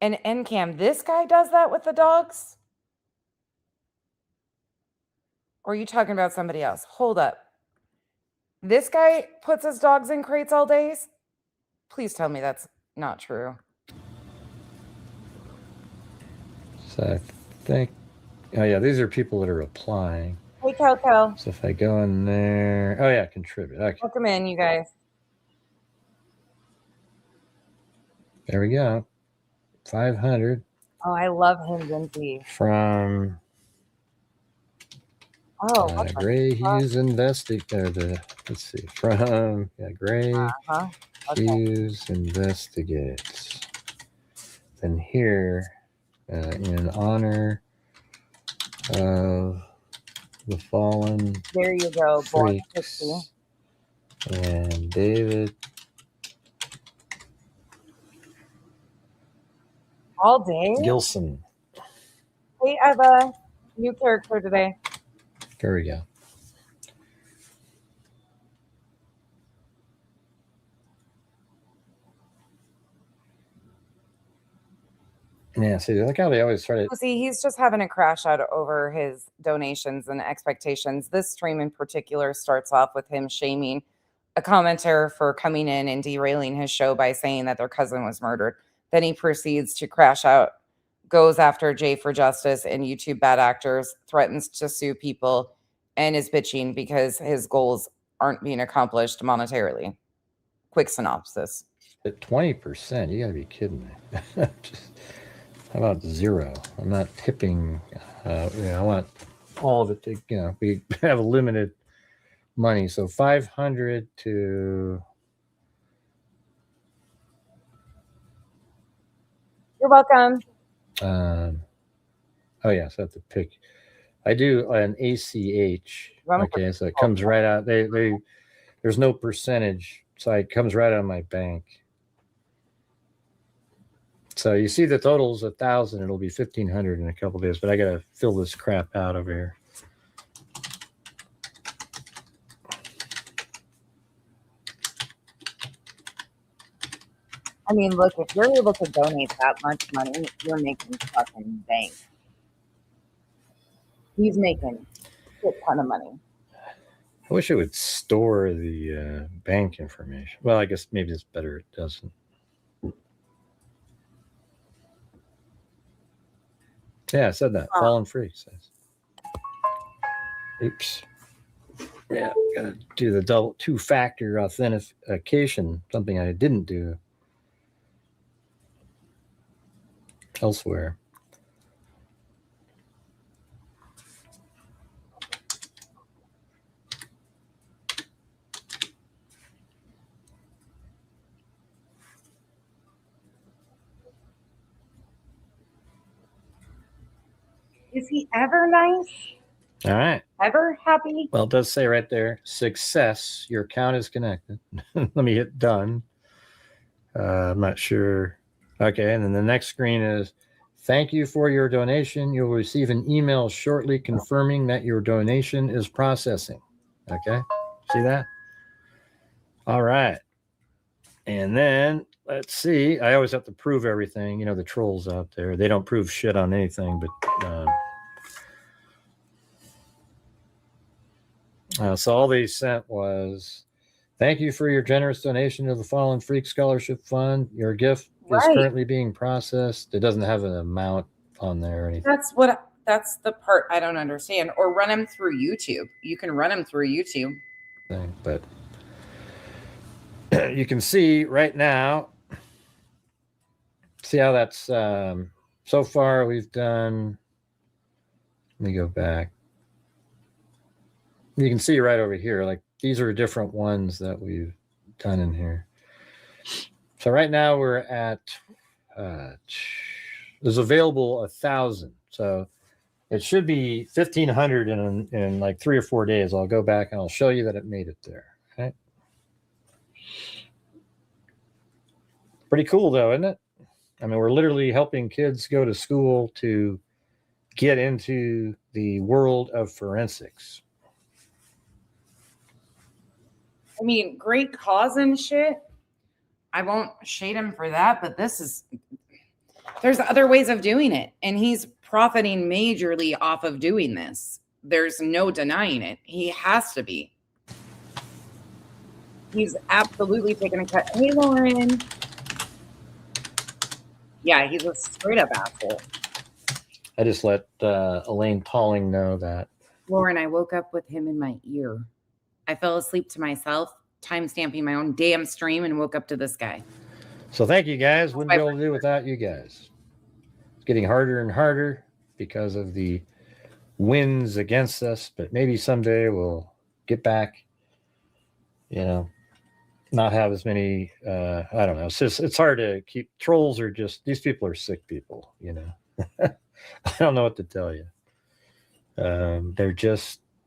And NCAM, this guy does that with the dogs? Or are you talking about somebody else? Hold up. This guy puts his dogs in crates all days? Please tell me that's not true. So I think, oh yeah, these are people that are applying. Hey, Coco. So if I go in there, oh yeah, contribute. Okay, Welcome in, you guys. there we go. 500 Oh, I love him, Lindsay. from Oh, Gray Hughes Investigator. Let's see, from Gray Hughes Investigates. Then here, in honor of the fallen there you go, boy. freaks and David All day. Gilson. Hey, Eva. New character today. There we go. Yeah, see, look how they always try to. See, he's just having a crash out over his donations and expectations. This stream in particular starts off with him shaming a commenter for coming in and derailing his show by saying that their cousin was murdered. Then he proceeds to crash out, goes after Jay for Justice and YouTube bad actors, threatens to sue people, and is bitching because his goals aren't being accomplished monetarily. Quick synopsis. At 20%, you got to be kidding me. Just, how about zero? I'm not tipping. I want all of it to, we have limited money. So 500 to. You're welcome. Oh, yeah, so I have to pick. I do an ACH. Okay, so it comes right out. There's no percentage, so it comes right out of my bank. So you see the total's 1,000. It'll be 1,500 in a couple days, but I got to fill this crap out over here. I mean, look, if you're able to donate that much money, you're making fucking bank. He's making a shit ton of money. I wish it would store the bank information. Well, I guess maybe it's better it doesn't. Yeah, I said that. Fallen free says. Oops. Yeah, gotta do the double two-factor authentication, something I didn't do elsewhere. Is he ever nice? All right. Ever happy? Well, it does say right there, success. Your account is connected. Let me hit done. I'm not sure. Okay, and then the next screen is, thank you for your donation. You'll receive an email shortly confirming that your donation is processing. Okay, see that? All right. And then let's see. I always have to prove everything. You know, the trolls out there, they don't prove shit on anything, but so all they sent was, thank you for your generous donation to the Fallen Freak Scholarship Fund. Your gift is currently being processed. It doesn't have an amount on there or anything. That's the part I don't understand. Or run him through YouTube. You can run him through YouTube. But you can see right now, see how that's so far we've done. Let me go back. You can see right over here, like these are different ones that we've done in here. So right now we're at, there's available 1,000. So it should be 1,500 in like 3 or 4 days. I'll go back and I'll show you that it made it there. Okay. Pretty cool though, isn't it? I mean, we're literally helping kids go to school to get into the world of forensics. I mean, great cause and shit. I won't shade him for that, but there's other ways of doing it. And he's profiting majorly off of doing this. There's no denying it. He has to be. He's absolutely taking a cut. Hey, Lauren. Yeah, he's a straight up asshole. I just let Elaine Tolling know that. Lauren, I woke up with him in my ear. I fell asleep to myself, time-stamping my own damn stream, and woke up to this guy. So thank you guys. Wouldn't be able to do without you guys. It's getting harder and harder because of the winds against us, but maybe someday we'll get back, you know, not have as many, I don't know. It's hard to keep. Trolls are just, these people are sick people, you know. I don't know what to tell you.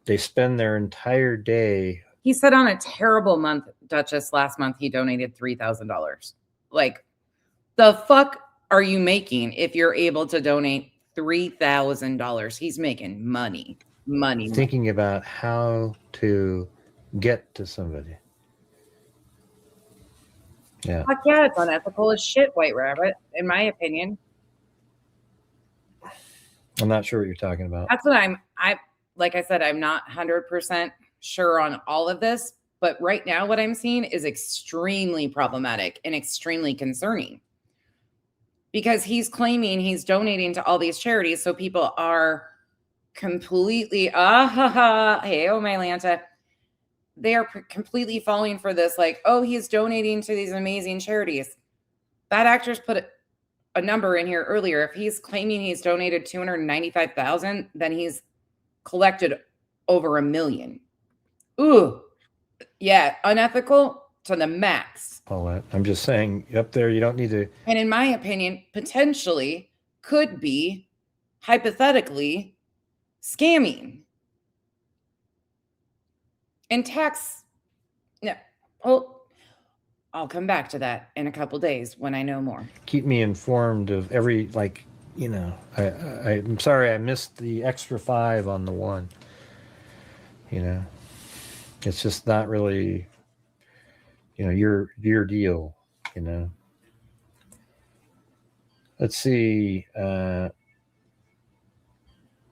They spend their entire day. He said on a terrible month, Duchess, last month, he donated $3,000. Like, the fuck are you making if you're able to donate $3,000? He's making money. Thinking about how to get to somebody. Yeah. Fuck yeah, it's unethical as shit, White Rabbit, in my opinion. I'm not sure what you're talking about. That's what like I said, I'm not 100% sure on all of this, but right now what I'm seeing is extremely problematic and extremely concerning because he's claiming he's donating to all these charities. So people are completely, hey, oh my Lanta, they are completely falling for this. Like, oh, he's donating to these amazing charities. Bad Actors put a number in here earlier. If he's claiming he's donated $295,000, then he's collected over $1 million. Ooh, yeah, unethical to the max. Paulette, I'm just saying, up there, you don't need to. And in my opinion, potentially could be hypothetically scamming. And tax, no, well, I'll come back to that in a couple days when I know more. Keep me informed of every, like, you know, I'm sorry I missed the extra 5 on the one. You know, it's just not really, you know, your deal, you know. Let's see. Yeah,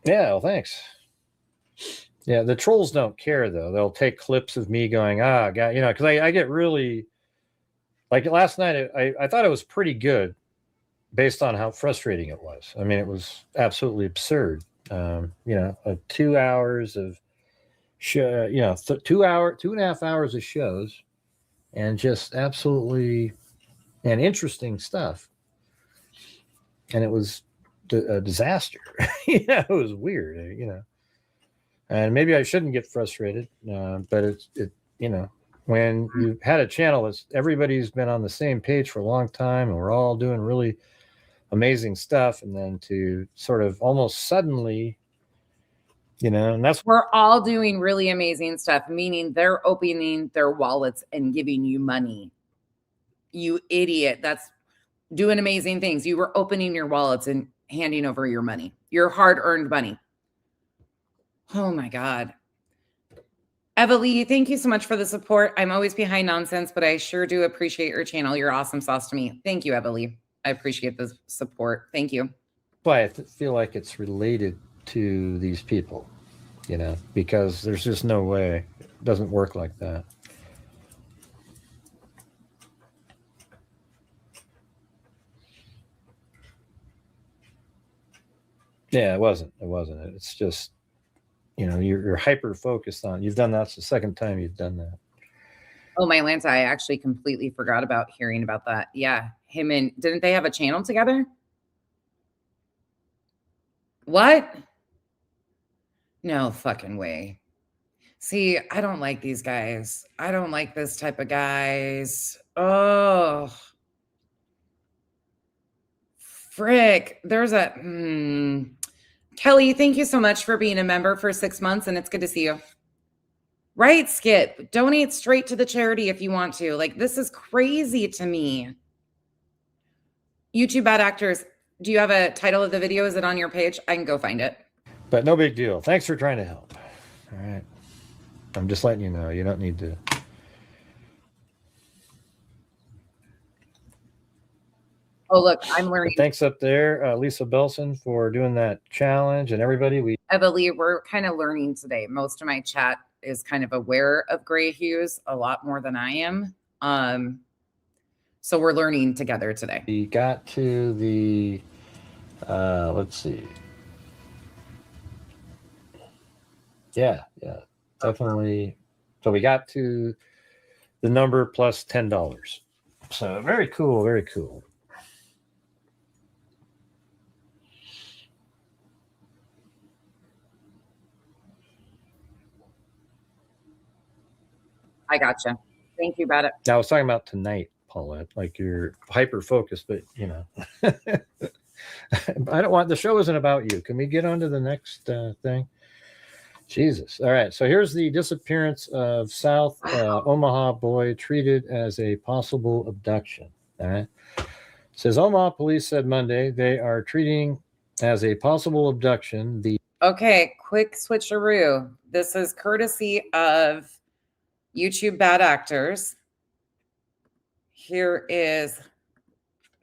well, thanks. Yeah, the trolls don't care though. They'll take clips of me going, God, because I get really like last night. I thought it was pretty good based on how frustrating it was. I mean, it was absolutely absurd. 2 hours of show, 2.5 hours of shows, and just absolutely and interesting stuff. And it was a disaster. It was weird. And maybe I shouldn't get frustrated, but it when you've had a channel that's everybody's been on the same page for a long time, and we're all doing really amazing stuff, and then to sort of almost suddenly, and that's We're all doing really amazing stuff, meaning they're opening their wallets and giving you money. You idiot. That's doing amazing things. You were opening your wallets and handing over your money, your hard-earned money. Oh my God. Evalie, thank you so much for the support. I'm always behind nonsense, but I sure do appreciate your channel. You're awesome sauce to me. Thank you, Evalie. I appreciate the support. Thank you. Why I feel like it's related to these people, because there's just no way. It doesn't work like that. Yeah, it wasn't. It's just, you're hyper focused on. You've done that. It's the second time you've done that. Oh, my Lanta, I actually completely forgot about hearing about that. Yeah, him and didn't they have a channel together? What? No fucking way. See, I don't like these guys. I don't like this type of guys. Oh, frick. There's a Kelly, thank you so much for being a member for 6 months, and it's good to see you. Right, Skip. Donate straight to the charity if you want to. Like, this is crazy to me. YouTube Bad Actors, do you have a title of the video? Is it on your page? I can go find it. But no big deal. Thanks for trying to help. All right. I'm just letting you know. You don't need to. Oh, look, I'm learning. But thanks up there, Lisa Belson, for doing that challenge, and everybody. Evalie, we're kind of learning today. Most of my chat is kind of aware of gray hues a lot more than I am. So we're learning together today. We got to the, let's see. Yeah, definitely. So we got to the number plus $10. So very cool, very cool. I gotcha. Thank you about it. Now, I was talking about tonight, Paulette, like you're hyper focused, but I don't want, the show isn't about you. Can we get on to the next thing? Jesus. All right. So here's the disappearance of South Omaha boy treated as a possible abduction. All right. It says Omaha police said Monday they are treating as a possible abduction the. Okay, quick switcheroo. This is courtesy of YouTube Bad Actors. Here is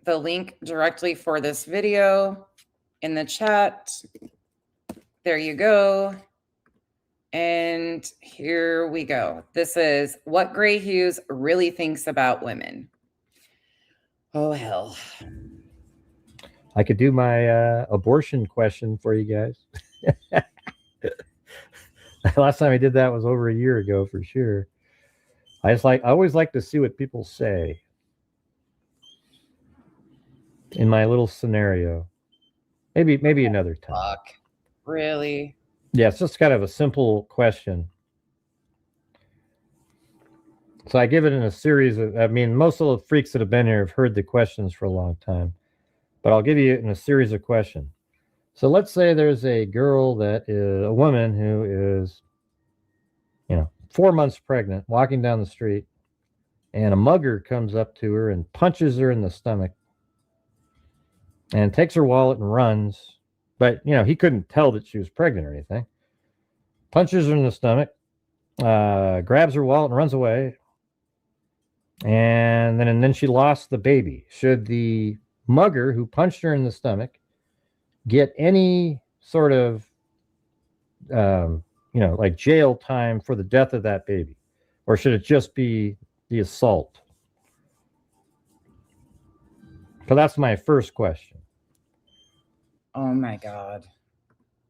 the link directly for this video in the chat. There you go. And here we go. This is what Gray Hughes really thinks about women. Oh, hell. I could do my abortion question for you guys. Last time I did that was over a year ago for sure. I always like to see what people say in my little scenario. Maybe another time. Fuck. Really? Yeah, it's just kind of a simple question. So I give it in a series of, most of the freaks that have been here have heard the questions for a long time, but I'll give you in a series of questions. So let's say there's a girl that is a woman who is, 4 months pregnant, walking down the street, and a mugger comes up to her and punches her in the stomach and takes her wallet and runs. But, he couldn't tell that she was pregnant or anything. Punches her in the stomach, grabs her wallet and runs away. And then she lost the baby. Should the mugger who punched her in the stomach get any sort of, like jail time for the death of that baby? Or should it just be the assault? So that's my first question. Oh my God.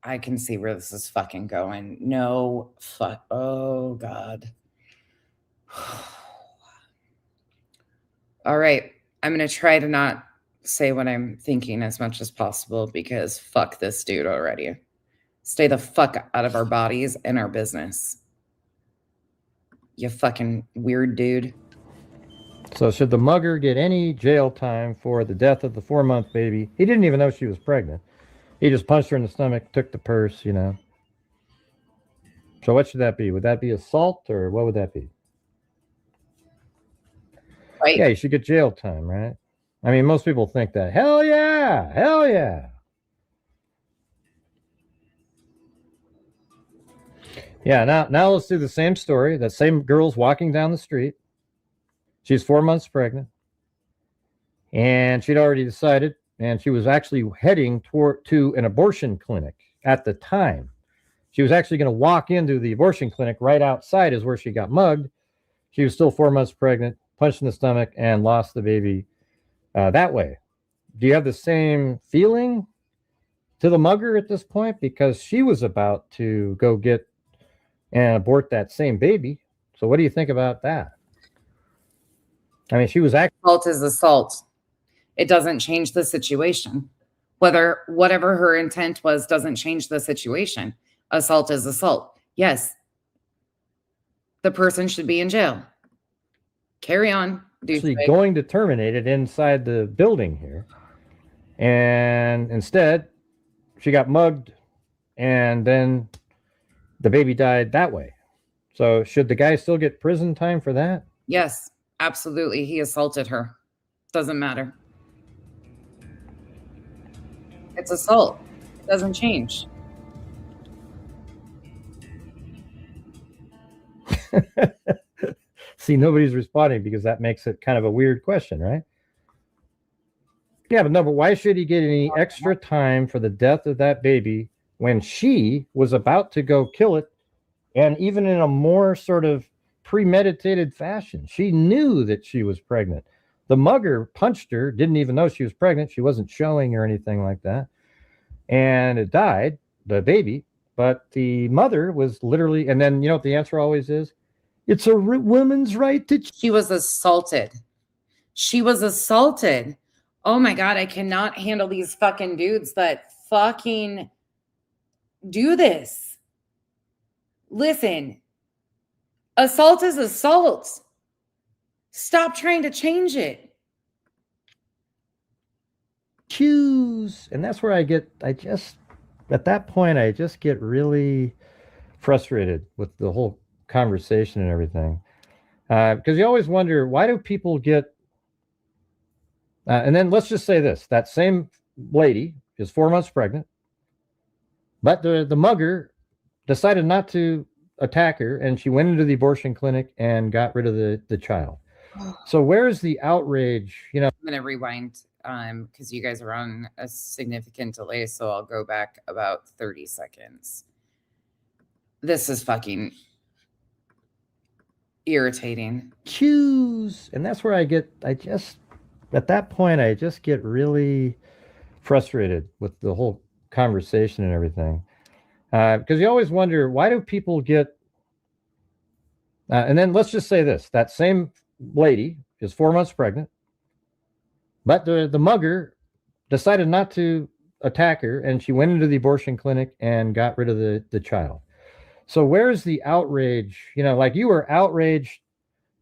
I can see where this is fucking going. No fuck. Oh God. All right. I'm going to try to not say what I'm thinking as much as possible because fuck this dude already. Stay the fuck out of our bodies and our business. You fucking weird dude. So should the mugger get any jail time for the death of the 4-month baby? He didn't even know she was pregnant. He just punched her in the stomach, took the purse, So what should that be? Would that be assault or what would that be? Right. Yeah, you should get jail time, right? I mean, most people think that. Hell yeah! Hell yeah! Yeah, now let's do the same story. That same girl's walking down the street. She's 4 months pregnant. And she'd already decided, and she was actually heading to an abortion clinic at the time. She was actually going to walk into the abortion clinic right outside is where she got mugged. She was still 4 months pregnant, punched in the stomach, and lost the baby that way. Do you have the same feeling to the mugger at this point? Because she was about to go get and abort that same baby. So what do you think about that? I mean, she was actually... Assault is assault. It doesn't change the situation. Whatever her intent was doesn't change the situation. Assault is assault. Yes. The person should be in jail. Carry on. Actually going to terminate it inside the building here. And instead, she got mugged and then the baby died that way. So should the guy still get prison time for that? Yes, absolutely. He assaulted her. Doesn't matter. It's assault. It doesn't change. See, nobody's responding because that makes it kind of a weird question, right? Yeah, but why should he get any extra time for the death of that baby when she was about to go kill it, and even in a more sort of premeditated fashion? She knew that she was pregnant. The mugger punched her, didn't even know she was pregnant. She wasn't showing or anything like that. And it died, the baby, but the mother was literally, and then you know what the answer always is? It's a woman's right to... She was assaulted. She was assaulted. Oh my God, I cannot handle these fucking dudes that fucking do this. Listen, assault is assault. Stop trying to change it. Choose. And that's where at that point, I just get really frustrated with the whole conversation and everything. Because you always wonder, why do people get... and then let's just say this. That same lady is 4 months pregnant, but the mugger decided not to attack her, and she went into the abortion clinic and got rid of the child. So where's the outrage? I'm going to rewind because you guys are on a significant delay, so I'll go back about 30 seconds. This is fucking irritating. Choose. And that's where at that point, I just get really frustrated with the whole conversation and everything. Because you always wonder, why do people get... and then let's just say this. That same lady is 4 months pregnant, but the mugger decided not to attack her, and she went into the abortion clinic and got rid of the child. So where's the outrage? Like you were outraged.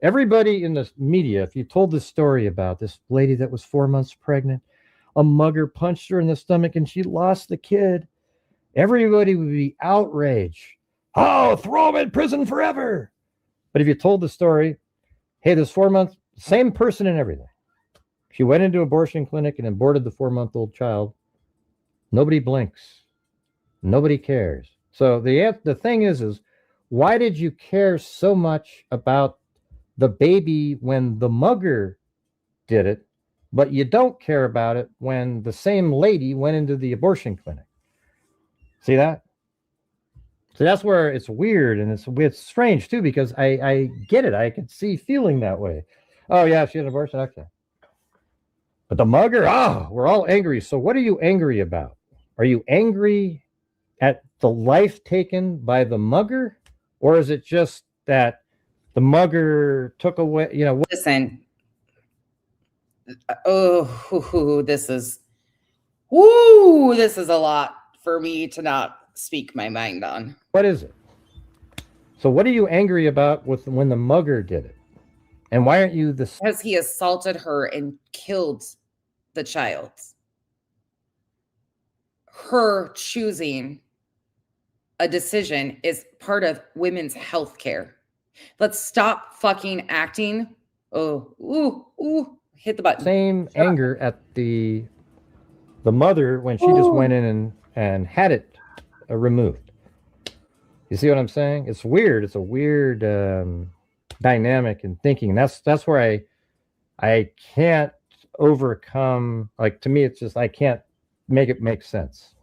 Everybody in the media, if you told the story about this lady that was 4 months pregnant, a mugger punched her in the stomach and she lost the kid, everybody would be outraged. Oh, throw him in prison forever. But if you told the story, hey, this 4 month, same person and everything. She went into abortion clinic and aborted the 4-month-old child. Nobody blinks. Nobody cares. So the thing is why did you care so much about the baby when the mugger did it, but you don't care about it when the same lady went into the abortion clinic. See that? So that's where it's weird, and it's strange too, because I get it. I can see feeling that way. Oh yeah, she had an abortion. Okay. But the mugger, we're all angry. So what are you angry about? Are you angry at the life taken by the mugger? Or is it just that the mugger took away, Listen. Oh, this is a lot for me to not speak my mind on. What is it? So what are you angry about with when the mugger did it? And why aren't you Because he assaulted her and killed the child. Her choosing a decision is part of women's health care. Let's stop fucking acting. Hit the button. Same anger at the mother when she just went in and had it removed. You see what I'm saying? It's weird. It's a weird dynamic in thinking. That's where I can't overcome. Like, to me, it's just I can't make it make sense.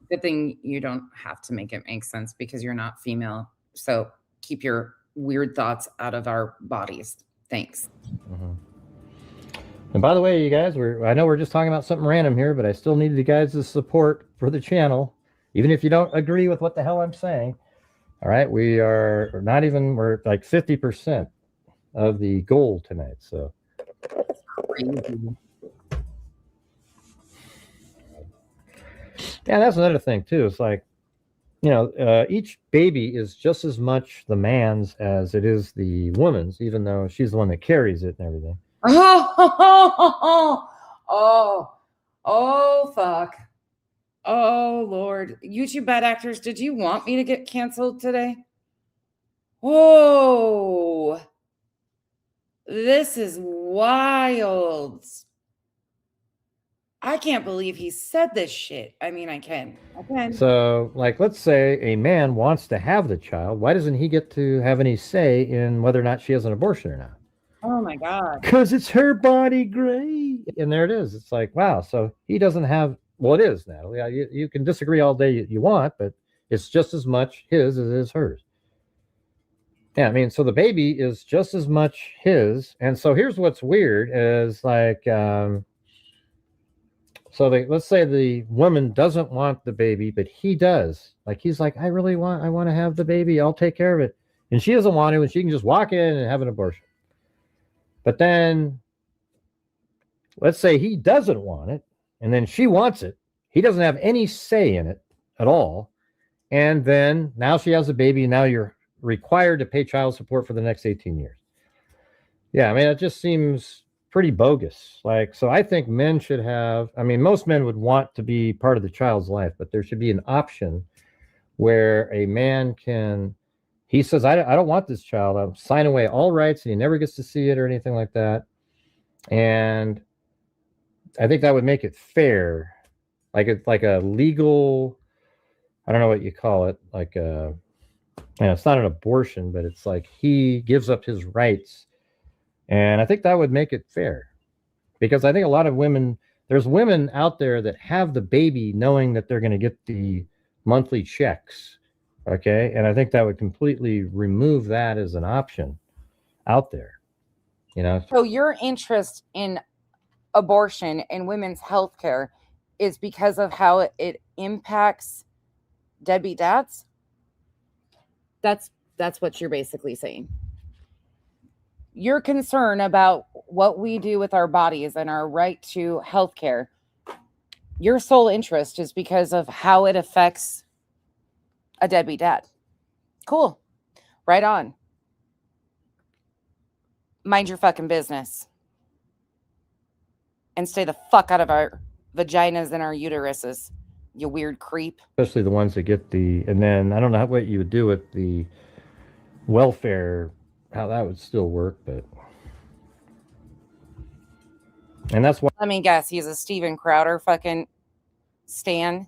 Good thing you don't have to make it make sense because you're not female. So keep your weird thoughts out of our bodies. Thanks. Mm-hmm. And by the way, you guys, I know we're just talking about something random here, but I still need you guys' support for the channel, even if you don't agree with what the hell I'm saying. All right, we're like 50% of the goal tonight. So crazy. Yeah, that's another thing too. It's like, each baby is just as much the man's as it is the woman's, even though she's the one that carries it and everything. Oh, fuck. Oh, Lord. YouTube bad actors, did you want me to get canceled today? Whoa. This is wild. I can't believe he said this shit. I mean, I can. So, like, let's say a man wants to have the child. Why doesn't he get to have any say in whether or not she has an abortion or not? Oh, my God. Because it's her body, Gray. And there it is. It's like, wow. So he doesn't have, well, it is, Natalie. You can disagree all day you want, but it's just as much his as it is hers. Yeah, I mean, so the baby is just as much his. And so here's what's weird is like, let's say the woman doesn't want the baby, but he does. Like, he's like, I want to have the baby. I'll take care of it. And she doesn't want to, and she can just walk in and have an abortion. But then let's say he doesn't want it, and then she wants it. He doesn't have any say in it at all. And then now she has a baby, and now you're required to pay child support for the next 18 years. Yeah, I mean, it just seems pretty bogus. Like, so I think men should have, I mean, most men would want to be part of the child's life, but there should be an option where a man can, he says, I don't want this child. I'll sign away all rights and he never gets to see it or anything like that. And I think that would make it fair. Like it's like a legal, I don't know what you call it. Like it's not an abortion, but it's like he gives up his rights. And I think that would make it fair, because I think a lot of women, there's women out there that have the baby knowing that they're going to get the monthly checks. Okay. And I think that would completely remove that as an option out there, So your interest in abortion and women's health care is because of how it impacts deadbeat dads? That's what you're basically saying. Your concern about what we do with our bodies and our right to health care, your sole interest is because of how it affects a deadbeat dad. Cool. Right on. Mind your fucking business. And stay the fuck out of our vaginas and our uteruses, you weird creep. Especially the ones that get and then I don't know what you would do with the welfare, how that would still work, but. And that's why. Let me guess, he's a Steven Crowder fucking stan.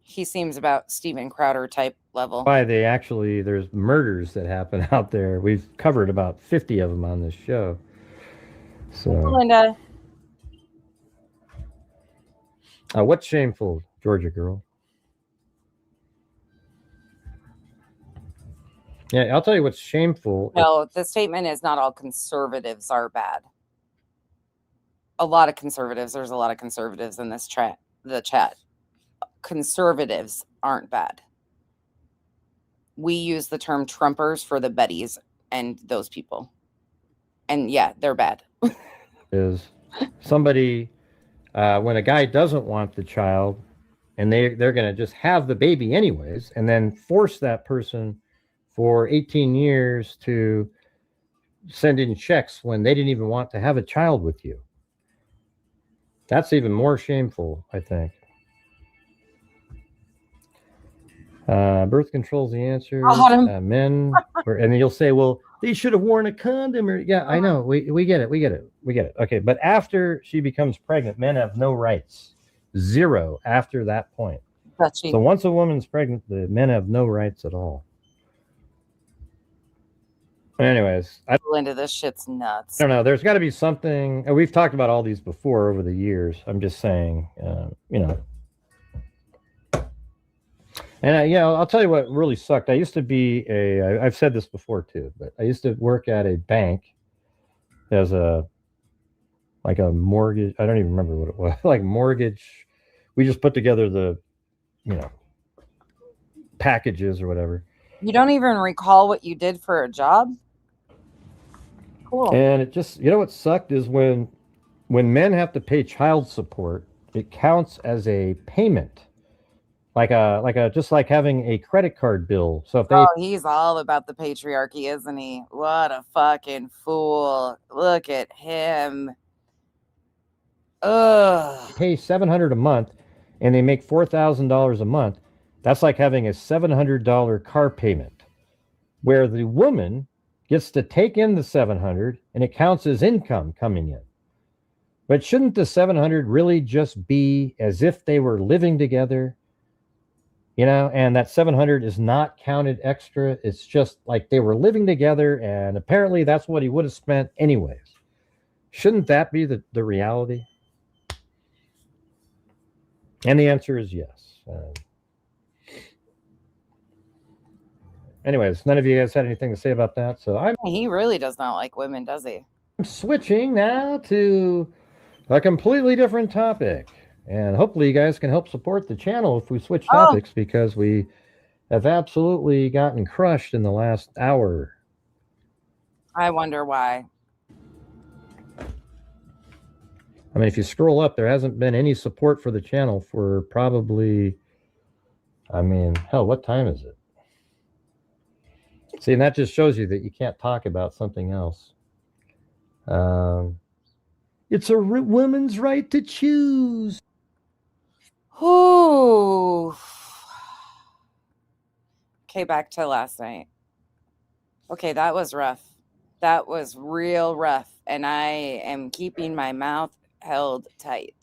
He seems about Steven Crowder type level. Why there's murders that happen out there. We've covered about 50 of them on this show. So. Linda. What's shameful, Georgia girl? Yeah, I'll tell you what's shameful. No, the statement is not all conservatives are bad. A lot of conservatives. There's a lot of conservatives in this chat. The chat. Conservatives aren't bad. We use the term Trumpers for the Bettys and those people. And yeah, they're bad. Is somebody when a guy doesn't want the child and they're going to just have the baby anyways and then force that person for 18 years to send in checks when they didn't even want to have a child with you. That's even more shameful, I think. Birth control's the answer. Men, and you'll say, well, they should have worn a condom. Or yeah, I know. We get it. Okay, but after she becomes pregnant, men have no rights. Zero after that point. So once a woman's pregnant, the men have no rights at all. Anyways, Linda, this shit's nuts. I don't know. There's got to be something. We've talked about all these before over the years. I'm just saying, you know. And I'll tell you what really sucked. I used to be I've said this before too, but I used to work at a bank as a mortgage. I don't even remember what it was. Like mortgage. We just put together the, packages or whatever. You don't even recall what you did for a job? Cool. And it just, what sucked is when men have to pay child support, it counts as a payment. Just like having a credit card bill. So if they he's all about the patriarchy, isn't he? What a fucking fool. Look at him. Ugh. pay $700 a month and they make $4,000 a month, that's like having a $700 car payment, where the woman gets to take in the $700 and it counts as income coming in. But shouldn't the $700 really just be as if they were living together? And that $700 is not counted extra. It's just like they were living together, and apparently that's what he would have spent anyways. Shouldn't that be the reality? And the answer is yes. Anyways, none of you guys had anything to say about that. So he really does not like women, does he? I'm switching now to a completely different topic. And hopefully you guys can help support the channel if we switch topics, because we have absolutely gotten crushed in the last hour. I wonder why. I mean, if you scroll up, there hasn't been any support for the channel for probably, hell, what time is it? See, and that just shows you that you can't talk about something else. It's a woman's right to choose. Ooh. Okay, back to last night. Okay, that was rough. That was real rough. And I am keeping my mouth held tight.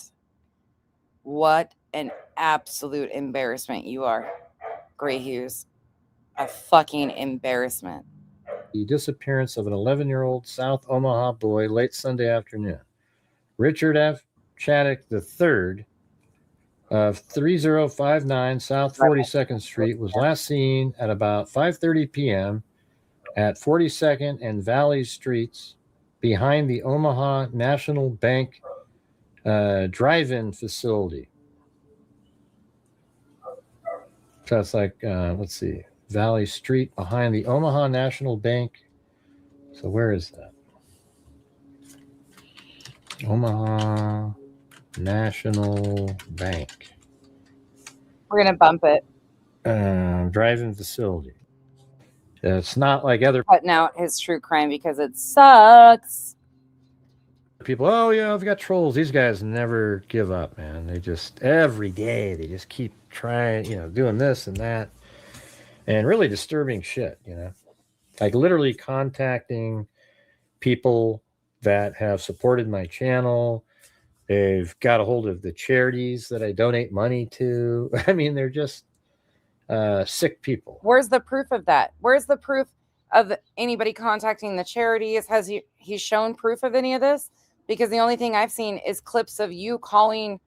What an absolute embarrassment you are, Gray Hughes. A fucking embarrassment. The disappearance of an 11-year-old South Omaha boy late Sunday afternoon. Richard F. Chaddock III of 3059 South 42nd Street was last seen at about 5:30 p.m. at 42nd and Valley Streets behind the Omaha National Bank drive-in facility. So that's like, let's see, Valley Street behind the Omaha National Bank. So where is that? Omaha National Bank. We're going to bump it. Drive-in facility. It's not like other Cutting out his true crime because it sucks. people. Oh, yeah, I've got trolls. These guys never give up, man. They just, every day, they just keep trying, doing this and that. And really disturbing shit, Like literally contacting people that have supported my channel. They've got a hold of the charities that I donate money to. I mean, they're just sick people. Where's the proof of that? Where's the proof of anybody contacting the charities? Has he shown proof of any of this? Because the only thing I've seen is clips of you calling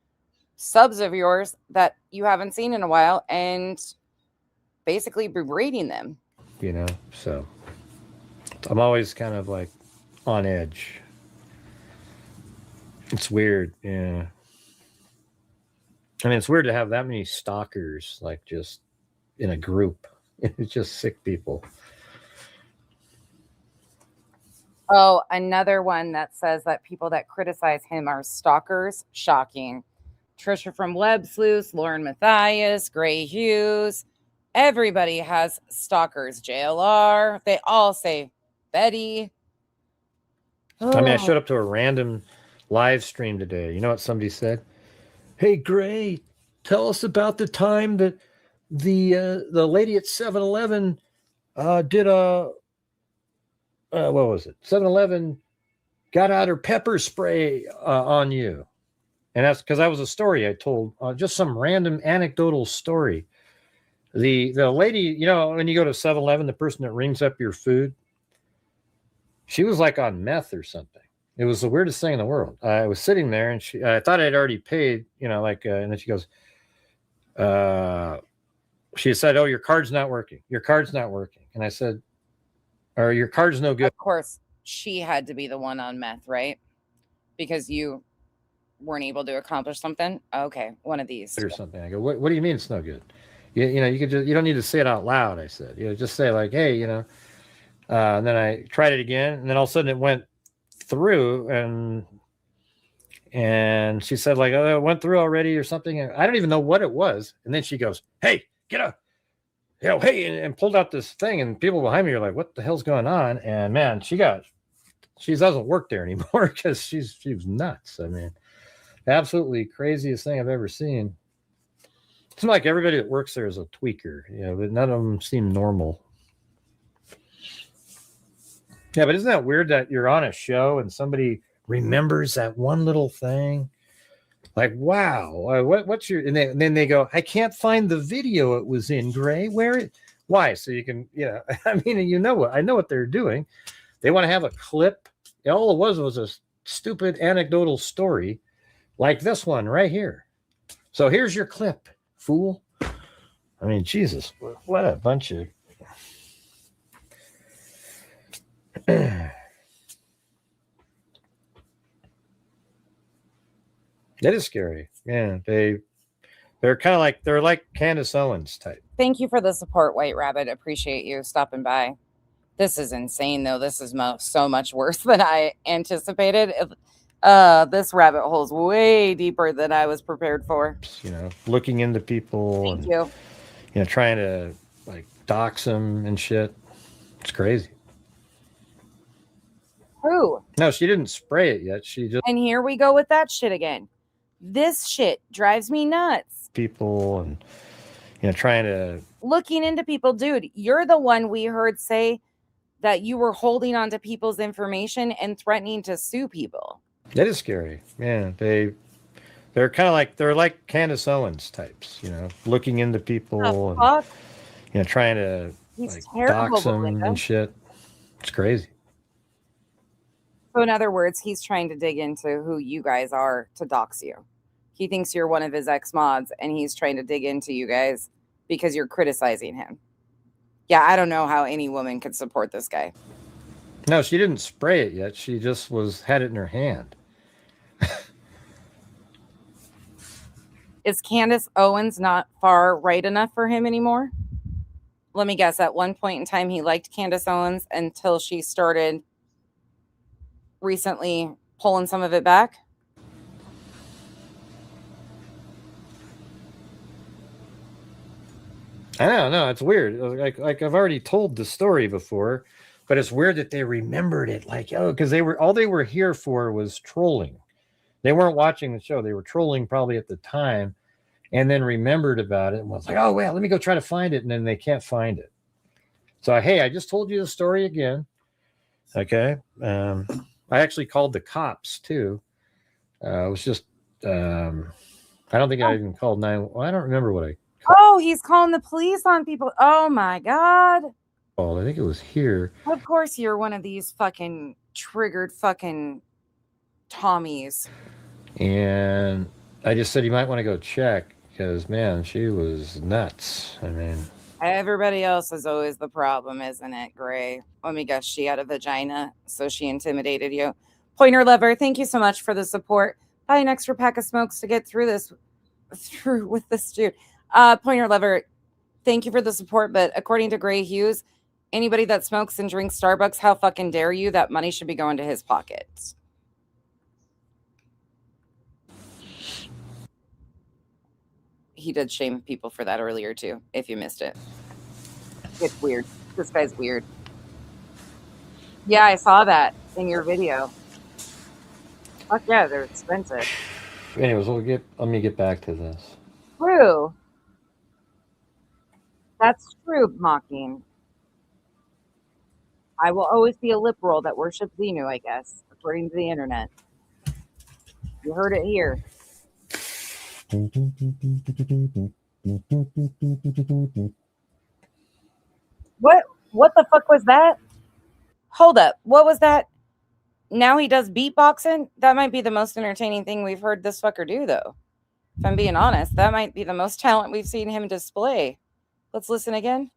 subs of yours that you haven't seen in a while and basically berating them. You know, so I'm always kind of like on edge. It's weird, yeah. I mean, it's weird to have that many stalkers, like just in a group. It's just sick people. Oh, another one that says that people that criticize him are stalkers. Shocking. Trisha from Web Sleuths, Lauren Matthias, Gray Hughes. Everybody has stalkers. JLR. They all say Betty. I mean, I showed up to a random live stream today. You know what somebody said? Hey, Gray, tell us about the time that the lady at 7-Eleven did a what was it? 7-Eleven got out her pepper spray on you. And that's because that was a story I told, just some random anecdotal story. The lady, you know, when you go to 7-Eleven, the person that rings up your food, she was like on meth or something. It was the weirdest thing in the world. I was sitting there and I thought I'd already paid, you know, like, and then she goes, she said, "Oh, your card's not working. Your card's not working." And I said, "Or your card's no good." Of course, she had to be the one on meth, right? Because you weren't able to accomplish something. Okay, one of these. Or something. I go, what do you mean it's no good? You know, you could just, you don't need to say it out loud. I said, you know, just say like, hey, you know, and then I tried it again, and then all of a sudden it went through, and she said like, oh, it went through already or something. And I don't even know what it was. And then she goes, hey, get up, you know, hey, and pulled out this thing, and people behind me are like, what the hell's going on? And man, she doesn't work there anymore because she was nuts. I mean, absolutely craziest thing I've ever seen. It's like everybody that works there is a tweaker, you know, but none of them seem normal. Yeah, but isn't that weird that you're on a show and somebody remembers that one little thing? Like, wow, what's your, and then they go, I can't find the video it was in, Gray. Why? So you can, you know, I mean, you know what, I know what they're doing. They want to have a clip. All it was a stupid anecdotal story like this one right here. So here's your clip, fool. I mean, Jesus, what a bunch of... That is scary. Yeah, they're kind of like, they're like Candace Owens type. Thank you for the support, White Rabbit. Appreciate you stopping by. This is insane, though. This is so much worse than I anticipated. This rabbit hole is way deeper than I was prepared for. You know, looking into people. Thank you. You know, trying to like dox them and shit. It's crazy. Who? No, she didn't spray it yet. She just... And here we go with that shit again. This shit drives me nuts. People and, you know, trying to... Looking into people. Dude, you're the one we heard say that you were holding on to people's information and threatening to sue people. That is scary. Yeah, they're kind of like, they're like Candace Owens types, you know, looking into people and, fuck? you know, trying to like dox them and shit. It's crazy. So in other words, he's trying to dig into who you guys are to dox you. He thinks you're one of his ex-mods, and he's trying to dig into you guys because you're criticizing him. Yeah, I don't know how any woman could support this guy. No, she didn't spray it yet. She just had it in her hand. Is Candace Owens not far right enough for him anymore? Let me guess. At one point in time, he liked Candace Owens until she started recently pulling some of it back. I don't know. It's weird. Like I've already told the story before, but it's weird that they remembered it. Like, oh, because all they were here for was trolling. They weren't watching the show. They were trolling probably at the time, and then remembered about it and was like, oh, well, let me go try to find it. And then they can't find it. So, hey, I just told you the story again. Okay. I actually called the cops too. It was just, I don't think I even called 911. I don't remember what I... Oh, he's calling the police on people. Oh my God. Oh, I think it was here. Of course you're one of these fucking triggered fucking Tommies. And I just said you might want to go check because, man, she was nuts. I mean, Everybody else is always the problem, isn't it, Gray? Let me guess, she had a vagina, so she intimidated you. Pointer Lover, thank you so much for the support. Buy an extra pack of smokes to get through with this dude. Pointer Lover, thank you for the support, but according to Gray Hughes, anybody that smokes and drinks Starbucks, how fucking dare you? That money should be going to his pockets. He did shame people for that earlier too, if you missed it. It's weird. This guy's weird. Yeah, I saw that in your video. Fuck yeah, they're expensive. anyways, let me get back to this. True. That's true, Mocking. I will always be a liberal that worships Xenu, I guess, according to the internet. You heard it here. What the fuck was that? Hold up. What was that? Now he does beatboxing? That might be the most entertaining thing we've heard this fucker do, though. If I'm being honest, that might be the most talent we've seen him display. Let's listen again.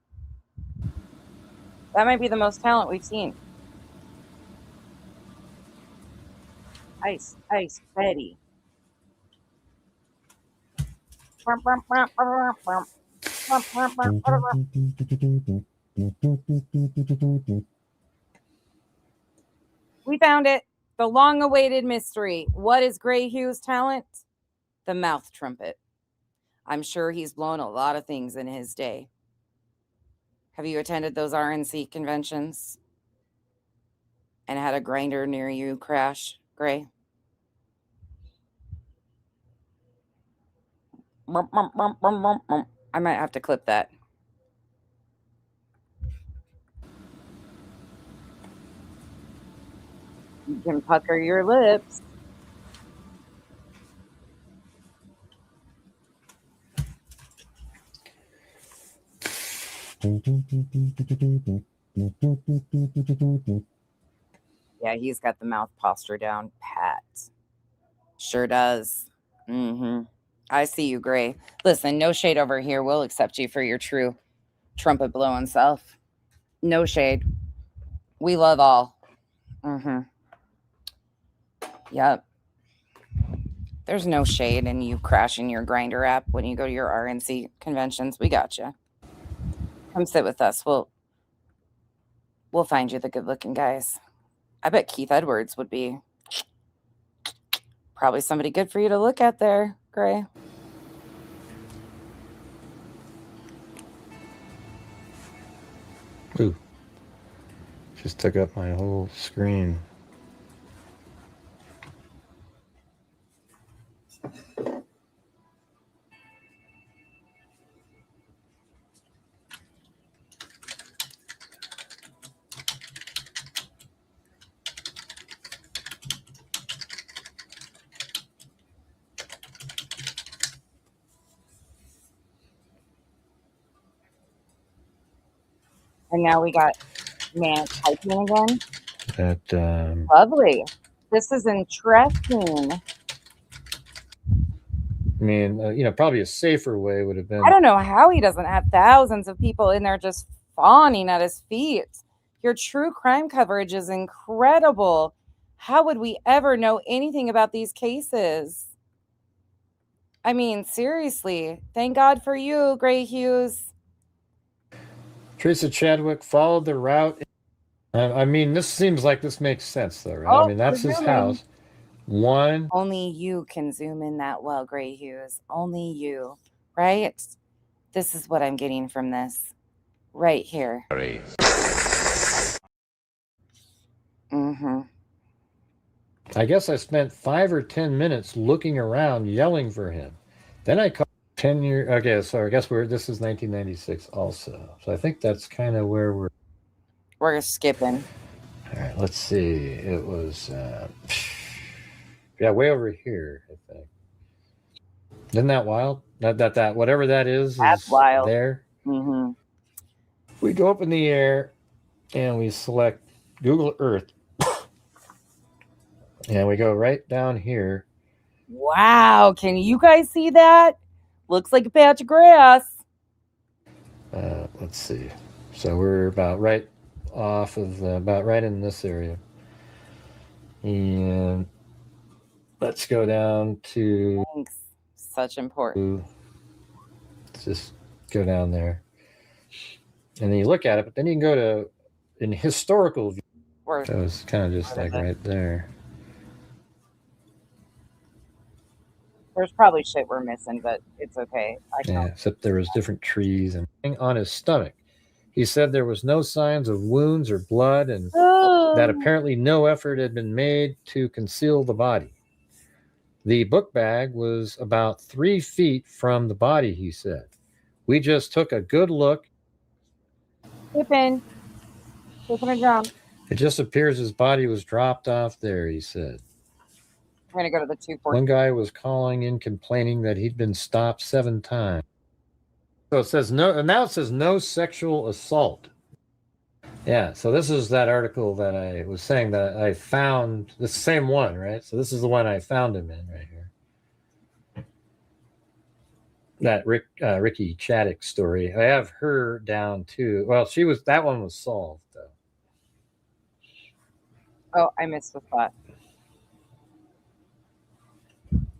That might be the most talent we've seen. Ice, Betty. We found it. The long-awaited mystery. What is Gray Hughes' talent? The mouth trumpet. I'm sure he's blown a lot of things in his day. Have you attended those RNC conventions and had a grinder near you crash, Gray? I might have to clip that. You can pucker your lips. Yeah, he's got the mouth posture down pat. Sure does. I see you, Gray. Listen, no shade over here. We'll accept you for your true trumpet blowing self. No shade. We love all. Yep. There's no shade in you crashing your grinder app when you go to your RNC conventions. We got you. Come sit with us. We'll find you the good-looking guys. I bet Keith Edwards would be probably somebody good for you to look at there, Gray. Ooh. Just took up my whole screen. And now we got man typing again. That Lovely. This is interesting. I mean, probably a safer way would have been. I don't know how he doesn't have thousands of people in there just fawning at his feet. Your true crime coverage is incredible. How would we ever know anything about these cases? I mean, seriously. Thank God for you, Gray Hughes. Teresa Chadwick followed the route. I mean, this seems like this makes sense, though, right? Oh, I mean, that's his house. Only you can zoom in that well, Gray Hughes. Only you, right? This is what I'm getting from this. Right here. I guess I spent 5 or 10 minutes looking around, yelling for him. Then I called 10 years. Okay, so I guess this is 1996 also. So I think that's kind of where we're skipping. All right, let's see. It was, way over here, I think. Isn't that wild? That whatever that is wild. There. We go up in the air and we select Google Earth. And we go right down here Wow, can you guys see that? Looks like a patch of grass. Let's see. So we're about right off of about right in this area. And let's go down to. Thanks. Such important. Let's just go down there. And then you look at it, but then you can go to in historical view. So it's kind of just like right there. There's probably shit we're missing, but it's okay. Yeah, except there was different trees and on his stomach. He said there was no signs of wounds or blood and that apparently no effort had been made to conceal the body. The book bag was about 3 feet from the body, he said. We just took a good look. Taking a jump. It just appears his body was dropped off there, he said. We're going to go to the 240. One guy was calling in complaining that he'd been stopped 7 times. So it says no, and now it says no sexual assault. Yeah, so this is that article that I was saying that I found, the same one, right? So this is the one I found him in right here. That Ricky Chaddick story. I have her down too. Well, that one was solved though. Oh, I missed the spot.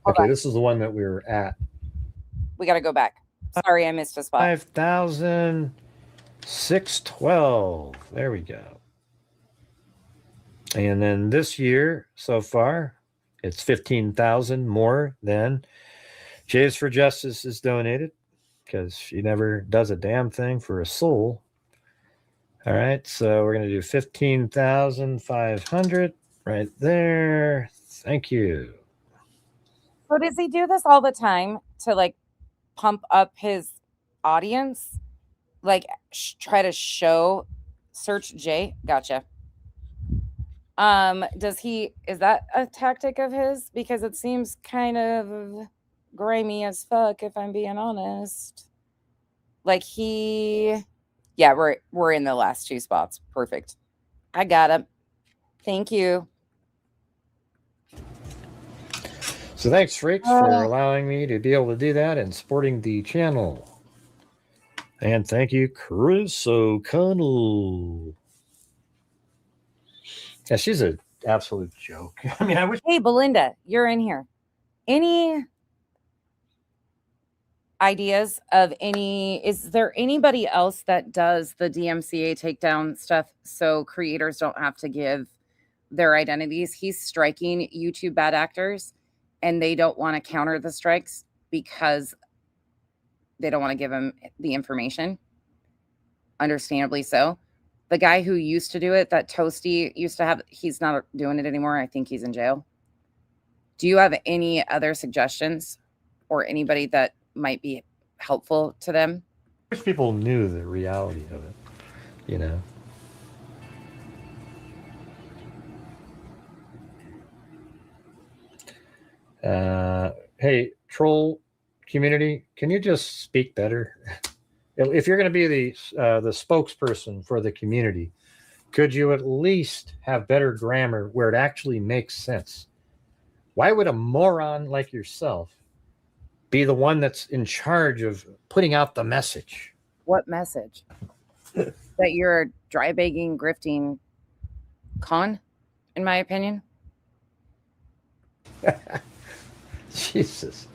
Okay, this is the one that we were at. We got to go back. Sorry, I missed a spot. 5,612. There we go. And then this year so far, it's 15,000 more than Jays for Justice is donated because she never does a damn thing for a soul. All right, so we're going to do 15,500 right there. Thank you. So does he do this all the time to like pump up his audience? Like try to search Jay? Gotcha. Is that a tactic of his? Because it seems kind of grimy as fuck, if I'm being honest. Like yeah, we're in the last 2 spots. Perfect. I got him. Thank you. So thanks, Freaks, for allowing me to be able to do that and supporting the channel. And thank you, Chris O'Connell. Yeah, she's an absolute joke. I mean, I wish. Hey, Belinda, you're in here. Any ideas of is there anybody else that does the DMCA takedown stuff so creators don't have to give their identities? He's striking YouTube bad actors and they don't want to counter the strikes because they don't want to give him the information. Understandably so. The guy who used to do it, that Toasty used to have, he's not doing it anymore. I think he's in jail. Do you have any other suggestions or anybody that might be helpful to them? I wish people knew the reality of it, you know. Hey, troll community, can you just speak better? If you're going to be the spokesperson for the community, could you at least have better grammar where it actually makes sense? Why would a moron like yourself be the one that's in charge of putting out the message? What message? That you're a dry begging, grifting con, in my opinion? Jesus.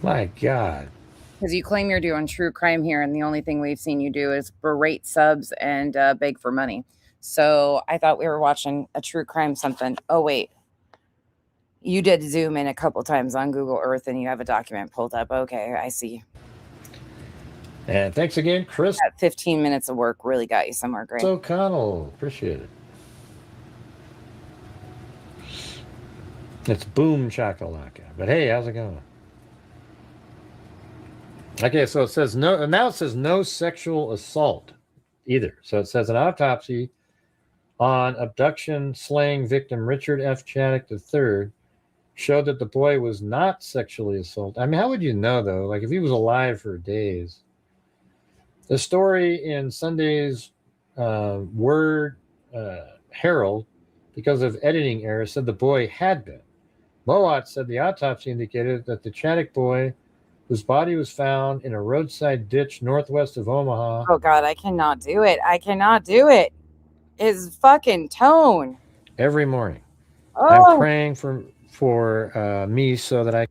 My God. Because you claim you're doing true crime here, and the only thing we've seen you do is berate subs and beg for money. So I thought we were watching a true crime something. Oh, wait. You did zoom in a couple times on Google Earth, and you have a document pulled up. Okay, I see. And thanks again, Chris. That 15 minutes of work really got you somewhere great. O'Connell, appreciate it. It's boom chakalaka. But hey, how's it going? Okay, so it says no, and now it says no sexual assault either. So it says an autopsy on abduction slaying victim Richard F. Chaddick III showed that the boy was not sexually assaulted. I mean, how would you know, though? Like, if he was alive for days. The story in Sunday's Word Herald, because of editing errors, said the boy had been. Mowat said the autopsy indicated that the Chaddock boy, whose body was found in a roadside ditch northwest of Omaha. Oh God, I cannot do it. I cannot do it. His fucking tone. Every morning. Oh. I'm praying for me so that I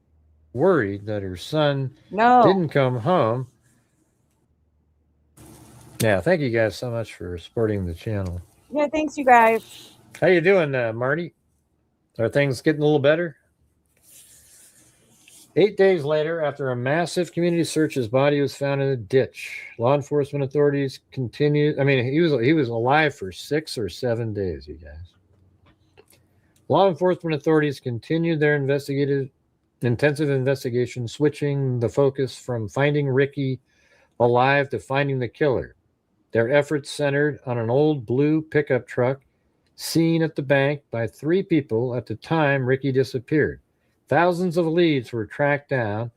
worried that her son didn't come home. Yeah, thank you guys so much for supporting the channel. Yeah, thanks you guys. How you doing, Marty? Are things getting a little better? 8 days later, after a massive community search, his body was found in a ditch. Law enforcement authorities continued. I mean, he was alive for 6 or 7 days, you guys. Law enforcement authorities continued their intensive investigation, switching the focus from finding Ricky alive to finding the killer. Their efforts centered on an old blue pickup truck seen at the bank by 3 people at the time Ricky disappeared. Thousands of leads were tracked down,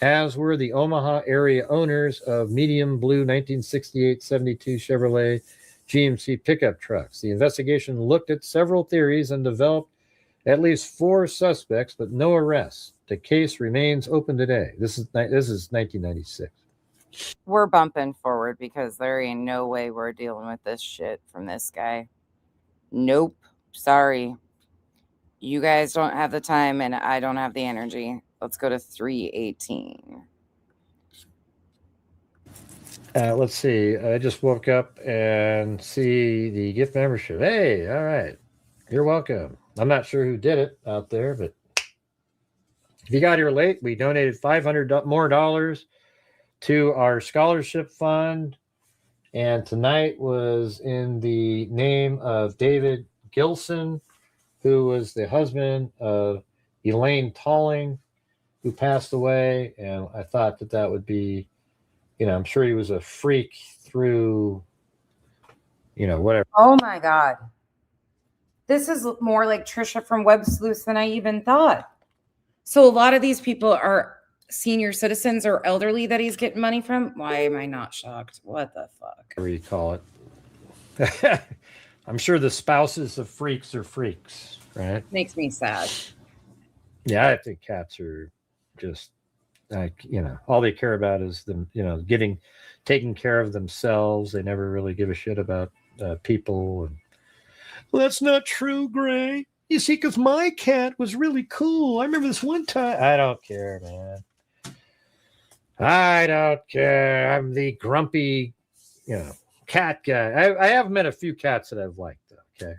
as were the Omaha area owners of medium blue 1968-72 Chevrolet GMC pickup trucks. The investigation looked at several theories and developed at least 4 suspects, but no arrests. The case remains open today. This is 1996. We're bumping forward because there ain't no way we're dealing with this shit from this guy. Nope. Sorry. You guys don't have the time and I don't have the energy. Let's go to 318. Let's see. I just woke up and see the gift membership. Hey, all right. You're welcome. I'm not sure who did it out there, but if you got here late, we donated $500 more to our scholarship fund. And tonight was in the name of David Gilson, who was the husband of Elaine Talling, who passed away. And I thought that would be, I'm sure he was a freak through, whatever. Oh my God. This is more like Trisha from Web Sleuths than I even thought. So a lot of these people are senior citizens or elderly that he's getting money from. Why am I not shocked? What the fuck? Whatever you call it. I'm sure the spouses of freaks are freaks, right? Makes me sad. Yeah, I think cats are just like, all they care about is them, taking care of themselves. They never really give a shit about people. And well, that's not true, Gray. You see, because my cat was really cool. I remember this one time. I don't care, man. I don't care. I'm the grumpy, cat guy. I have met a few cats that I've liked, though. Okay.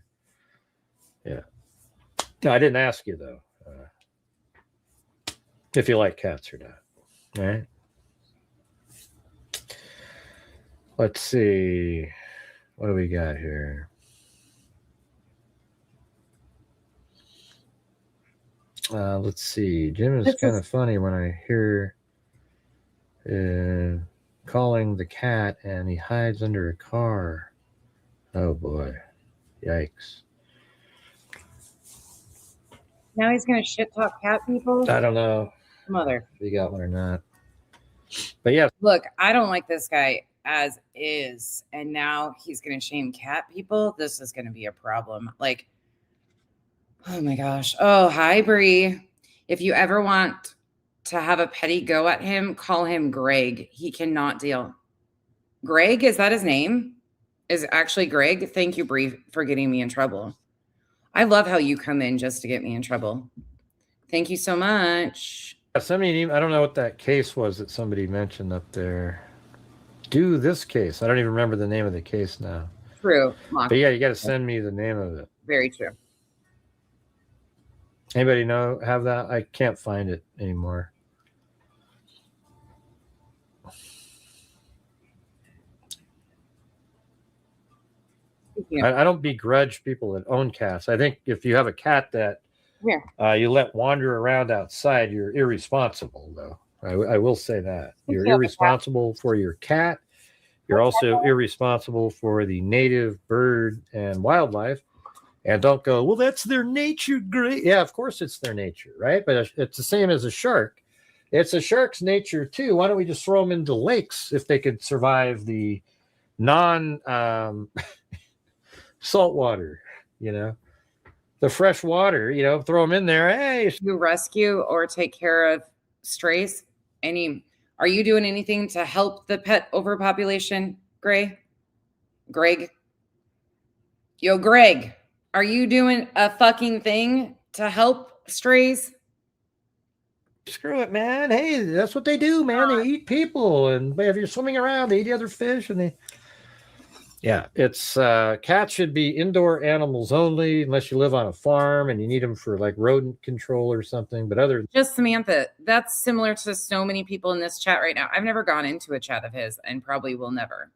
Yeah. No, I didn't ask you, though, if you like cats or not. All right. Let's see. What do we got here? Let's see. Jim is kind of funny when I hear calling the cat and he hides under a car. Oh boy. Yikes. Now he's going to shit talk cat people? I don't know. Mother. If you got one or not. But yeah. Look, I don't like this guy as is. And now he's going to shame cat people. This is going to be a problem. Like, oh my gosh. Oh, hi, Bree. If you ever want to have a petty go at him, call him Greg. He cannot deal. Greg, is that his name? Is actually Greg? Thank you, Bree, for getting me in trouble. I love how you come in just to get me in trouble. Thank you so much. Somebody, I don't know what that case was that somebody mentioned up there. Do this case. I don't even remember the name of the case now. True. But yeah, you got to send me the name of it. Very true. Anybody have that? I can't find it anymore. I don't begrudge people that own cats. I think if you have a cat that you let wander around outside, you're irresponsible, though. I will say that. You're irresponsible for your cat. You're also irresponsible for the native bird and wildlife. And don't go, well, that's their nature, great. Yeah, of course it's their nature, right? But it's the same as a shark. It's a shark's nature, too. Why don't we just throw them into lakes if they could survive the salt water, the fresh water, you know, throw them in there. Hey, You rescue or take care of strays? Are you doing anything to help the pet overpopulation, Greg? Yo, Greg, are you doing a fucking thing to help strays? screw it, man. Hey, that's what they do, man. They eat people, and if you're swimming around, they eat other fish, and they. Yeah, it's cats should be indoor animals only, unless you live on a farm and you need them for like rodent control or something. But other Just Samantha, that's similar to so many people in this chat right now. I've never gone into a chat of his and probably will never.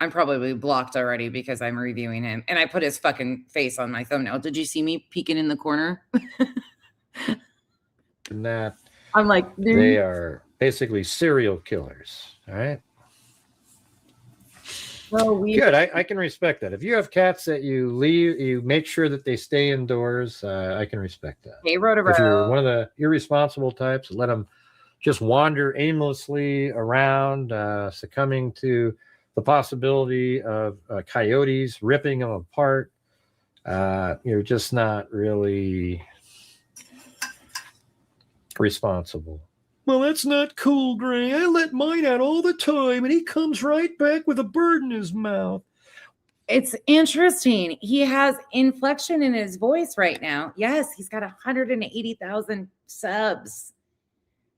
I'm probably blocked already because I'm reviewing him. And I put his fucking face on my thumbnail. Did you see me peeking in the corner? than that, I'm like, they are basically serial killers. All right. Well, Good. I can respect that. If you have cats that you leave, you make sure that they stay indoors. I can respect that. Hey, If you're Rotobro. one of the irresponsible types, let them just wander aimlessly around, succumbing to the possibility of coyotes ripping them apart. You're just not really responsible. Well, that's not cool, Gray. I let mine out all the time, and he comes right back with a bird in his mouth. It's interesting. He has inflection in his voice right now. Yes, he's got 180,000 subs.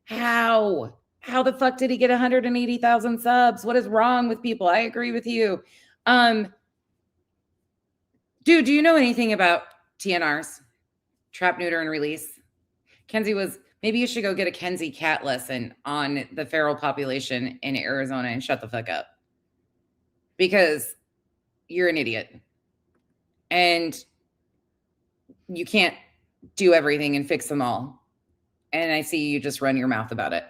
How? How the fuck did he get 180,000 subs? What is wrong with people? I agree with you. Dude, do you know anything about TNRs? Trap, neuter, and release? Kenzie was, maybe you should go get a Kenzie cat lesson on the feral population in Arizona and shut the fuck up. Because you're an idiot. And you can't do everything and fix them all. And I see you just run your mouth about it.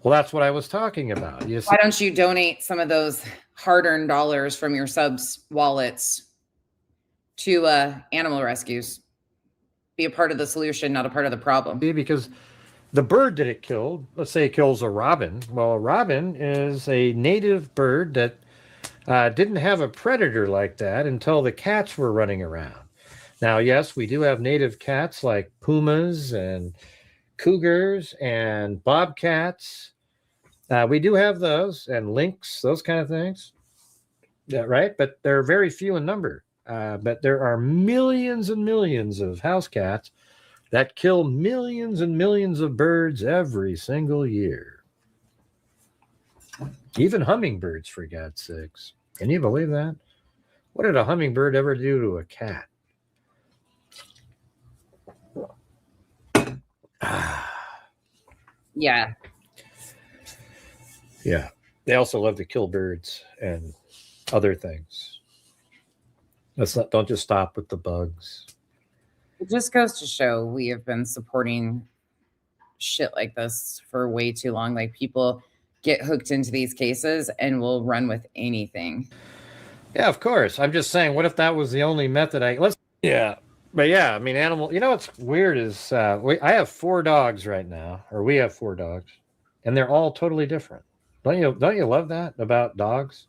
Well, that's what I was talking about. Why don't you donate some of those hard-earned dollars from your subs wallets to animal rescues? Be a part of the solution, not a part of the problem. Because the bird that it killed, let's say it kills a robin. Well, a robin is a native bird that didn't have a predator like that until the cats were running around. Now, yes, we do have native cats like pumas and cougars and bobcats. We do have those, and lynx, those kind of things. Yeah, right? But they're very few in number. But there are millions and millions of house cats that kill millions and millions of birds every single year. Even hummingbirds, for God's sakes. Can you believe that? What did a hummingbird ever do to a cat? Yeah. Yeah. They also love to kill birds and other things. Don't just stop with the bugs. It just goes to show we have been supporting shit like this for way too long. Like, people get hooked into these cases and will run with anything. Yeah, of course. I'm just saying, what if that was the only method? Yeah. But yeah, I mean, animal, you know what's weird is I have 4 dogs right now, or we have 4 dogs, and they're all totally different. Don't you love that about dogs?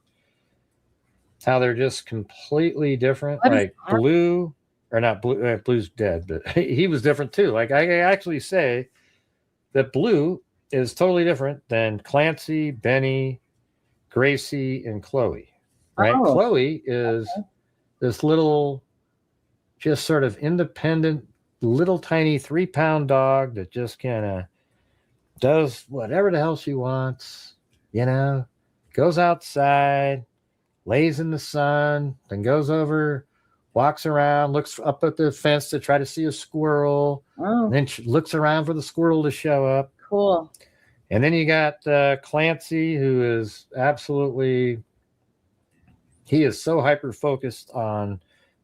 How they're just completely different. Like Blue, or not Blue, Blue's dead, but he was different too. Like, I actually say that Blue is totally different than Clancy, Benny, Gracie, and Chloe. Right? Oh. Chloe is this little, just sort of independent, little tiny 3-pound dog that just kind of does whatever the hell she wants, you know, goes outside, lays in the sun, then goes over, walks around, looks up at the fence to try to see a squirrel, and then she looks around for the squirrel to show up. Cool. And then you got Clancy, who is absolutely, he is so hyper-focused on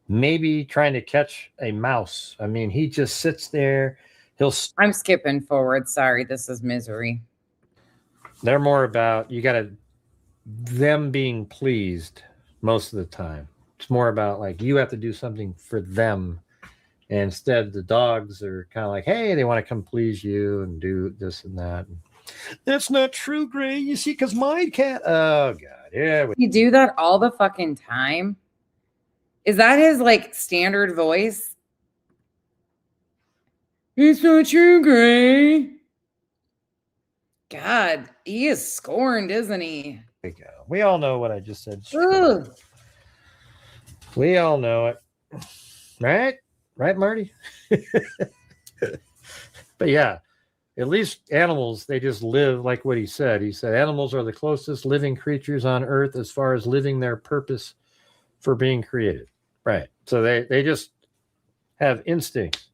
maybe trying to catch a mouse. I mean, he just sits there. I'm skipping forward. Sorry, this is misery. They're more about, you got them being pleased most of the time. It's more about like, you have to do something for them. And instead, the dogs are kind of like, hey, they want to come please you and do this and that. That's not true, Gray. You see, because my cat, oh God, yeah. You do that all the fucking time. Is that his like standard voice? It's not true, Gray. God, he is scorned, isn't he? There you go. We all know what I just said. Ugh. We all know it. Right? Right, Marty? But yeah, at least animals, they just live like what he said. He said animals are the closest living creatures on earth as far as living their purpose for being created. Right. So they just have instincts.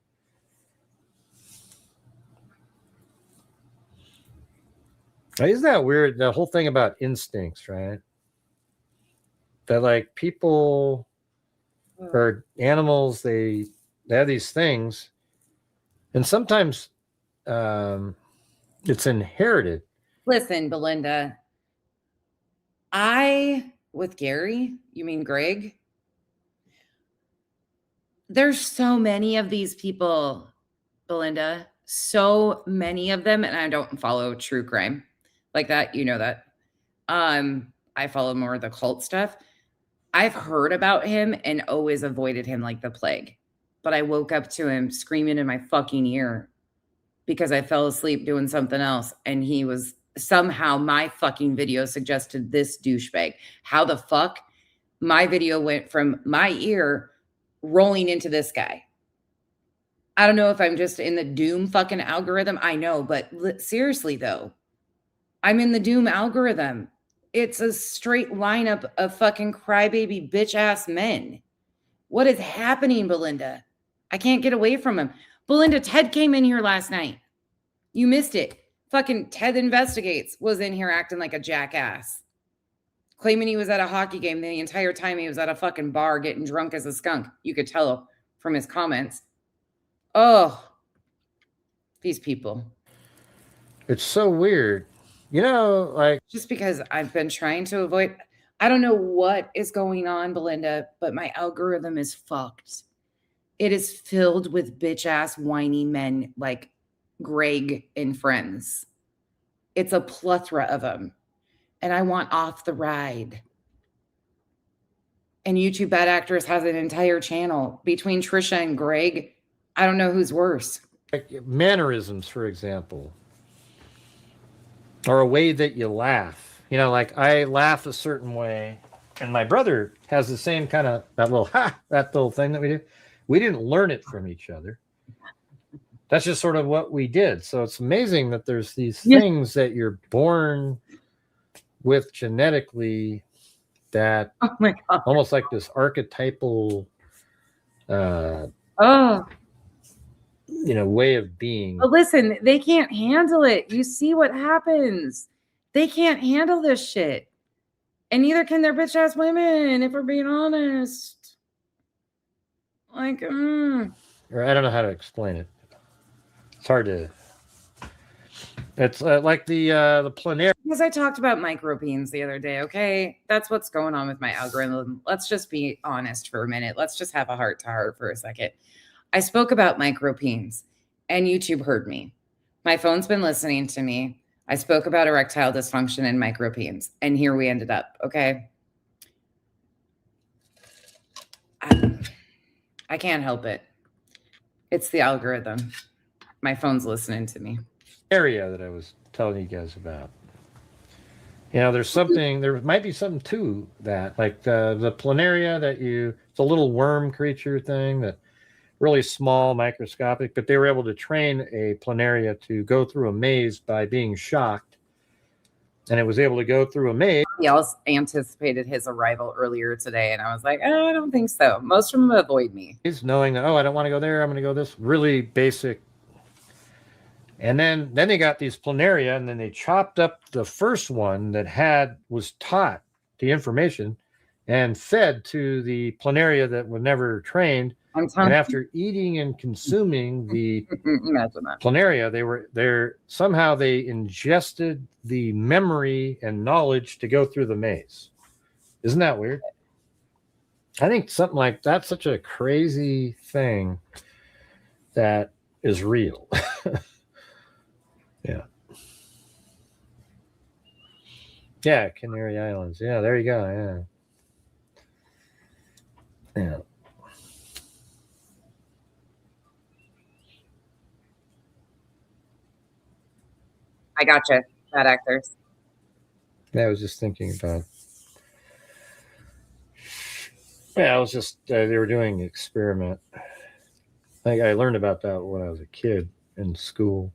Isn't that weird? The whole thing about instincts, right? That like people or animals, they have these things, and sometimes it's inherited. Listen, Belinda, with Gary, you mean Greg? There's so many of these people, Belinda, so many of them, and I don't follow true crime like that. You know that. I follow more of the cult stuff. I've heard about him and always avoided him like the plague. But I woke up to him screaming in my fucking ear because I fell asleep doing something else. And he was somehow, my fucking video suggested this douchebag. How the fuck my video went from my ear rolling into this guy? I don't know if I'm just in the doom fucking algorithm. I know, but seriously though, I'm in the doom algorithm. It's a straight lineup of fucking crybaby bitch ass men. What is happening, Belinda? I can't get away from him. Belinda, Ted came in here last night. You missed it. Fucking Ted Investigates was in here acting like a jackass. Claiming he was at a hockey game the entire time he was at a fucking bar getting drunk as a skunk. You could tell from his comments. Oh, these people. It's so weird. You know, like just because I've been trying to avoid, I don't know what is going on, Belinda, but my algorithm is fucked. It is filled with bitch ass whiny men like Greg and friends. It's a plethora of them. And I want off the ride. And YouTube Bad Actress has an entire channel between Trisha and Greg. I don't know who's worse. Like mannerisms, for example, or a way that you laugh. You know, like I laugh a certain way, and my brother has the same kind of that little thing that we do. We didn't learn it from each other. That's just sort of what we did. So it's amazing that there's these things that you're born with genetically that almost like this archetypal way of being. But listen, they can't handle it. You see what happens. They can't handle this shit. And neither can their bitch ass women, if we're being honest. Like, Or I don't know how to explain it. It's hard to. It's like the planarian. Because I talked about microbeans the other day, okay? That's what's going on with my algorithm. Let's just be honest for a minute. Let's just have a heart-to-heart for a second. I spoke about microbeans, and YouTube heard me. My phone's been listening to me. I spoke about erectile dysfunction and microbeans, and here we ended up, okay? I can't help it. It's the algorithm. My phone's listening to me. Area that I was telling you guys about. You know, there might be something to that, like the planaria it's a little worm creature thing that really small, microscopic, but they were able to train a planaria to go through a maze by being shocked. And it was able to go through a maze. He else anticipated his arrival earlier today, and I was like, I don't think so. Most of them avoid me. He's knowing that, I don't want to go there. I'm going to go this really basic. And then they got these planaria, and then they chopped up the first one that was taught the information and fed to the planaria that were never trained. And after eating and consuming the planaria, somehow they ingested the memory and knowledge to go through the maze. Isn't that weird? I think something like that's such a crazy thing that is real. Yeah. Yeah, Canary Islands. Yeah, there you go. Yeah. Yeah. I gotcha. Bad actors. Yeah, I was just thinking about. Yeah, I was just they were doing an experiment. I learned about that when I was a kid in school.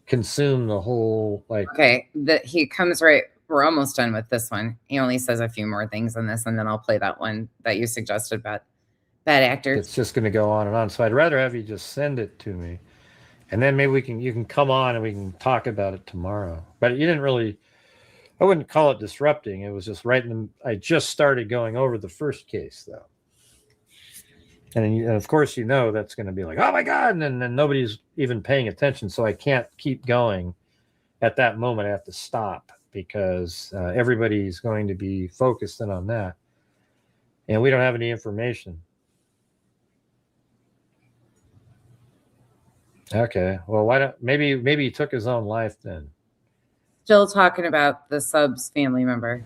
Consume the whole like. Okay, he comes right. We're almost done with this one. He only says a few more things in this, and then I'll play that one that you suggested about bad actors. It's just going to go on and on. So I'd rather have you just send it to me, and then maybe you can come on and we can talk about it tomorrow. But you didn't really. I wouldn't call it disrupting. It was just I just started going over the first case though. And of course, that's going to be like, oh my God. And then nobody's even paying attention. So I can't keep going at that moment. I have to stop because everybody's going to be focused in on that. And we don't have any information. Okay. Well, why don't maybe he took his own life then. Still talking about the sub's family member.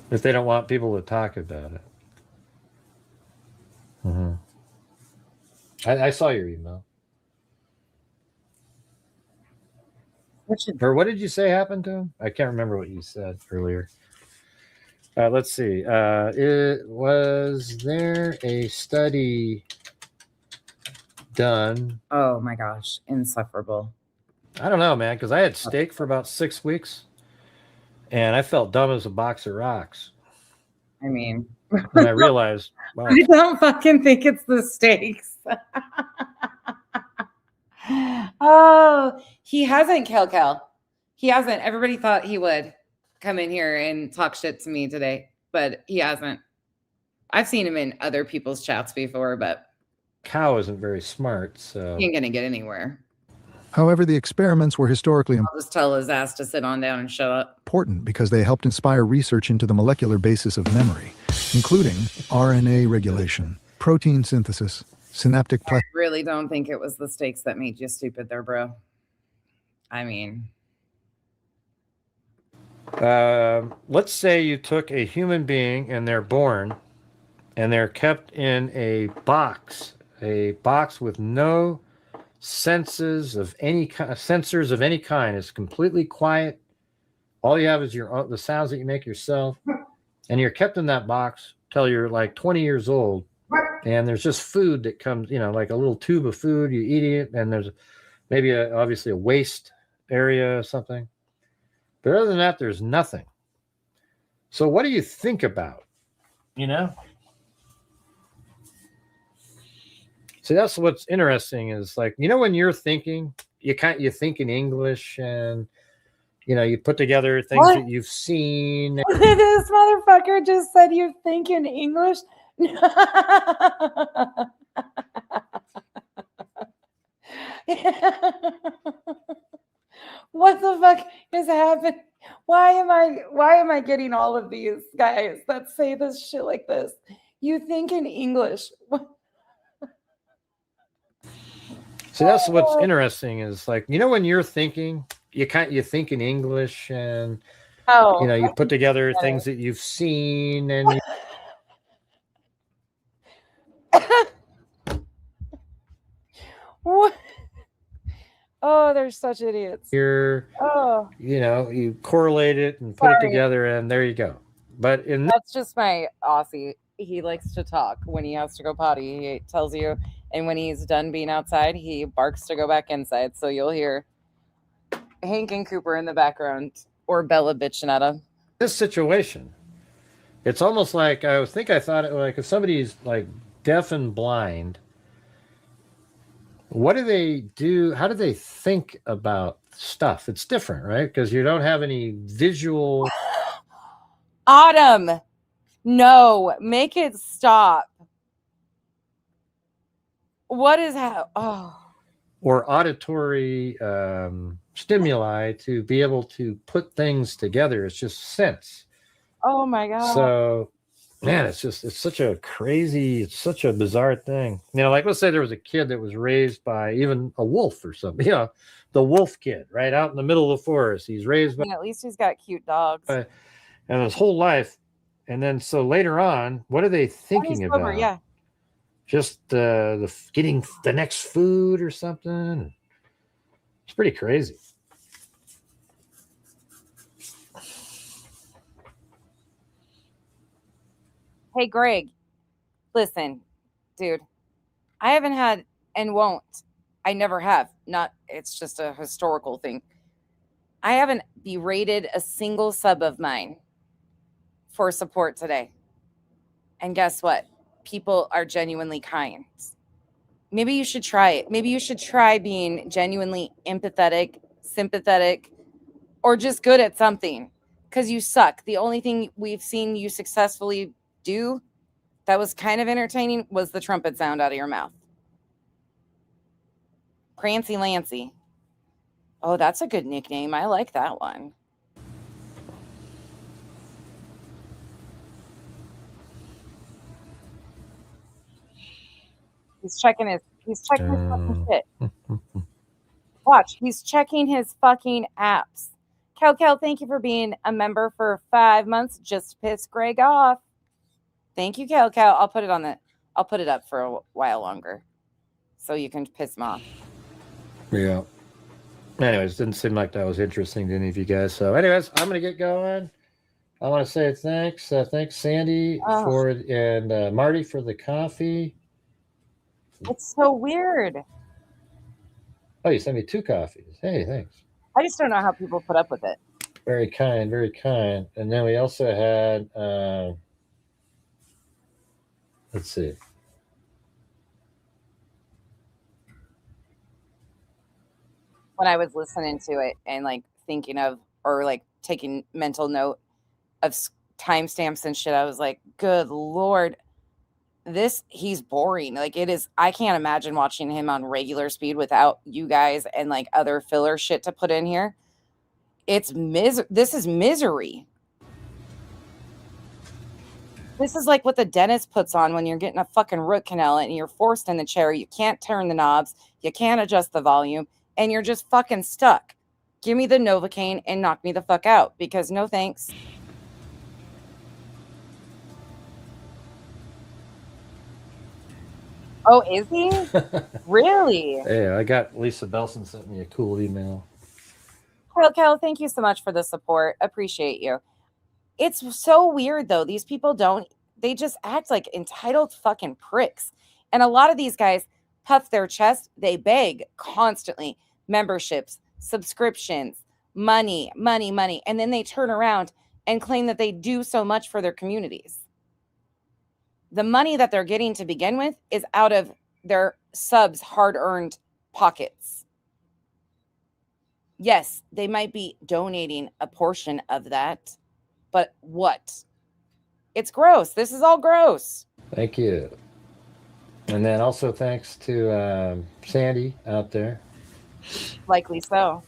If they don't want people to talk about it. Mm-hmm. I saw your email. Or what did you say happened to him? I can't remember what you said earlier. Let's see. Was there a study done? Oh my gosh, insufferable. I don't know, man, because I had steak for about 6 weeks. And I felt dumb as a box of rocks. I mean, when I realized, wow. I don't fucking think it's the steaks. Oh, he hasn't, Kel. He hasn't. Everybody thought he would come in here and talk shit to me today, but he hasn't. I've seen him in other people's chats before, but Cow isn't very smart, so he ain't gonna get anywhere. However, the experiments were historically I'll just tell his ass to sit on down and shut up. important because they helped inspire research into the molecular basis of memory, including RNA regulation, protein synthesis, synaptic I really don't think it was the steaks that made you stupid there, bro. I mean, let's say you took a human being and they're born and they're kept in a box with no sensors of any kind. It's completely quiet. All you have is the sounds that you make yourself, and you're kept in that box till you're like 20 years old. And there's just food that comes, like a little tube of food. You eat it, and there's maybe obviously a waste area or something. But other than that, there's nothing. So what do you think about? See, that's what's interesting is like, when you're thinking, you think in English and, you put together things that you've seen. This motherfucker just said you think in English. What the fuck is happening? Why am I getting all of these guys that say this shit like this? You think in English. See, that's what's interesting is like, when you're thinking, you think in English and, you put together things that you've seen and. What? Oh, they're such idiots. You correlate it and put it together and there you go. But that's just my Aussie. He likes to talk when he has to go potty. He tells you, and when he's done being outside, he barks to go back inside. So you'll hear Hank and Cooper in the background or Bella bitching at him. This situation, it's almost like I thought it like if somebody's like deaf and blind, what do they do? How do they think about stuff? It's different, right? Because you don't have any visual. Autumn, no, make it stop. What is that? Oh. Or auditory stimuli to be able to put things together. It's just sense. Oh my God. So, man, it's such a bizarre thing. Like let's say there was a kid that was raised by even a wolf or something, the wolf kid right out in the middle of the forest. He's raised by, at least he's got cute dogs. and his whole life. And then so later on, what are they thinking Sober, about? yeah. Just getting the next food or something. It's pretty crazy. Hey, Greg, listen, dude, I haven't had and won't. I never have. Not, it's just a historical thing. I haven't berated a single sub of mine for support today. And guess what? People are genuinely kind. Maybe you should try it. Maybe you should try being genuinely empathetic, sympathetic, or just good at something, because you suck. The only thing we've seen you successfully do that was kind of entertaining was the trumpet sound out of your mouth. Prancy Lancy. Oh, that's a good nickname. I like that one. He's checking his fucking shit. Watch, he's checking his fucking apps. Kel, thank you for being a member for 5 months. Just to piss Greg off. Thank you, Kel. I'll put it up for a while longer, so you can piss him off. Yeah. Anyways, didn't seem like that was interesting to any of you guys. So, anyways, I'm gonna get going. I want to say thanks. Thanks, Sandy, and Marty for the coffee. It's so weird. Oh, you sent me 2 coffees. Hey, thanks. I just don't know how people put up with it. Very kind, very kind. And then we also had, let's see. When I was listening to it and like thinking of, or like taking mental note of timestamps and shit, I was like, good Lord, he's boring. Like, it is, I can't imagine watching him on regular speed without you guys and like other filler shit to put in here. This is misery. This is like what the dentist puts on when you're getting a fucking root canal and you're forced in the chair. You can't turn the knobs. You can't adjust the volume. And you're just fucking stuck. Give me the Novocaine and knock me the fuck out, because no thanks. Oh, is he? Really? Hey, I got Lisa Belson sent me a cool email. Kel, thank you so much for the support. Appreciate you. It's so weird, though. These people they just act like entitled fucking pricks. And a lot of these guys puff their chest. They beg constantly. Memberships, subscriptions, money. And then they turn around and claim that they do so much for their communities. The money that they're getting to begin with is out of their subs' hard-earned pockets. Yes, they might be donating a portion of that, but what? It's gross. This is all gross. Thank you. And then also thanks to Sandy out there. Likely so.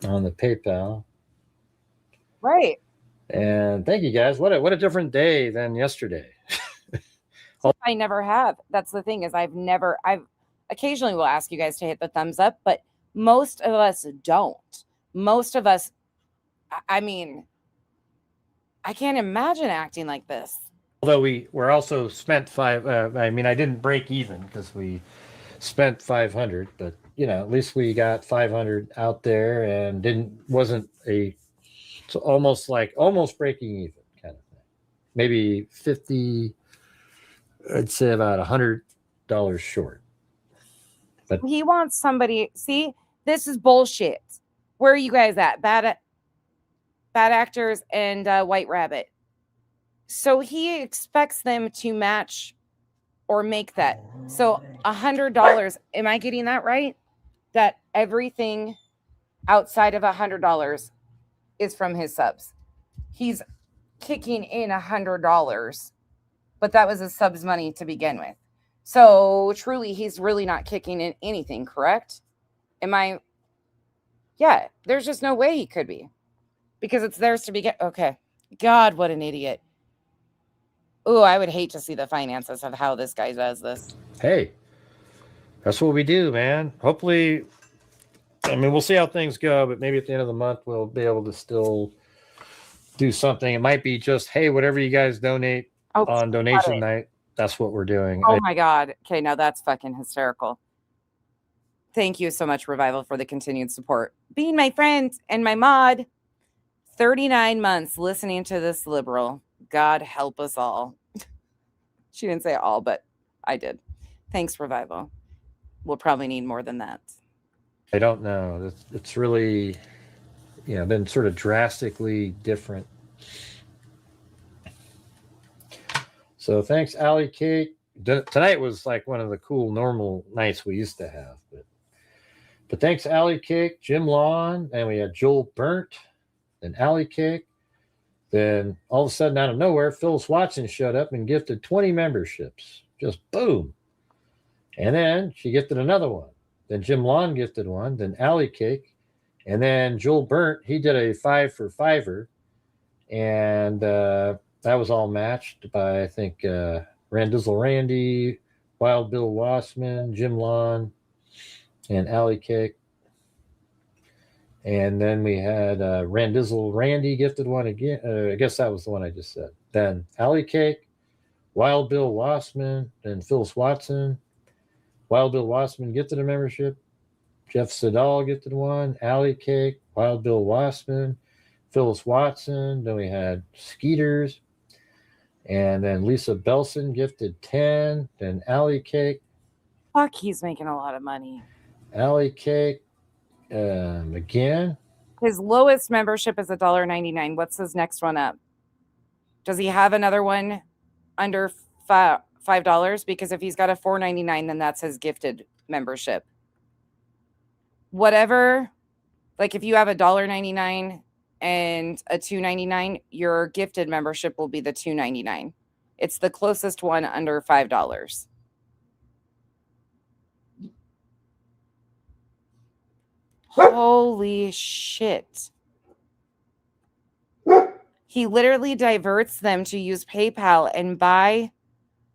On the PayPal. Right. And thank you guys. What a different day than yesterday. I never have. That's the thing, is I've occasionally will ask you guys to hit the thumbs up, but most of us don't. Most of us, I mean, I can't imagine acting like this. Although we're also spent I didn't break even because we spent 500, but at least we got 500 out there and wasn't almost breaking even kind of thing. Maybe 50, I'd say about $100 short. But he wants somebody. See, this is bullshit. Where are you guys at? Bad actors and White Rabbit. So he expects them to match or make that. So $100. Am I getting that right? That everything outside of $100 is from his subs. He's kicking in $100, but that was his subs money to begin with. So truly, he's really not kicking in anything, correct? Yeah, there's just no way he could be, because it's theirs to begin. Okay. God, what an idiot. Oh, I would hate to see the finances of how this guy does this. Hey, that's what we do, man. Hopefully I mean, we'll see how things go, but maybe at the end of the month we'll be able to still do something. It might be just, hey, whatever you guys donate on donation night, that's what we're doing. Oh my God. Okay, now that's fucking hysterical. Thank you so much, Revival, for the continued support. Being my friend and my mod. 39 months listening to this liberal. God help us all. She didn't say all, but I did. Thanks, Revival. We'll probably need more than that. I don't know. It's really, been sort of drastically different. So thanks, Allie Cake. Tonight was like one of the cool normal nights we used to have. But thanks, Allie Cake, Jim Lawn, and we had Joel Burnt, then Allie Cake. Then all of a sudden, out of nowhere, Phyllis Watson showed up and gifted 20 memberships. Just boom. And then she gifted another one. Then Jim Lawn gifted one. Then Allie Cake. And then Joel Burnt, he did a 5 for $5. And that was all matched by, I think, Randizzle Randy, Wild Bill Wassman, Jim Lawn, and Allie Cake. And then we had Randizzle Randy gifted one again. I guess that was the one I just said. Then Allie Cake, Wild Bill Wassman, then Phyllis Watson. Wild Bill Wassman gifted a membership. Jeff Sedal gifted one. Allie Cake, Wild Bill Wassman, Phyllis Watson. Then we had Skeeters. And then Lisa Belson gifted 10. Then Allie Cake. Fuck, he's making a lot of money. Allie Cake. Again, his lowest membership is $1.99. What's his next one up? Does he have another one under $5? Because if he's got a $4.99, then that's his gifted membership. Whatever, like if you have $1.99 and a $2.99, your gifted membership will be the $2.99. It's the closest one under $5. Holy shit. He literally diverts them to use PayPal and buy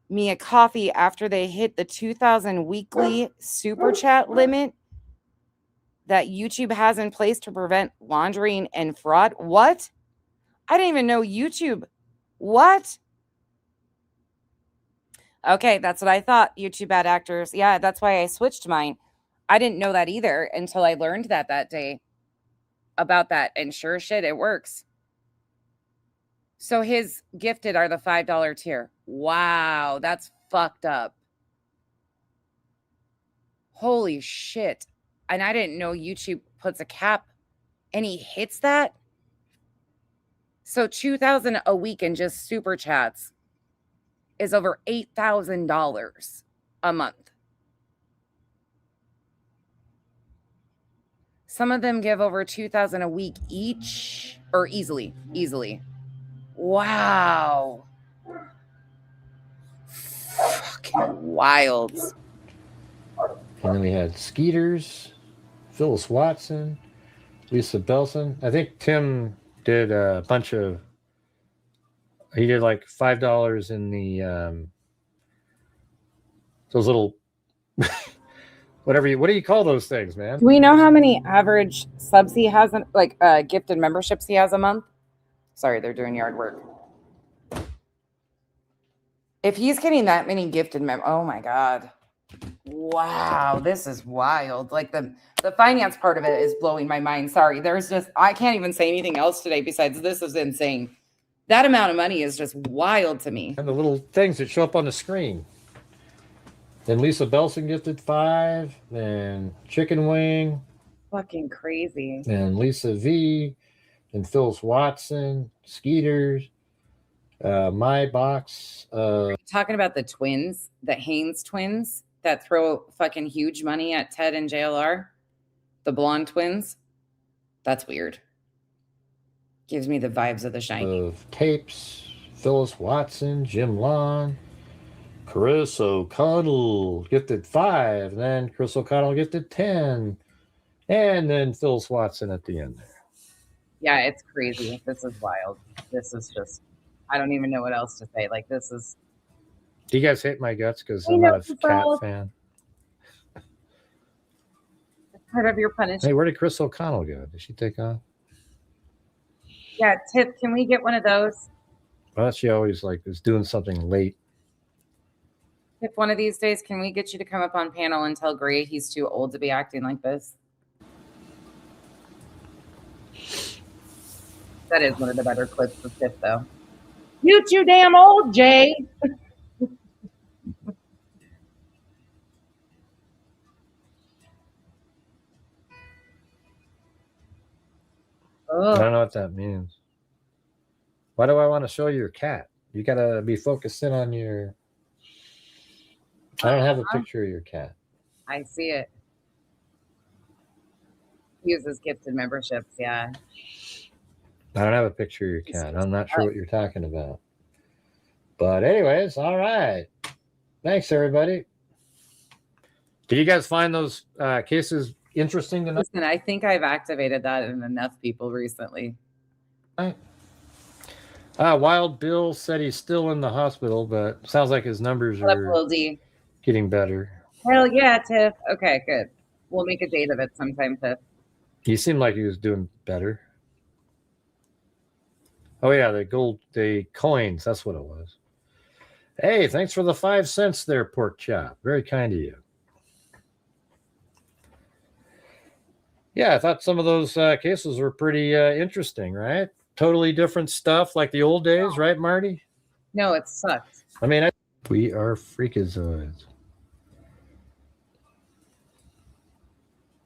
me a coffee after they hit the 2,000 weekly super chat limit that YouTube has in place to prevent laundering and fraud. What? I didn't even know YouTube. What? Okay, that's what I thought. YouTube ad actors. Yeah, that's why I switched mine. I didn't know that either until I learned that day about that. And sure shit, it works. So his gifted are the $5 tier. Wow, that's fucked up. Holy shit. And I didn't know YouTube puts a cap and he hits that. So $2,000 a week in just super chats is over $8,000 a month. Some of them give over $2,000 a week each, or easily. Wow. Fucking wild. And then we had Skeeters, Phyllis Watson, Lisa Belson. I think Tim did a bunch of, he did like $5 in the, those little, what do you call those things, man? Do we know how many average subs he has, gifted memberships he has a month? Sorry, they're doing yard work. If he's getting that many gifted oh my God. Wow, this is wild. Like the finance part of it is blowing my mind. Sorry, I can't even say anything else today besides this is insane. That amount of money is just wild to me. And the little things that show up on the screen. Then Lisa Belson gifted 5. Then Chicken Wing. Fucking crazy. Then Lisa V. Then Phyllis Watson. Skeeters. My Box. Talking about the twins, the Haynes twins that throw fucking huge money at Ted and JLR. The blonde twins. That's weird. Gives me the vibes of The Shining. Of Tapes. Phyllis Watson. Jim Lawn. Chris O'Connell gifted 5. And then Chris O'Connell gifted 10. And then Phyllis Watson at the end there. Yeah, it's crazy. This is wild. This is just, I don't even know what else to say. Like, this is. Do you guys hate my guts because I'm not a cat fan? Part of your punishment. Hey, where did Chris O'Connell go? Did she take off? Yeah, Tip, can we get one of those? Well, she always is doing something late. Tip, one of these days, can we get you to come up on panel and tell Gray he's too old to be acting like this? That is one of the better clips of Tip, though. You too damn old, Jay. I don't know what that means. Why do I want to show you your cat? You got to be focused in on your... I don't have a picture of your cat. I see it. Uses gifted memberships, yeah. I don't have a picture of your cat. I'm not sure what you're talking about. But anyways, all right. Thanks, everybody. Did you guys find those cases interesting tonight? Listen, I think I've activated that in enough people recently. Wild Bill said he's still in the hospital, but sounds like his numbers are getting better. Hell yeah, Tiff. Okay, good. We'll make a date of it sometime, Tiff. He seemed like he was doing better. Oh yeah, the coins. That's what it was. Hey, thanks for the 5 cents there, Pork Chop. Very kind of you. Yeah, I thought some of those cases were pretty interesting, right? Totally different stuff like the old days, right, Marty? No, it sucks. I mean, we are freakazoids.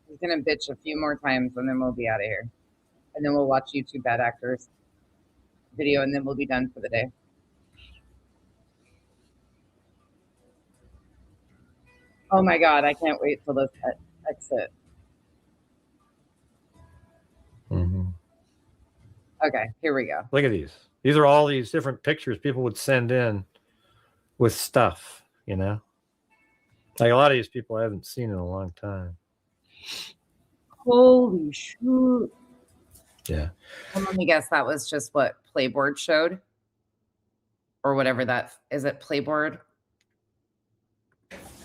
He's going to bitch a few more times and then we'll be out of here. And then we'll watch YouTube Bad Actors video and then we'll be done for the day. Oh my God, I can't wait till this exit. Okay, here we go. Look at these. These are all these different pictures people would send in with stuff, you know? Like a lot of these people I haven't seen in a long time. Holy shoot. Yeah. And let me guess, that was just what Playboard showed? Or whatever that is. It Playboard?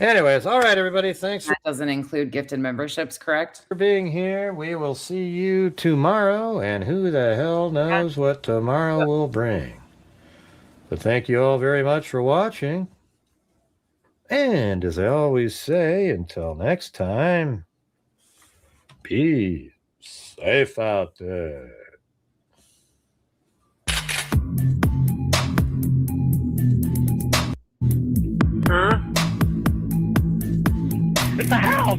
Anyways, all right, everybody. Thanks. That doesn't include gifted memberships, correct? For being here. We will see you tomorrow, and who the hell knows what tomorrow will bring. But thank you all very much for watching. And as I always say, until next time, be safe out there. It's a house.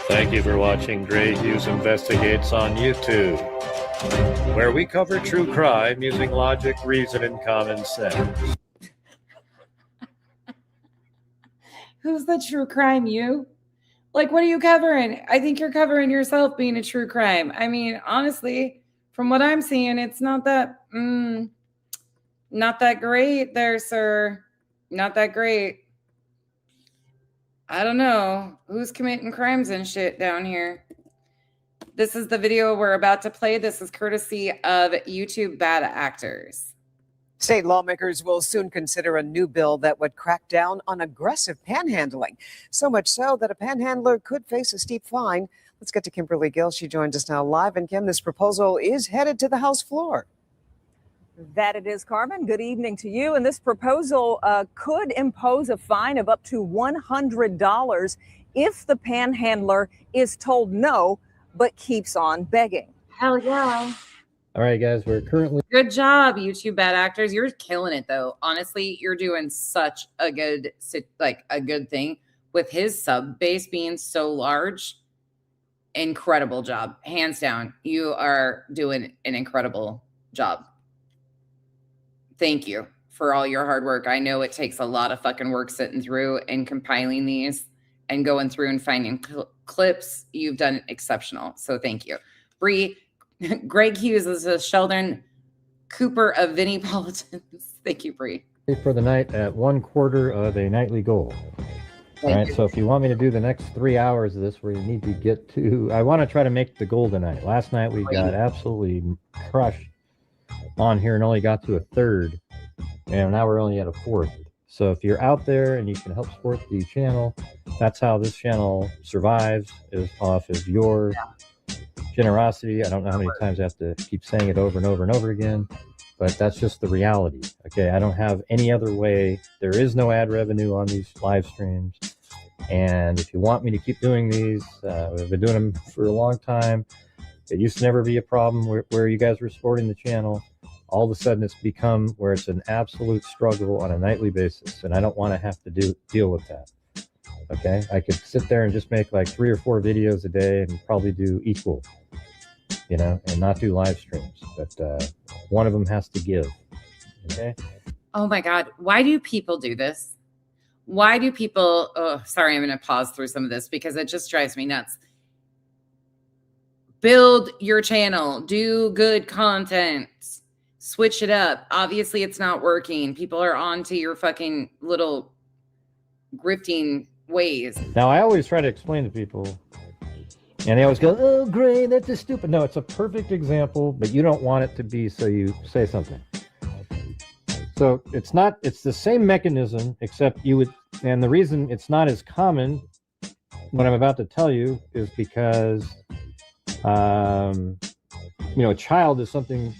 Thank you for watching Gray Hughes Investigates on YouTube, where we cover true crime using logic, reason, and common sense. Who's the true crime, you? Like, what are you covering? I think you're covering yourself being a true crime. I mean, honestly, from what I'm seeing, it's not that, not that great there, sir. Not that great. I don't know who's committing crimes and shit down here. This is the video we're about to play. This is courtesy of YouTube Bad Actors. State lawmakers will soon consider a new bill that would crack down on aggressive panhandling. So much so that a panhandler could face a steep fine. Let's get to Kimberly Gill. She joins us now live. And Kim, this proposal is headed to the House floor. That it is, Carmen. Good evening to you. And this proposal could impose a fine of up to $100 if the panhandler is told no, but keeps on begging. Hell yeah. All right, guys, we're currently... Good job, YouTube Bad Actors. You're killing it, though. Honestly, you're doing such a good, a good thing with his sub base being so large. Incredible job. Hands down. You are doing an incredible job. Thank you for all your hard work. I know it takes a lot of fucking work sitting through and compiling these and going through and finding clips. You've done exceptional. So thank you. Bree, Greg Hughes is a Sheldon Cooper of Vinnie Politins. Thank you, Bree. For the night at 1/4 of a nightly goal. All right, so if you want me to do the next 3 hours of this where you need to get to, I want to try to make the goal tonight. Last night we got absolutely crushed on here and only got to a third, and now we're only at a fourth. So if you're out there and you can help support the channel, that's how this channel survives, is off of your generosity. I don't know how many times I have to keep saying it over and over and over again, but that's just the reality. Okay, I don't have any other way. There is no ad revenue on these live streams. And if you want me to keep doing these, we've been doing them for a long time. It used to never be a problem where you guys were supporting the channel. All of a sudden it's become where it's an absolute struggle on a nightly basis. And I don't want to have to deal with that. Okay, I could sit there and just make like 3 or 4 videos a day and probably do equal, you know, and not do live streams. But one of them has to give. Okay. Oh my God. Why do people do this? Why do people, oh, sorry, I'm going to pause through some of this because it just drives me nuts. Build your channel, do good content, switch it up. Obviously it's not working. People are on to your fucking little grifting ways. Now, I always try to explain to people, and they always go, oh, great, that's just stupid. No, it's a perfect example, but you don't want it to be, so you say something. So it's the same mechanism, except you would, and the reason it's not as common, what I'm about to tell you, is because, you know, a child is something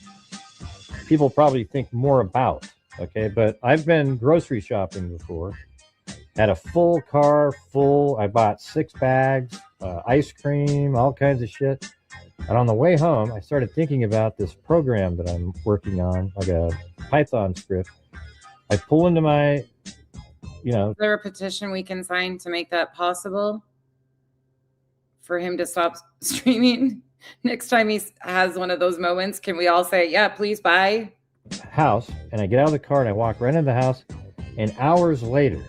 people probably think more about, okay? But I've been grocery shopping before, had a full car, I bought 6 bags, ice cream, all kinds of shit. And on the way home, I started thinking about this program that I'm working on, like a Python script. I pull into my, you know. Is there a petition we can sign to make that possible? For him to stop streaming? Next time he has one of those moments, can we all say, yeah, please buy? House, and I get out of the car and I walk right into the house, and hours later,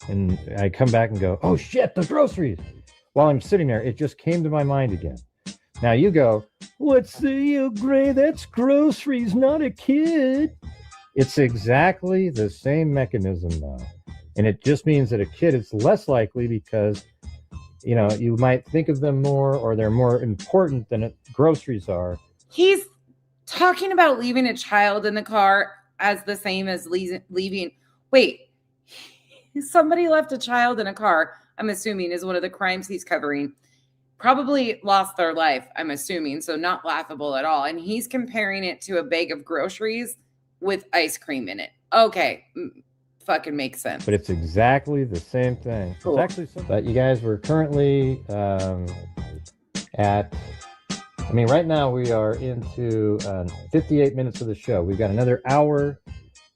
and I come back and go, oh shit, the groceries. While I'm sitting there, it just came to my mind again. Now you go, what's the gray? That's groceries, not a kid. It's exactly the same mechanism now. And it just means that a kid is less likely because, you know, you might think of them more, or they're more important than groceries are. He's talking about leaving a child in the car as the same as leaving. Wait, somebody left a child in a car, I'm assuming is one of the crimes he's covering. Probably lost their life, I'm assuming, so not laughable at all. And he's comparing it to a bag of groceries with ice cream in it. Okay, fucking makes sense. But it's exactly the same thing. Cool. It's actually something. But you guys, we're currently at, I mean, right now we are into 58 minutes of the show. We've got another hour.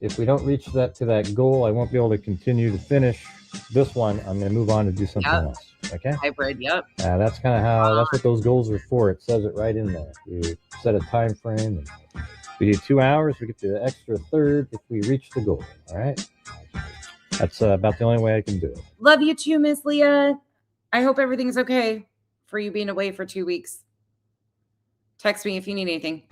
If we don't reach that goal, I won't be able to continue to finish this one. I'm going to move on to do something else. Okay. Hybrid, yep. That's kind of that's what those goals are for. It says it right in there. You set a time frame. And we do 2 hours. We get the extra third if we reach the goal. All right. That's about the only way I can do it. Love you too, Miss Leah. I hope everything's okay for you being away for 2 weeks. Text me if you need anything.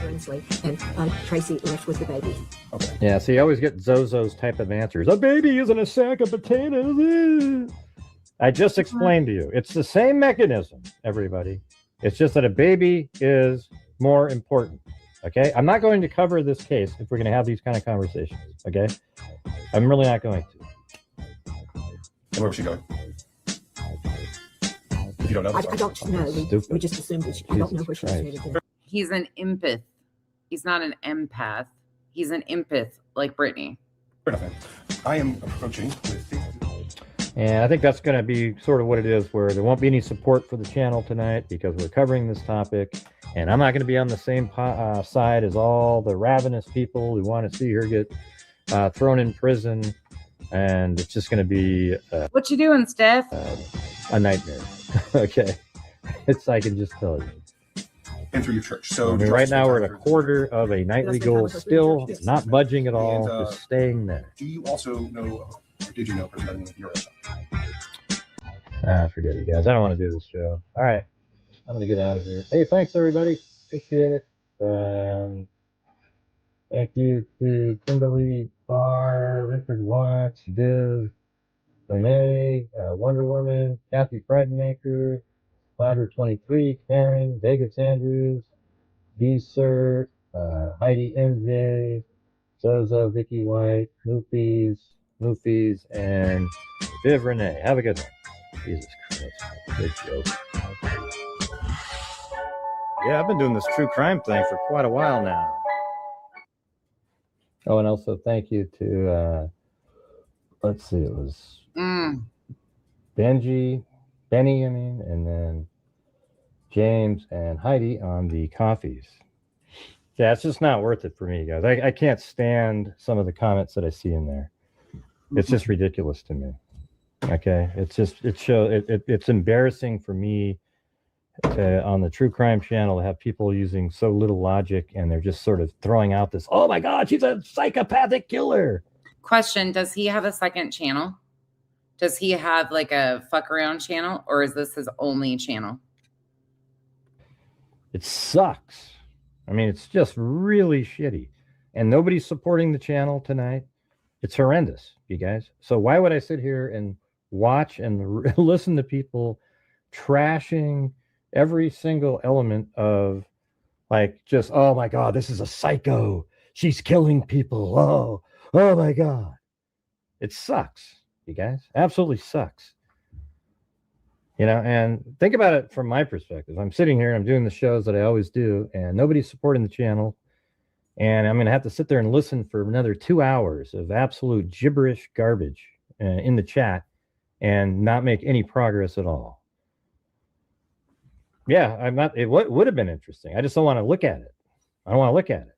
And Tracy left with the baby. Okay. Yeah, so you always get Zozo's type of answers. A baby isn't a sack of potatoes. I just explained to you. It's the same mechanism, everybody. It's just that a baby is more important. Okay? I'm not going to cover this case if we're going to have these kind of conversations. Okay? I'm really not going to. And where was she going? If you don't know, I don't know. We just assumed that I don't know where she was headed. He's an empath. He's not an empath. He's an empath like Brittany. Fair enough. I am approaching with the... And I think that's going to be sort of what it is, where there won't be any support for the channel tonight because we're covering this topic. And I'm not going to be on the same side as all the ravenous people who want to see her get thrown in prison. And it's just going to be... what you doing, Steph? A nightmare. Okay. I can just tell you. And through your church. So I mean, right now we're at a quarter of a nightly goal, still not budging at all, just staying there. Do you also know, or did you know, presenting with your Forget it, guys. I don't want to do this show. All right. I'm going to get out of here. Hey, thanks, everybody. Appreciate it. Thank you to Kimberly Barr, Richard Watts, Div, Renee, Wonder Woman, Kathy Friedmaker, Clouder 23, Karen, Vegas Andrews, B Sir, Heidi MJ, Zozo, Vicky White, Moofies, and Viv Renee. Have a good one. Jesus Christ. Good joke. Yeah, I've been doing this true crime thing for quite a while now. Oh, and also thank you to, let's see, it was Benny, and then James and Heidi on the coffees. Yeah, it's just not worth it for me, guys. I can't stand some of the comments that I see in there. It's just ridiculous to me. Okay, it's embarrassing for me to, on the true crime channel, to have people using so little logic, and they're just sort of throwing out this, oh my God, she's a psychopathic killer. Question, does he have a second channel? Does he have like a fuck around channel, or is this his only channel? It sucks. I mean, it's just really shitty. And nobody's supporting the channel tonight. It's horrendous, you guys. So why would I sit here and watch and listen to people trashing every single element of, like, just, oh my God, this is a psycho. She's killing people. Oh my God. It sucks, you guys. Absolutely sucks. You know, and think about it from my perspective. I'm sitting here and I'm doing the shows that I always do, and nobody's supporting the channel. And I'm going to have to sit there and listen for another 2 hours of absolute gibberish garbage in the chat and not make any progress at all. Yeah, I'm not. It would have been interesting. I just don't want to look at it. I don't want to look at it.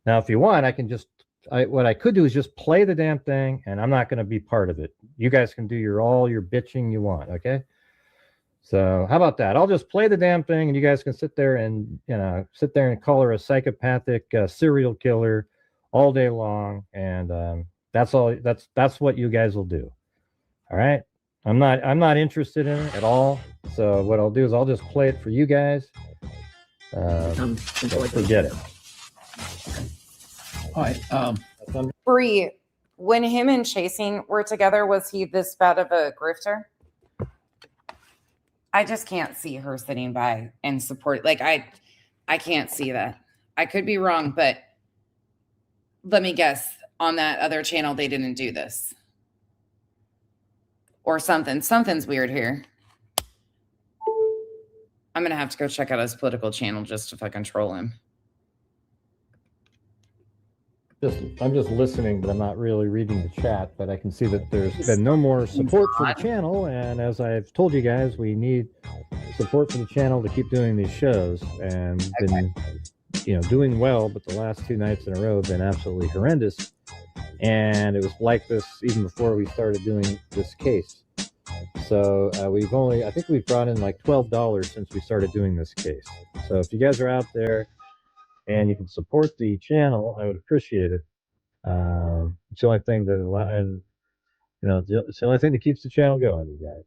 Now, if you want, I can just, what I could do is just play the damn thing, and I'm not going to be part of it. You guys can do all your bitching you want, okay? So how about that? I'll just play the damn thing, and you guys can sit there and, you know, call her a psychopathic serial killer all day long, and that's all. That's what you guys will do. All right. I'm not interested in it at all. So what I'll do is I'll just play it for you guys. Forget it. All right. Bree, when him and Chasing were together, was he this bad of a grifter? I just can't see her sitting by and support. Like, I can't see that. I could be wrong, but let me guess. On that other channel, they didn't do this. Or something. Something's weird here. I'm going to have to go check out his political channel just to fucking troll him. I'm just listening, but I'm not really reading the chat. But I can see that there's been no more support for the channel, and as I've told you guys, we need support for the channel to keep doing these shows. And we've been, you know, doing well, but the last 2 nights in a row have been absolutely horrendous. And it was like this even before we started doing this case. So I think we've brought in like $12 since we started doing this case. So if you guys are out there and you can support the channel, I would appreciate it. It's the only thing that, and you know, it's the only thing that keeps the channel going, you guys.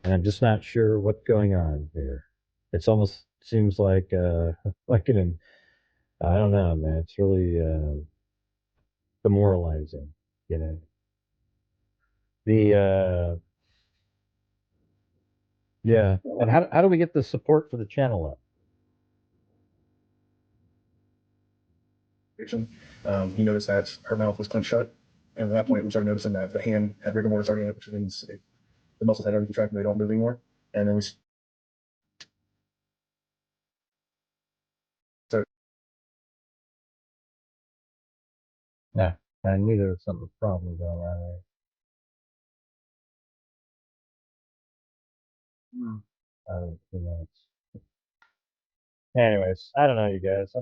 And I'm just not sure what's going on here. It's almost seems like an, I don't know, man. It's really demoralizing, you know. Yeah. And how do we get the support for the channel up? He noticed that her mouth was clenched shut, and at that point we started noticing that the hand had rigor mortis starting in it, which means the muscles had already contracted, they don't move anymore. And then we started. Yeah, I knew there was something problem going on there. Who knows? Anyways, I don't know, you guys.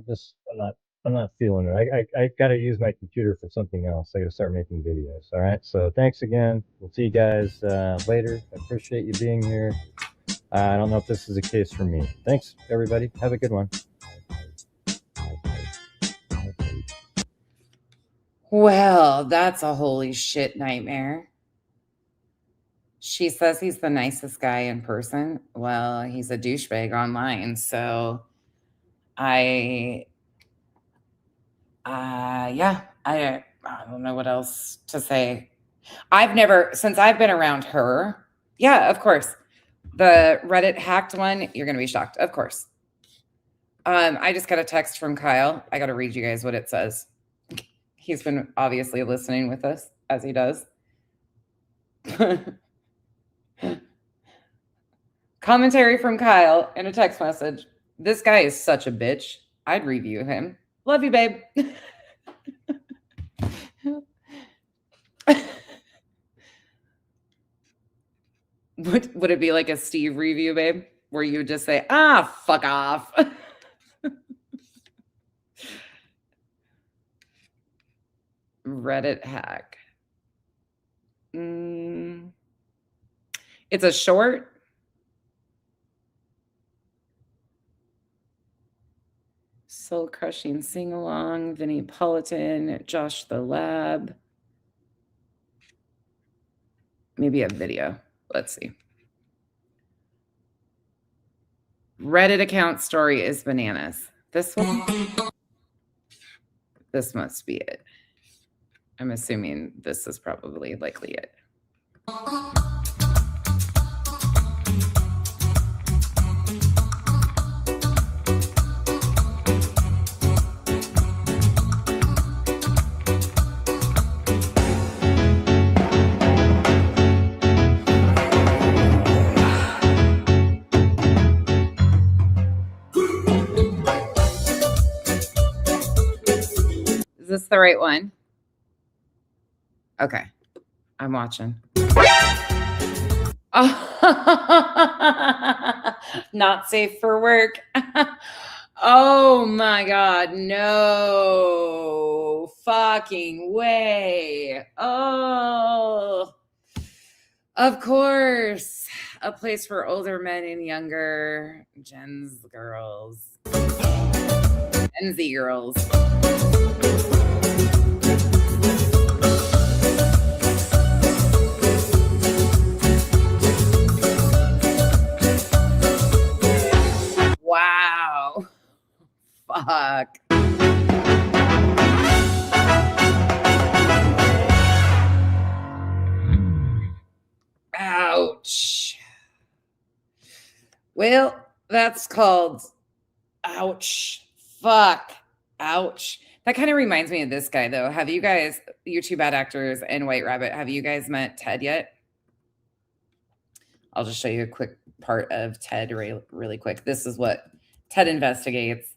I'm not feeling it. I got to use my computer for something else. I got to start making videos. All right. So thanks again. We'll see you guys later. I appreciate you being here. I don't know if this is a case for me. Thanks, everybody. Have a good one. Well, that's a holy shit nightmare. She says he's the nicest guy in person. Well, he's a douchebag online. So I don't know what else to say. Since I've been around her. Yeah, of course. The Reddit hacked one, you're going to be shocked. Of course. I just got a text from Kyle. I got to read you guys what it says. He's been obviously listening with us, as he does. Commentary from Kyle in a text message. This guy is such a bitch. I'd review him. Love you, babe. Would it be like a Steve review, babe? Where you would just say, fuck off. Reddit hack. It's a short. Soul Crushing Sing Along, Vinnie Politan, Josh the Lab. Maybe a video. Let's see. Reddit account story is bananas. This one? This must be it. I'm assuming this is probably likely it. Is this the right one? Okay, I'm watching. Oh, not safe for work. Oh my God, no fucking way. Oh, of course. A place for older men and younger Gen Z girls. Gen Z girls. Wow. Fuck. Ouch. Well, that's called ouch. Fuck. Ouch. That kind of reminds me of this guy, though. Have you guys, you two bad actors and White Rabbit, have you guys met Ted yet? I'll just show you a quick part of Ted really quick. This is what Ted investigates.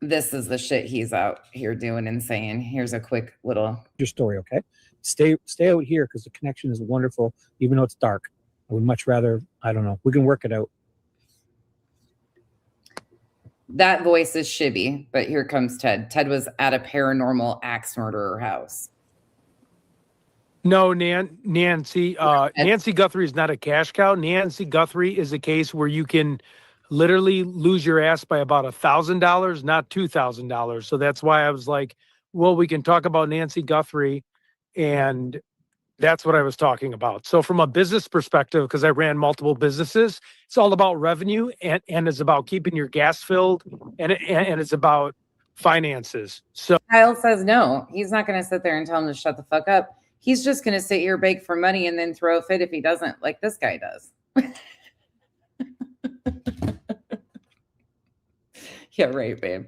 This is the shit he's out here doing and saying. Here's a quick little your story, okay? Stay out here because the connection is wonderful, even though it's dark. I would much rather, I don't know, we can work it out. That voice is Shibby, but here comes Ted. Ted was at a paranormal axe murderer house. No, Nancy Guthrie is not a cash cow. Nancy Guthrie is a case where you can literally lose your ass by about $1,000, not $2,000. So that's why I was like, well, we can talk about Nancy Guthrie, and that's what I was talking about. So from a business perspective, because I ran multiple businesses, it's all about revenue and it's about keeping your gas filled and it's about finances. So Kyle says no. He's not going to sit there and tell him to shut the fuck up. He's just going to sit here, beg for money, and then throw a fit if he doesn't, like this guy does. Yeah, right, babe.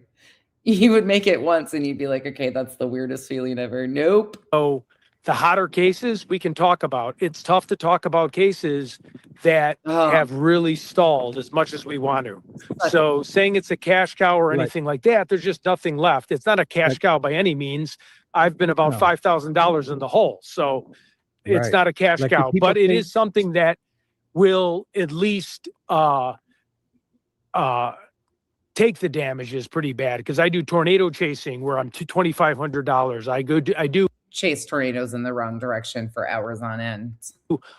You would make it once and you'd be like, okay, that's the weirdest feeling ever. Nope. So the hotter cases we can talk about. It's tough to talk about cases that have really stalled as much as we want to. So saying it's a cash cow or anything like that, there's just nothing left. It's not a cash cow by any means. I've been about $5,000 in the hole. So it's not a cash cow, but it is something that will at least take the damages pretty bad, because I do tornado chasing where I'm $2,500. I do chase tornadoes in the wrong direction for hours on end.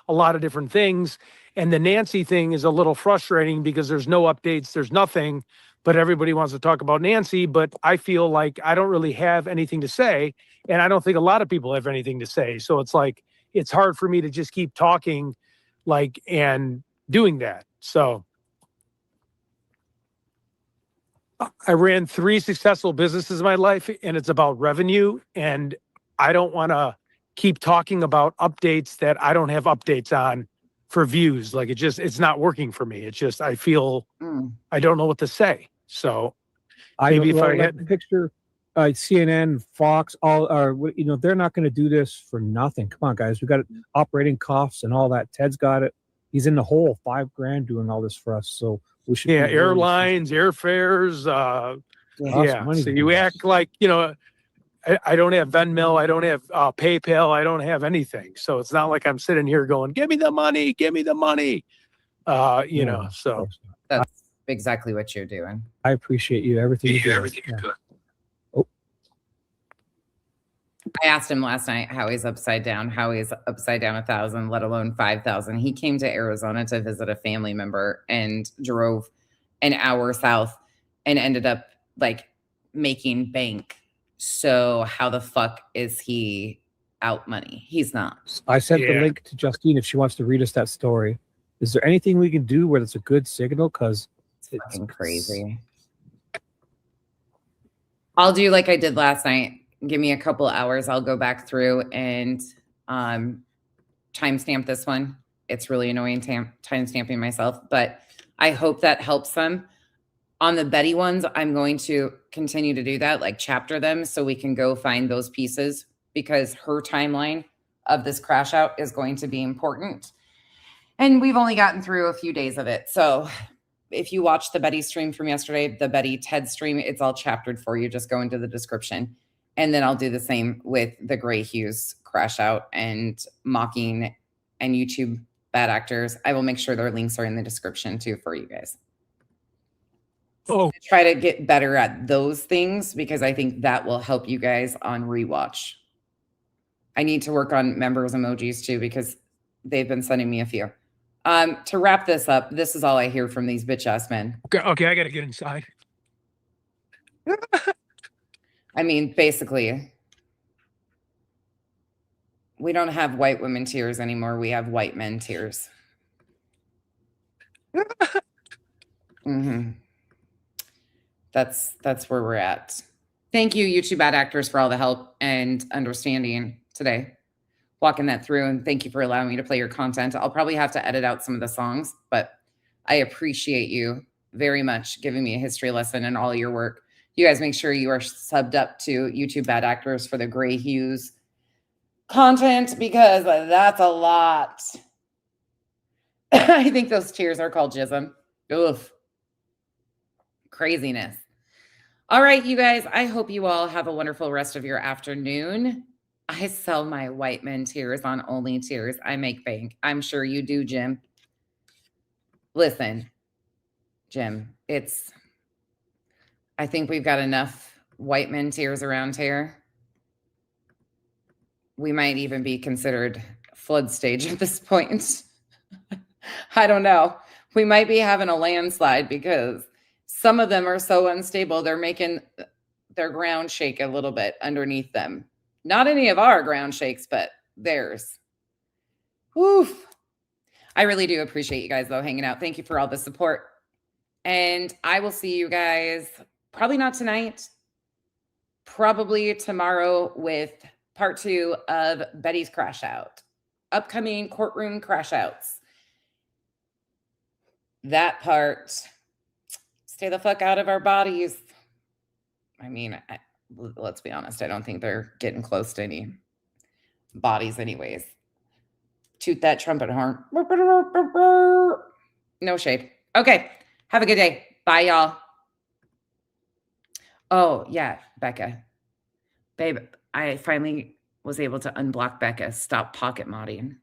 A lot of different things. And the Nancy thing is a little frustrating because there's no updates, there's nothing, but everybody wants to talk about Nancy. But I feel like I don't really have anything to say. And I don't think a lot of people have anything to say. So it's like, it's hard for me to just keep talking and doing that. So I ran 3 successful businesses in my life, and it's about revenue. And I don't want to keep talking about updates that I don't have updates on for views. Like it's not working for me. It's just, I feel I don't know what to say. So maybe if I like had picture CNN, Fox, all are, they're not going to do this for nothing. Come on, guys. We got operating costs and all that. Ted's got it. He's in the hole, $5,000 doing all this for us. So we should. Yeah, airlines, airfares. Money So to you do act like, I don't have Venmo. I don't have PayPal. I don't have anything. So it's not like I'm sitting here going, give me the money. Give me the money. So that's exactly what you're doing. I appreciate you. Everything you do. Everything you could. I asked him last night how he's upside down 1,000, let alone 5,000. He came to Arizona to visit a family member and drove an hour south and ended up like making bank. So how the fuck is he out money? He's not. I sent the link to Justine if she wants to read us that story. Is there anything we can do where it's a good signal? Because it's fucking crazy. I'll do like I did last night. Give me a couple hours. I'll go back through and timestamp this one. It's really annoying timestamping myself, but I hope that helps them. On the Betty ones, I'm going to continue to do that, like chapter them so we can go find those pieces because her timeline of this crash out is going to be important. And we've only gotten through a few days of it. So if you watch the Betty stream from yesterday, the Betty Ted stream, it's all chaptered for you. Just go into the description. And then I'll do the same with the Gray Hughes crash out and mocking and YouTube bad actors. I will make sure their links are in the description too for you guys. Try to get better at those things because I think that will help you guys on rewatch. I need to work on members emojis too because they've been sending me a few. To wrap this up, this is all I hear from these bitch ass men. Okay, I got to get inside. I mean, basically, we don't have white women tears anymore. We have white men tears. That's where we're at. Thank you, YouTube bad actors, for all the help and understanding today, walking that through. And thank you for allowing me to play your content. I'll probably have to edit out some of the songs, but I appreciate you very much giving me a history lesson and all your work. You guys make sure you are subbed up to YouTube Bad Actors for the Gray Hughes content because that's a lot. I think those tears are called jism. Oof. Craziness. All right, you guys, I hope you all have a wonderful rest of your afternoon. I sell my white men tears on Only Tears. I make bank. I'm sure you do, Jim. Listen, Jim, I think we've got enough white men tears around here. We might even be considered flood stage at this point. I don't know. We might be having a landslide because some of them are so unstable. They're making their ground shake a little bit underneath them. Not any of our ground shakes, but theirs. Woof. I really do appreciate you guys, though, hanging out. Thank you for all the support. And I will see you guys probably not tonight, probably tomorrow with part 2 of Betty's Crash Out. Upcoming courtroom crash outs. That part, stay the fuck out of our bodies. I mean, let's be honest. I don't think they're getting close to any bodies anyways. Toot that trumpet horn. No shade. Okay. Have a good day. Bye, y'all. Oh, yeah, Becca. Babe, I finally was able to unblock Becca. Stop pocket modding.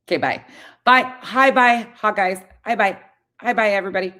Okay, bye. Bye. Hi, bye. Hot guys. Hi, bye. Hi, bye, everybody.